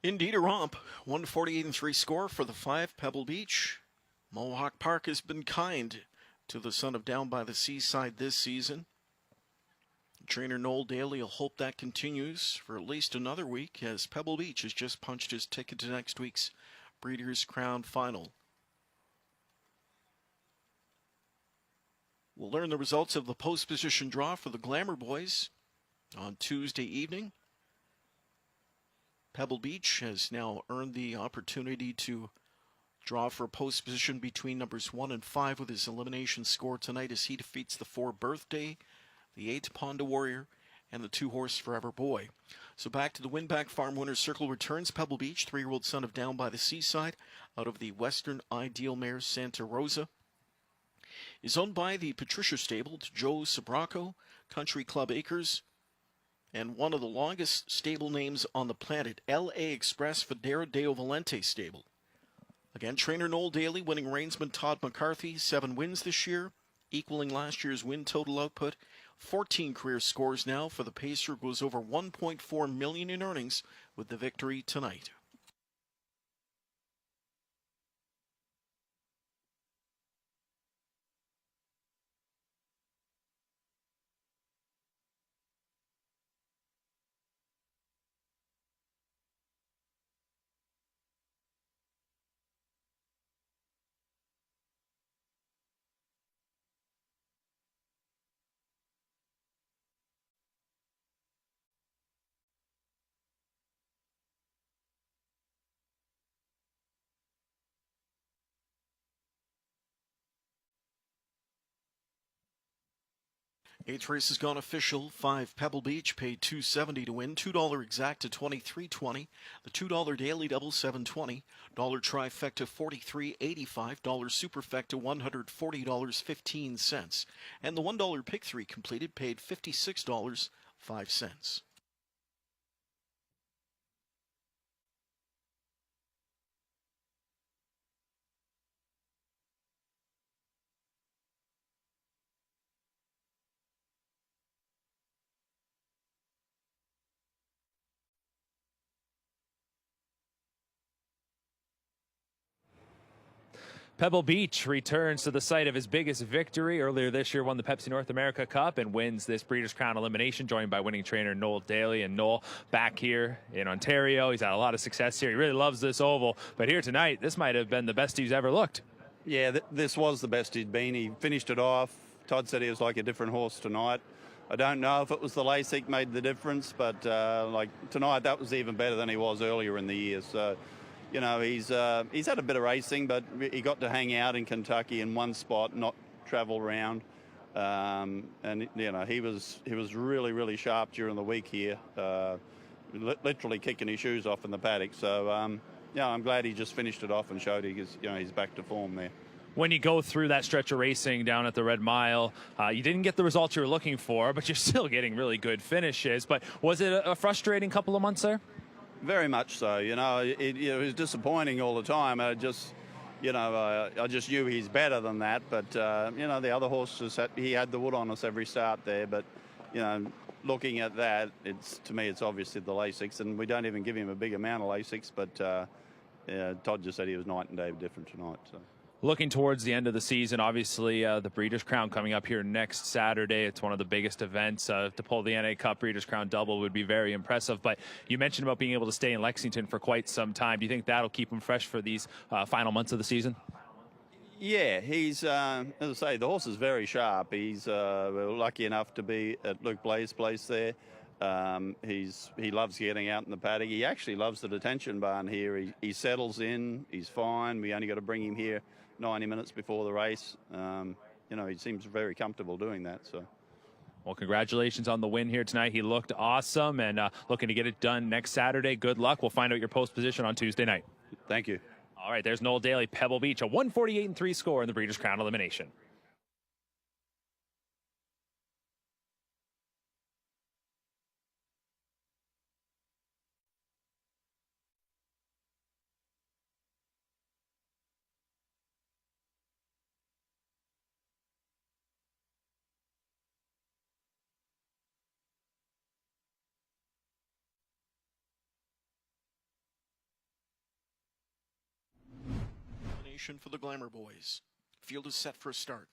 Indeed, a romp. 1:48 and 3 score for the 5, Pebble Beach. Mohawk Park has been kind to the son of Down by the Seaside this season. Trainer Noel Daly will hope that continues for at least another week, as Pebble Beach has just punched his ticket to next week's Breeders' Crown Final. We'll learn the results of the post-position draw for the Glamour Boys on Tuesday evening. Pebble Beach has now earned the opportunity to draw for a post position between numbers 1 and 5 with his elimination score tonight as he defeats the 4 Birthday, the 8 Pondo Warrior, and the 2-horse Forever Boy. So back to the Winback Farm Winner's Circle returns Pebble Beach, 3-year-old son of Down by the Seaside, out of the Western Ideal mare Santa Rosa. Is owned by the Patricia Stable to Joe Sabraco, Country Club Acres, and one of the longest stable names on the planet, L.A. Express Federa Deo Valente Stable. Again, trainer Noel Daly winning reinsman Todd McCarthy, 7 wins this year, equaling last year's win total output. 14 career scores now for the pacer, goes over $1.4 million in earnings with the victory tonight. Eighth race has gone official. 5 Pebble Beach paid $2.70 to win. $2 exact to $23.20. The $2 daily double $7.20. Dollar trifecta $43.85. Dollar superfecta $140.15. And the $1 pick 3 completed paid $56.05. Pebble Beach returns to the site of his biggest victory. Earlier this year, won the Pepsi North America Cup and wins this Breeders' Crown elimination, joined by winning trainer Noel Daly. And Noel, back here in Ontario, he's had a lot of success here. He really loves this oval. But here tonight, this might have been the best he's ever looked. Yeah, this was the best he'd been. He finished it off. Todd said he was like a different horse tonight. I don't know if it was the LASIK made the difference, but like tonight, that was even better than he was earlier in the year. So, you know, he's had a bit of racing, but he got to hang out in Kentucky in one spot, not travel around. And you know, he was really, really sharp during the week here, literally kicking his shoes off in the paddock. So yeah, I'm glad he just finished it off and showed he's back to form there. When you go through that stretch of racing down at the Red Mile, you didn't get the results you were looking for, but you're still getting really good finishes. But was it a frustrating couple of months there? Very much so. You know, it was disappointing all the time. I just knew he's better than that. But you know, the other horses, he had the wood on us every start there. But you know, looking at that, to me, it's obviously the LASIKs, and we don't even give him a big amount of LASIKs. But Todd just said he was night and day different tonight. So. Looking towards the end of the season, obviously the Breeders' Crown coming up here next Saturday. It's one of the biggest events. To pull the NA Cup Breeders' Crown double would be very impressive. But you mentioned about being able to stay in Lexington for quite some time. Do you think that'll keep him fresh for these final months of the season? Yeah, he's, as I say, the horse is very sharp. He's lucky enough to be at Luke Blaze's place there. He loves getting out in the paddock. He actually loves the detention barn here. He settles in. He's fine. We only got to bring him here 90 minutes before the race. You know, he seems very comfortable doing that. So, well, congratulations on the win here tonight. He looked awesome and looking to get it done next Saturday. Good luck. We'll find out your post position on Tuesday night. Thank you. All right, there's Noel Daly, Pebble Beach, a 148-3 score in the Breeders' Crown elimination. For the Glamour Boys. Field is set for a start.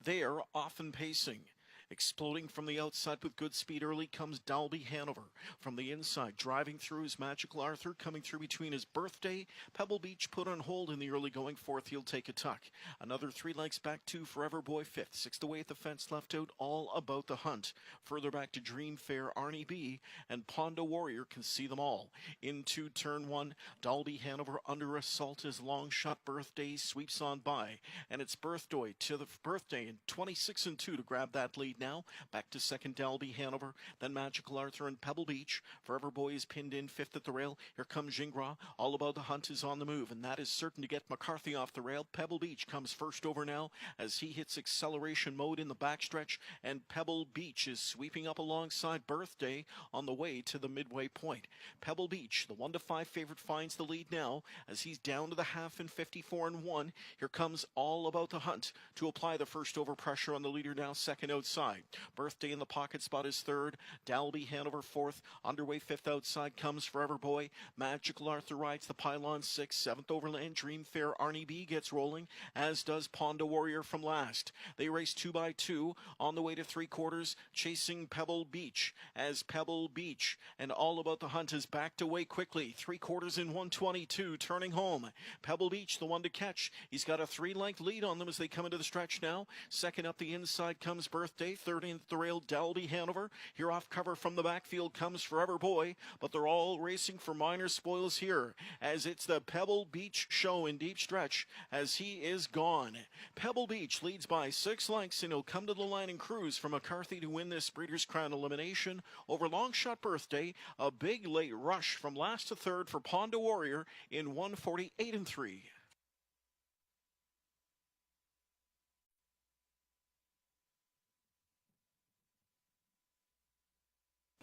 They are often pacing. Exploding from the outside with good speed early comes Dalby Hanover. From the inside, driving through is Magical Arthur. Coming through between his Birthday. Pebble Beach put on hold in the early going. Fourth, he'll take a tuck. Another 3 lengths back to Forever Boy fifth. Sixth away at the fence left out, all about the hunt. Further back to Dream Fair, Arnie B. And Pondo Warrior can see them all. Into turn 1, Dalby Hanover under assault as Long Shot Birthday sweeps on by. And it's Birthday to the Birthday in 26 and 2 to grab that lead. Now back to second, Dalby Hanover, then Magical Arthur and Pebble Beach. Forever Boy is pinned in fifth at the rail. Here comes Gingras. All About the Hunt is on the move, and that is certain to get McCarthy off the rail. Pebble Beach comes first over now as he hits acceleration mode in the backstretch, and Pebble Beach is sweeping up alongside Birthday on the way to the midway point. Pebble Beach, the 1-5 favorite, finds the lead now as he's down to the half in 54 and 1. Here comes All About the Hunt to apply the first over pressure on the leader, now second outside. Birthday in the pocket spot is third. Dalby Hanover fourth. Underway fifth outside comes Forever Boy. Magical Arthur rides the pylon sixth. Seventh Overland Dream Fair Arnie B gets rolling, as does Pondo Warrior from last. They race 2 by 2 on the way to 3/4, chasing Pebble Beach as Pebble Beach and All About the Hunt is backed away quickly. 3/4 in 122, turning home. Pebble Beach, the one to catch. He's got a 3-length lead on them as they come into the stretch now. Second up the inside comes Birthday. away. Third in the rail, Dalby Hanover. Here off cover from the backfield comes Forever Boy, but they're all racing for minor spoils here as it's the Pebble Beach show in deep stretch as he is gone. Pebble Beach leads by 6 lengths and he'll come to the line and cruise for McCarthy to win this Breeders' Crown elimination over Longshot Birthday. A big late rush from last to third for Ponda Warrior in 1:48 and 3.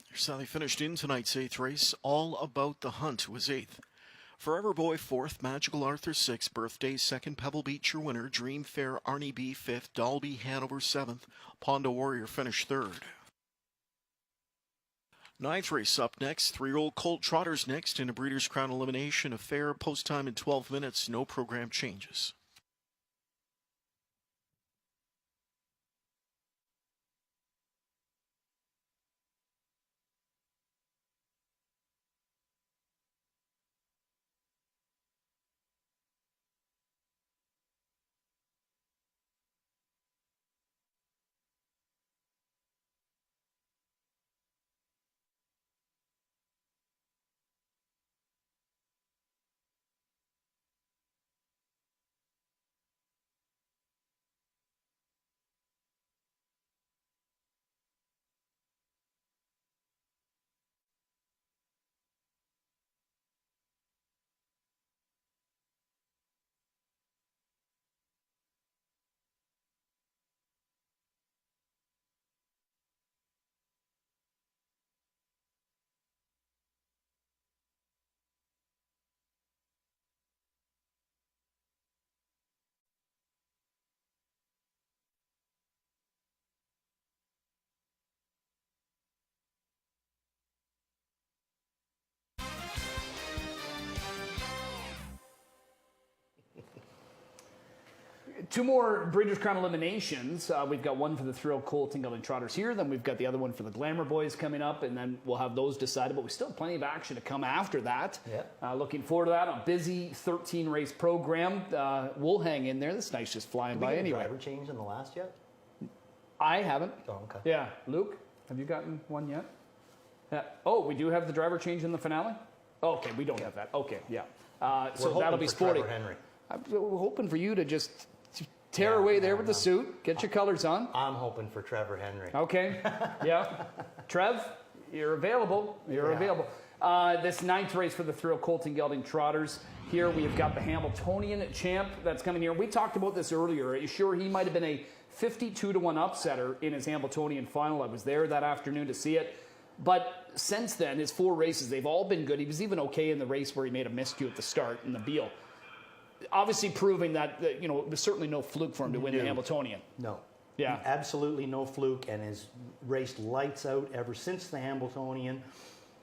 Here's how they finished in tonight's 8th race. All About the Hunt was 8th. Forever Boy 4th, Magical Arthur 6th, Birthday 2nd, Pebble Beach your winner, Dream Fair Arnie B 5th, Dalby Hanover 7th, Ponda Warrior finished 3rd. 9th race up next, 3-year-old Colt Trotters next in a Breeders' Crown elimination. A fair post time in 12 minutes, no program changes. Two more Breeders' Crown eliminations. We've got one for the Thrill Colt and Gelding Trotters here. Then we've got the other one for the Glamour Boys coming up, and then we'll have those decided. But we still have plenty of action to come after that. Yeah. Looking forward to that. A busy 13-race program. We'll hang in there. This night's just flying by anyway. Driver change in the last yet? I haven't. Oh, okay. Yeah. Luke, have you gotten one yet? Yeah. Oh, we do have the driver change in the finale? Okay, we don't have that. Okay, yeah. So that'll be sporty. Henry. I'm hoping for you to just tear away there with the suit. Get your colors on. I'm hoping for Trevor Henry. Okay. Yeah. Trev, you're available. You're available. This 9th race for the Thrill Colt and Gelding Trotters. Here we have got the Hamiltonian champ that's coming here. We talked about this earlier. Are you sure he might have been a 52-1 upsetter in his Hamiltonian final? I was there that afternoon to see it. But since then, his 4 races, they've all been good. He was even okay in the race where he made a miscue at the start in the Beal. Obviously proving that, there's certainly no fluke for him to win the Hamiltonian. No. Yeah. Absolutely no fluke, and has raced lights out ever since the Hamiltonian.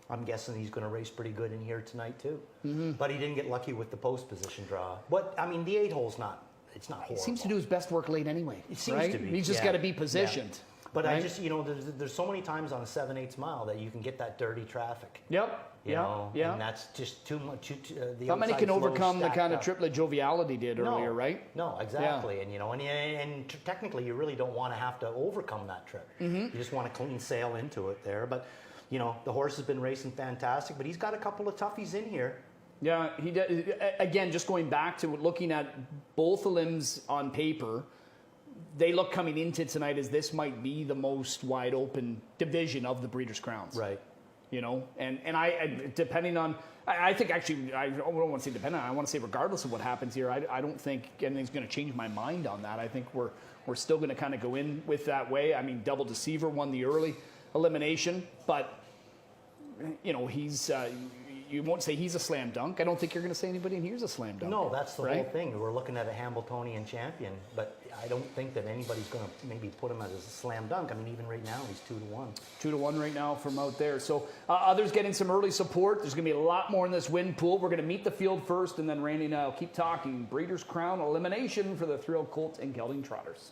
I'm guessing he's going to race pretty good in here tonight, too. Mm-hmm. But he didn't get lucky with the post position draw. But, I mean, the 8-hole's not horrible. He seems to do his best work late anyway. It seems to be. He's just got to be positioned. Yeah. But I just, there's so many times on a 7/8 mile that you can get that dirty traffic. Yep. Yeah. And that's just too much. Not many can overcome the kind of triplet joviality did earlier, right? No, exactly. Yeah. And technically, you really don't want to have to overcome that trip. Mm-hmm. You just want to clean sail into it there. But, the horse has been racing fantastic, but he's got a couple of toughies in here. Yeah, he did. Again, just going back to looking at both the limbs on paper, they look coming into tonight as this might be the most wide open division of the Breeders' Crowns. Right. And I depending on, I think actually, I don't want to say depending on, I want to say regardless of what happens here, I don't think anything's going to change my mind on that. I think we're still going to kind of go in with that way. I mean, Double Deceiver won the early elimination, but, he's, you won't say he's a slam dunk. I don't think you're going to say anybody in here is a slam dunk. No, that's the whole thing. We're looking at a Hamiltonian champion, but I don't think that anybody's going to maybe put him as a slam dunk. I mean, even right now, he's 2-1. 2-1 right now from out there. So others getting some early support. There's going to be a lot more in this win pool. We're going to meet the field first, and then Randy and I will keep talking. Breeders' Crown elimination for the Thrill Colt and Gelding Trotters.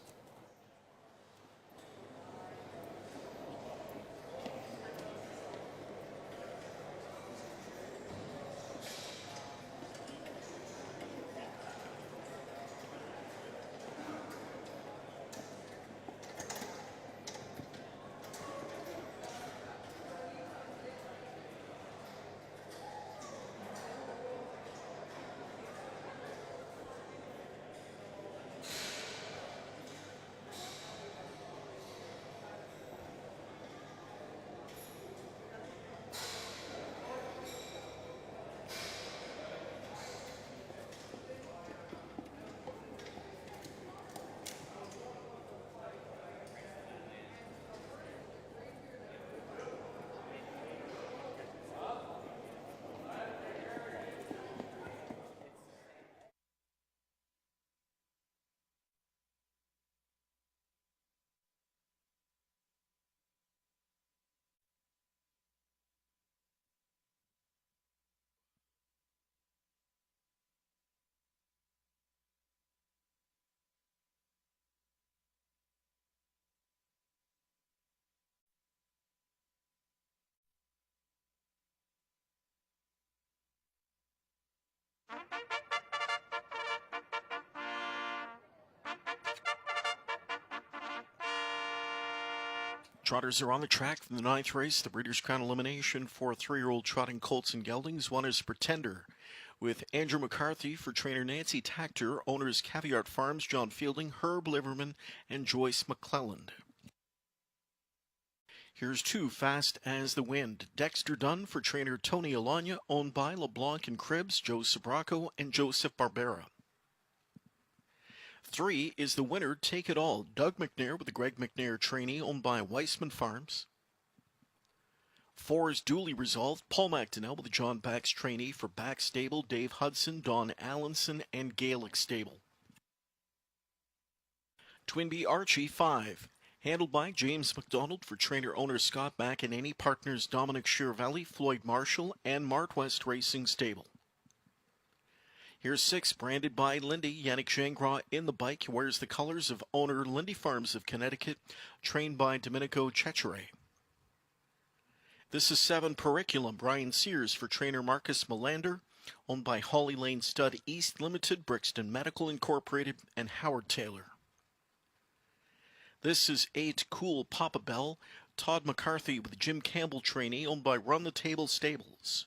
Trotters are on the track for the 9th race, the Breeders' Crown Elimination for 3-year-old trotting colts and geldings. One is Pretender, with Andrew McCarthy for trainer Nancy Tactor, owners Caviart Farms, John Fielding, Herb Liverman, and Joyce McClelland. Here's 2, Fast as the Wind. Dexter Dunn for trainer Tony Alanya, owned by LeBlanc and Cribs, Joe Sabraco, and Joseph Barbera. 3 is the winner, Take It All. Doug McNair with the Greg McNair trainee, owned by Weissman Farms. 4 is Duly Resolved. Paul McDonnell with the John Bax trainee for Bax Stable, Dave Hudson, Don Allenson, and Gaelic Stable. Twinbee Archie 5. Handled by James McDonald for trainer-owner Scott McEnany, partners Dominic Chiavelli, Floyd Marshall, and Mart West Racing Stable. Here's 6, branded by Lindy. Yannick Gingras in the bike. He wears the colors of owner Lindy Farms of Connecticut, trained by Domenico Cecere. This is 7, Periculum. Brian Sears for trainer Marcus Melander, owned by Holly Lane Stud East Limited, Brixton Medical Incorporated, and Howard Taylor. This is 8, Cool Papa Bell. Todd McCarthy with Jim Campbell trainee, owned by Run the Table Stables.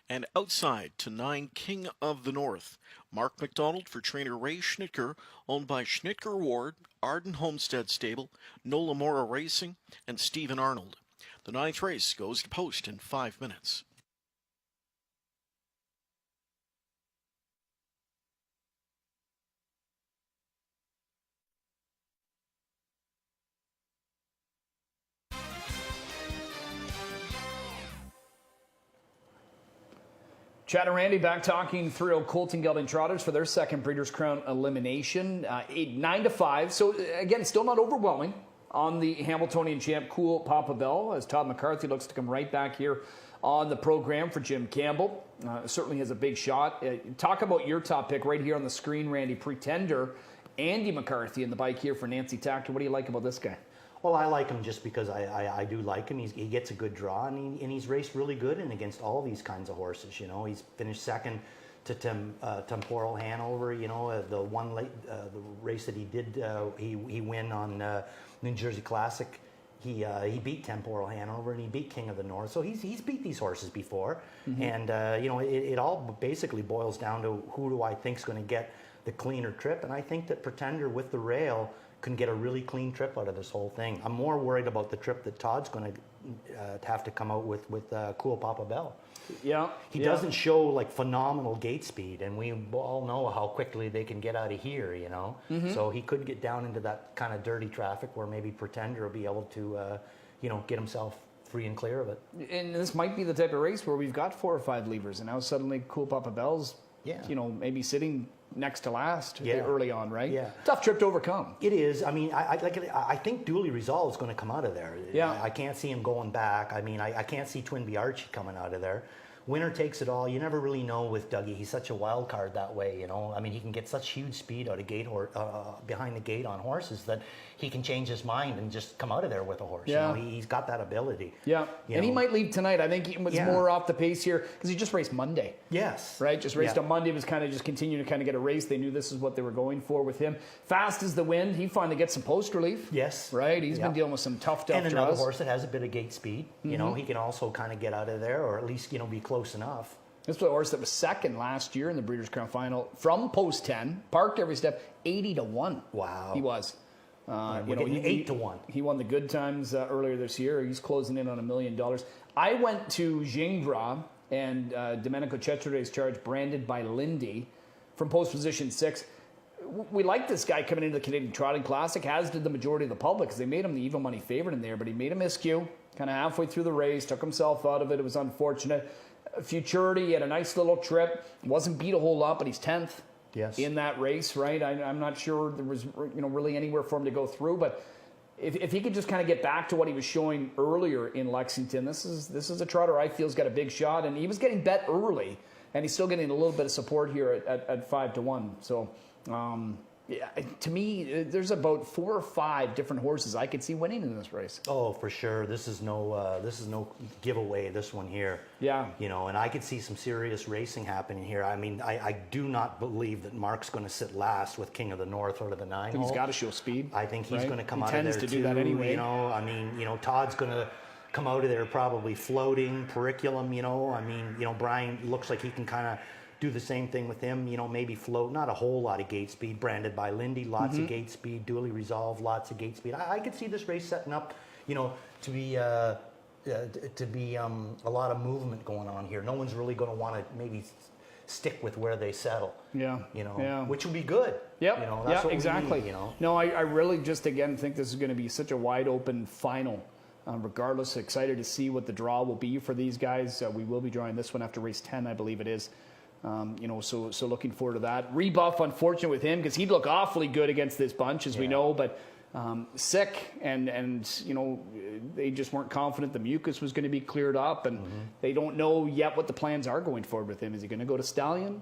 And outside to 9, King of the North. Mark McDonald for trainer Ray Schnitker, owned by Schnitker Ward, Arden Homestead Stable, Nola Mora Racing, and Stephen Arnold. The 9th race goes to post in 5 minutes. Chad and Randy back talking 3-year-old Colt and gelding trotters for their second Breeders' Crown elimination. 9-5. So, again, still not overwhelming on the Hamiltonian champ, Cool Papa Bell, as Todd McCarthy looks to come right back here on the program for Jim Campbell. Certainly has a big shot. Talk about your top pick right here on the screen, Randy. Pretender, Andy McCarthy in the bike here for Nancy Tactor. What do you like about this guy? Well, I like him just because I do like him. He gets a good draw, and he's raced really good and against all these kinds of horses. You know, he's finished second to Temporal Hanover. You know, the race that he did, he win on New Jersey Classic. He beat Temporal Hanover, and he beat King of the North. So he's beat these horses before, and you know, it all basically boils down to who do I think's going to get the cleaner trip, and I think that Pretender with the rail can get a really clean trip out of this whole thing. I'm more worried about the trip that Todd's going to have to come out with Cool Papa Bell. Yeah. He doesn't show like phenomenal gate speed, and we all know how quickly they can get out of here, you know. So he could get down into that kind of dirty traffic where maybe Pretender will be able to, you know, get himself free and clear of it. And this might be the type of race where we've got 4 or 5 levers, and now suddenly Cool Papa Bell's, you know, maybe sitting next to last early on, right? Yeah. Tough trip to overcome. It is. I mean, I think Duly Resolved is going to come out of there. Yeah. I can't see him going back. I mean, I can't see Twinbee Archie coming out of there. Winner Takes It All. You never really know with Dougie. He's such a wild card that way, you know. I mean, he can get such huge speed out of gate or behind the gate on horses that he can change his mind and just come out of there with a horse. Yeah. You know, he's got that ability. Yeah. And he might leave tonight. I think he was more off the pace here because he just raced Monday. Yes. Right? Just raced on Monday. Was kind of just continuing to kind of get a race. They knew this is what they were going for with him. Fast as the Wind. He finally gets some post relief. Yes. Right? He's been dealing with some tough And another draws. horse that has a bit of gate speed. You know, he can also kind of get out of there or at least, you know, be close enough. This was a horse that was second last year in the Breeders' Crown Final from post 10, parked every step, 80-1. Wow. He was. You know, 8-1. He won the Good Times earlier this year. He's closing in on $1 million. I went to Gingras and Domenico Cecere's charge, branded by Lindy, from post position 6. We like this guy coming into the Canadian Trotting Classic, as did the majority of the public, because they made him the even money favorite in there, but he made a miscue kind of halfway through the race, took himself out of it. It was unfortunate. Futurity, he had a nice little trip. Wasn't beat a whole lot, but he's 10th in that race, right? I'm not sure there was, you know, really anywhere for him to go through, but if he could just kind of get back to what he was showing earlier in Lexington, this is a trotter I feel's got a big shot, and he was getting bet early, and he's still getting a little bit of support here at 5-1. So Yeah, to me, there's about 4 or 5 different horses I could see winning in this race. Oh, for sure. This is no giveaway. This one here. Yeah. You know, and I could see some serious racing happening here. I mean, I do not believe that Mark's going to sit last with King of the North out of the 9 I think he's got to show speed. I think he's right? going to come he out of there tends to too. do that anyway. You know, I mean, you know, Todd's going to come out of there probably floating, Periculum. You know, I mean, you know, Brian looks like he can kind of do the same thing with him, you know, maybe float, not a whole lot of gate speed. Branded by Lindy, lots of gate speed. Duly Resolved, lots of gate speed. I could see this race setting up, you know, to be a lot of movement going on here. No one's really going to want to maybe stick with where they settle. Yeah. You know, yeah. which would be good. Yep. You know, that's what exactly. we need, you know. No, I really just again think this is going to be such a wide open final. Regardless, excited to see what the draw will be for these guys. We will be drawing this one after race 10, I believe it is. You know, so looking forward to that. Rebuff, unfortunate with him because he'd look awfully good against this bunch, as we know, but sick and you know, they just weren't confident the mucus was going to be cleared up, and they don't know yet what the plans are going forward with him. Is he going to go to Stallion?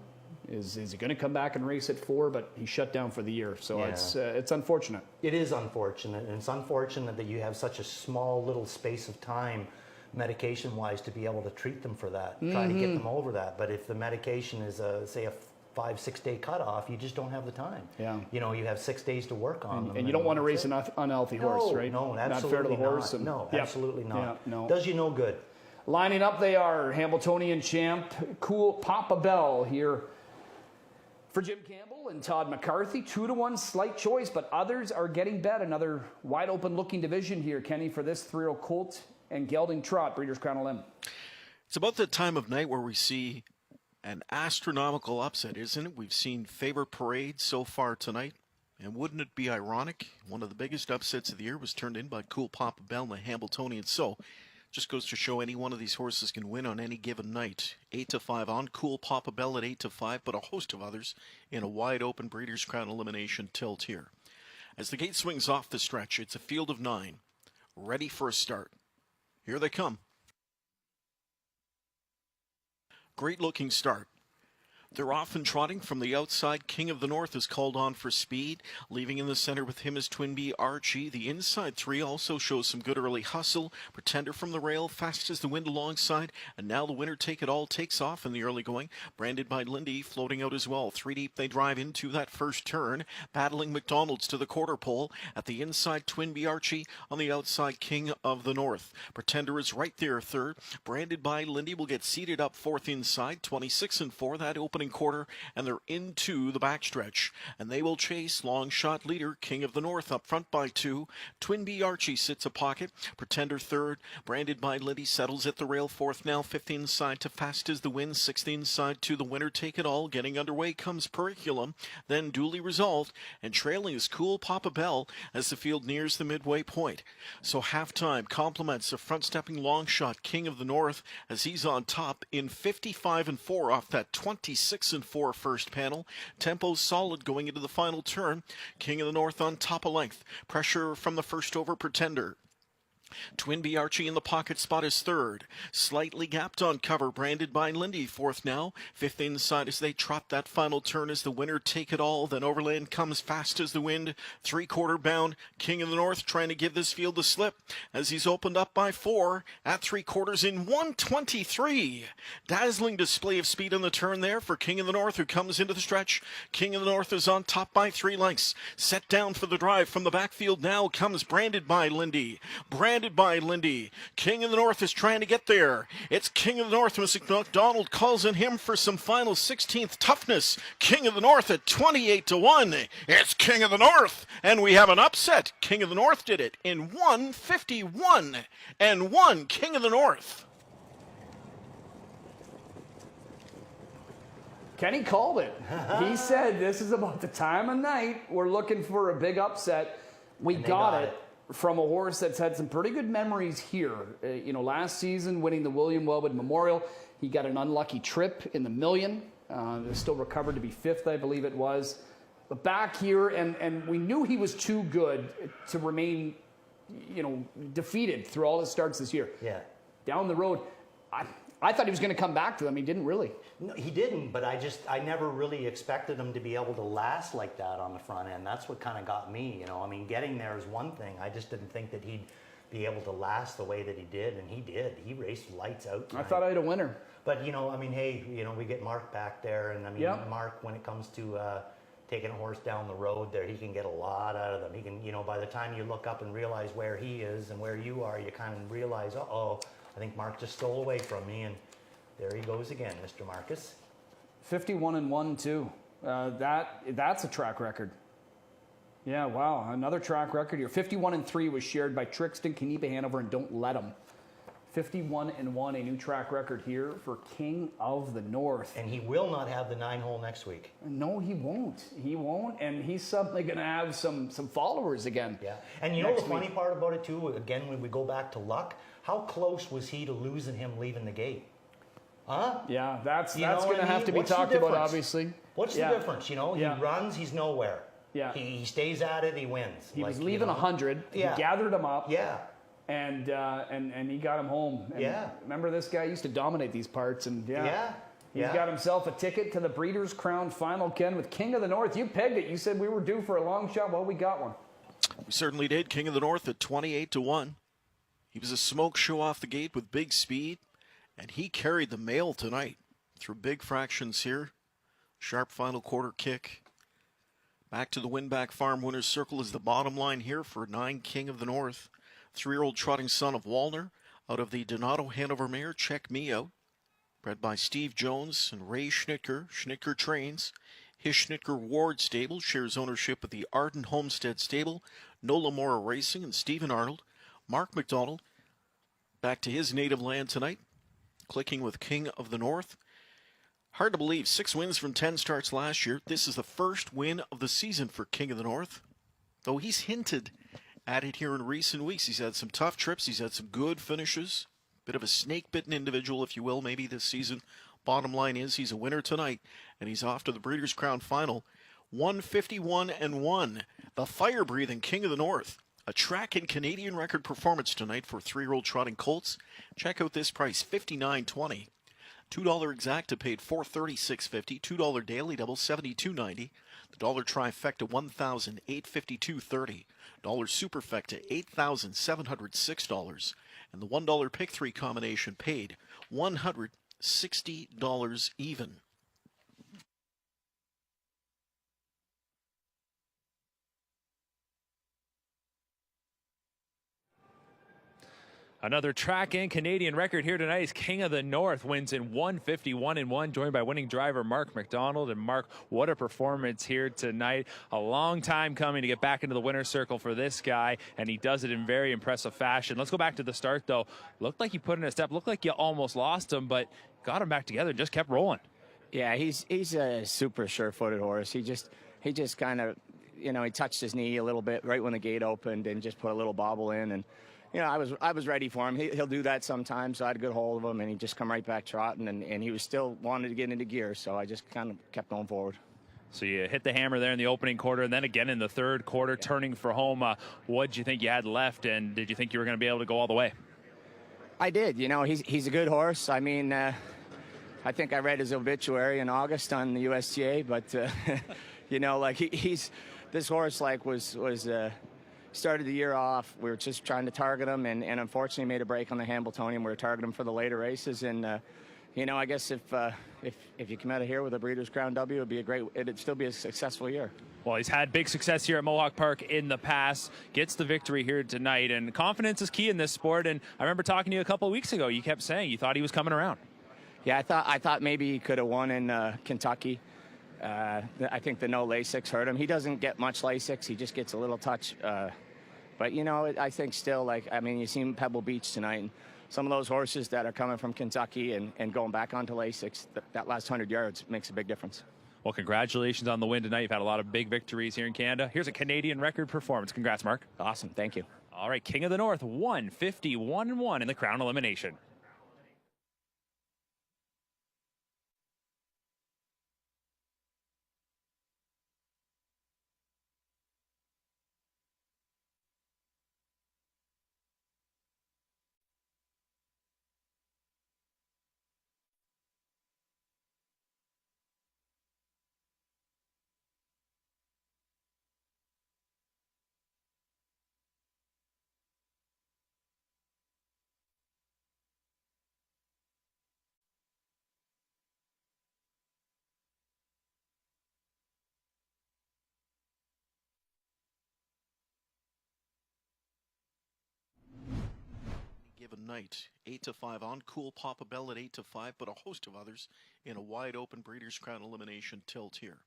Is he going to come back and race at 4? But he shut down for the year, so it's unfortunate. It is unfortunate, and it's unfortunate that you have such a small little space of time medication-wise to be able to treat them for that, try to get them over that. But if the medication is, say, a 5-6 day cutoff, you just don't have the time. Yeah. You know, you have 6 days to work on them. And you don't want to race an unhealthy horse, right? No, absolutely not. Fair to the horse. not. No, absolutely not. Yeah, no. Does you no good. Lining up, they are Hamiltonian champ, Cool Papa Bell here for Jim Campbell and Todd McCarthy. 2-1, slight choice, but others are getting bet. Another wide open looking division here, Kenny, for this 3-year-old Colt and gelding trot, Breeders' Crown Elim. It's about the time of night where we see an astronomical upset, isn't it? We've seen Favorite Parade so far tonight, and wouldn't it be ironic? One of the biggest upsets of the year was turned in by Cool Papa Bell and the Hamiltonian. So, just goes to show any one of these horses can win on any given night. 8-5 on Cool Papa Bell at 8-5, but a host of others in a wide open Breeders' Crown elimination tilt here. As the gate swings off the stretch, it's a field of 9, ready for a start. Here they come. Great looking start. They're often trotting from the outside. King of the North is called on for speed. Leaving in the center with him is Twin B Archie. The inside 3 also shows some good early hustle. Pretender from the rail, fast as the wind alongside. And now the winner take it all takes off in the early going. Branded by Lindy, floating out as well. 3 deep they drive into that first turn. Battling McDonald's to the quarter pole. At the inside, Twin B Archie. On the outside, King of the North. Pretender is right there third. Branded by Lindy will get seated up fourth inside. 26-4, that opening quarter, and they're into the backstretch, and they will chase long shot leader King of the North up front by 2. Twin B Archie sits a pocket. Pretender third. Branded by Liddy settles at the rail fourth now. 5th inside to Fast as the Wind. 6th inside to the winner take it all. Getting underway comes Periculum, then Duly Resolved, and trailing is Cool Papa Bell as the field nears the midway point. So halftime compliments a front stepping long shot King of the North as he's on top in 55-4 off that 26-4 first panel. Tempo solid going into the final turn. King of the North on top of length. Pressure from the first over Pretender. Twin B Archie in the pocket spot is third. Slightly gapped on cover, Branded by Lindy, fourth now. 5th inside as they trot that final turn as the winner take it all. Then overland comes Fast as the Wind. 3/4 bound. King of the North trying to give this field a slip as he's opened up by 4 at 3/4 in 1:23. Dazzling display of speed on the turn there for King of the North, who comes into the stretch. King of the North is on top by 3 lengths. Set down for the drive from the backfield now comes Branded by Lindy. Branded by Lindy. King of the North is trying to get there. It's King of the North. Mr. McDonald calls in him for some final 16th toughness. King of the North at 28-1. It's King of the North, and we have an upset. King of the North did it in 1:51-1. King of the North. Kenny called it. He said this is about the time of night we're looking for a big upset. We got it from a horse that's had some pretty good memories here. You know, last season winning the William Wellwood Memorial, he got an unlucky trip in the Million. Still recovered to be 5th, I believe it was. But back here, and we knew he was too good to remain, you know, defeated through all his starts this year. Yeah. Down the road, I thought he was going to come back to them. He didn't really. No, he didn't, but I never really expected him to be able to last like that on the front end. That's what kind of got me, you know. I mean, getting there is one thing. I just didn't think that he'd be able to last the way that he did, and he did. He raced lights out tonight. I thought I had a winner. But, you know, I mean, hey, you know, we get Mark back there, and I mean, Yep. Mark, when it comes to taking a horse down the road there, he can get a lot out of them. He can, you know, by the time you look up and realize where he is and where you are, you kind of realize, uh-oh, I think Mark just stole away from me, and there he goes again, Mr. Marcus. 51-1 too. That's a track record. Yeah, wow, another track record here. 51-3 was shared by Trixton, Kenepa, Hanover, and Don't Let 'Em. 51-1, a new track record here for King of the North. And he will not have the 9-hole next week. No, he won't. He won't, and he's suddenly going to have some followers again. Yeah, and you know the funny part about it too, again, when we go back to luck, how close was he to losing him leaving the gate? Huh? Yeah, that's You know going what to I have mean? to be What's the talked about, difference? obviously. What's the difference? You know, he runs, he's nowhere. Yeah. He stays at it, he wins. He Like, was you leaving know. 100. Yeah. He gathered him up. Yeah. And he got him home. And Yeah. remember, this guy used to dominate these parts, and Yeah. he's Yeah. got himself a ticket to the Breeders' Crown Final, Ken, with King of the North. You pegged it. You said we were due for a long shot. Well, we got one. We certainly did. King of the North at 28-1. He was a smoke show off the gate with big speed, and he carried the mail tonight through big fractions here. Sharp final quarter kick. Back to the Winback Farm Winners Circle is the bottom line here for 9 King of the North. 3-year-old trotting son of Wallner out of the Donato Hanover mare, Check Me Out. Bred by Steve Jones and Ray Schnitker. Schnitker trains. His Schnitker Ward stable shares ownership with the Arden Homestead stable, Nola Mora Racing, and Stephen Arnold. Mark McDonald back to his native land tonight, clicking with King of the North. Hard to believe, 6 wins from 10 starts last year. This is the first win of the season for King of the North, though he's hinted at it here in recent weeks. He's had some tough trips. He's had some good finishes. Bit of a snake-bitten individual, if you will, maybe this season. Bottom line is he's a winner tonight, and he's off to the Breeders' Crown Final. 151-1, the fire-breathing King of the North. A track and Canadian record performance tonight for 3-year-old trotting colts. Check out this price, $59.20. $2 exacta paid $436.50. $2 daily double $72.90. The dollar trifecta $1,852.30. Dollar superfecta $8,706. And the $1 pick 3 combination paid $160 even. Another track and Canadian record here tonight is King of the North wins in 151-1, joined by winning driver Mark McDonald. And Mark, what a performance here tonight. A long time coming to get back into the winner's circle for this guy, and he does it in very impressive fashion. Let's go back to the start, though. Looked like you put in a step, looked like you almost lost him, but got him back together and just kept rolling. Yeah, he's a super sure-footed horse. He just kind of, you know, he touched his knee a little bit right when the gate opened and just put a little bobble in. And you know, I was ready for him. He'll do that sometimes. So I had a good hold of him, and he just come right back trotting, and he was still wanting to get into gear. So I just kind of kept going forward. So you hit the hammer there in the opening quarter, and then again in the third quarter, turning for home. What did you think you had left, and did you think you were going to be able to go all the way? I did. You know, he's a good horse. I mean, I think I read his obituary in August on the USTA, but you know, like he's this horse like was. Started the year off, we were just trying to target him, and unfortunately made a break on the Hambletonian. We were targeting him for the later races, and you know, I guess if you come out of here with a Breeders' Crown W, it'd still be a successful year. Well, he's had big success here at Mohawk Park in the past, gets the victory here tonight, and confidence is key in this sport. And I remember talking to you a couple of weeks ago, you kept saying you thought he was coming around. Yeah, I thought maybe he could have won in Kentucky. I think the no Lasix hurt him. He doesn't get much Lasix. He just gets a little touch. But, you know, I think still, like, I mean, you seen Pebble Beach tonight. And some of those horses that are coming from Kentucky and going back onto Lasix, that last 100 yards makes a big difference. Well, congratulations on the win tonight. You've had a lot of big victories here in Canada. Here's a Canadian record performance. Congrats, Mark. Awesome. Thank you. All right, King of the North, 151-1 in the Crown elimination. Knight 8-5 on Cool Papa Bell at 8-5, but a host of others in a wide open Breeders' Crown elimination tilt here.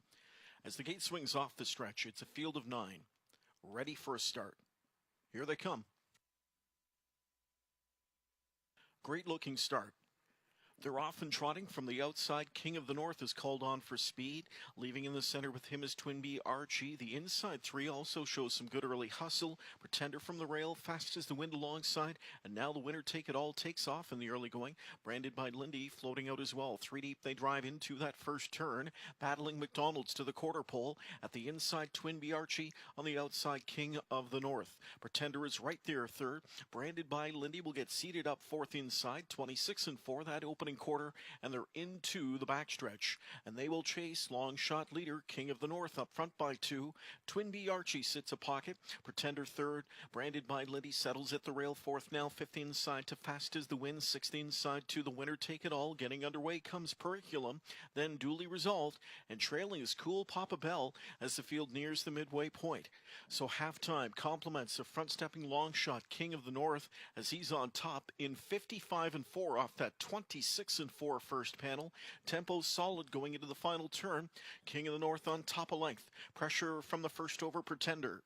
As the gate swings off the stretch, it's a field of 9, ready for a start. Here they come. Great looking start. They're off and trotting from the outside. King of the North is called on for speed. Leaving in the center with him is Twin B Archie. The inside 3 also shows some good early hustle. Pretender from the rail, fast as the wind alongside. And now the winner Take It All takes off in the early going. Branded by Lindy, floating out as well. 3 deep they drive into that first turn. Battling McDonald's to the quarter pole. At the inside, Twin B Archie. On the outside, King of the North. Pretender is right there third. Branded by Lindy will get seated up fourth inside. 26-4, that opening quarter, and they're into the backstretch, and they will chase long shot leader King of the North up front by 2. Twin B Archie sits a pocket. Pretender third. Branded by Lindy settles at the rail fourth now. 15 side to Fast as the Wind. 16 side to the winner Take It All. Getting underway comes Periculum, then Duly Resolved, and trailing is Cool Papa Bell as the field nears the midway point. So halftime compliments a front stepping long shot King of the North as he's on top in 55-4 off that 26-4 first panel. Tempo solid going into the final turn. King of the North on top of length. Pressure from the first over Pretender.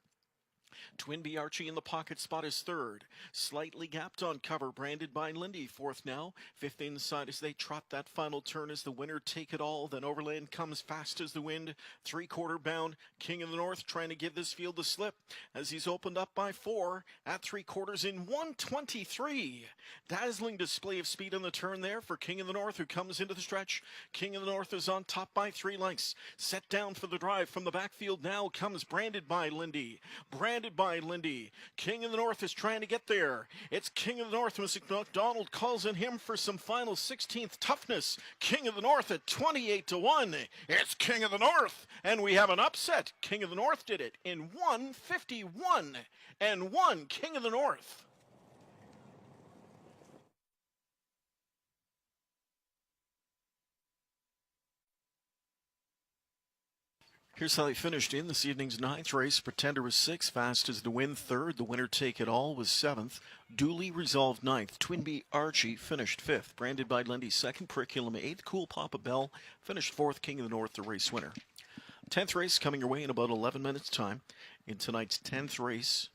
Twin B Archie in the pocket spot is third. Slightly gapped on cover, Branded by Lindy, fourth now. Fifth inside as they trot that final turn as the winner Take It All. Then overland comes Fast as the Wind. 3/4 bound. King of the North trying to give this field the slip as he's opened up by 4 at 3/4 in 1:23. Dazzling display of speed on the turn there for King of the North, who comes into the stretch. King of the North is on top by 3 lengths. Set down for the drive from the backfield now comes Branded by Lindy. Branded by Lindy. King of the North is trying to get there. It's King of the North. Mr. McDonald calls on him for some final 16th toughness. King of the North at 28-1. It's King of the North, and we have an upset. King of the North did it in 1:51-1. King of the North. Here's how they finished in this evening's 9th race. Pretender was 6th, Fast as the Wind 3rd. The winner Take It All was 7th. Duly Resolved 9th. Twin B Archie finished 5th. Branded by Lindy 2nd. Periculum 8th. Cool Papa Bell finished 4th. King of the North, the race winner. 10th race coming your way in about 11 minutes' time. In tonight's 10th race,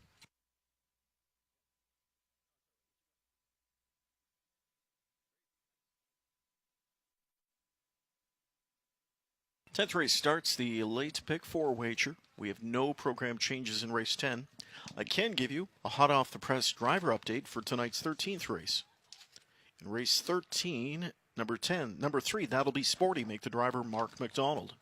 10th race starts the late pick 4 wager. We have no program changes in race 10. I can give you a hot off the press driver update for tonight's 13th race. In race 13, number 3, that'll be Sporty. Make the driver Mark McDonald.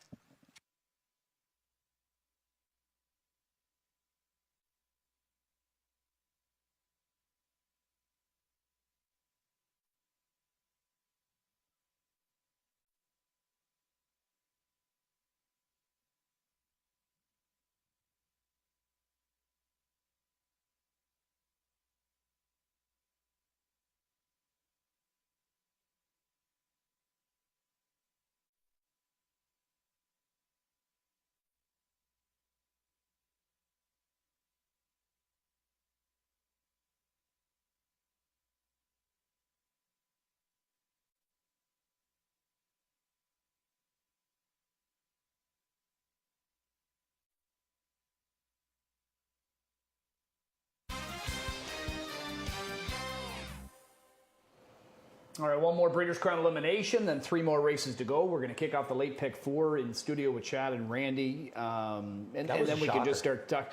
All right, one more Breeders' Crown elimination, then 3 more races to go. We're going to kick off the late pick 4 in studio with Chad and Randy. And then we can just start talking.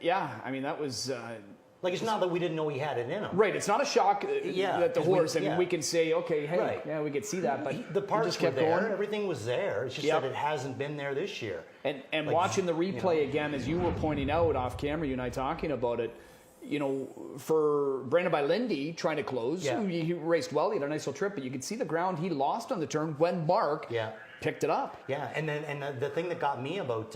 Yeah, I mean, that was... like, it's not that we didn't know he had it in him. Right, it's not a shock that the horse, we can say, okay, hey, right. Yeah, we could see that, but the parts just kept were there, going. everything was there. It's just that it hasn't been there this year. And like, watching the replay again, as you were pointing out off camera, you and I talking about it, you know, for Brandon by Lindy trying to close, he raced well, he had a nice little trip, but you could see the ground he lost on the turn when Mark picked it up. Yeah, and the thing that got me about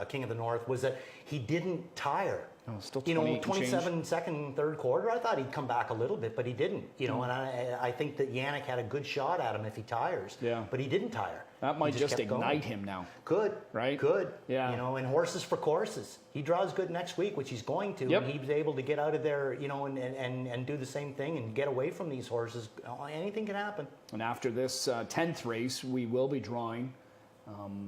King of the North was that he didn't tire. Still 27 second, third quarter, I thought he'd come back a little bit, but he didn't. And I think that Yannick had a good shot at him if he tires. Yeah. But he didn't tire. That might just ignite going. him now. Good. Right? Good. Yeah. And horses for courses. He draws good next week, which he's going to. Yep. And he's able to get out of there, and do the same thing and get away from these horses. Anything can happen. And after this 10th race, we will be drawing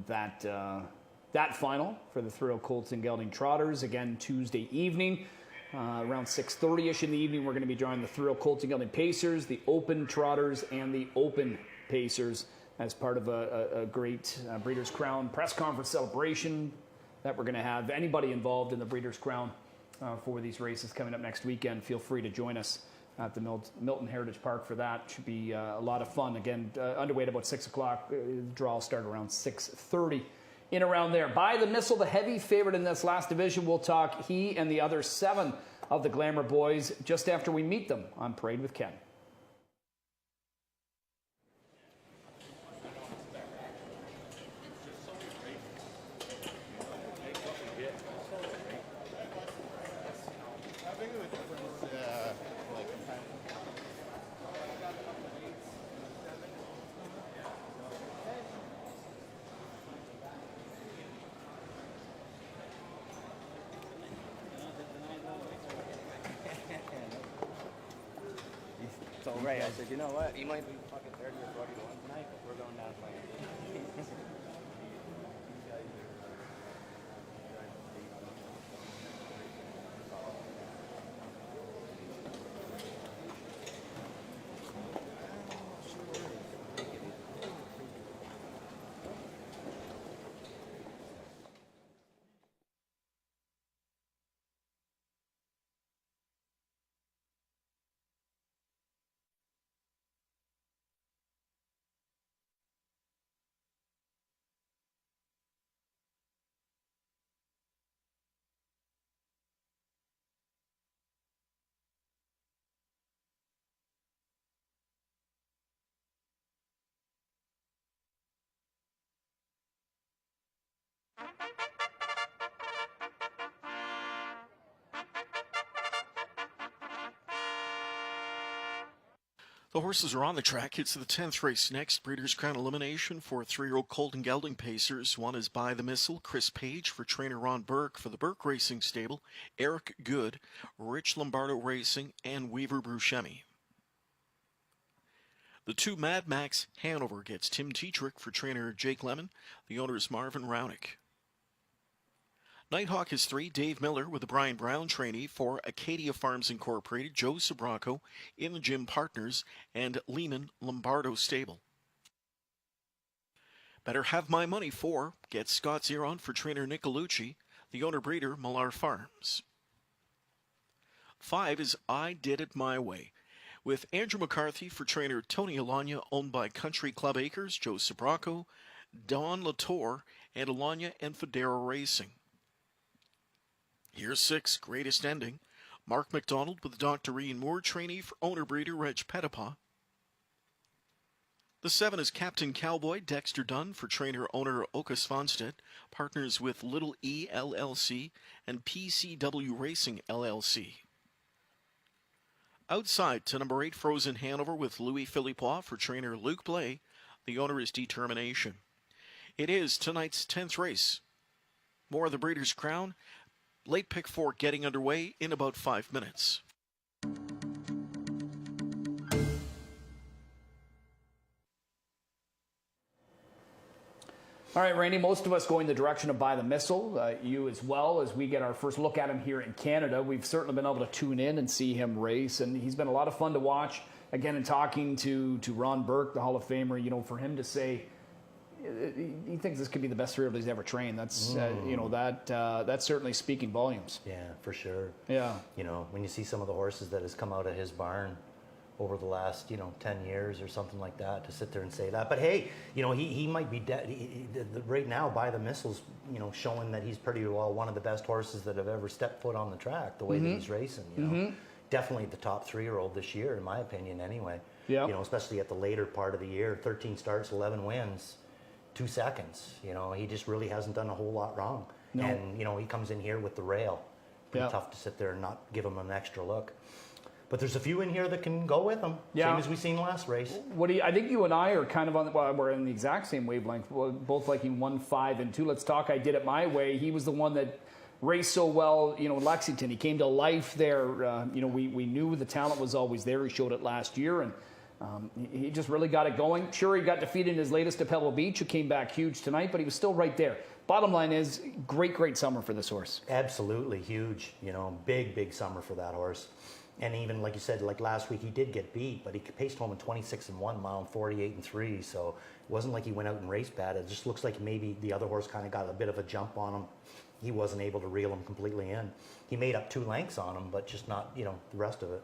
that final for the Thrill Colts and Gelding Trotters, again Tuesday evening. Around 6:30ish in the evening, we're going to be drawing the Thrill Colts and Gelding Pacers, the Open Trotters, and the Open Pacers as part of a great Breeders' Crown press conference celebration that we're going to have. Anybody involved in the Breeders' Crown for these races coming up next weekend, feel free to join us at the Milton Heritage Park for that. Should be a lot of fun. Again, underway at about 6 o'clock. Draw will start around 6:30. In around there. By the Missile, the heavy favorite in this last division. We'll talk he and the other 7 of the Glamour boys just after we meet them on Parade with Ken. So Ray, I said, you know what? He might be fucking 30 or 40 to 1 tonight, but we're going down playing. The horses are on the track. It's the 10th race next. Breeders' Crown elimination for 3-year-old Colt and Gelding Pacers. One is By the Missile, Chris Page for trainer Ron Burke for the Burke Racing Stable, Eric Good, Rich Lombardo Racing, and Weaver Buscemi. The 2 Mad Max Hanover gets Tim Tetrick for trainer Jake Lemon. The owner is Marvin Raunick. Nighthawk is 3, Dave Miller with the Brian Brown trainee for Acadia Farms Incorporated, Joe Sobraco, In the Gym Partners, and Lehman Lombardo Stable. Better Have My Money 4 gets Scott Zeron for trainer Nicolucci, the owner breeder Millar Farms. 5 is I Did It My Way, with Andrew McCarthy for trainer Tony Alanya, owned by Country Club Acres, Joe Sobraco, Don Latour, and Alanya and Federa Racing. Here's 6, Greatest Ending. Mark McDonald with Dr. Ian Moore, trainee for owner-breeder Reg Pettipaw. The 7 is Captain Cowboy, Dexter Dunn for trainer-owner Oka Svanstedt, partners with Little E LLC and PCW Racing LLC. Outside to number 8, Frozen Hanover with Louis Philippois for trainer Luke Blay. The owner is Determination. It is tonight's 10th race. More of the Breeders' Crown. Late pick 4 getting underway in about 5 minutes. All right, Randy, most of us going the direction of By the Missile. You as well, as we get our first look at him here in Canada. We've certainly been able to tune in and see him race, and he's been a lot of fun to watch. Again, in talking to Ron Burke, the Hall of Famer, for him to say he thinks this could be the best 3-year-old he's ever trained. That's that's certainly speaking volumes. Yeah, for sure. Yeah. When you see some of the horses that has come out of his barn over the last 10 years or something like that, to sit there and say that. But hey, he might be right now. By the Missile's showing that he's pretty well one of the best horses that have ever stepped foot on the track. The way that he's racing, definitely the top 3-year-old this year, in my opinion. Anyway, yeah. Especially at the later part of the year, 13 starts, 11 wins. 2 seconds. He just really hasn't done a whole lot wrong. No. And he comes in here with the rail. Pretty tough to sit there and not give him an extra look. But there's a few in here that can go with him, same as we seen last race. I think you and I are kind of on. Well, we're in the exact same wavelength. We're both liking 1, 5, and 2. Let's talk. I Did It My Way. He was the one that raced so well, in Lexington. He came to life there. We knew the talent was always there. He showed it last year, and he just really got it going. Sure, he got defeated in his latest at Pebble Beach, who came back huge tonight, but he was still right there. Bottom line is, great summer for this horse. Absolutely huge. Big summer for that horse. And even, like you said, like last week, he did get beat, but he paced home in 26-1, mile 48-3. So it wasn't like he went out and raced bad. It just looks like maybe the other horse kind of got a bit of a jump on him. He wasn't able to reel him completely in. He made up 2 lengths on him, but just not, the rest of it.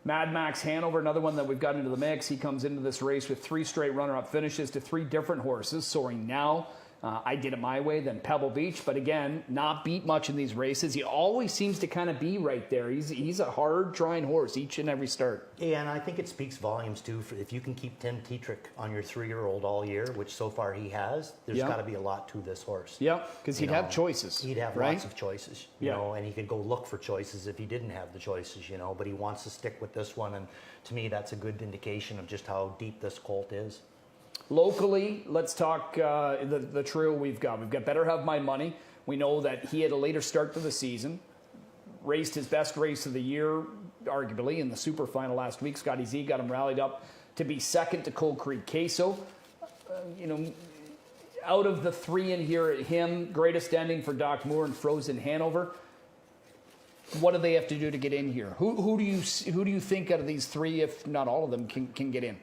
Mad Max Hanover, another one that we've got into the mix. He comes into this race with 3 straight runner-up finishes to 3 different horses. Soaring Now, I Did It My Way, then Pebble Beach. But again, not beat much in these races. He always seems to kind of be right there. He's a hard-trying horse each and every start. Yeah, and I think it speaks volumes, too. If you can keep Tim Tetrick on your 3-year-old all year, which so far he has, there's got to be a lot to this horse. Yeah, because he'd have choices. He'd have lots of choices, you know, and he could go look for choices if he didn't have the choices, but he wants to stick with this one. And to me, that's a good indication of just how deep this colt is. Locally, let's talk the trio we've got. We've got Better Have My Money. We know that he had a later start to the season. Raced his best race of the year, arguably, in the super final last week. Scotty Z got him rallied up to be second to Cold Creek Queso. Out of the 3 in here, him, greatest ending for Doc Moore and Frozen Hanover. What do they have to do to get in here? Who do you think out of these 3, if not all of them, can get in?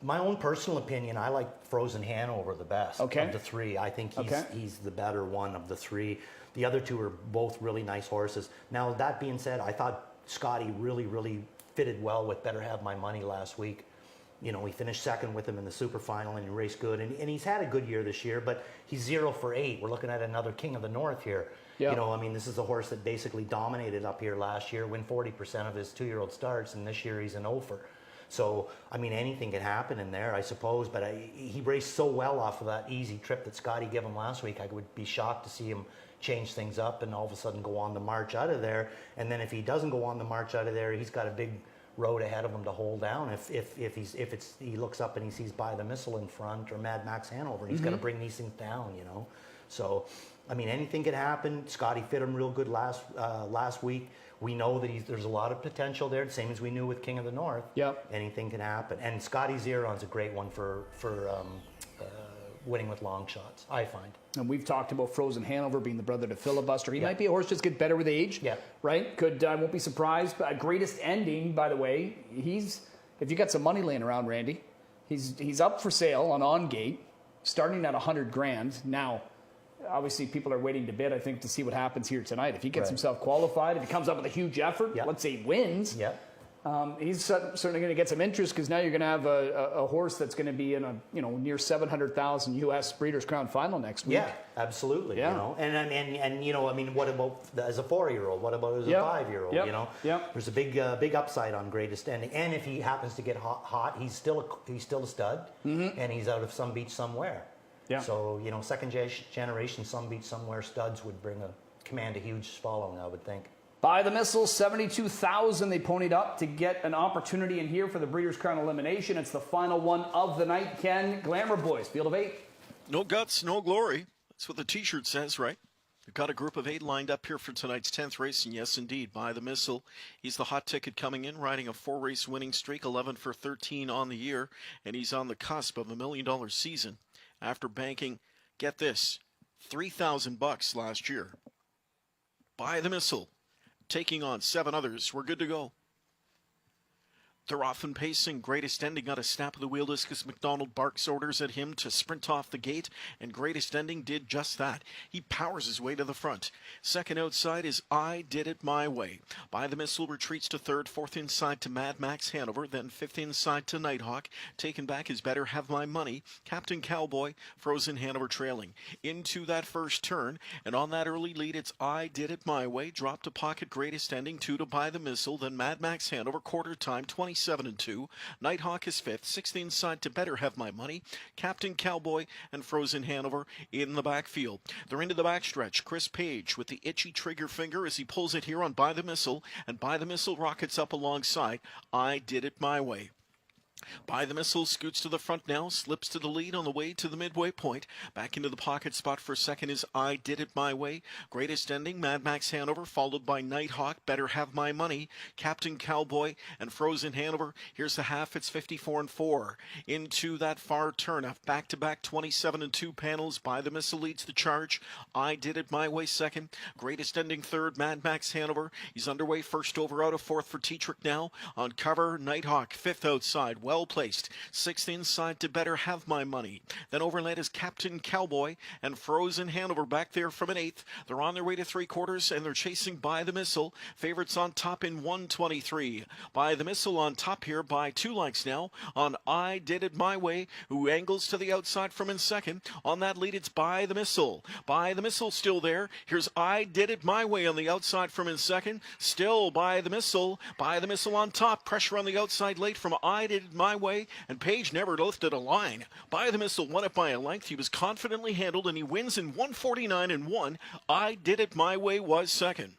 My own personal opinion, I like Frozen Hanover the best of the 3. I think he's the better one of the 3. The other 2 are both really nice horses. Now, that being said, I thought Scotty really fitted well with Better Have My Money last week. We finished second with him in the super final, and he raced good. And he's had a good year this year, but he's 0 for 8. We're looking at another King of the North here. Yep. This is a horse that basically dominated up here last year, win 40% of his 2-year-old starts, and this year he's an over. So, anything can happen in there, I suppose. But he raced so well off of that easy trip that Scotty gave him last week. I would be shocked to see him change things up and all of a sudden go on the march out of there. And then if he doesn't go on the march out of there, he's got a big road ahead of him to hold down. If he looks up and he sees By the Missile in front or Mad Max Hanover, and he's got to bring these things down, So, anything could happen. Scotty fit him real good last week. We know that there's a lot of potential there, same as we knew with King of the North. Yep. Anything can happen. And Scotty Zeron's a great one for winning with long shots, I find. And we've talked about Frozen Hanover being the brother to Filibuster. He might be a horse just get better with age. Yeah. Right? I won't be surprised. But greatest ending, by the way, if you got some money laying around, Randy, he's up for sale on Gate, starting at $100,000 now. Obviously, people are waiting to bid, I think, to see what happens here tonight. If he gets himself qualified, if he comes up with a huge effort, let's say he wins, he's certainly going to get some interest, because now you're going to have a horse that's going to be in a near $700,000 U.S. Breeders' Crown final next week. Yeah, absolutely. Yeah. What about as a 4-year-old? What about as a 5-year-old? There's a big upside on greatest ending, and if he happens to get hot, he's still a stud, and he's out of some beach somewhere. Yeah. So, second generation Some Beach Somewhere studs would command a huge following, I would think. By the Missile, 72,000 they ponied up to get an opportunity in here for the Breeders' Crown elimination. It's the final one of the night. Ken, Glamour Boys, field of 8. No guts, no glory. That's what the T-shirt says, right? We've got a group of 8 lined up here for tonight's 10th race, and yes, indeed, By the Missile. He's the hot ticket coming in, riding a 4-race winning streak, 11 for 13 on the year, and he's on the cusp of $1 million season after banking, get this, $3,000 last year. By the Missile, taking on 7 others. We're good to go. They're often pacing. Greatest Ending got a snap of the wheel discus. McDonald barks orders at him to sprint off the gate, and Greatest Ending did just that. He powers his way to the front. Second outside is I Did It My Way. By the Missile retreats to third, fourth inside to Mad Max Hanover, then fifth inside to Nighthawk. Taken back is Better Have My Money. Captain Cowboy, Frozen Hanover trailing. Into that first turn, and on that early lead, it's I Did It My Way. Drop to pocket Greatest Ending, 2 to By the Missile, then Mad Max Hanover, quarter time, 20 27-2. Nighthawk is 5th. 6th inside to Better Have My Money. Captain Cowboy and Frozen Hanover in the backfield. They're into the backstretch. Chris Page with the itchy trigger finger as he pulls it here on By the Missile, and By the Missile rockets up alongside I Did It My Way. By the Missile scoots to the front now, slips to the lead on the way to the midway point. Back into the pocket spot for second is I Did It My Way. Greatest Ending, Mad Max Hanover, followed by Nighthawk, Better Have My Money, Captain Cowboy, and Frozen Hanover. Here's the half, it's 54-4. Into that far turn, a back-to-back 27-2 panels. By the Missile leads the charge. I Did It My Way second. Greatest Ending third, Mad Max Hanover. He's underway, first over out of fourth for Tetrick now. On cover, Nighthawk, fifth outside. Well placed. Sixth inside to Better Have My Money. Then overled is Captain Cowboy and Frozen Hanover back there from an eighth. They're on their way to three-quarters and they're chasing By the Missile. Favorites on top in 1:23. By the Missile on top here by 2 lengths now on I Did It My Way, who angles to the outside from in second. On that lead, it's By the Missile. By the Missile still there. Here's I Did It My Way on the outside from in second. Still By the Missile. By the Missile on top. Pressure on the outside late from I Did It My Way, and Page never lifted a line. By the Missile won it by a length. He was confidently handled, and he wins in 1:49-1. I Did It My Way was second.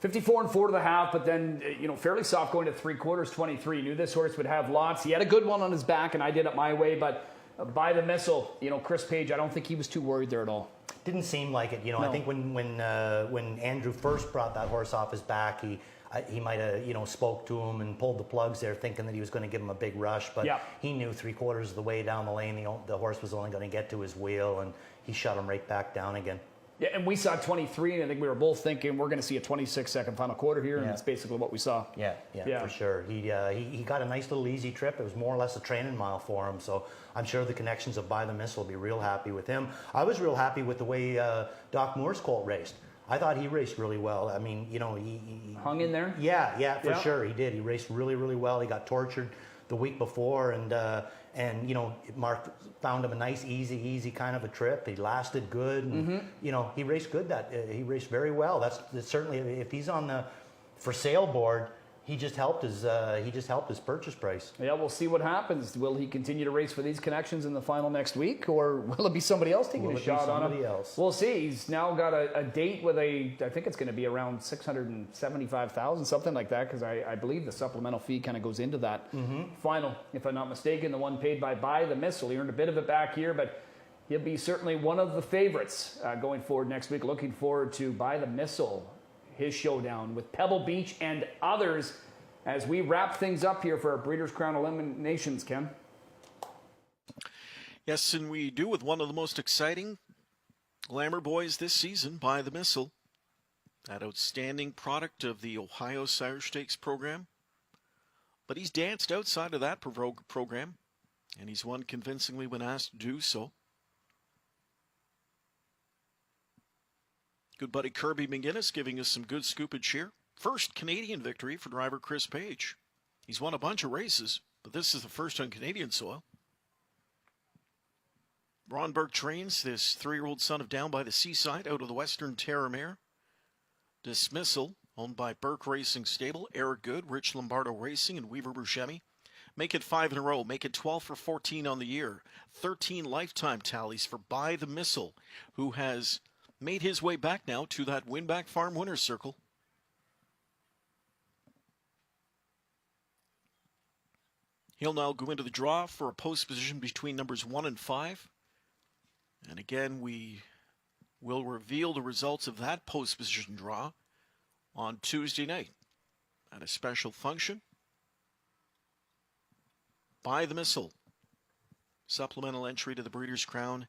$54-4 to the half, but then, fairly soft going to three-quarters, 23. Knew this horse would have lots. He had a good one on his back, and I Did It My Way, but By the Missile, Chris Page, I don't think he was too worried there at all. Didn't seem like it. No. I think when Andrew first brought that horse off his back, he might have spoke to him and pulled the plugs there, thinking that he was going to give him a big rush. But he knew three-quarters of the way down the lane, the horse was only going to get to his wheel, and he shut him right back down again. Yeah, and we saw 23, and I think we were both thinking we're going to see a 26-second final quarter here, and that's basically what we saw. Yeah, for sure. He got a nice little easy trip. It was more or less a training mile for him, so I'm sure the connections of By the Missile will be real happy with him. I was real happy with the way Doc Moore's colt raced. I thought he raced really well. I mean, he hung in there? Yeah, for sure. He did. He raced really, really well. He got tortured the week before, and Mark found him a nice, easy kind of a trip. He lasted good, and he raced good. He raced very well. That's certainly, if he's on the for sale board, he just helped his purchase price. Yeah, we'll see what happens. Will he continue to race for these connections in the final next week, or will it be somebody else taking a shot on him? We'll see. He's now got a date with I think it's going to be around $675,000, something like that, because I believe the supplemental fee kind of goes into that final, if I'm not mistaken, the one paid by the Missile. He earned a bit of it back here, but he'll be certainly one of the favorites going forward next week. Looking forward to By the Missile, his showdown with Pebble Beach and others as we wrap things up here for our Breeders' Crown eliminations, Ken. Yes, and we do with one of the most exciting glamour boys this season, By the Missile. That outstanding product of the Ohio Sire Stakes program. But he's danced outside of that program, and he's won convincingly when asked to do so. Good buddy Kirby McGinnis giving us some good scoopage here. First Canadian victory for driver Chris Page. He's won a bunch of races, but this is the first on Canadian soil. Ron Burke trains this 3-year-old son of Down by the Seaside out of the Western Terra Mare. Dismissal, owned by Burke Racing Stable, Eric Good, Rich Lombardo Racing, and Weaver Buscemi. Make it 5 in a row. Make it 12 for 14 on the year. 13 lifetime tallies for By the Missile, who has made his way back now to that Winback Farm winner's circle. He'll now go into the draw for a post position between numbers 1 and 5. And again, we will reveal the results of that post position draw on Tuesday night at a special function. By the Missile, supplemental entry to the Breeders' Crown.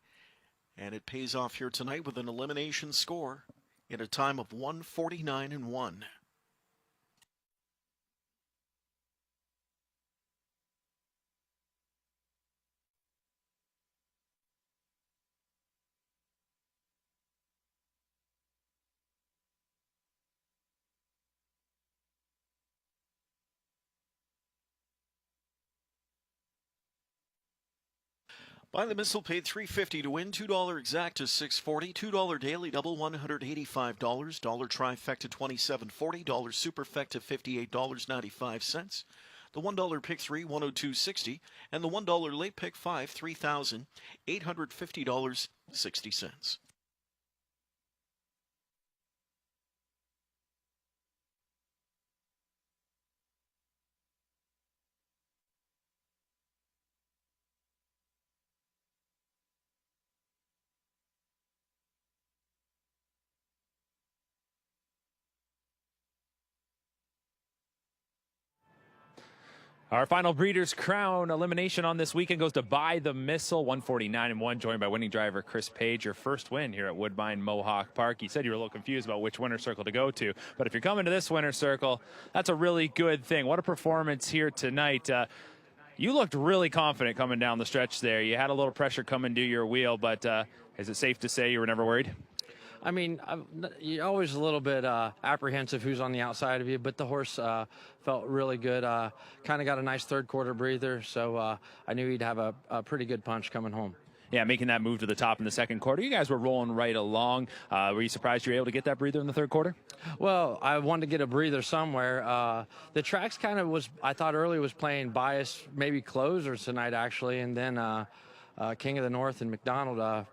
And it pays off here tonight with an elimination score in a time of 1:49-1. By the Missile paid $3.50 to win, $2 exact to $6.40, $2 daily double $185, dollar trifecta $27.40, dollar superfecta $58.95. The $1 pick 3, $102.60, and the $1 late pick 5, $3,850.60. Our final Breeders' Crown elimination on this weekend goes to By the Missile, 149-1, joined by winning driver Chris Page. Your first win here at Woodbine Mohawk Park. You said you were a little confused about which winner's circle to go to, but if you're coming to this winner's circle, that's a really good thing. What a performance here tonight. You looked really confident coming down the stretch there. You had a little pressure coming to your wheel, but is it safe to say you were never worried? I mean, you're always a little bit apprehensive who's on the outside of you, but the horse felt really good. Kind of got a nice third quarter breather, so I knew he'd have a pretty good punch coming home. Yeah, making that move to the top in the second quarter. You guys were rolling right along. Were you surprised you were able to get that breather in the third quarter? Well, I wanted to get a breather somewhere. The tracks kind of was, I thought early was playing bias, maybe closer tonight actually, and then King of the North and McDonald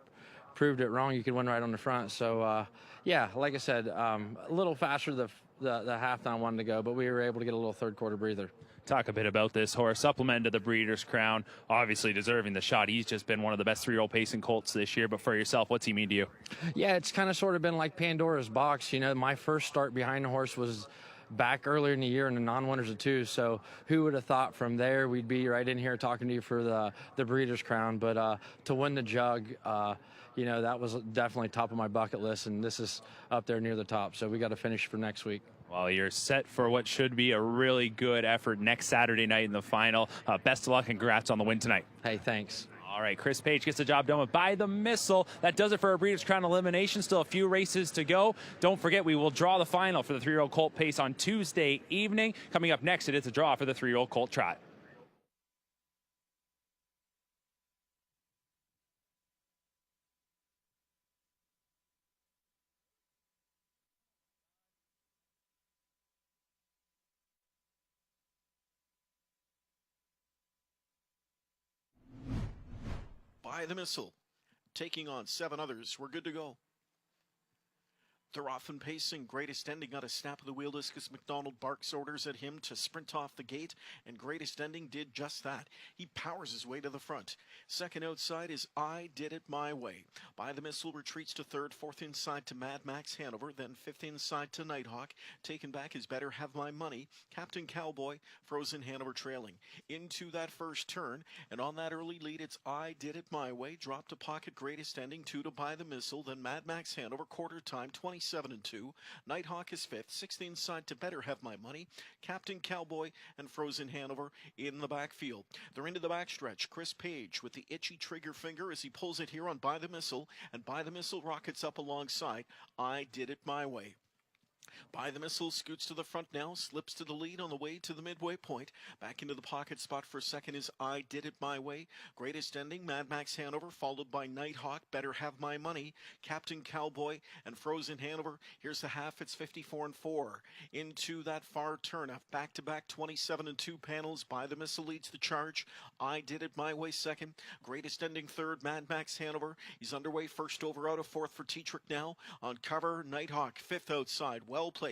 proved it wrong. You could win right on the front. So, yeah, like I said, a little faster the half I wanted to go, but we were able to get a little third quarter breather. Talk a bit about this horse, supplement to the Breeders' Crown, obviously deserving the shot. He's just been one of the best 3-year-old pacing colts this year, but for yourself, what's he mean to you? Yeah, it's kind of sort of been like Pandora's box. You know, my first start behind the horse was back earlier in the year in the non-winners of 2, so who would have thought from there we'd be right in here talking to you for the Breeders' Crown, but to win the jug, you know, that was definitely top of my bucket list, and this is up there near the top, so we got to finish for next week. Well, you're set for what should be a really good effort next Saturday night in the final. Best of luck and congrats on the win tonight. Hey, thanks. All right, Chris Page gets the job done with By the Missile. That does it for our Breeders' Crown elimination. Still a few races to go. Don't forget, we will draw the final for the 3-year-old Colt Pace on Tuesday evening. Coming up next, it is a draw for the 3-year-old Colt Trot. By the Missile, taking on 7 others. We're good to go. They're often pacing. Greatest Ending got a snap of the wheel disc as McDonald barks orders at him to sprint off the gate, and Greatest Ending did just that. He powers his way to the front. Second outside is I Did It My Way. By the Missile retreats to third, fourth inside to Mad Max Hanover, then fifth inside to Nighthawk. Taken back is Better Have My Money. Captain Cowboy, Frozen Hanover trailing. Into that first turn, and on that early lead, it's I Did It My Way. Drop to pocket Greatest Ending, 2 to By the Missile, then Mad Max Hanover, quarter time, 27-2. Nighthawk is fifth, sixth inside to Better Have My Money. Captain Cowboy and Frozen Hanover in the backfield. They're into the backstretch. Chris Page with the itchy trigger finger as he pulls it here on By the Missile, and By the Missile rockets up alongside I Did It My Way. By the Missile scoots to the front now, slips to the lead on the way to the midway point. Back into the pocket spot for second is I Did It My Way. Greatest Ending, Mad Max Hanover, followed by Nighthawk, Better Have My Money, Captain Cowboy, and Frozen Hanover. Here's the half, it's 54-4. Into that far turn, back-to-back 27-2 panels. By the Missile leads the charge. I Did It My Way second. Greatest Ending third, Mad Max Hanover. He's underway, first over out of fourth for Tetrick now. On cover, Nighthawk, fifth outside, well placed.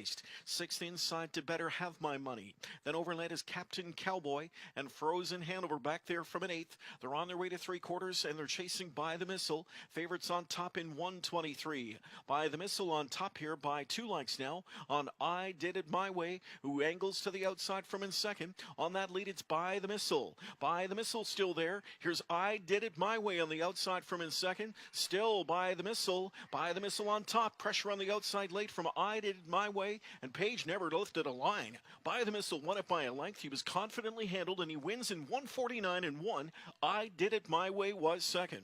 Sixth inside to Better Have My Money. Then overled is Captain Cowboy and Frozen Hanover back there from an eighth. They're on their way to three quarters and they're chasing By the Missile. Favorites on top in 123. By the Missile on top here by 2 lengths now on I Did It My Way, who angles to the outside from in second. On that lead, it's By the Missile. By the Missile still there. Here's I Did It My Way on the outside from in second. Still By the Missile. By the Missile on top. Pressure on the outside late from I Did It My Way, and Page never lifted a line. By the Missile won it by a length. He was confidently handled, and he wins in 149-1. I Did It My Way was second.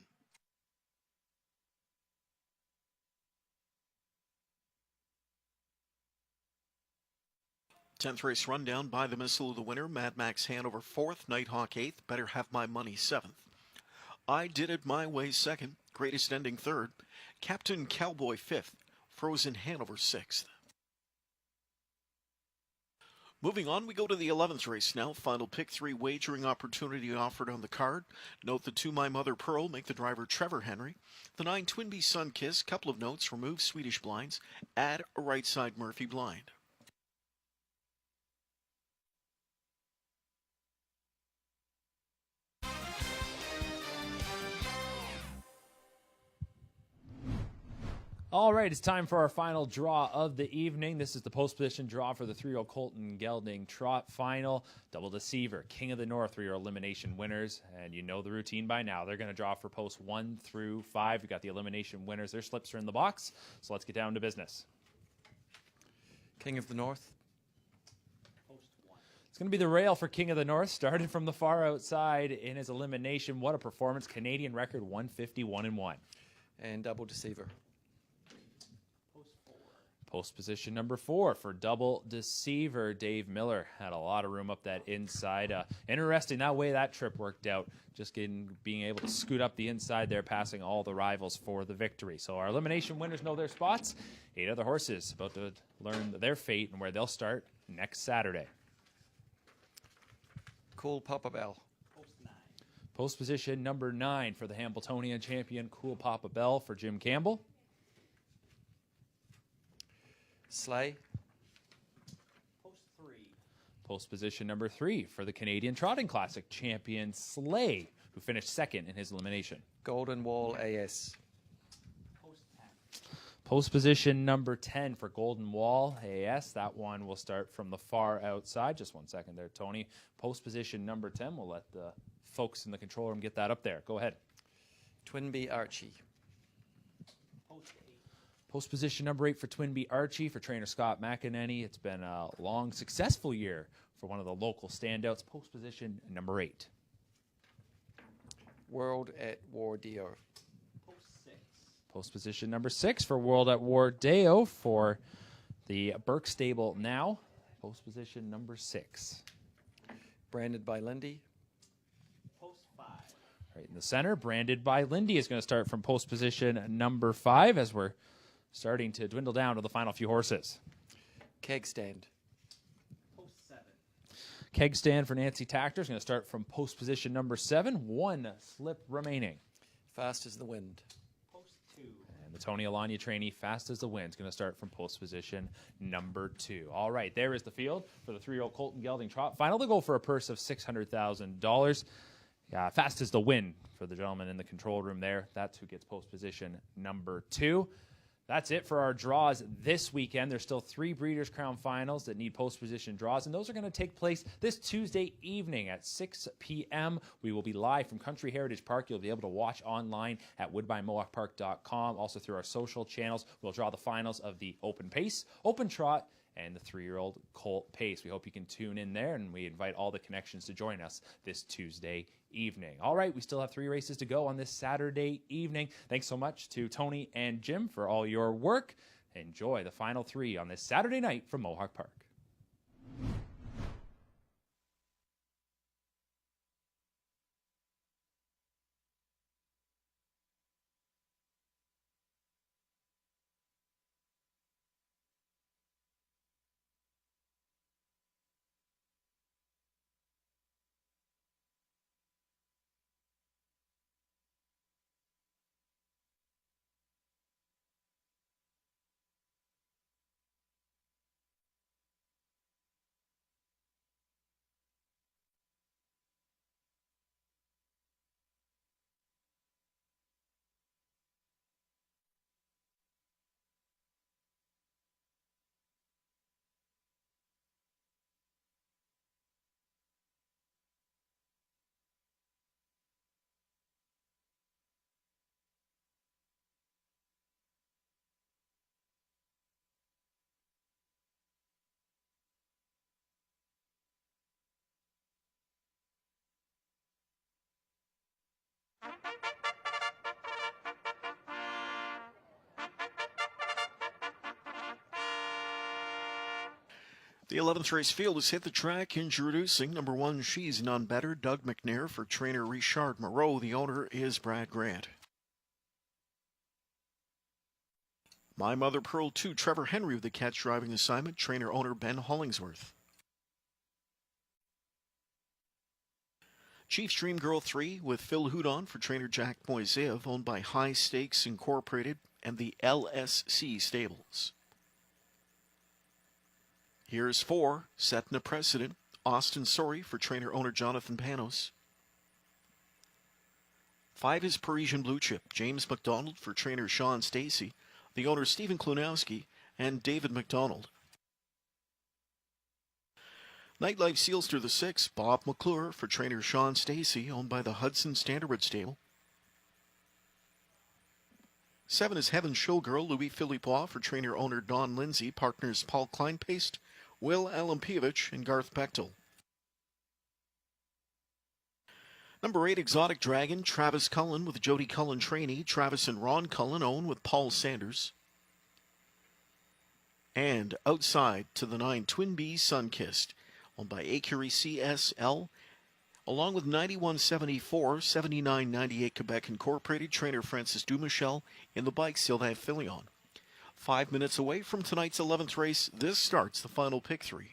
Tenth race rundown. By the Missile, the winner. Mad Max Hanover fourth. Nighthawk eighth. Better Have My Money seventh. I Did It My Way second, Greatest Ending third, Captain Cowboy fifth, Frozen Hanover sixth. Moving on, we go to the 11th race now. Final pick 3 wagering opportunity offered on the card. Note the 2 My Mother Pearl make the driver Trevor Henry. The 9 Twinbee Sun Kiss, couple of notes, remove Swedish blinds, add a right side Murphy blind. All right, it's time for our final draw of the evening. This is the post-position draw for the 3-year-old Colt and gelding trot final. Double Deceiver, King of the North, 3-year elimination winners. And you know the routine by now. They're going to draw for posts 1 through 5. We've got the elimination winners. Their slips are in the box. So let's get down to business. King of the North. It's going to be the rail for King of the North. Started from the far outside in his elimination. What a performance. Canadian record 151-1. And Double Deceiver. Post position number 4 for Double Deceiver. Dave Miller had a lot of room up that inside. Interesting that way that trip worked out. Just being able to scoot up the inside there, passing all the rivals for the victory. So our elimination winners know their spots. 8 other horses about to learn their fate and where they'll start next Saturday. Cool Papa Bell. Post position number 9 for the Hambletonian champion, Cool Papa Bell for Jim Campbell. Sleigh. Post position number 3 for the Canadian Trotting Classic champion, Sleigh, who finished second in his elimination. Golden Wall AS. Post position number 10 for Golden Wall AS. That one will start from the far outside. Just 1 second there, Tony. Post position number 10. We'll let the folks in the control room get that up there. Go ahead. Twinbee Archie. Post position number 8 for Twinbee Archie for trainer Scott McEnany. It's been a long, successful year for one of the local standouts. Post position number 8. World at War Dio. Post position number 6 for World at War Deo for the Burke Stable now. Post position number 6. Branded by Lindy. Right in the center, branded by Lindy, is going to start from post position number 5 as we're starting to dwindle down to the final few horses. Keg Stand. Keg Stand for Nancy Tactor is going to start from post position number 7. 1 slip remaining. Fast as the Wind. And the Tony Alanya trainee, Fast as the Wind, is going to start from post position number 2. All right, there is the field for the 3-year-old Colt and gelding trot final. They'll go for a purse of $600,000. Fast as the Wind for the gentleman in the control room there. That's who gets post position number 2. That's it for our draws this weekend. There's still 3 Breeders' Crown finals that need post-position draws, and those are going to take place this Tuesday evening at 6 p.m. We will be live from Country Heritage Park. You'll be able to watch online at woodbinemohawkpark.com. Also through our social channels, we'll draw the finals of the Open Pace, Open Trot, and the 3-year-old Colt Pace. We hope you can tune in there, and we invite all the connections to join us this Tuesday evening. All right, we still have 3 races to go on this Saturday evening. Thanks so much to Tony and Jim for all your work. Enjoy the final 3 on this Saturday night from Mohawk Park. The 11th race field has hit the track. Introducing number 1, She's None Better, Doug McNair for trainer Richard Moreau. The owner is Brad Grant. My Mother Pearl 2, Trevor Henry with the catch driving assignment, trainer owner Ben Hollingsworth. Chiefs Dream Girl 3 with Phil Houdon for trainer Jack Moiseev, owned by High Stakes Incorporated and the LSC Stables. Here's 4, Setting a Precedent, Austin Sorry for trainer owner Jonathan Panos. 5 is Parisian Blue Chip, James McDonald for trainer Sean Stacy, the owner Stephen Klunowski, and David McDonald. Nightlife Seals through the 6, Bob McClure for trainer Sean Stacy, owned by the Hudson Standardwood Stable. 7 is Heaven Showgirl, Louis Philippois for trainer owner Don Lindsay, partners Paul Kleinpaste, Will Alampievich, and Garth Bechtel. Number 8, Exotic Dragon, Travis Cullen with Jody Cullen trainee, Travis and Ron Cullen own with Paul Sanders. And Outside to the 9, Twin Bees Sunkissed, owned by Acurie CSL, along with 9174, 7998 Quebec Incorporated, trainer Francis Dumichel in the bike seal they have filly on. 5 minutes away from tonight's 11th race, this starts the final pick 3.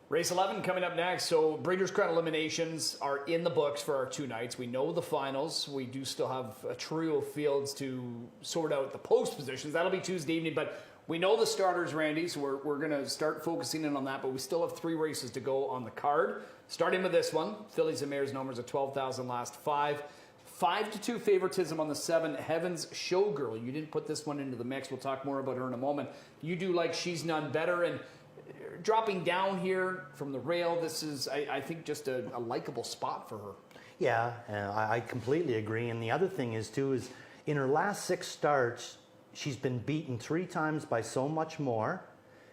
Race 11 coming up next. So Breeders' Crown eliminations are in the books for our 2 nights. We know the finals. We do still have a trio of fields to sort out the post positions. That'll be Tuesday evening, but we know the starters, Randy, so we're going to start focusing in on that, but we still have 3 races to go on the card. Starting with this one, fillies and mares numbers at 12,000 last 5. 5-2 favoritism on the 7, Heaven's Showgirl. You didn't put this one into the mix. We'll talk more about her in a moment. You do like She's None Better, and dropping down here from the rail, this is, I think, just a likable spot for her. Yeah, I completely agree. And the other thing is, too, is in her last 6 starts, she's been beaten 3 times by So Much More.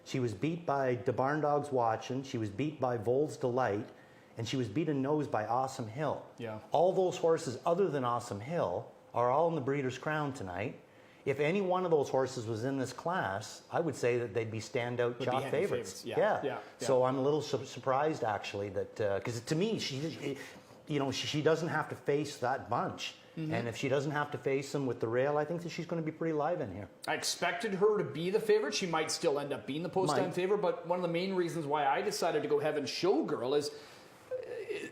She was beat by De Barn Dogs Watchin'. She was beat by Vole's Delight. And she was beaten nose by Awesome Hill. Yeah. All those horses other than Awesome Hill are all in the Breeders' Crown tonight. If any one of those horses was in this class, I would say that they'd be standout jock favorites. Yeah. So I'm a little surprised, actually, that because to me, she doesn't have to face that bunch. Mm-hmm. And if she doesn't have to face them with the rail, I think that she's going to be pretty live in here. I expected her to be the favorite. She might still end up being the post-time favorite, but one of the main reasons why I decided to go Heaven Showgirl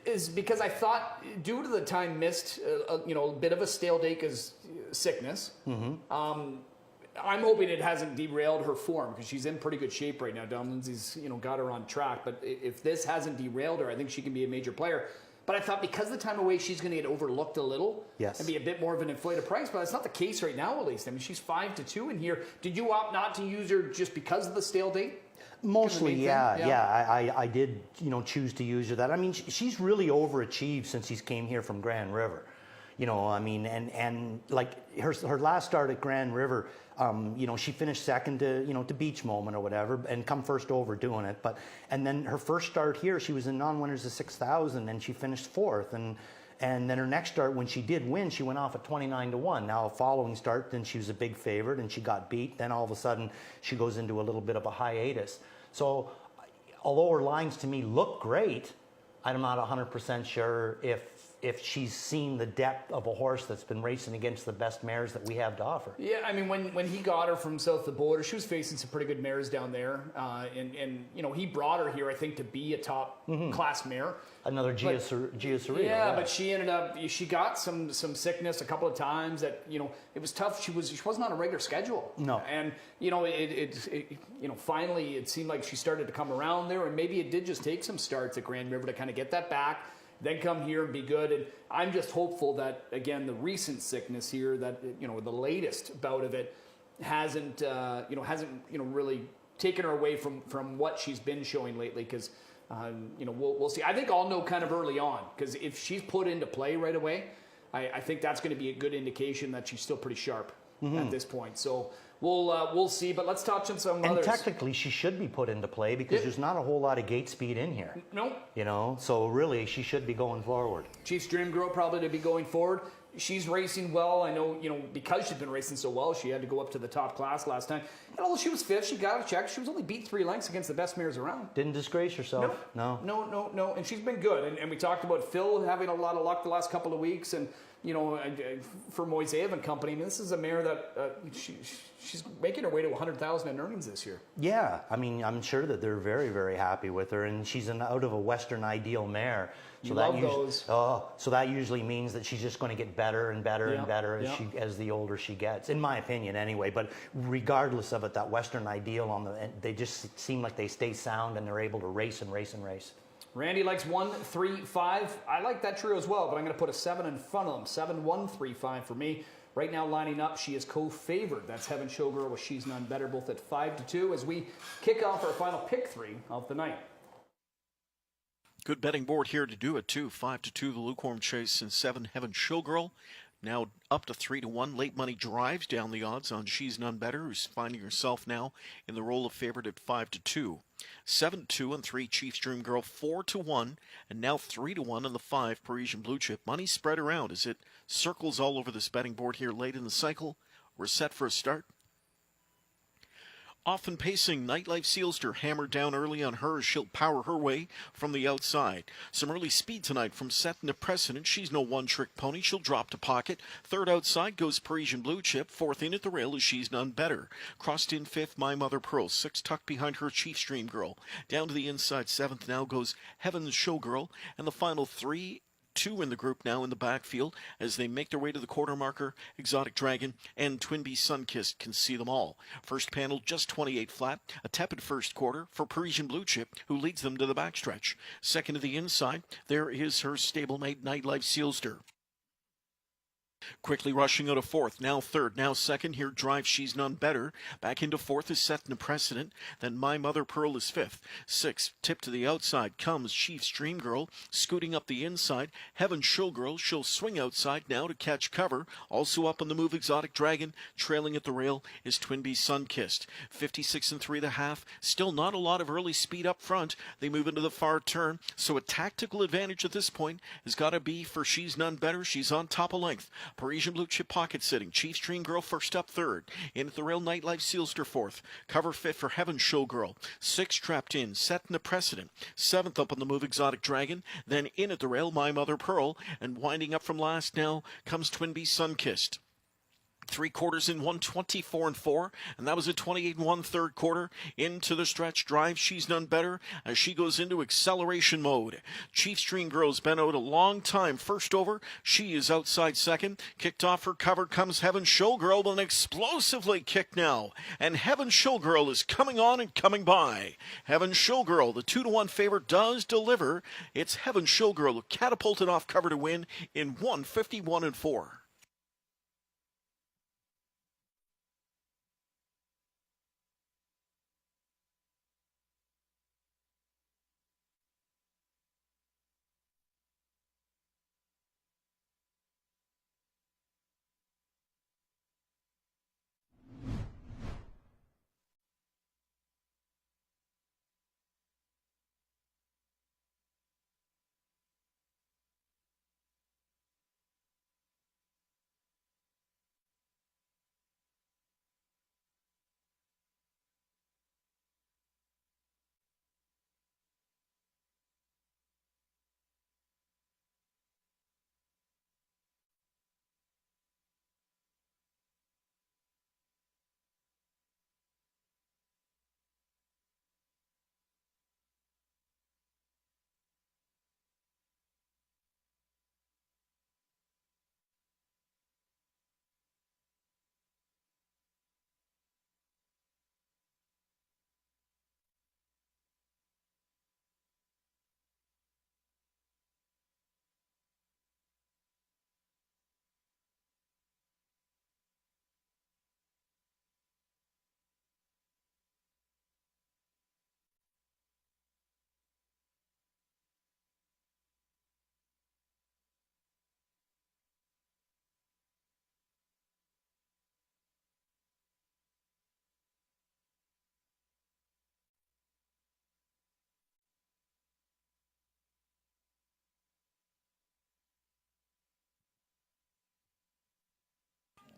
is because I thought, due to the time missed, a bit of a stale date because sickness. Mm-hmm. I'm hoping it hasn't derailed her form because she's in pretty good shape right now. Don Lindsay's got her on track, but if this hasn't derailed her, I think she can be a major player. But I thought because of the time away, she's going to get overlooked a little and be a bit more of an inflated price. But that's not the case right now, at least. I mean, she's 5-2 in here. Did you opt not to use her just because of the stale date? Mostly, yeah. I did, choose to use her. That I mean, she's really overachieved since she's came here from Grand River. And like her last start at Grand River, she finished second to Beach Moment or whatever, and come first over doing it. And then her first start here, she was in non-winners of 6,000, and she finished 4th. And then her next start, when she did win, she went off at 29-1. Now, following start, then she was a big favorite, and she got beat. Then all of a sudden, she goes into a little bit of a hiatus. So, although her lines to me look great, I'm not 100% sure if she's seen the depth of a horse that's been racing against the best mares that we have to offer. Yeah, I mean, when he got her from south of the border, she was facing some pretty good mares down there. And he brought her here, I think, to be a top class mare. Another Gia Cerrillo. Yeah, but she ended up, she got some sickness a couple of times that, it was tough. She wasn't on a regular schedule. No. And, finally it seemed like she started to come around there, and maybe it did just take some starts at Grand River to kind of get that back, then come here and be good. And I'm just hopeful that, again, the recent sickness here, that, the latest bout of it hasn't really taken her away from what she's been showing lately, because we'll see. I think I'll know kind of early on, because if she's put into play right away, I think that's going to be a good indication that she's still pretty sharp. at this point. So we'll see. But let's touch on some others. And technically, she should be put into play because there's not a whole lot of gate speed in here. Nope. You know, so really, she should be going forward. Chief's Dream Girl probably to be going forward. She's racing well. I know, because she's been racing so well, she had to go up to the top class last time. And although she was fifth, she got a check. She was only beat 3 lengths against the best mares around. Didn't disgrace herself. No. No. And she's been good. And we talked about Phil having a lot of luck the last couple of weeks. And, for Moiseev and company, I mean, this is a mare that she's making her way to 100,000 in earnings this year. Yeah, I mean, I'm sure that they're very, very happy with her, and she's out of a Western Ideal mare. So You that love those. So that usually means that she's just going to get better and better and better as the older she gets, in my opinion, anyway. But regardless of it, that Western Ideal they just seem like they stay sound and they're able to race and race and race. Randy likes 1, 3, 5. I like that trio as well, but I'm going to put a 7 in front of them. 7, 1, 3, 5 for me. Right now, lining up, she is co-favored. That's Heaven Showgirl with She's None Better, both at 5-2, as we kick off our final pick 3 of the night. Good betting board here to do it, too. 5-2, the Lukewarm Chase, and 7, Heaven Showgirl. Now up to 3-1. Late money drives down the odds on She's None Better, who's finding herself now in the role of favorite at 5-2. 7-2 and 3, Chief's Dream Girl, 4-1, and now 3-1 on the 5, Parisian Blue Chip. Money spread around as it circles all over this betting board here late in the cycle. We're set for a start. Often pacing, Nightlife Sealster hammered down early on her as she'll power her way from the outside. Some early speed tonight from Setting a Precedent. She's no one-trick pony. She'll drop to pocket. Third outside goes Parisian Blue Chip. Fourth in at the rail is She's None Better. Crossed in fifth, My Mother Pearl. Sixth tucked behind her, Chief's Dream Girl. Down to the inside, seventh now goes Heaven's Showgirl. And the final 3, 2 in the group now in the backfield as they make their way to the quarter marker. Exotic Dragon and Twinbee Sunkissed can see them all. First panel just 28 flat, a tepid first quarter for Parisian Blue Chip, who leads them to the backstretch. Second to the inside, there is her stablemate Nightlife Sealster. Quickly rushing out of fourth, now third, now second. Here drives She's None Better. Back into fourth is Setting a Precedent. Then My Mother Pearl is fifth. Sixth, tip to the outside comes Chief's Dream Girl. Scooting up the inside, Heaven Showgirl. She'll swing outside now to catch cover. Also up on the move, Exotic Dragon. Trailing at the rail is Twinbee Sunkissed. 56 and 3 1/2. Still not a lot of early speed up front. They move into the far turn. So a tactical advantage at this point has got to be for She's None Better. She's on top of length. Parisian Blue Chip pocket sitting. Chief's Dream Girl first up third. In at the rail, Nightlife Sealster fourth. Cover fifth for Heaven Showgirl. Sixth trapped in, Setting a Precedent. Seventh up on the move, Exotic Dragon. Then in at the rail, My Mother Pearl. And winding up from last now comes Twinbee Sunkissed. 3 quarters in 124 and 4, and that was a 28 and 1/3 quarter. Into the stretch drive, She's None Better as she goes into acceleration mode. Chief's Dream Girl's been out a long time. First over, she is outside second. Kicked off her cover comes Heaven Showgirl with an explosively kick now, and Heaven Showgirl is coming on and coming by. Heaven Showgirl, the 2-1 favorite, does deliver. It's Heaven Showgirl who catapulted off cover to win in 151 and 4.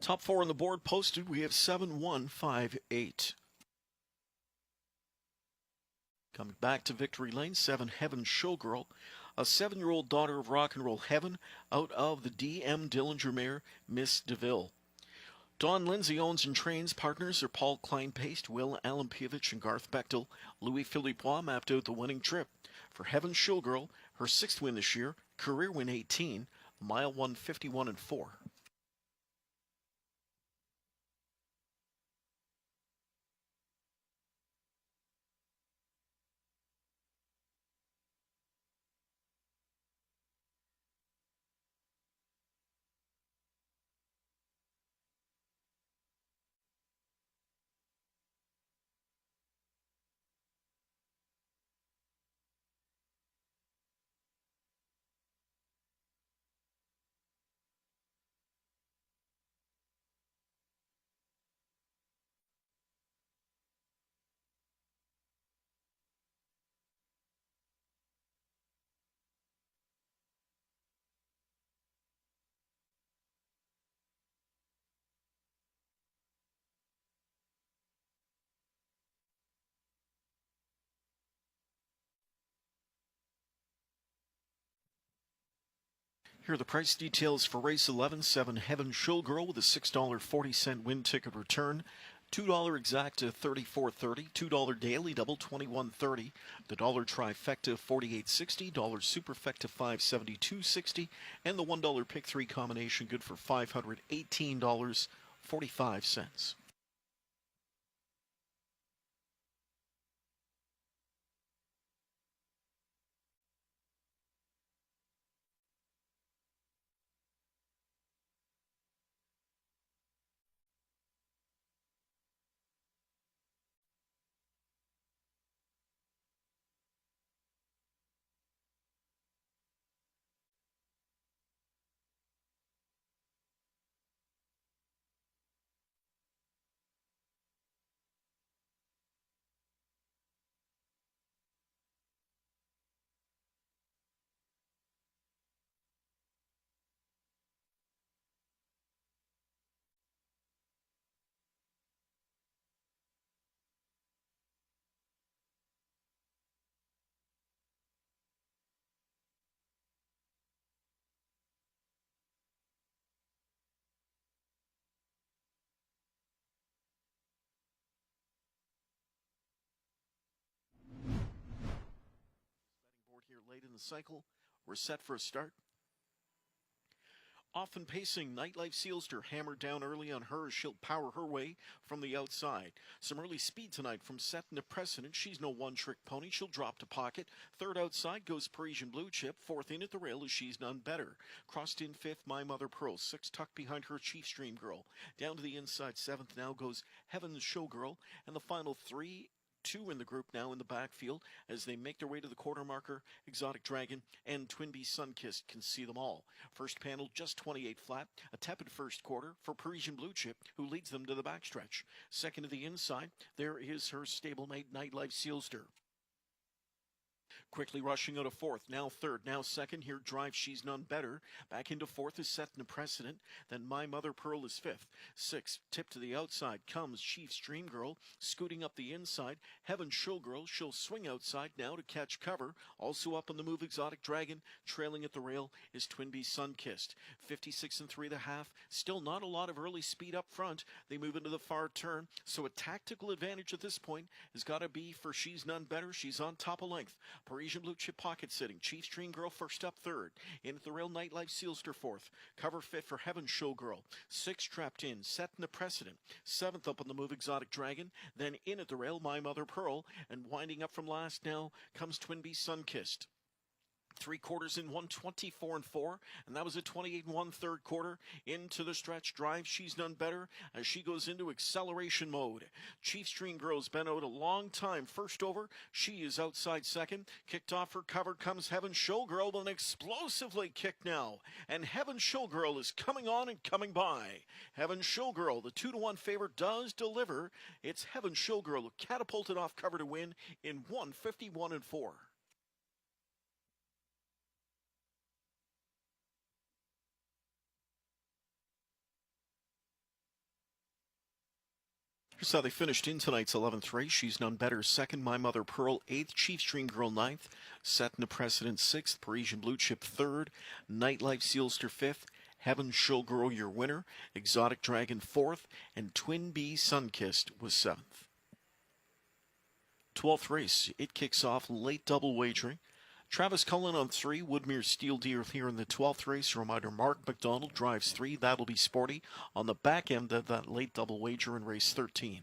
Top 4 on the board posted. We have 7, 1, 5, 8. Coming back to Victory Lane, 7, Heaven Showgirl. A 7-year-old daughter of rock and roll Heaven out of the D.M. Dillinger mare, Miss DeVille. Don Lindsay owns and trains. Partners are Paul Kleinpaste, Will Alampievich, and Garth Bechtel. Louis Philippois mapped out the winning trip. For Heaven Showgirl, her 6th win this year, career win 18, mile 151 and 4. Here are the price details for race 11, 7 Heaven Showgirl with a $6.40 win ticket return. $2 exact to $34.30, $2 daily double $21.30, the dollar trifecta $48.60, dollar superfecta $572.60, and the $1 pick 3 combination good for $518.45. Here late in the cycle, we're set for a start. Often pacing, Nightlife Sealster hammered down early on her as she'll power her way from the outside. Some early speed tonight from Setting the Precedent. She's no one-trick pony. She'll drop to pocket. Third outside goes Parisian Blue Chip. Fourth in at the rail as She's None Better. Crossed in fifth, My Mother Pearl. Sixth tucked behind her, Chief Stream Girl. Down to the inside, seventh now goes Heaven's Showgirl. And the final three, 2 in the group now in the backfield as they make their way to the quarter marker. Exotic Dragon and Twinbee Sunkissed can see them all. First panel just 28 flat. A tepid first quarter for Parisian Blue Chip, who leads them to the backstretch. Second to the inside, there is her stablemate Nightlife Sealster. Quickly rushing out of fourth, now third, now second. Here Drive She's None Better. Back into fourth is Setting a Precedent. Then My Mother Pearl is fifth. Sixth, tip to the outside comes Chief Stream Girl. Scooting up the inside, Heaven Showgirl. She'll swing outside now to catch cover. Also up on the move, Exotic Dragon. Trailing at the rail is Twinbee Sunkissed. 56 and 3 1/2. Still not a lot of early speed up front. They move into the far turn. So a tactical advantage at this point has got to be for She's None Better. She's on top of length. Parisian Blue Chip pocket sitting. Chief Stream Girl first up third. In at the rail, Nightlife Sealster fourth. Cover fifth for Heaven Showgirl. Sixth trapped in, Setting the Precedent. Seventh up on the move, Exotic Dragon. Then in at the rail, My Mother Pearl. And winding up from last now comes Twinbee Sunkissed. 3 quarters in 124 and 4, and that was a 28 and 1 third quarter. Into the stretch, Drive She's None Better as she goes into acceleration mode. Chief Stream Girl's been out a long time. First over, she is outside second. Kicked off her cover comes Heaven Showgirl with an explosively kick now, and Heaven Showgirl is coming on and coming by. Heaven Showgirl, the 2-1 favorite, does deliver. It's Heaven Showgirl who catapulted off cover to win in 151 and 4. Here's how they finished in tonight's 11th race. She's None Better, second. My Mother Pearl, 8th. Chiefs Dream Girl, 9th. Setting a Precedent, 6th. Parisian Blue Chip, 3rd. Nightlife Sealster, 5th. Heaven Showgirl, your winner. Exotic Dragon, 4th. And Twin Bee Sunkissed was 7th. 12th race, it kicks off late double wagering. Travis Cullen on 3, Woodmere Steel Deer here in the 12th race. Reminder, Mark McDonald drives 3. That'll be Sporty on the back end of that late double wager in race 13.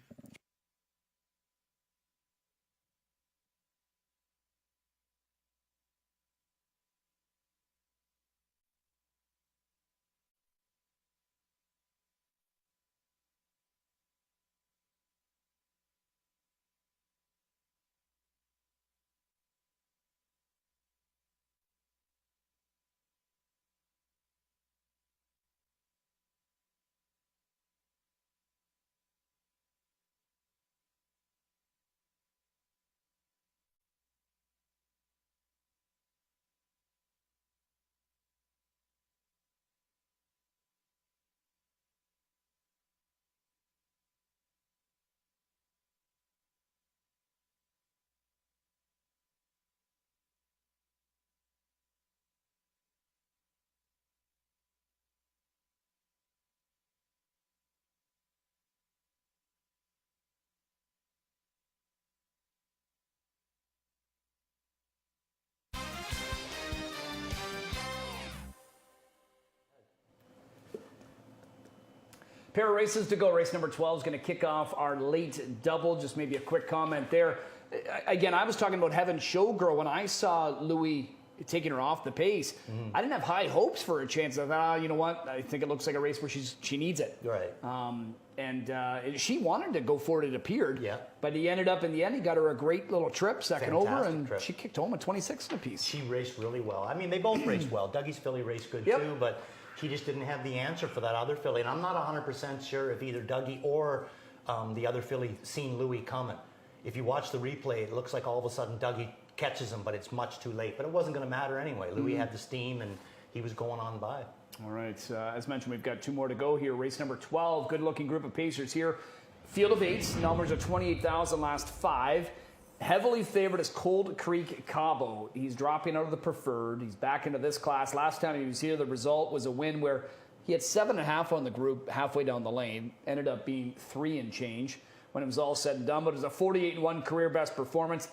Pair of races to go. Race number 12 is going to kick off our late double. Just maybe a quick comment there. Again, I was talking about Heaven Showgirl. When I saw Louis taking her off the pace, I didn't have high hopes for a chance. I thought, you know what? I think it looks like a race where she needs it. Right. And she wanted to go for it, it appeared. Yeah. But he ended up, in the end, he got her a great little trip, second Fantastic over, and trip. she kicked home at 26 in a piece. She raced really well. I mean, they both raced well. Dougie's filly raced good too, but he just didn't have the answer for that other filly. And I'm not 100% sure if either Dougie or the other filly seen Louis coming. If you watch the replay, it looks like all of a sudden Dougie catches him, but it's much too late. But it wasn't going to matter anyway. Louis had the steam, and he was going on by. All right. As mentioned, we've got 2 more to go here. Race number 12. Good-looking group of pacers here. Field of 8s. Numbers are 28,000 last 5. Heavily favored is Cold Creek Cabo. He's dropping out of the preferred. He's back into this class. Last time he was here, the result was a win where he had 7.5 on the group halfway down the lane. Ended up being 3 and change when it was all said and done. But it was a 48-1 career best performance.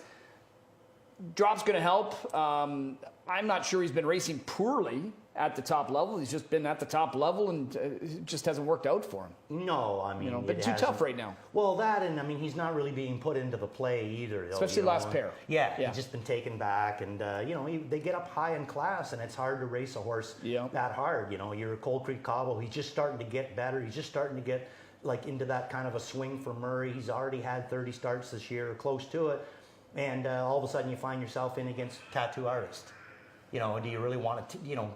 Drop's going to help. I'm not sure he's been racing poorly at the top level. He's just been at the top level, and it just hasn't worked out for him. No, I mean, been too tough right now. Well, that, and I mean, he's not really being put into the play either. Especially last pair. Yeah, he's just been taken back, and they get up high in class, and it's hard to race a horse that hard. You're a Cold Creek Cobble. He's just starting to get better. He's just starting to get like into that kind of a swing for Murray. He's already had 30 starts this year, or close to it, and all of a sudden you find yourself in against Tattoo Artist. Do you really want to,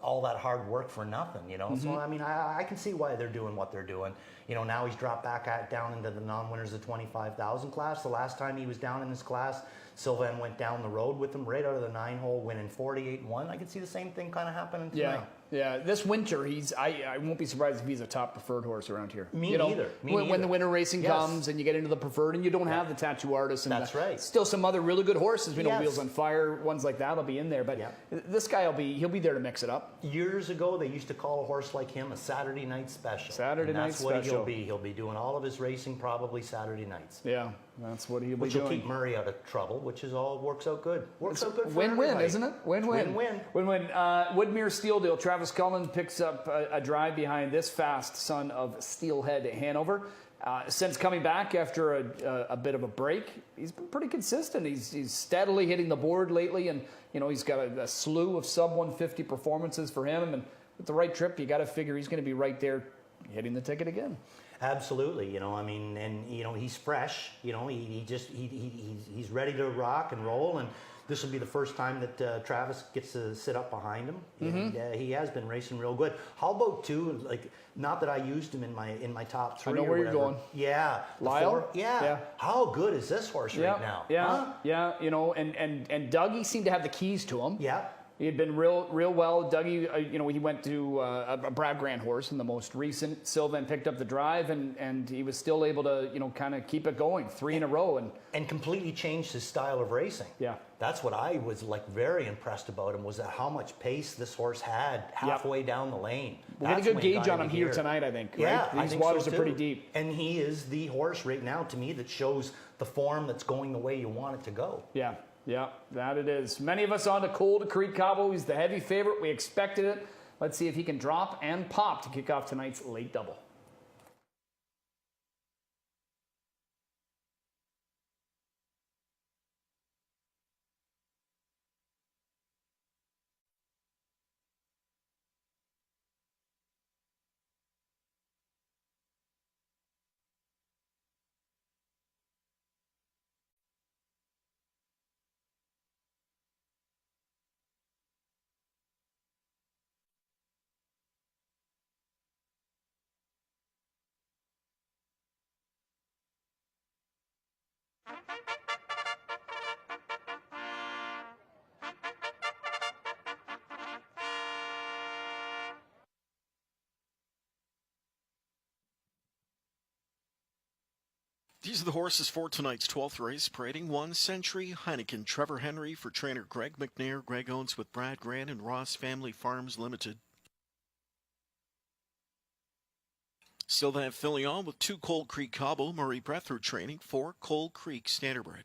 all that hard work for nothing, So, I mean, I can see why they're doing what they're doing. Now he's dropped back down into the non-winners of 25,000 class. The last time he was down in this class, Sylvain went down the road with him right out of the 9-hole, winning 48-1. I can see the same thing kind of happening tonight. Yeah. This winter, I won't be surprised if he's a top preferred horse around here. Me neither. When the winter racing comes and you get into the preferred and you don't have the Tattoo Artist. And that's right. Still some other really good horses. We know Wheels on Fire, ones like that will be in there. But this guy he'll be there to mix it up. Years ago, they used to call a horse like him a Saturday night special. That's what he'll be. He'll be doing all of his racing probably Saturday nights. Yeah, that's what he'll be doing. Which will keep Murray out of trouble, which is all works out good. Works out good for win-win, everybody. isn't it? Win-win. Win-win. Woodmere Steel Deal. Travis Cullen picks up a drive behind this fast son of Steelhead Hanover. Since coming back after a bit of a break, he's been pretty consistent. He's steadily hitting the board lately, and he's got a slew of sub 150 performances for him. And with the right trip, you got to figure he's going to be right there hitting the ticket again. Absolutely, I mean, and he's fresh. He's ready to rock and roll, and this will be the first time that Travis gets to sit up behind him. And he has been racing real good. How about not that I used him in my top 3. I know where you're going. Yeah, Lyle. Yeah. How good is this horse right now? Yeah. And Dougie seemed to have the keys to him. Yeah. He had been real well. Dougie, he went to a Brad Grant horse in the most recent Silva and picked up the drive, and he was still able to, kind of keep it going 3 in a row. And completely changed his style of racing. Yeah. That's what I was very impressed about him, was that how much pace this horse had halfway down the lane. We'll get a good gauge on him here tonight, I think. Right? Yeah, These waters are pretty deep. And he is the horse right now, to me, that shows the form that's going the way you want it to go. Yeah. Yeah, that it is. Many of us on to Colt Creek Cabo. He's the heavy favorite. We expected it. Let's see if he can drop and pop to kick off tonight's late double. These are the horses for tonight's 12th race, parading 1 Century Heineken Trevor Henry for trainer Greg McNair. Greg owns with Brad Grant and Ross Family Farms Limited. Still have Filion with 2 Cold Creek Cabo, Murray Breather training, 4 Cold Creek Standardbred.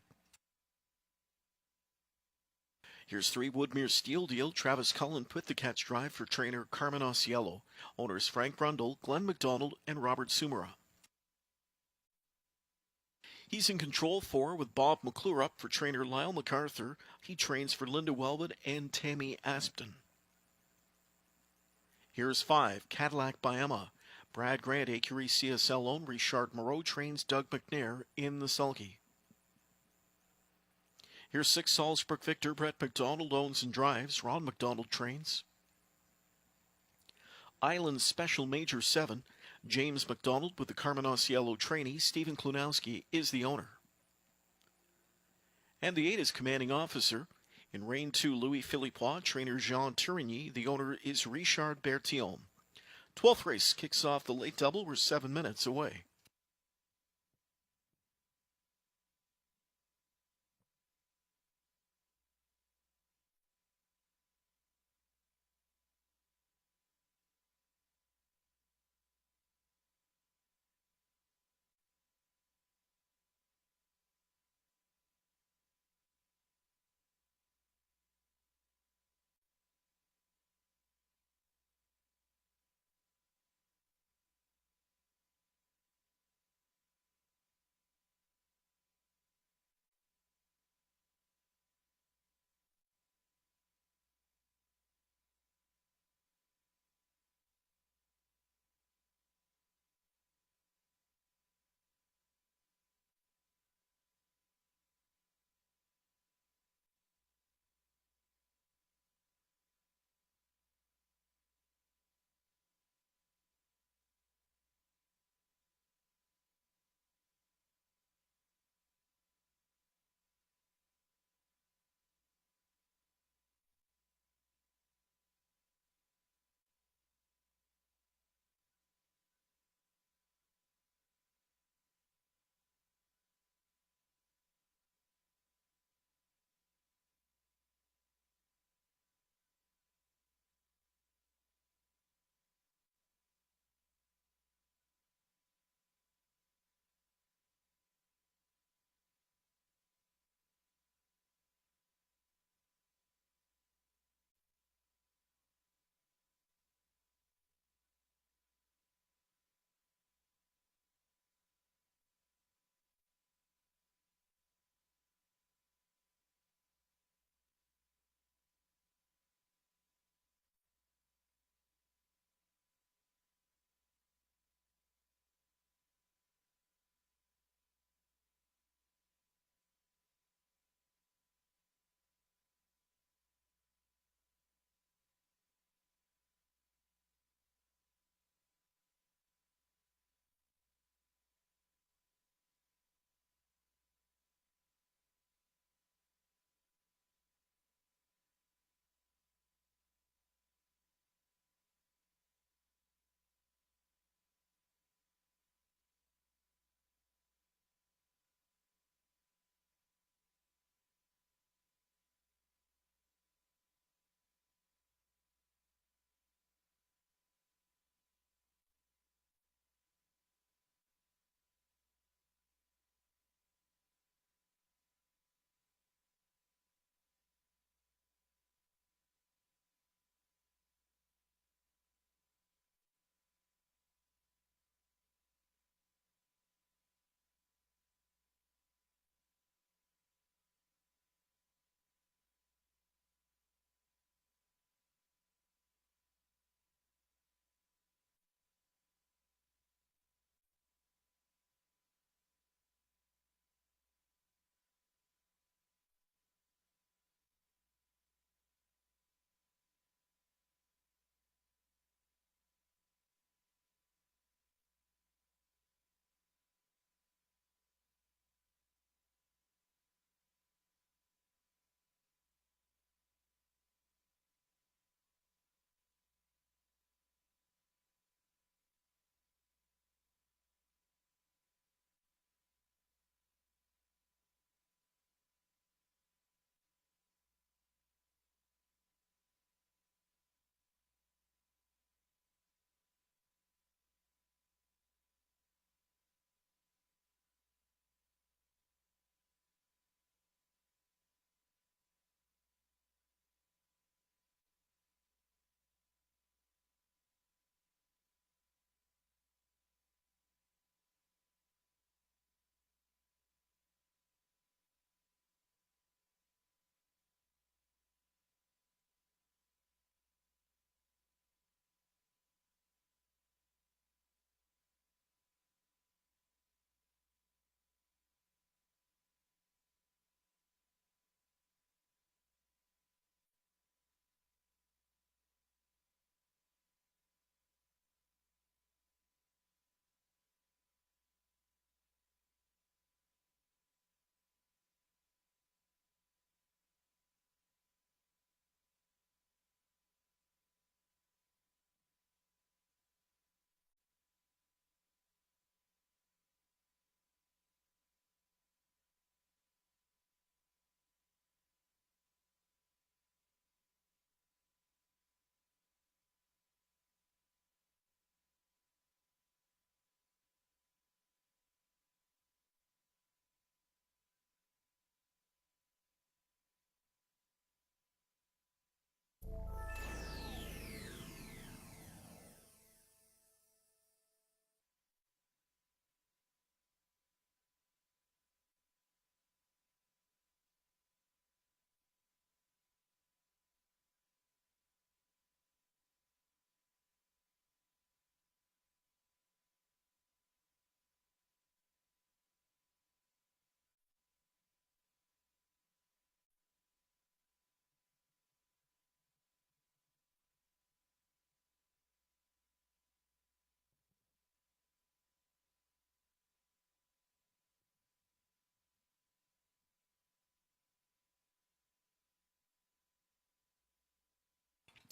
Here's 3 Woodmere Steel Deal, Travis Cullen put the catch drive for trainer Carmen Osiello. Owners Frank Brundle, Glenn McDonald, and Robert Sumera. He's in control 4 with Bob McClure up for trainer Lyle MacArthur. He trains for Linda Wellwood and Tammy Aspton. Here's 5 Cadillac by Emma. Brad Grant, Acurie CSL own. Richard Moreau trains Doug McNair in the sulky. Here's 6 Salzburg Victor. Brett McDonald owns and drives. Ron McDonald trains. Island Special Major 7. James McDonald with the Carmen Osiello trainee. Stephen Klunowski is the owner. And the 8 is commanding officer. In Reign 2, Louis Philippois, trainer Jean Tourigny. The owner is Richard Bertillon. 12th race kicks off the late double. We're 7 minutes away.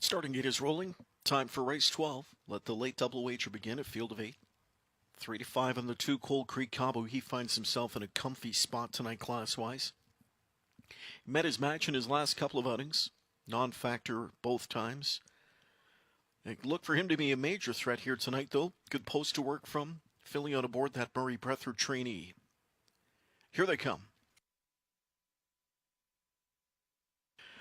Starting gate is rolling. Time for race 12. Let the late double wager begin at field of 8. 3 to 5 on the 2, Colt Creek Cabo. He finds himself in a comfy spot tonight class-wise. Met his match in his last couple of outings. Non-factor both times. Look for him to be a major threat here tonight, though. Good post to work from. Filling on aboard that Murray Brethard trainee. Here they come.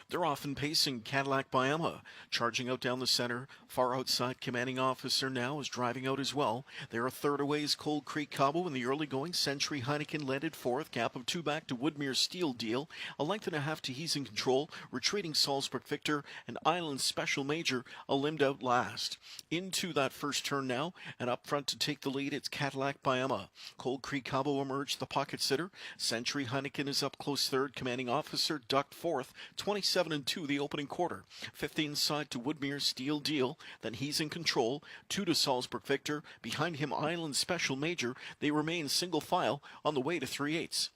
They're often pacing Cadillac Biama, charging out down the center. Far outside, commanding officer now is driving out as well. They're a third away is Cold Creek Cabo in the early going. Century Heineken led it fourth. Gap of 2 back to Woodmere Steel Deal. A length and a half to He's in Control. Retreating Salzburg Victor and Island Special Major a limbed out last. Into that first turn now, and up front to take the lead, it's Cadillac Biama. Cold Creek Cabo emerged the pocket sitter. Century Heineken is up close third. Commanding officer ducked fourth. 27-2 the opening quarter. 15 side to Woodmere Steel Deal. Then He's in Control. 2 to Salzburg Victor. Behind him Island Special Major. They remain single file on the way to 3/8.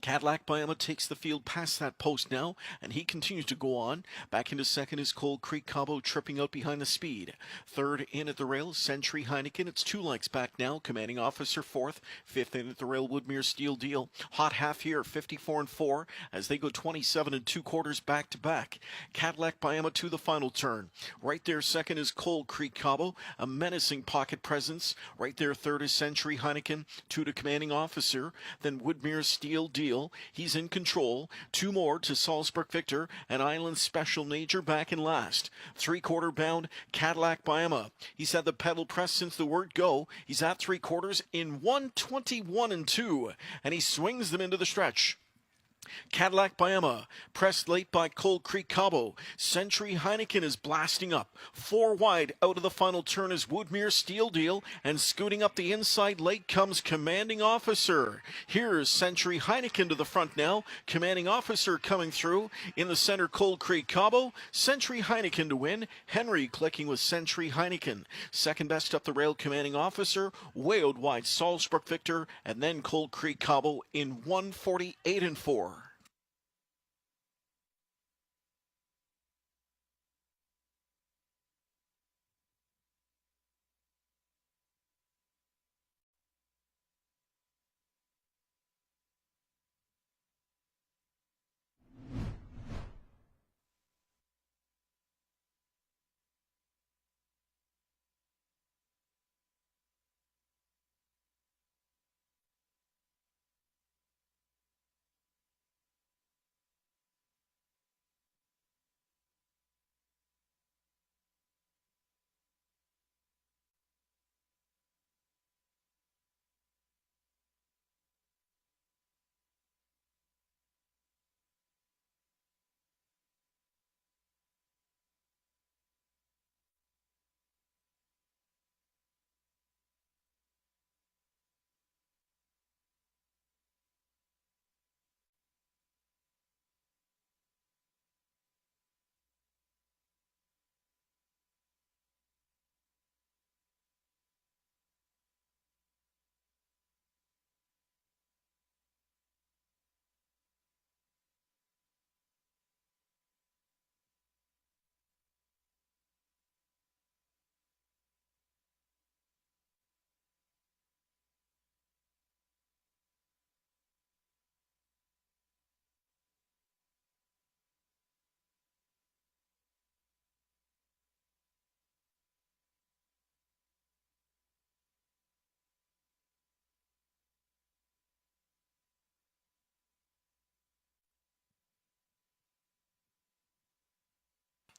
Cadillac Biama takes the field past that post now, and he continues to go on. Back into second is Cold Creek Cabo tripping out behind the speed. Third in at the rail, Century Heineken. It's 2 lengths back now. Commanding officer fourth. Fifth in at the rail, Woodmere Steel Deal. Hot half here, 54-4, as they go 27 2/4 back to back. Cadillac Biama to the final turn. Right there second is Cold Creek Cabo, a menacing pocket presence. Right there third is Century Heineken. 2 to commanding officer. Then Woodmere Steel Deal. He's in control. 2 more to Salzburg Victor and Island Special Major back in last. 3/4 bound Cadillac Biama. He's had the pedal press since the word go. He's at 3/4 in 1:21-2, and he swings them into the stretch. Cadillac Biama, pressed late by Cold Creek Cabo. Century Heineken is blasting up. 4 wide out of the final turn is Woodmere Steel Deal, and scooting up the inside late comes Commanding Officer. Here's Century Heineken to the front now. Commanding Officer coming through. In the center, Cold Creek Cabo. Century Heineken to win. Henry clicking with Century Heineken. Second best up the rail, Commanding Officer. Way out wide, Salzburg Victor, and then Cold Creek Cabo in 1:48-4.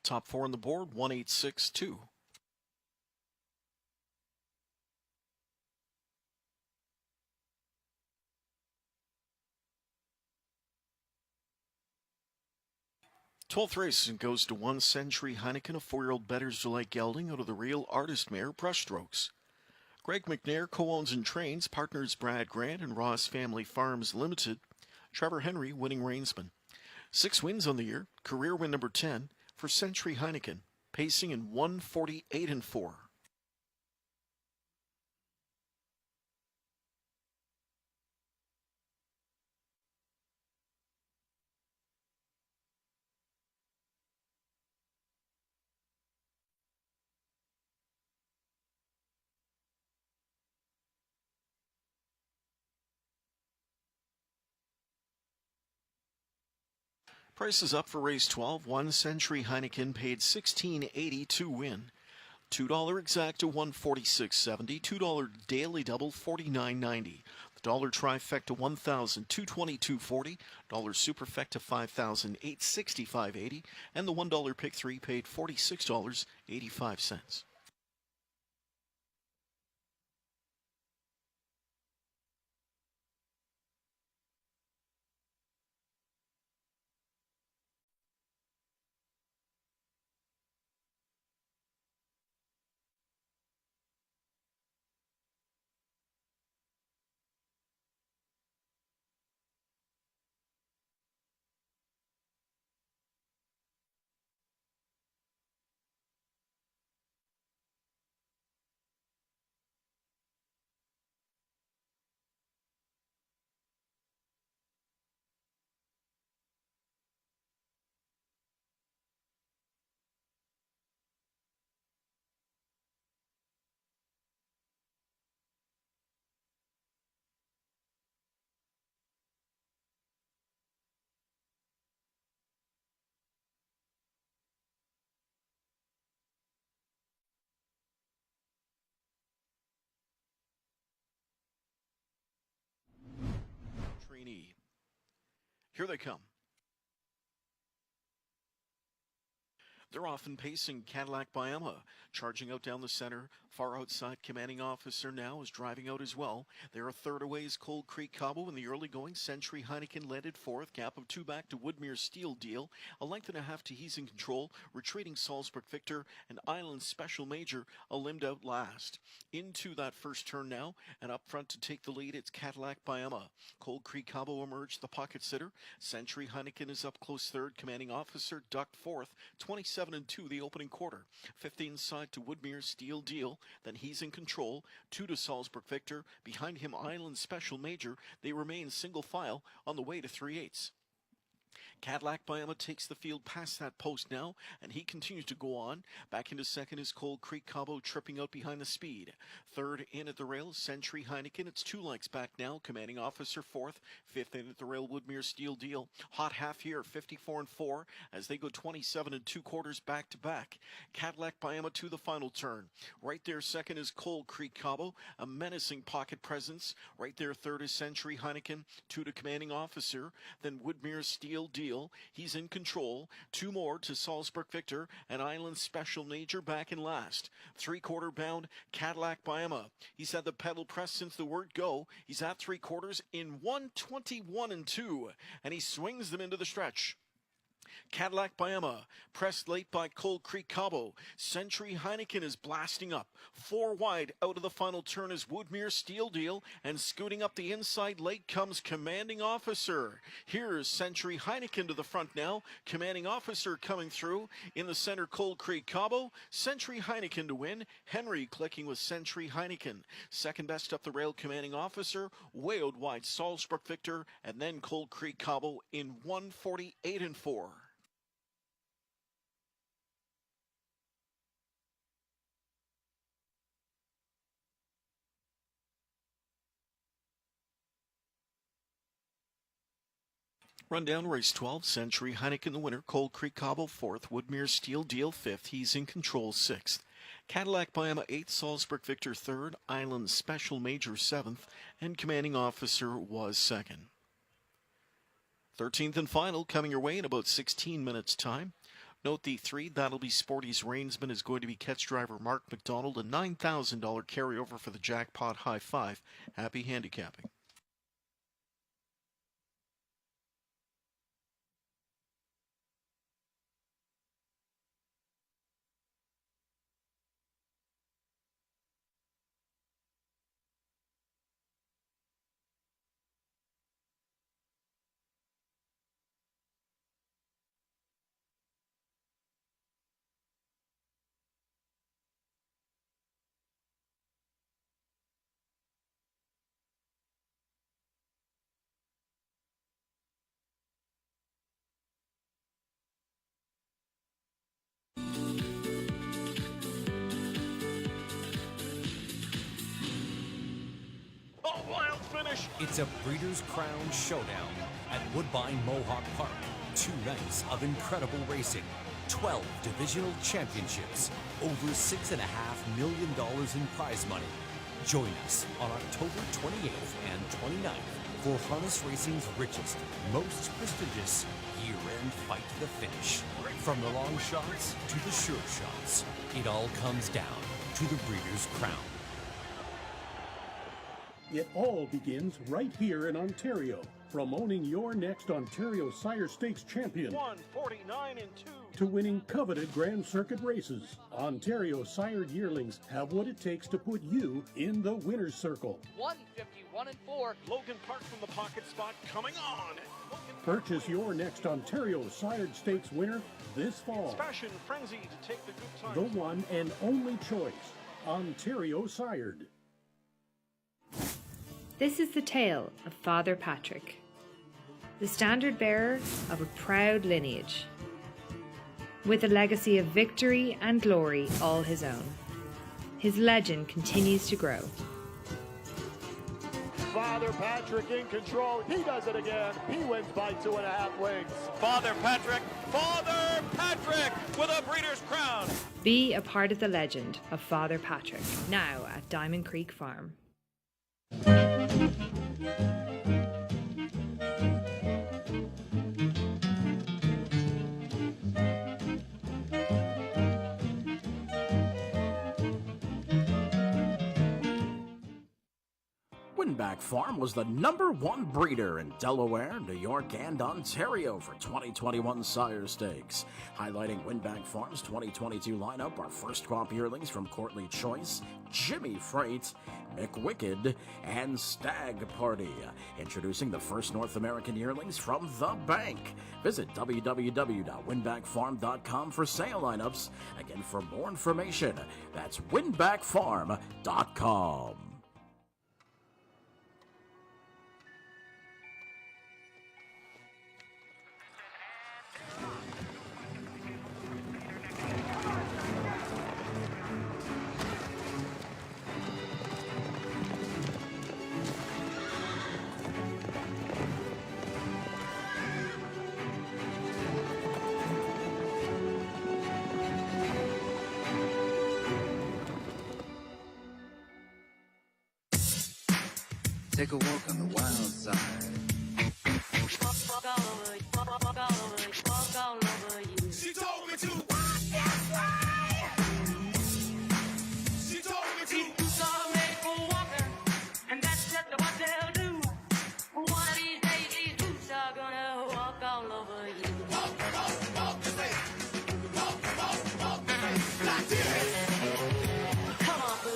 Top 4 on the board, 1-8-6-2. Twelfth race goes to 1 Century Heineken, a 4-year-old Bettor's Delight gelding out of the Real Artist Mare Brushstrokes. Greg McNair co-owns and trains, partners Brad Grant and Ross Family Farms Limited. Trevor Henry winning reinsman. 6 wins on the year, career win number 10 for Century Heineken, pacing in 1:48-4. Prices up for race 12. 1 Century Heineken paid $16.80 to win. $2 exact to $146.70. $2 daily double $49.90. The dollar trifecta $1,222.40. Dollar superfecta $5,865.80. And the $1 pick 3 paid $46.85. Trainee. Here they come. They're often pacing Cadillac Biama, charging out down the center. Far outside, commanding officer now is driving out as well. They're a third away is Cold Creek Cabo in the early going. Century Heineken led it fourth. Gap of 2 back to Woodmere Steel Deal. A length and a half to He's in Control. Retreating Salzburg Victor and Island Special Major a limbed out last. Into that first turn now, and up front to take the lead, it's Cadillac Biama. Cold Creek Cabo emerged the pocket sitter. Century Heineken is up close third. Commanding officer ducked fourth. 27-2 the opening quarter. 5th inside to Woodmere Steel Deal. Then He's in Control. 2 to Salzburg Victor. Behind him Island Special Major. They remain single file on the way to 3/8. Cadillac Biama takes the field past that post now, and he continues to go on. Back into second is Cold Creek Cabo tripping out behind the speed. Third in at the rail, Century Heineken. It's 2 lengths back now. Commanding officer fourth. 5th in at the rail, Woodmere Steel Deal. Hot half here, 54-4, as they go 27 2/4 back to back. Cadillac Biama to the final turn. Right there, second is Cold Creek Cabo, a menacing pocket presence. Right there, third is Century Heineken. 2 to commanding officer. Then Woodmere Steel Deal. He's in control. 2 more to Salzburg Victor and Island Special Major back in last. 3/4 bound Cadillac Biama. He's had the pedal press since the word go. He's at 3/4 in 1:21-2, and he swings them into the stretch. Cadillac Biama, pressed late by Cold Creek Cabo. Century Heineken is blasting up. 4 wide out of the final turn is Woodmere Steel Deal, and scooting up the inside late comes Commanding Officer. Here's Century Heineken to the front now. Commanding Officer coming through. In the center, Cold Creek Cabo. Century Heineken to win. Henry clicking with Century Heineken. Second best up the rail, Commanding Officer. Way out wide, Salzburg Victor, and then Cold Creek Cabo in 1:48-4. Rundown race 12, Century Heineken the winner, Cold Creek Cabo 4th, Woodmere Steel Deal 5th, He's in Control 6th. Cadillac Biama 8th, Salzburg Victor 3rd, Island Special Major 7th, and Commanding Officer was 2nd. 13th and final coming your way in about 16 minutes time. Note the 3, That'll Be Sporty's Rainsman is going to be catch driver Mark McDonald, a $9,000 carryover for the jackpot high 5. Happy handicapping. It's a Breeders' Crown showdown at Woodbine Mohawk Park. 2 nights of incredible racing, 12 divisional championships, over $6.5 million in prize money. Join us on October 28th and 29th for harness racing's richest, most prestigious year-end fight to the finish. From the long shots to the sure shots, it all comes down to the Breeders' Crown. It all begins right here in Ontario. From owning your next Ontario Sire Stakes champion 149 and 2 to winning coveted Grand Circuit races, Ontario sired yearlings have what it takes to put you in the winner's circle. 151 and 4. Logan Park from the pocket spot coming on. Purchase your next Ontario Sired Stakes winner this fall. Passion frenzy to take the good time. The one and only choice, Ontario Sired. This is the tale of Father Patrick, the standard bearer of a proud lineage, with a legacy of victory and glory all his own. His legend continues to grow. Father Patrick in control. He does it again. He wins by 2.5 lengths. Father Patrick with a Breeders' Crown. Be a part of the legend of Father Patrick, now at Diamond Creek Farm. Winback Farm was the #1 breeder in Delaware, New York, and Ontario for 2021 Sire Stakes. Highlighting Winback Farm's 2022 lineup are first crop yearlings from Courtly Choice, Jimmy Freight, McWicked, and Stag Party. Introducing the first North American yearlings from The Bank. Visit www.winbackfarm.com for sale lineups. Again, for more information, that's winbackfarm.com. Take a walk on the wild side. She told me to walk that way. She told me to. Boots are made for walking, and that's just what they'll do. One of these days, these boots are gonna walk all over you. Walk, this way. Walk, this way. Like this. Come on, boo.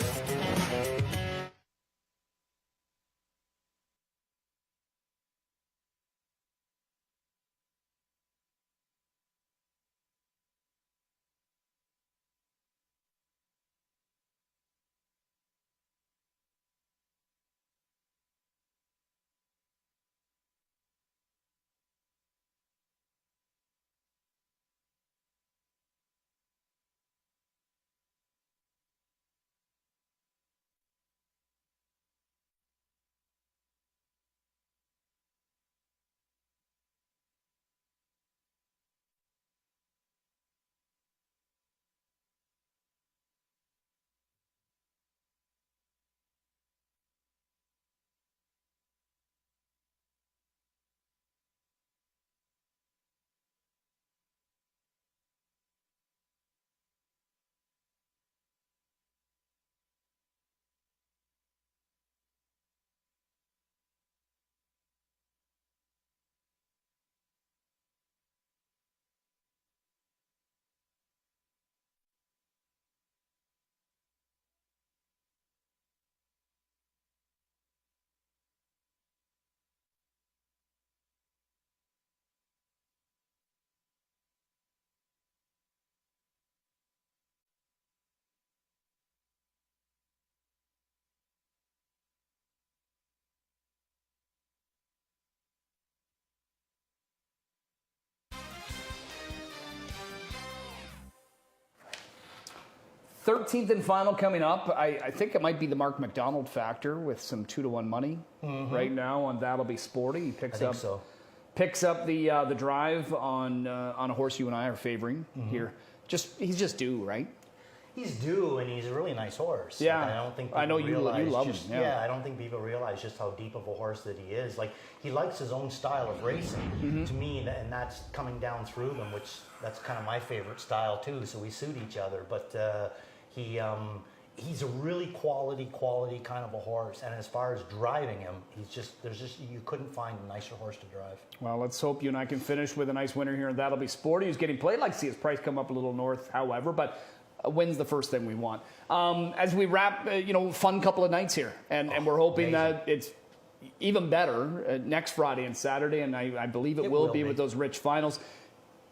th and final coming up. I think it might be the Mark McDonald factor with some 2-to-1 money right now on That'll Be Sporty. He picks up picks up the drive on a horse you and I are favoring here. He's just due, right? He's due, and he's a really nice horse. Yeah, like, I don't think I know people you realize love just, him. Yeah. I don't think people realize just how deep of a horse that he is. Like, he likes his own style of racing. To me, and that's coming down through them, which that's kind of my favorite style too. So we suit each other. But he's a really quality kind of a horse. And as far as driving him, you couldn't find a nicer horse to drive. Well, let's hope you and I can finish with a nice winner here, and that'll be Sporty, who's getting played. I'd like to see his price come up a little north, however, but a win's the first thing we want. As we wrap, fun couple of nights here, and we're hoping that it's even better next Friday and Saturday, and I believe it will be with those rich finals.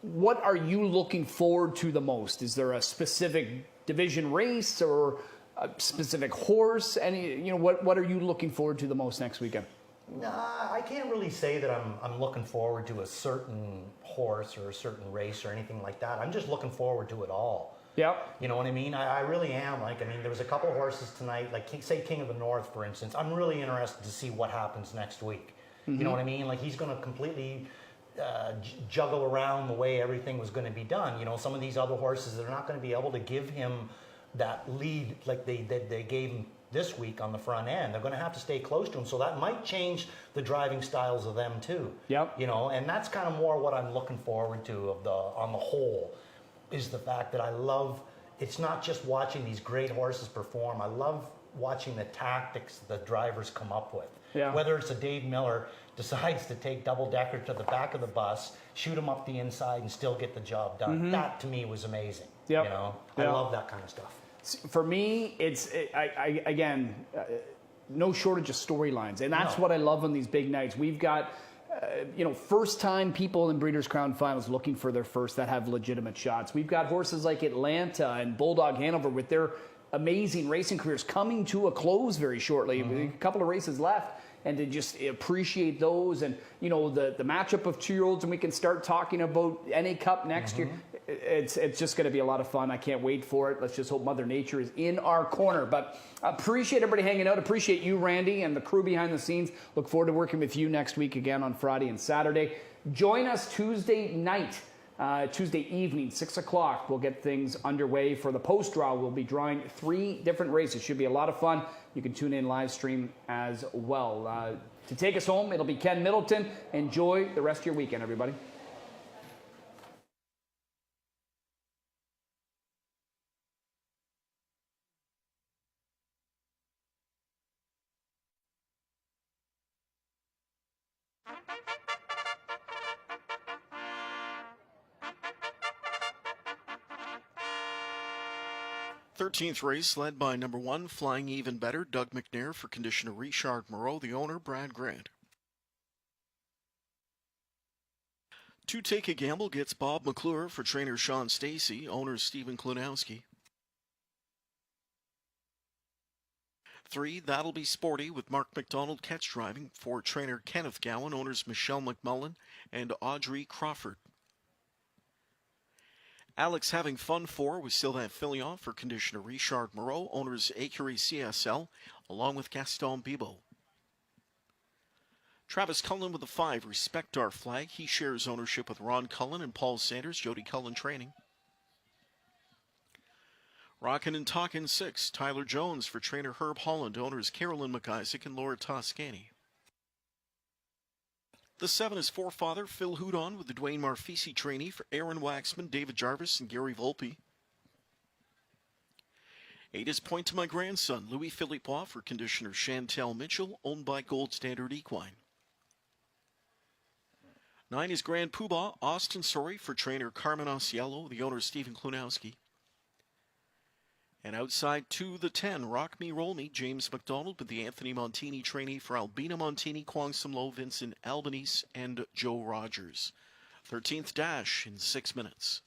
What are you looking forward to the most? Is there a specific division race or a specific horse? What are you looking forward to the most next weekend? Nah, I can't really say that I'm looking forward to a certain horse or a certain race or anything like that. I'm just looking forward to it all. Yeah. You know what I mean? I really am. There was a couple of horses tonight, like say King of the North, for instance. I'm really interested to see what happens next week. You know what I mean? Like, he's going to completely juggle around the way everything was going to be done. Some of these other horses, they're not going to be able to give him that lead like they gave him this week on the front end. They're going to have to stay close to him, so that might change the driving styles of them too. Yep. And that's kind of more what I'm looking forward to on the whole, is the fact that I love, it's not just watching these great horses perform. I love watching the tactics the drivers come up with. Yeah. Whether it's a Dave Miller decides to take double-decker to the back of the bus, shoot him up the inside, and still get the job done. That, to me, was amazing. Yep. I love that kind of stuff. For me, no shortage of storylines, and that's what I love on these big nights. We've got first-time people in Breeders' Crown finals looking for their first that have legitimate shots. We've got horses like Atlanta and Bulldog Hanover with their amazing racing careers coming to a close very shortly. A couple of races left, and to just appreciate those, and the matchup of 2-year-olds, and we can start talking about NA Cup next year. It's just going to be a lot of fun. I can't wait for it. Let's just hope Mother Nature is in our corner. But appreciate everybody hanging out. Appreciate you, Randy, and the crew behind the scenes. Look forward to working with you next week again on Friday and Saturday. Join us Tuesday night, Tuesday evening, 6 o'clock. We'll get things underway for the post-draw. We'll be drawing 3 different races. Should be a lot of fun. You can tune in live stream as well. To take us home, it'll be Ken Middleton. Enjoy the rest of your weekend, everybody. Thirteenth race led by number 1, Flying Even Better, Doug McNair for conditioner Richard Moreau, the owner, Brad Grant. 2, Take a Gamble gets Bob McClure for trainer Sean Stacy, owner Stephen Klunowski. 3, That'll Be Sporty with Mark McDonald catch driving for trainer Kenneth Gowan, owners Michelle McMullen and Audrey Crawford. Alex Having Fun 4 with Sylvain Filion for conditioner Richard Moreau, owners Acurie CSL, along with Gaston Bibo. Travis Cullen with a 5, Respect Our Flag. He shares ownership with Ron Cullen and Paul Sanders, Jody Cullen training. Rockin' and Talkin' 6, Tyler Jones for trainer Herb Holland, owners Carolyn McIsaac and Laura Toscani. The 7 is Forefather, Phil Houdon with the Dwayne Marfisi trainee for Aaron Waxman, David Jarvis, and Gary Volpe. 8 is Point to My Grandson, Louis Philippois for conditioner Chantel Mitchell, owned by Gold Standard Equine. 9 is Grand Poobah, Austin Sorry for trainer Carmen Osiello, the owner Stephen Klunowski. And outside 2, the 10, Rock Me Roll Me, James McDonald with the Anthony Montini trainee for Albina Montini, Kwang Sam Lo, Vincent Albanese, and Joe Rogers. 13th dash in 6 minutes.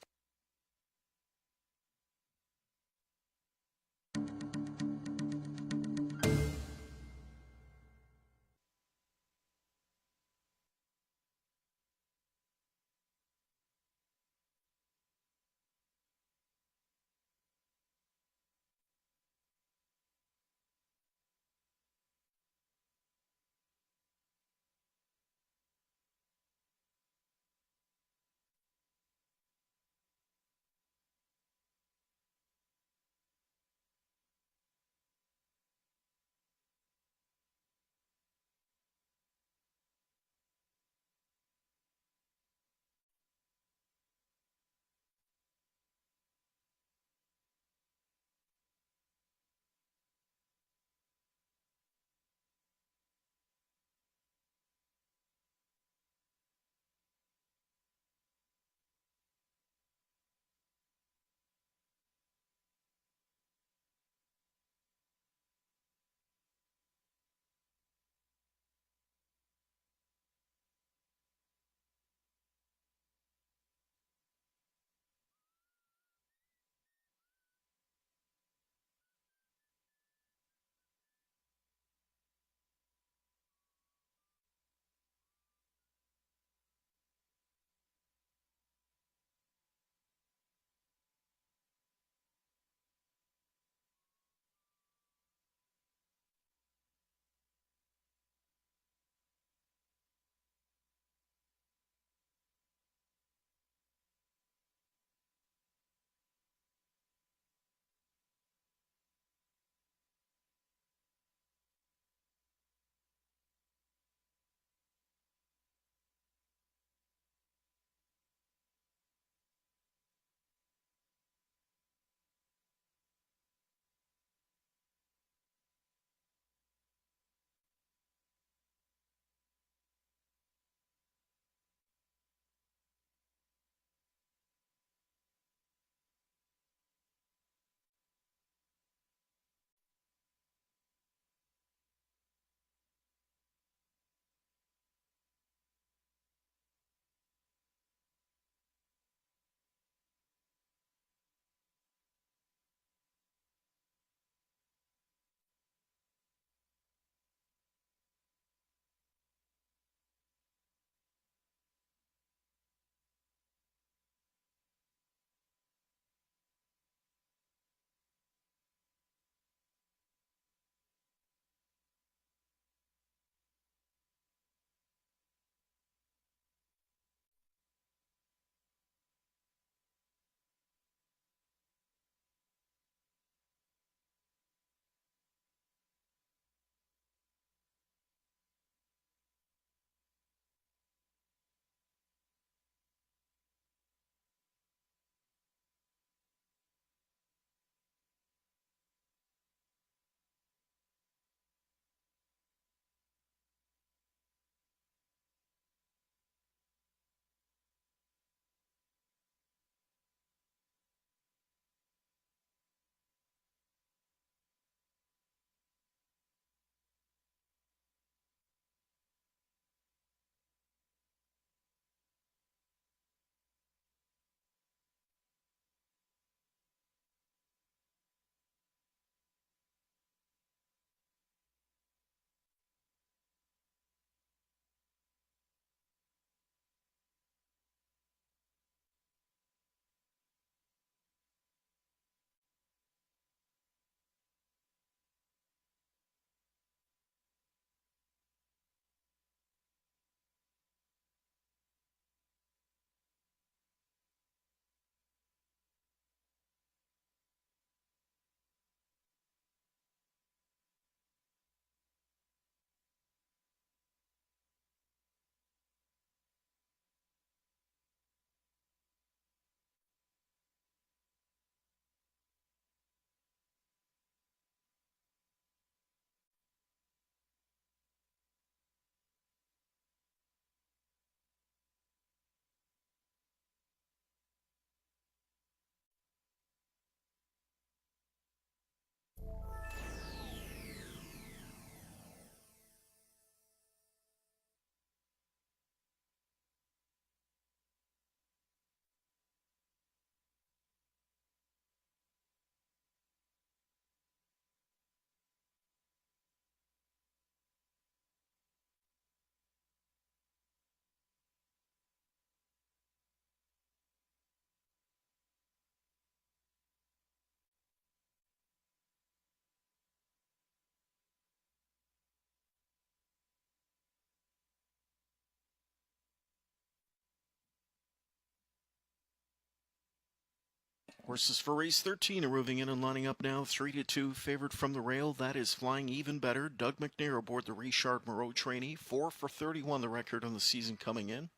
Horses for race 13 are moving in and lining up now. 3-2 favored from the rail. That is Flying Even Better. Doug McNair aboard the Richard Moreau trainee. 4 for 31 the record on the season coming in.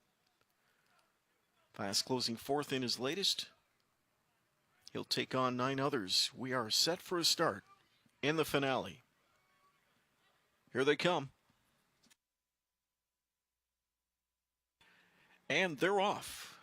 Fast closing fourth in his latest. He'll take on 9 others. We are set for a start in the finale. Here they come. And they're off.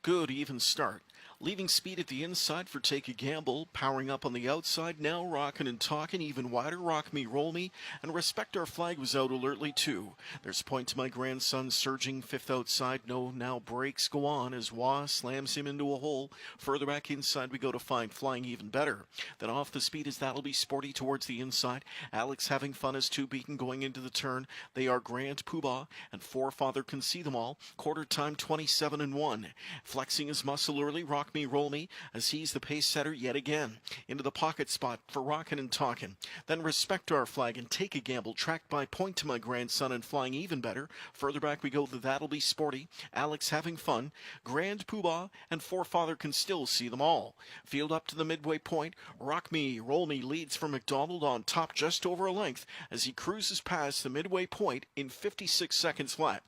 Good even start. Leaving speed at the inside for Take a Gamble. Powering up on the outside now. Rockin' and Talkin' even wider. Rock Me, Roll Me. And Respect Our Flag was out alertly too. There's Point to My Grandson surging. Fifth outside. No, now breaks go on as Wah slams him into a hole. Further back inside we go to find Flying Even Better. Then off the speed as That'll Be Sporty towards the inside. Alex Having Fun is 2 beaten going into the turn. They are Grand Poobah and Forefather Can See Them All. Quarter time 27-1. Flexing his muscle early. Rock Me, Roll Me, as he's the pace setter yet again. Into the pocket spot for Rockin' and Talkin'. Then Respect Our Flag and Take a Gamble, tracked by Point to My Grandson and Flying Even Better. Further back we go to That'll Be Sporty, Alex Having Fun, Grand Poobah, and Forefather Can Still See Them All. Field up to the midway point. Rock Me, Roll Me leads for McDonald on top just over a length as he cruises past the midway point in 56 seconds flat.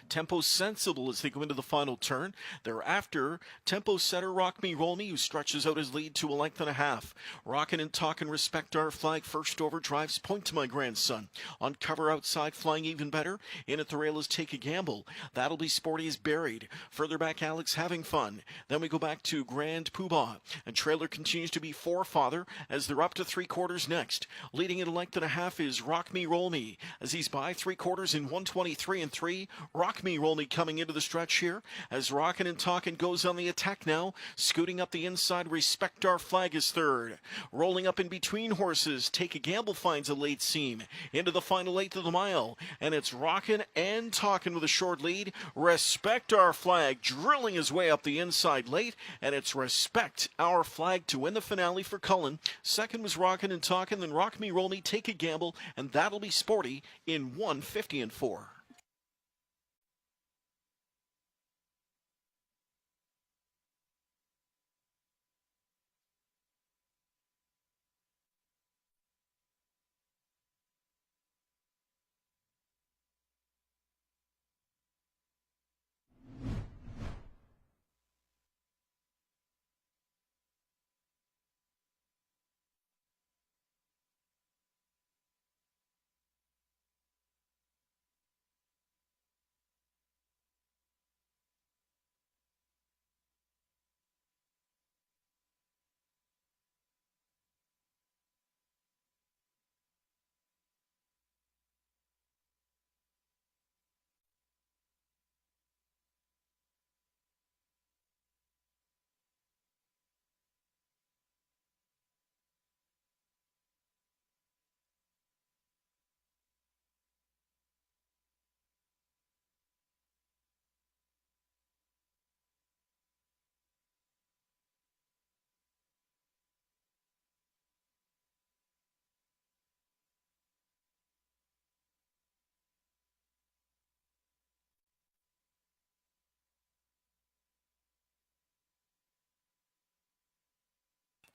Tempo sensible as they go into the final turn. Thereafter, tempo setter Rock Me, Roll Me, who stretches out his lead to a length and a half. Rockin' and Talkin' Respect Our Flag first over drives Point to My Grandson. On cover outside, Flying Even Better. In at the rail is Take a Gamble. That'll Be Sporty is buried. Further back, Alex Having Fun. Then we go back to Grand Poobah. And trailer continues to be Forefather as they're up to 3/4 next. Leading at a length and a half is Rock Me, Roll Me as he's by 3/4 in 1:23 3. Rock Me, Roll Me coming into the stretch here as Rockin' and Talkin' goes on the attack now. Scooting up the inside, Respect Our Flag is third. Rolling up in between horses, Take a Gamble finds a late seam into the final 8th of the mile. And it's Rockin' and Talkin' with a short lead. Respect Our Flag drilling his way up the inside late. And it's Respect Our Flag to win the finale for Cullen. Second was Rockin' and Talkin', then Rock Me, Roll Me, Take a Gamble, and That'll Be Sporty in 1:50-4.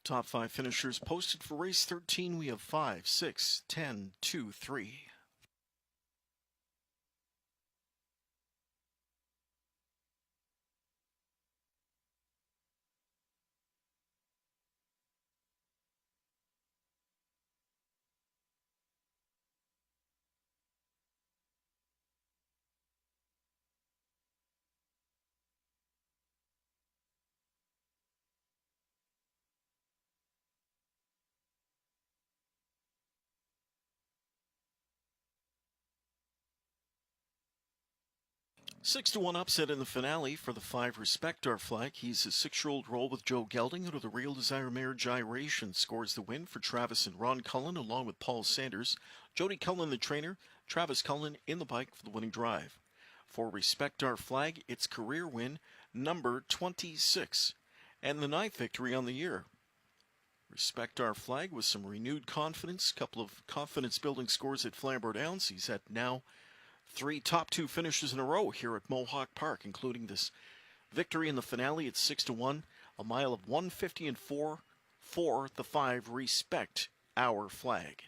Top 5 finishers posted for race 13. We have 5, 6, 10, 2, 3. Six to one upset in the finale for the 5 Respect Our Flag. He's a 6-year-old roll with Joe Gelding out of the Real Desire Mare Gyration. Scores the win for Travis and Ron Cullen along with Paul Sanders. Jody Cullen the trainer, Travis Cullen in the bike for the winning drive. For Respect Our Flag, its career win number 26 and the 9th victory on the year. Respect Our Flag with some renewed confidence, couple of confidence building scores at Flamborough Downs. He's at now 3 top 2 finishes in a row here at Mohawk Park, including this victory in the finale at 6 to 1 A mile of 150 and 4, 4, the 5, respect our flag.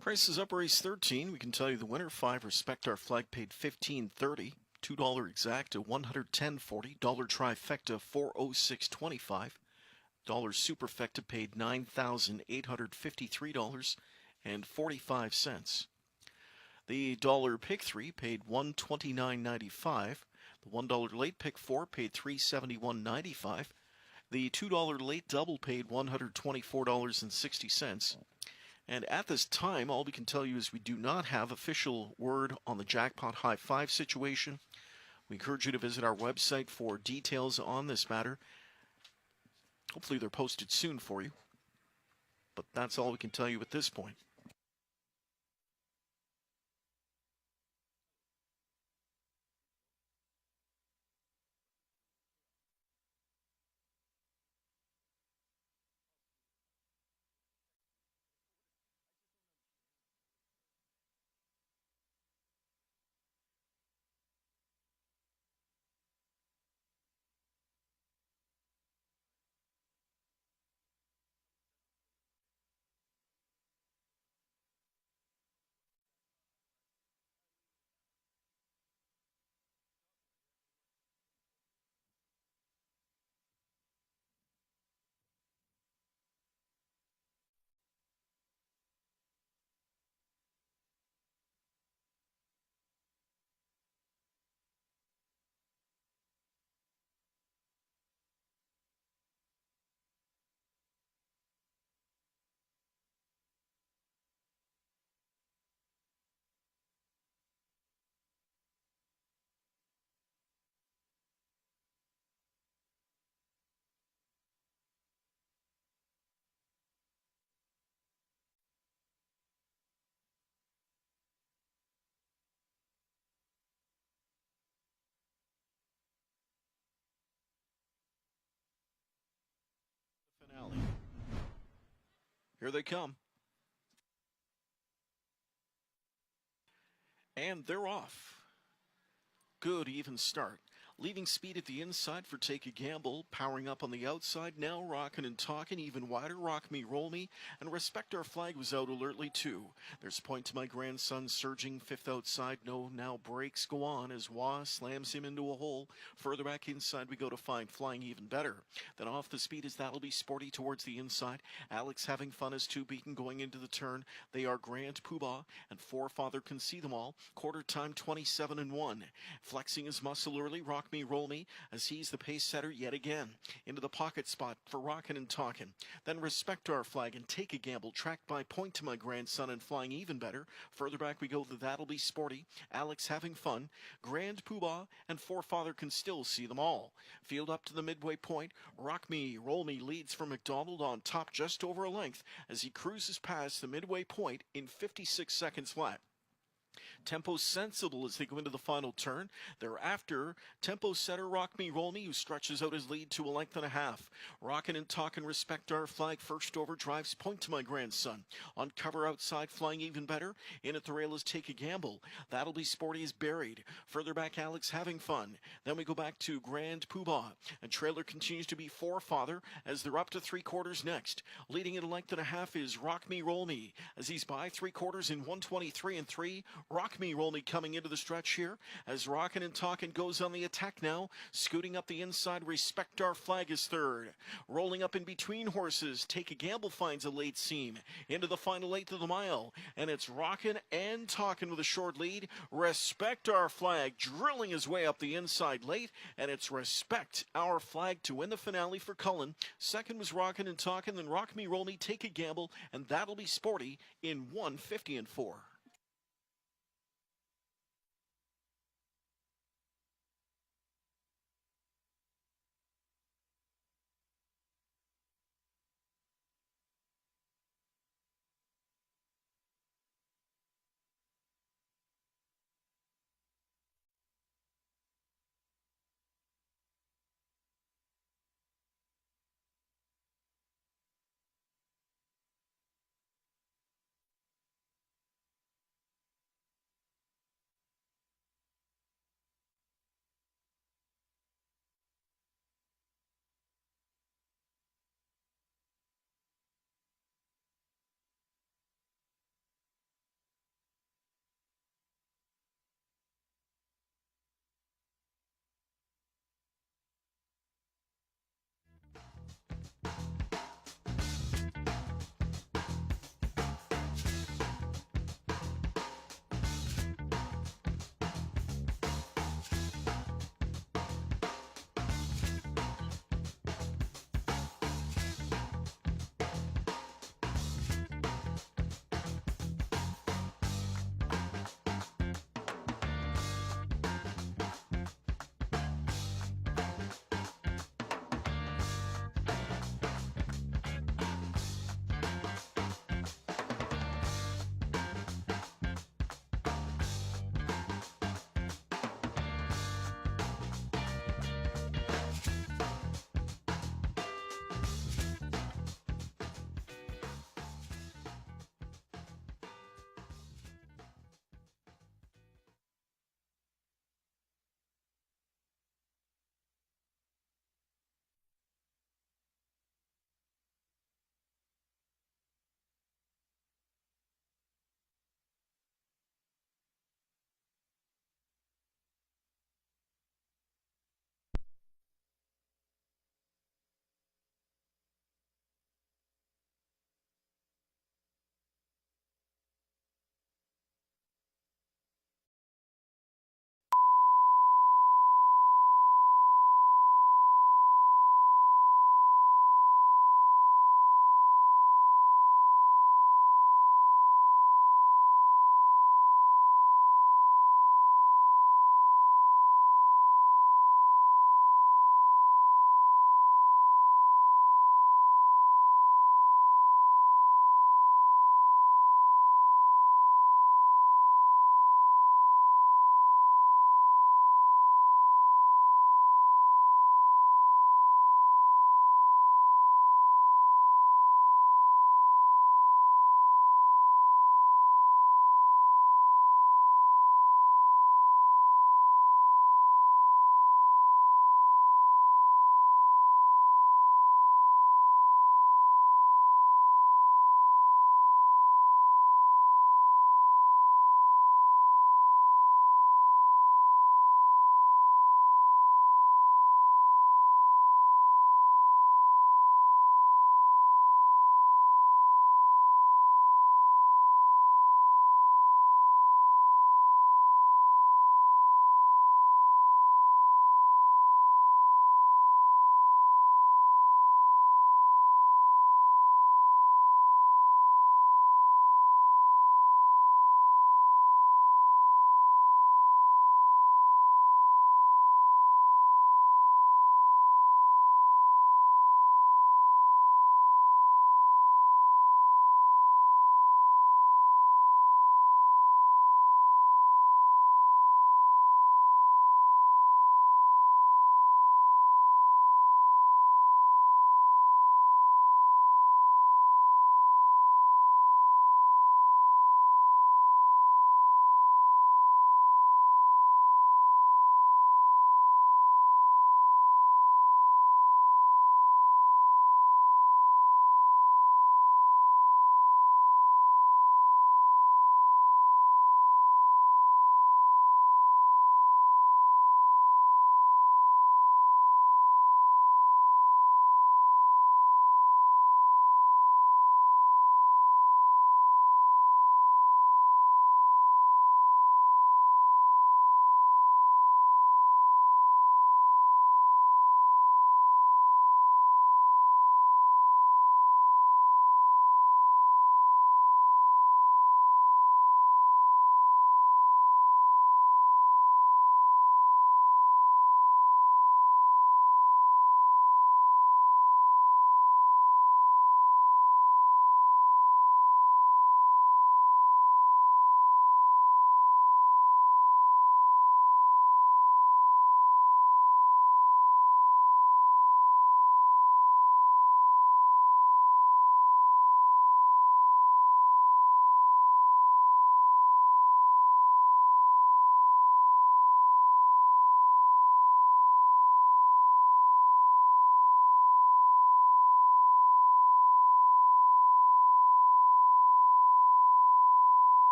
Prices up race 13. We can tell you the winner, 5, respect our flag, paid $15.30. $2 exacta, $110.40. Dollar trifecta, $406.25. Dollar superfecta paid $9,853.45. The dollar pick 3 paid $129.95. The $1 late pick 4 paid $371.95. The $2 late double paid $124.60. And at this time, all we can tell you is we do not have official word on the jackpot high five situation. We encourage you to visit our website for details on this matter. Hopefully they're posted soon for you. But that's all we can tell you at this point. Finale. Here they come. And they're off. Good even start. Leaving speed at the inside for Take a Gamble. Powering up on the outside now. Rockin' and Talkin' even wider. Rock Me, Roll Me. And Respect Our Flag was out alertly too. There's Point to My Grandson surging 5th outside. No, now breaks go on as Wah slams him into a hole. Further back inside we go to find Flying Even Better. Then off the speed as That'll Be Sporty towards the inside. Alex Having Fun is 2 beaten going into the turn. They are Grand Poobah and Forefather Can See Them All. Quarter time 27-1. Flexing his muscle early. Rock Me, Roll Me as he's the pace setter yet again. Into the pocket spot for Rockin' and Talkin'. Then Respect Our Flag and Take a Gamble, tracked by Point to My Grandson and Flying Even Better. Further back we go to That'll Be Sporty, Alex Having Fun, Grand Poobah, and Forefather Can Still See Them All. Field up to the midway point. Rock Me, Roll Me leads for McDonald on top just over a length as he cruises past the midway point in 56 seconds flat. Tempo sensible as they go into the final turn. Thereafter, tempo setter Rock Me, Roll Me, who stretches out his lead to a length and a half. Rockin' and Talkin' Respect Our Flag first over drives Point to My Grandson. On cover outside, Flying Even Better. In at the rail is Take a Gamble. That'll Be Sporty is buried. Further back, Alex Having Fun. Then we go back to Grand Poobah. And trailer continues to be Forefather as they're up to 3/4 next. Leading at a length and a half is Rock Me, Roll Me as he's by 3/4 in 1:23 3. Rock Me, Roll Me coming into the stretch here as Rockin' and Talkin' goes on the attack now. Scooting up the inside, Respect Our Flag is third. Rolling up in between horses, Take a Gamble finds a late seam into the final 8th of the mile. And it's Rockin' and Talkin' with a short lead. Respect Our Flag drilling his way up the inside late. And it's Respect Our Flag to win the finale for Cullen. Second was Rockin' and Talkin', then Rock Me, Roll Me, Take a Gamble, and That'll Be Sporty in 1:50 and 4.